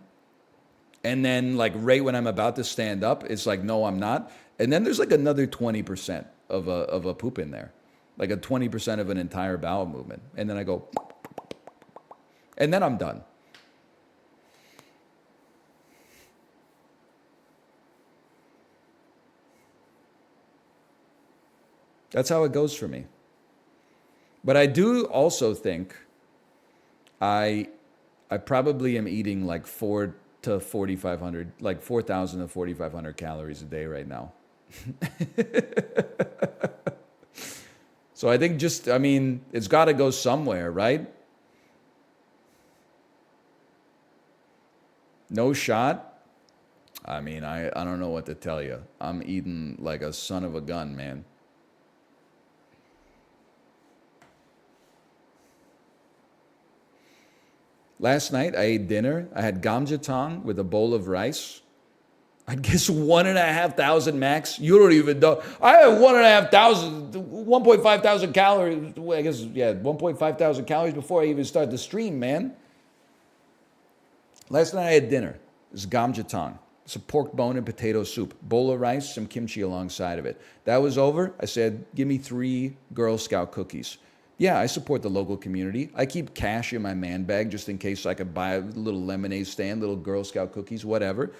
And then like right when I'm about to stand up, it's like, no, I'm not. And then there's like another 20% of a poop in there. Like a 20% of an entire bowel movement. And then I go, and then I'm done. That's how it goes for me. But I do also think I probably am eating like 4,000 to 4,500, like 4,000 to 4,500 calories a day right now. So I think it's got to go somewhere, right? No shot. I don't know what to tell you. I'm eating like a son of a gun, man. Last night I ate dinner. I had gamjatang with a bowl of rice. I guess 1,500 max. You don't even know. I had 1.5 thousand calories. I guess, 1.5 thousand calories before I even start the stream, man. Last night I had dinner. It was gamjatang. It's a pork bone and potato soup. Bowl of rice, some kimchi alongside of it. That was over. I said, give me 3 Girl Scout cookies. Yeah, I support the local community. I keep cash in my man bag just in case I could buy a little lemonade stand, little Girl Scout cookies, whatever.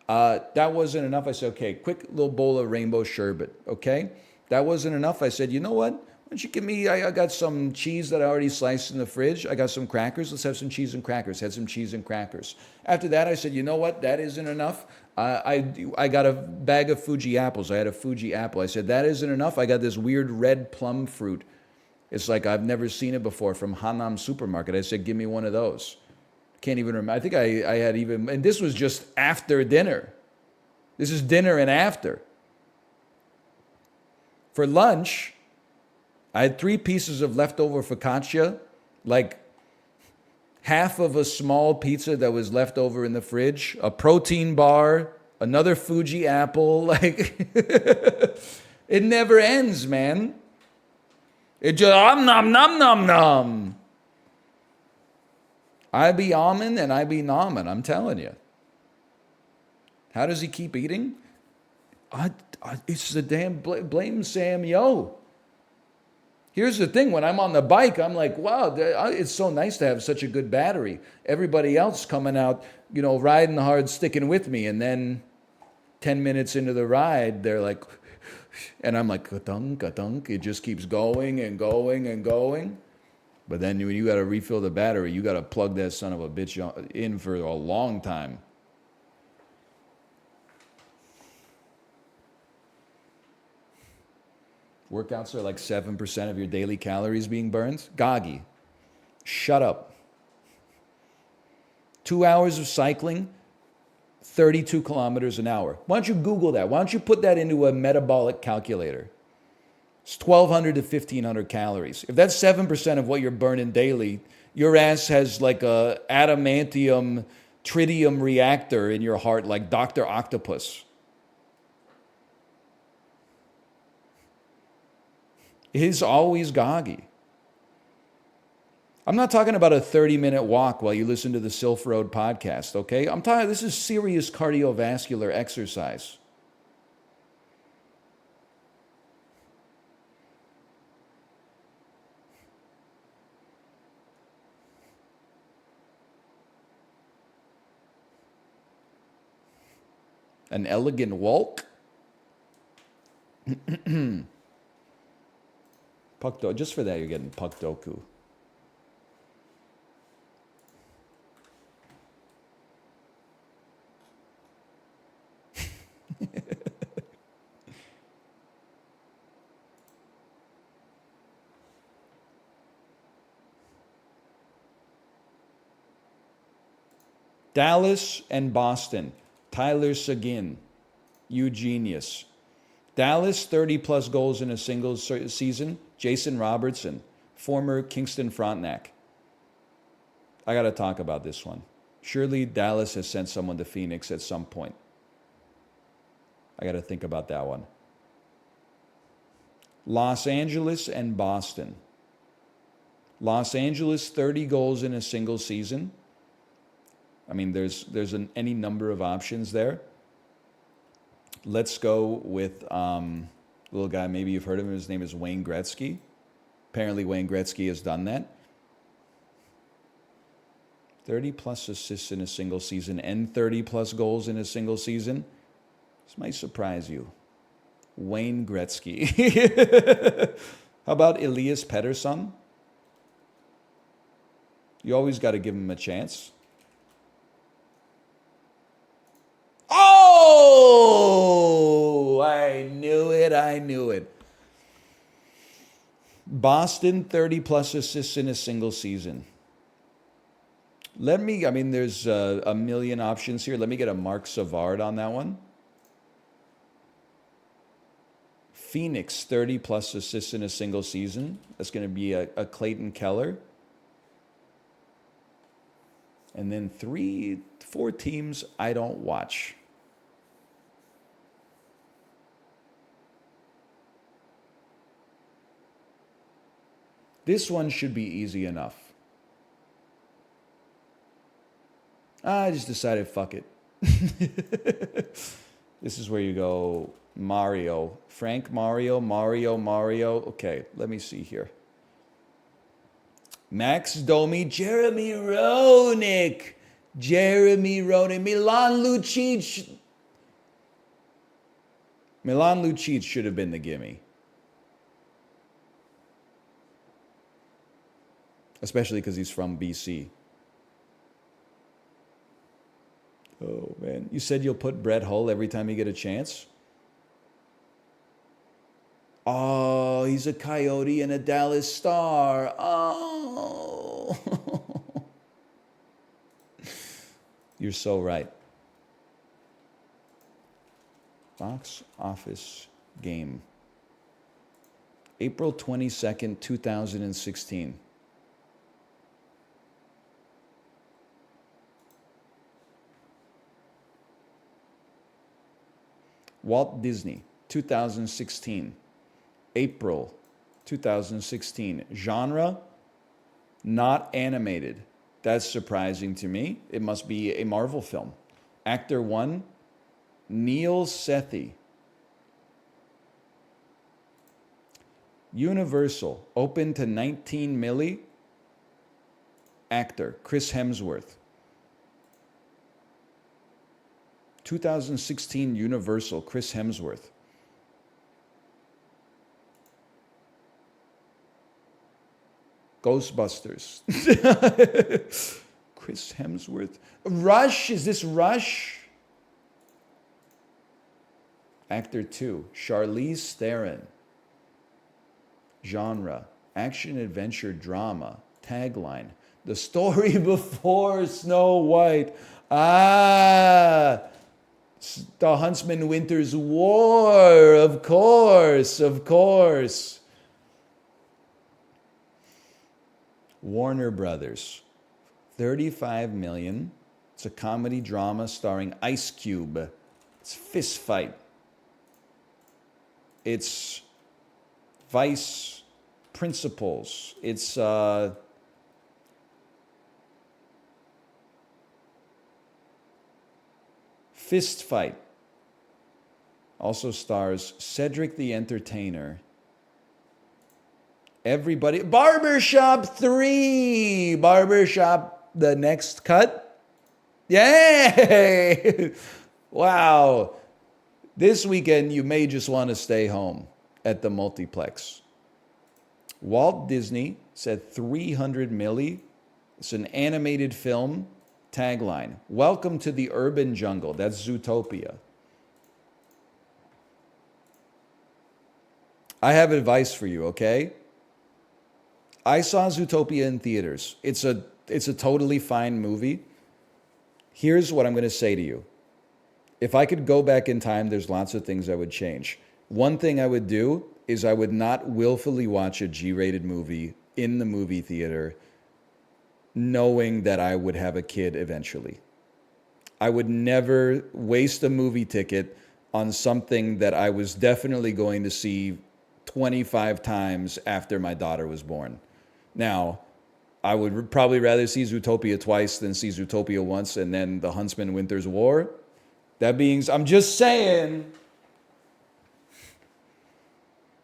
That wasn't enough. I said, okay, quick little bowl of rainbow sherbet, okay? That wasn't enough. I said, you know what? Why don't you give me, I got some cheese that I already sliced in the fridge. I got some crackers. Let's have some cheese and crackers. Had some cheese and crackers. After that, I said, you know what? That isn't enough. I got a bag of Fuji apples. I had a Fuji apple. I said, that isn't enough. I got this weird red plum fruit. It's like I've never seen it before from Hanam Supermarket. I said, give me one of those. Can't even remember. I think I had even, and this was just after dinner. This is dinner and after. For lunch, I had 3 pieces of leftover focaccia, like half of a small pizza that was left over in the fridge, a protein bar, another Fuji apple. Like, it never ends, man. It just, nom, nom, nom, nom. I be almond and I be nomin, I'm telling you. How does he keep eating? It's the damn blame Sam Yo. Here's the thing, when I'm on the bike, I'm like, wow, it's so nice to have such a good battery. Everybody else coming out, riding hard, sticking with me, and then 10 minutes into the ride, they're like, and I'm like, ka-dunk, ka-dunk. It just keeps going and going and going. But then when you got to refill the battery, you got to plug that son of a bitch in for a long time. Workouts are like 7% of your daily calories being burned. Goggy, shut up. 2 hours of cycling, 32 kilometers an hour. Why don't you Google that? Why don't you put that into a metabolic calculator? It's 1,200 to 1,500 calories. If that's 7% of what you're burning daily, your ass has like a adamantium tritium reactor in your heart like Dr. Octopus. He's always goggy. I'm not talking about a 30-minute walk while you listen to the Sylph Road podcast, okay? I'm talking, this is serious cardiovascular exercise. An elegant walk? Puck just for that, you're getting Puck Doku. Dallas and Boston. Tyler Seguin, you genius. Dallas, 30-plus goals in a single season. Jason Robertson, former Kingston Frontenac. I got to talk about this one. Surely Dallas has sent someone to Phoenix at some point. I got to think about that one. Los Angeles and Boston. Los Angeles, 30 goals in a single season. I mean, there's any number of options there. Let's go with little guy, maybe you've heard of him. His name is Wayne Gretzky. Apparently Wayne Gretzky has done that. 30-plus assists in a single season and 30-plus goals in a single season. This might surprise you. Wayne Gretzky. How about Elias Pettersson? You always got to give him a chance. Oh! I knew it. Boston, 30-plus assists in a single season. There's a million options here. Let me get a Mark Savard on that one. Phoenix, 30-plus assists in a single season. That's going to be a Clayton Keller. And then 4 teams I don't watch. This one should be easy enough. I just decided, fuck it. This is where you go, Mario. Frank Mario. Okay, let me see here. Max Domi, Jeremy Roenick. Milan Lucic. Milan Lucic should have been the gimme. Especially because he's from BC. Oh, man. You said you'll put Brett Hull every time you get a chance? Oh, he's a Coyote and a Dallas Star. Oh. You're so right. Box office game. April 22nd, 2016. Walt Disney, 2016. April 2016. Genre, not animated. That's surprising to me. It must be a Marvel film. Actor 1, Neil Sethi. Universal, open to 19 milli. Actor, Chris Hemsworth. 2016 Universal, Chris Hemsworth. Ghostbusters. Chris Hemsworth. Rush, is this Rush? Actor 2, Charlize Theron. Genre, action, adventure, drama. Tagline, the story before Snow White. The Huntsman Winter's War, of course. Warner Brothers, 35 million. It's a comedy drama starring Ice Cube. It's Fist Fight. It's Vice Principals. It's Fist Fight. Also stars Cedric the Entertainer. Everybody. Barbershop 3. Barbershop The Next Cut. Yay! Wow. This weekend, you may just want to stay home at the multiplex. Walt Disney said 300 milli. It's an animated film. Tagline: Welcome to the urban jungle. That's Zootopia. I have advice for you, okay? I saw Zootopia in theaters. It's a totally fine movie. Here's what I'm going to say to you. If I could go back in time, there's lots of things I would change. One thing I would do is I would not willfully watch a G-rated movie in the movie theater knowing that I would have a kid eventually. I would never waste a movie ticket on something that I was definitely going to see 25 times after my daughter was born. Now, I would probably rather see Zootopia twice than see Zootopia once and then The Huntsman Winter's War. That being, I'm just saying.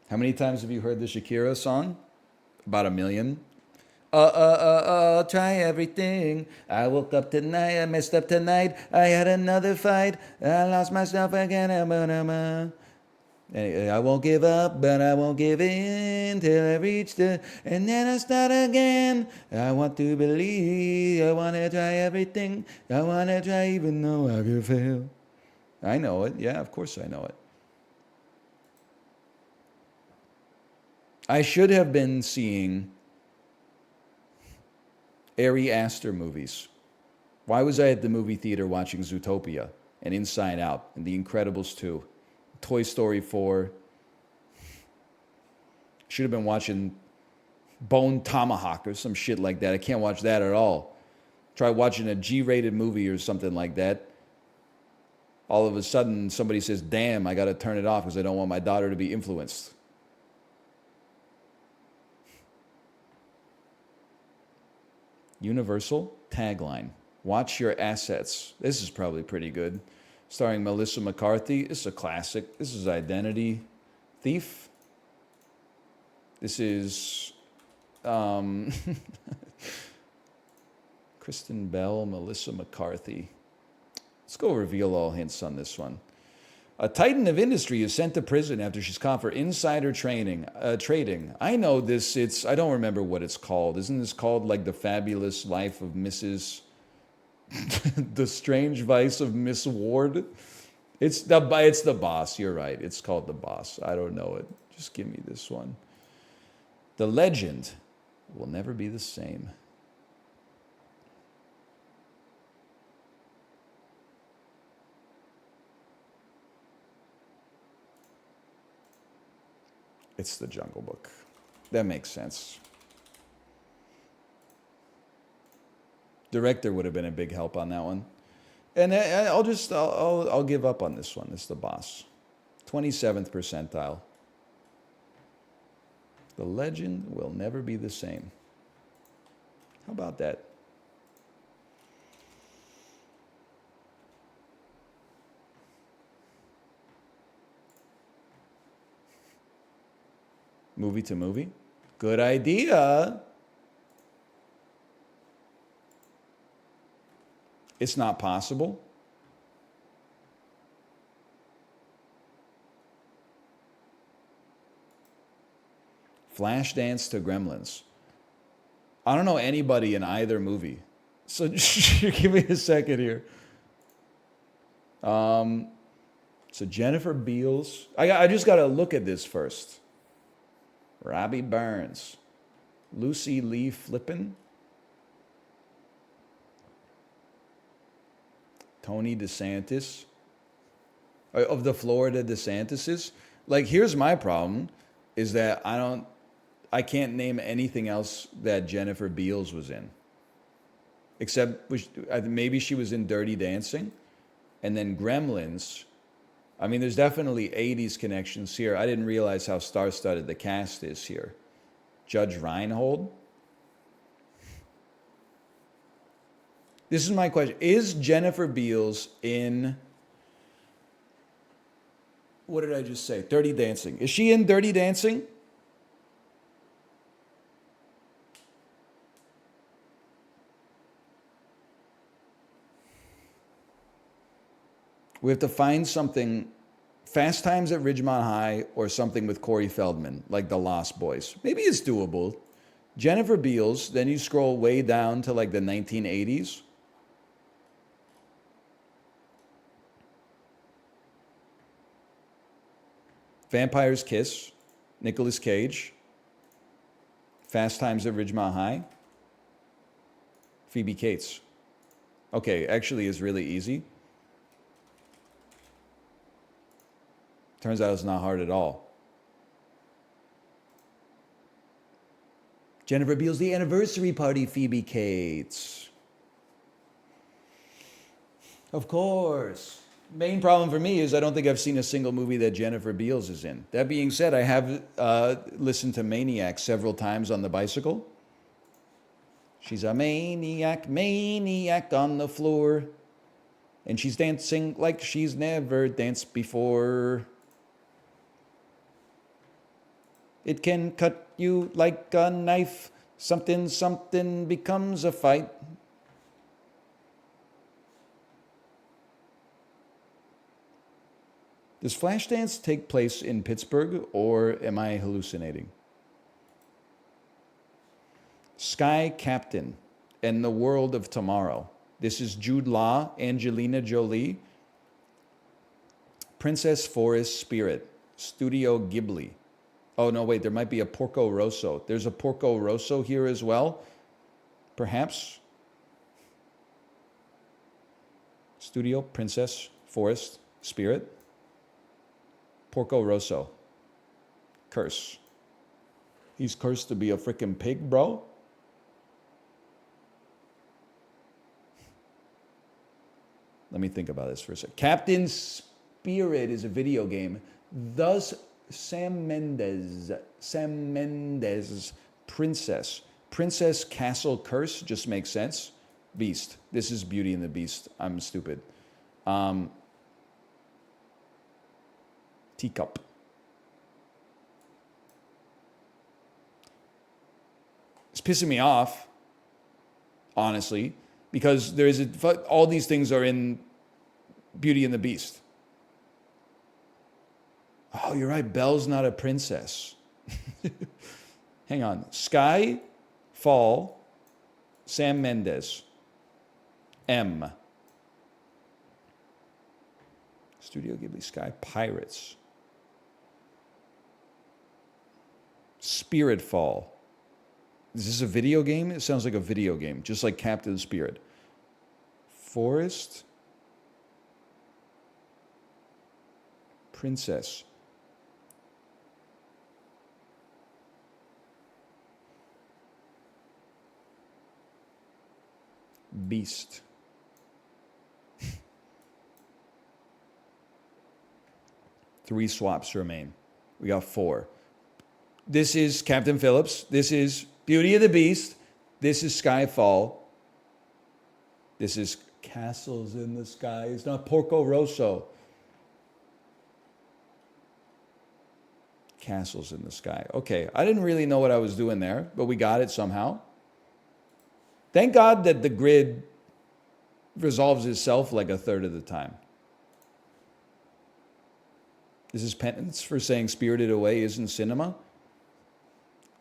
How many times have you heard the Shakira song? About 1 million. Try everything. I woke up tonight, I messed up tonight. I had another fight. I lost myself again. I won't give up, but I won't give in till I reach the, and then I start again. I want to believe, I want to try everything. I want to try even though I could fail. I know it. Yeah, of course I know it. I should have been seeing Ari Aster movies. Why was I at the movie theater watching Zootopia and Inside Out and The Incredibles 2? Toy Story 4. Should have been watching Bone Tomahawk or some shit like that. I can't watch that at all. Try watching a G-rated movie or something like that. All of a sudden, somebody says, damn, I got to turn it off because I don't want my daughter to be influenced. Universal tagline: watch your assets. This is probably pretty good. Starring Melissa McCarthy. This is a classic. This is Identity Thief. This is Kristen Bell, Melissa McCarthy. Let's go reveal all hints on this one. A titan of industry is sent to prison after she's caught for insider trading. I know this. I don't remember what it's called. Isn't this called like The Fabulous Life of Mrs. The Strange Vice of Miss Ward? It's the Boss. You're right. It's called The Boss. I don't know it. Just give me this one. The legend will never be the same. It's The Jungle Book. That makes sense. Director would have been a big help on that one. And I'll give up on this one. It's The Boss. 27th percentile. The legend will never be the same. How about that? Movie to movie? Good idea. It's not possible. Flashdance to Gremlins. I don't know anybody in either movie. So give me a second here. So Jennifer Beals. I just got to look at this first. Robbie Burns. Lucy Lee Flippin. Tony DeSantis. Of the Florida DeSantises. Like, here's my problem, is that I can't name anything else that Jennifer Beals was in. Except maybe she was in Dirty Dancing. And then Gremlins. I mean, there's definitely 80s connections here. I didn't realize how star-studded the cast is here. Judge Reinhold. This is my question. Is Jennifer Beals in... What did I just say? Dirty Dancing. Is she in Dirty Dancing? We have to find something, Fast Times at Ridgemont High or something with Corey Feldman, like The Lost Boys. Maybe it's doable. Jennifer Beals, then you scroll way down to like the 1980s. Vampire's Kiss, Nicolas Cage, Fast Times at Ridgemont High, Phoebe Cates. Okay, actually it's really easy. Turns out it's not hard at all. Jennifer Beals, The Anniversary Party, Phoebe Cates. Of course. Main problem for me is I don't think I've seen a single movie that Jennifer Beals is in. That being said, I have listened to Maniac several times on the bicycle. She's a maniac, maniac on the floor. And she's dancing like she's never danced before. It can cut you like a knife. Something, something becomes a fight. Does Flashdance take place in Pittsburgh, or am I hallucinating? Sky Captain and the World of Tomorrow. This is Jude Law, Angelina Jolie. Princess Forest Spirit, Studio Ghibli. Oh, no, wait, there might be a Porco Rosso. There's a Porco Rosso here as well, perhaps. Studio, Princess Forest Spirit. Porco Rosso. Curse. He's cursed to be a freaking pig, bro. Let me think about this for a second. Captain Spirit is a video game. Thus, Sam Mendes, Princess. Princess Castle Curse just makes sense. Beast. This is Beauty and the Beast. I'm stupid. Teacup. It's pissing me off, honestly, because there is all these things are in Beauty and the Beast. Oh, you're right. Belle's not a princess. Hang on. Sky, Fall, Sam Mendes, M. Studio Ghibli, Sky, Pirates. Spirit Fall. Is this a video game? It sounds like a video game, just like Captain Spirit. Forest. Princess. Beast. Three swaps remain. We got four. This is Captain Phillips. This is Beauty of the Beast. This is Skyfall. This is Castles in the Sky. It's not Porco Rosso. Castles in the Sky. Okay, I didn't really know what I was doing there, but we got it somehow. Thank God that the grid resolves itself like a third of the time. This is penance for saying Spirited Away isn't cinema.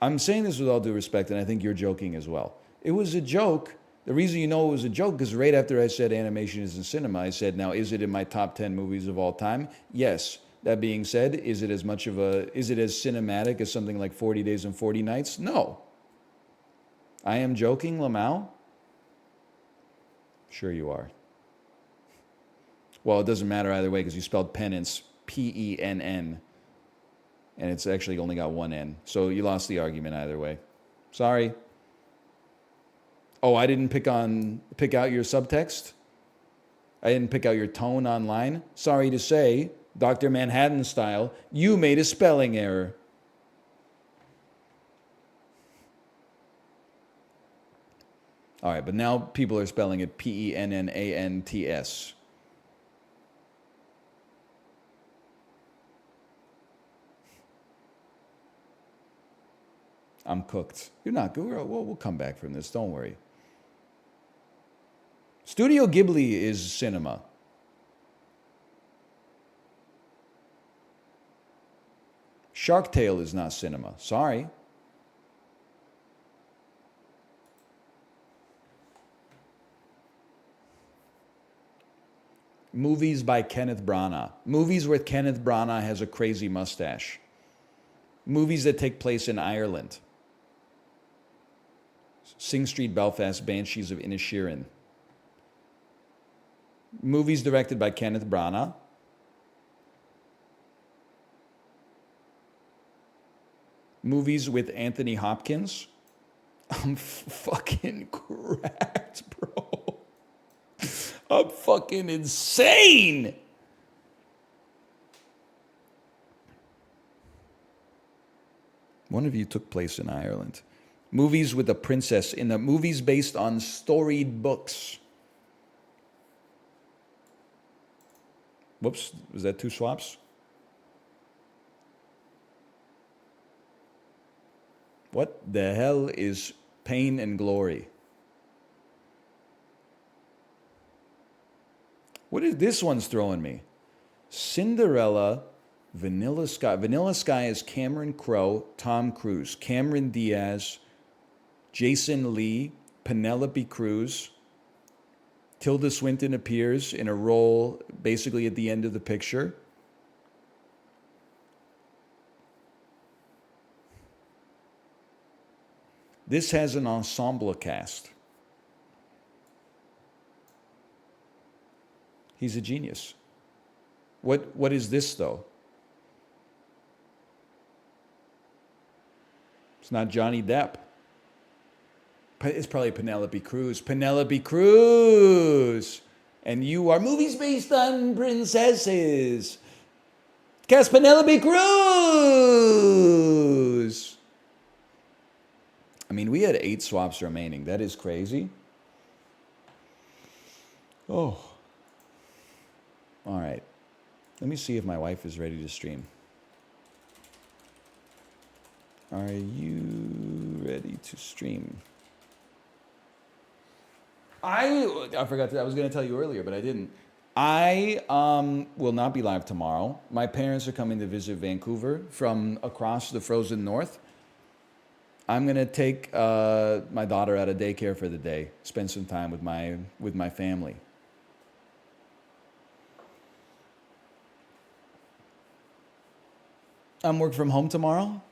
I'm saying this with all due respect, and I think you're joking as well. It was a joke. The reason you know it was a joke is right after I said animation isn't cinema, I said, now, is it in my top 10 movies of all time? Yes. That being said, is it as cinematic as something like 40 Days and 40 Nights? No. I am joking, Lamau? Sure you are. Well, it doesn't matter either way because you spelled penance, P-E-N-N. And it's actually only got one N. So you lost the argument either way. Sorry. Oh, I didn't pick out your subtext? I didn't pick out your tone online? Sorry to say, Dr. Manhattan style, you made a spelling error. All right, but now people are spelling it Pennants. I'm cooked. You're not good. We'll come back from this. Don't worry. Studio Ghibli is cinema. Shark Tale is not cinema. Sorry. Movies by Kenneth Branagh. Movies where Kenneth Branagh has a crazy mustache. Movies that take place in Ireland. Sing Street, Belfast, Banshees of Inisherin. Movies directed by Kenneth Branagh. Movies with Anthony Hopkins. I'm fucking cracked, bro. I'm fucking insane. One of you took place in Ireland. Movies with a princess in the movies based on storied books. Whoops, was that two swaps? What the hell is Pain and Glory? What is this one's throwing me? Cinderella, Vanilla Sky. Vanilla Sky is Cameron Crowe, Tom Cruise, Cameron Diaz, Jason Lee, Penelope Cruz. Tilda Swinton appears in a role basically at the end of the picture. This has an ensemble cast. He's a genius. What is this, though? It's not Johnny Depp. It's probably Penelope Cruz. Penelope Cruz! And you are movies based on princesses. Cast Penelope Cruz! I mean, we had 8 swaps remaining. That is crazy. Oh. All right. Let me see if my wife is ready to stream. Are you ready to stream? I forgot that I was going to tell you earlier, but I didn't. I will not be live tomorrow. My parents are coming to visit Vancouver from across the frozen north. I'm going to take my daughter out of daycare for the day, spend some time with my family. I'm working from home tomorrow.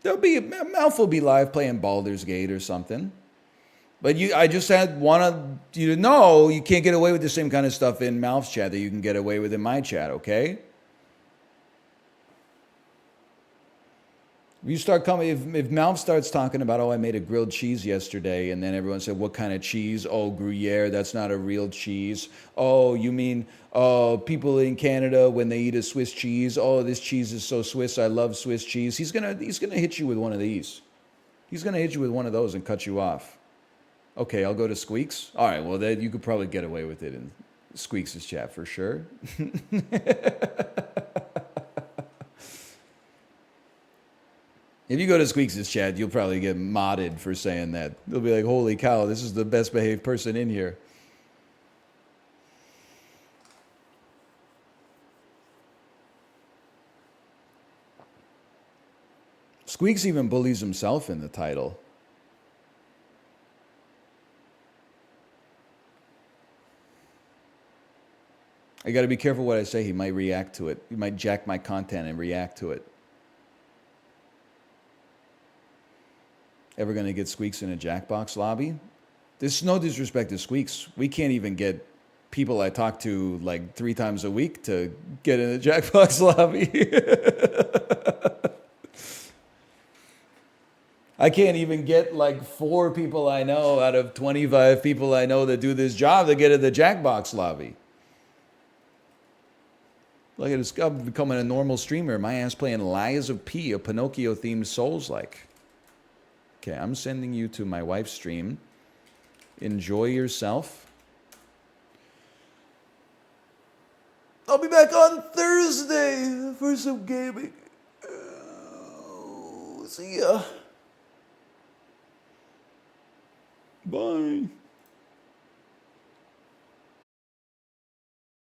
Malf will be live playing Baldur's Gate or something. But I just wanted you to know you can't get away with the same kind of stuff in Malf's chat that you can get away with in my chat, okay? You start coming, if Malf starts talking about, oh, I made a grilled cheese yesterday, and then everyone said, what kind of cheese? Oh, Gruyere, that's not a real cheese. Oh, you mean, people in Canada, when they eat a Swiss cheese, oh, this cheese is so Swiss, I love Swiss cheese. He's gonna hit you with one of these. He's gonna hit you with one of those and cut you off. Okay, I'll go to Squeaks. All right, well, then you could probably get away with it in Squeaks' chat for sure. If you go to Squeaks' chat, you'll probably get modded for saying that. They'll be like, holy cow, this is the best behaved person in here. Squeaks even bullies himself in the title. I got to be careful what I say. He might react to it. He might jack my content and react to it. Ever going to get Squeaks in a Jackbox lobby? There's no disrespect to Squeaks. We can't even get people I talk to like 3 times a week to get in a Jackbox lobby. I can't even get like 4 people I know out of 25 people I know that do this job that get in the Jackbox lobby. Look at this guy becoming a normal streamer. My ass playing Lies of P, a Pinocchio-themed Souls-like. Okay, I'm sending you to my wife's stream. Enjoy yourself. I'll be back on Thursday for some gaming. See ya. Bye.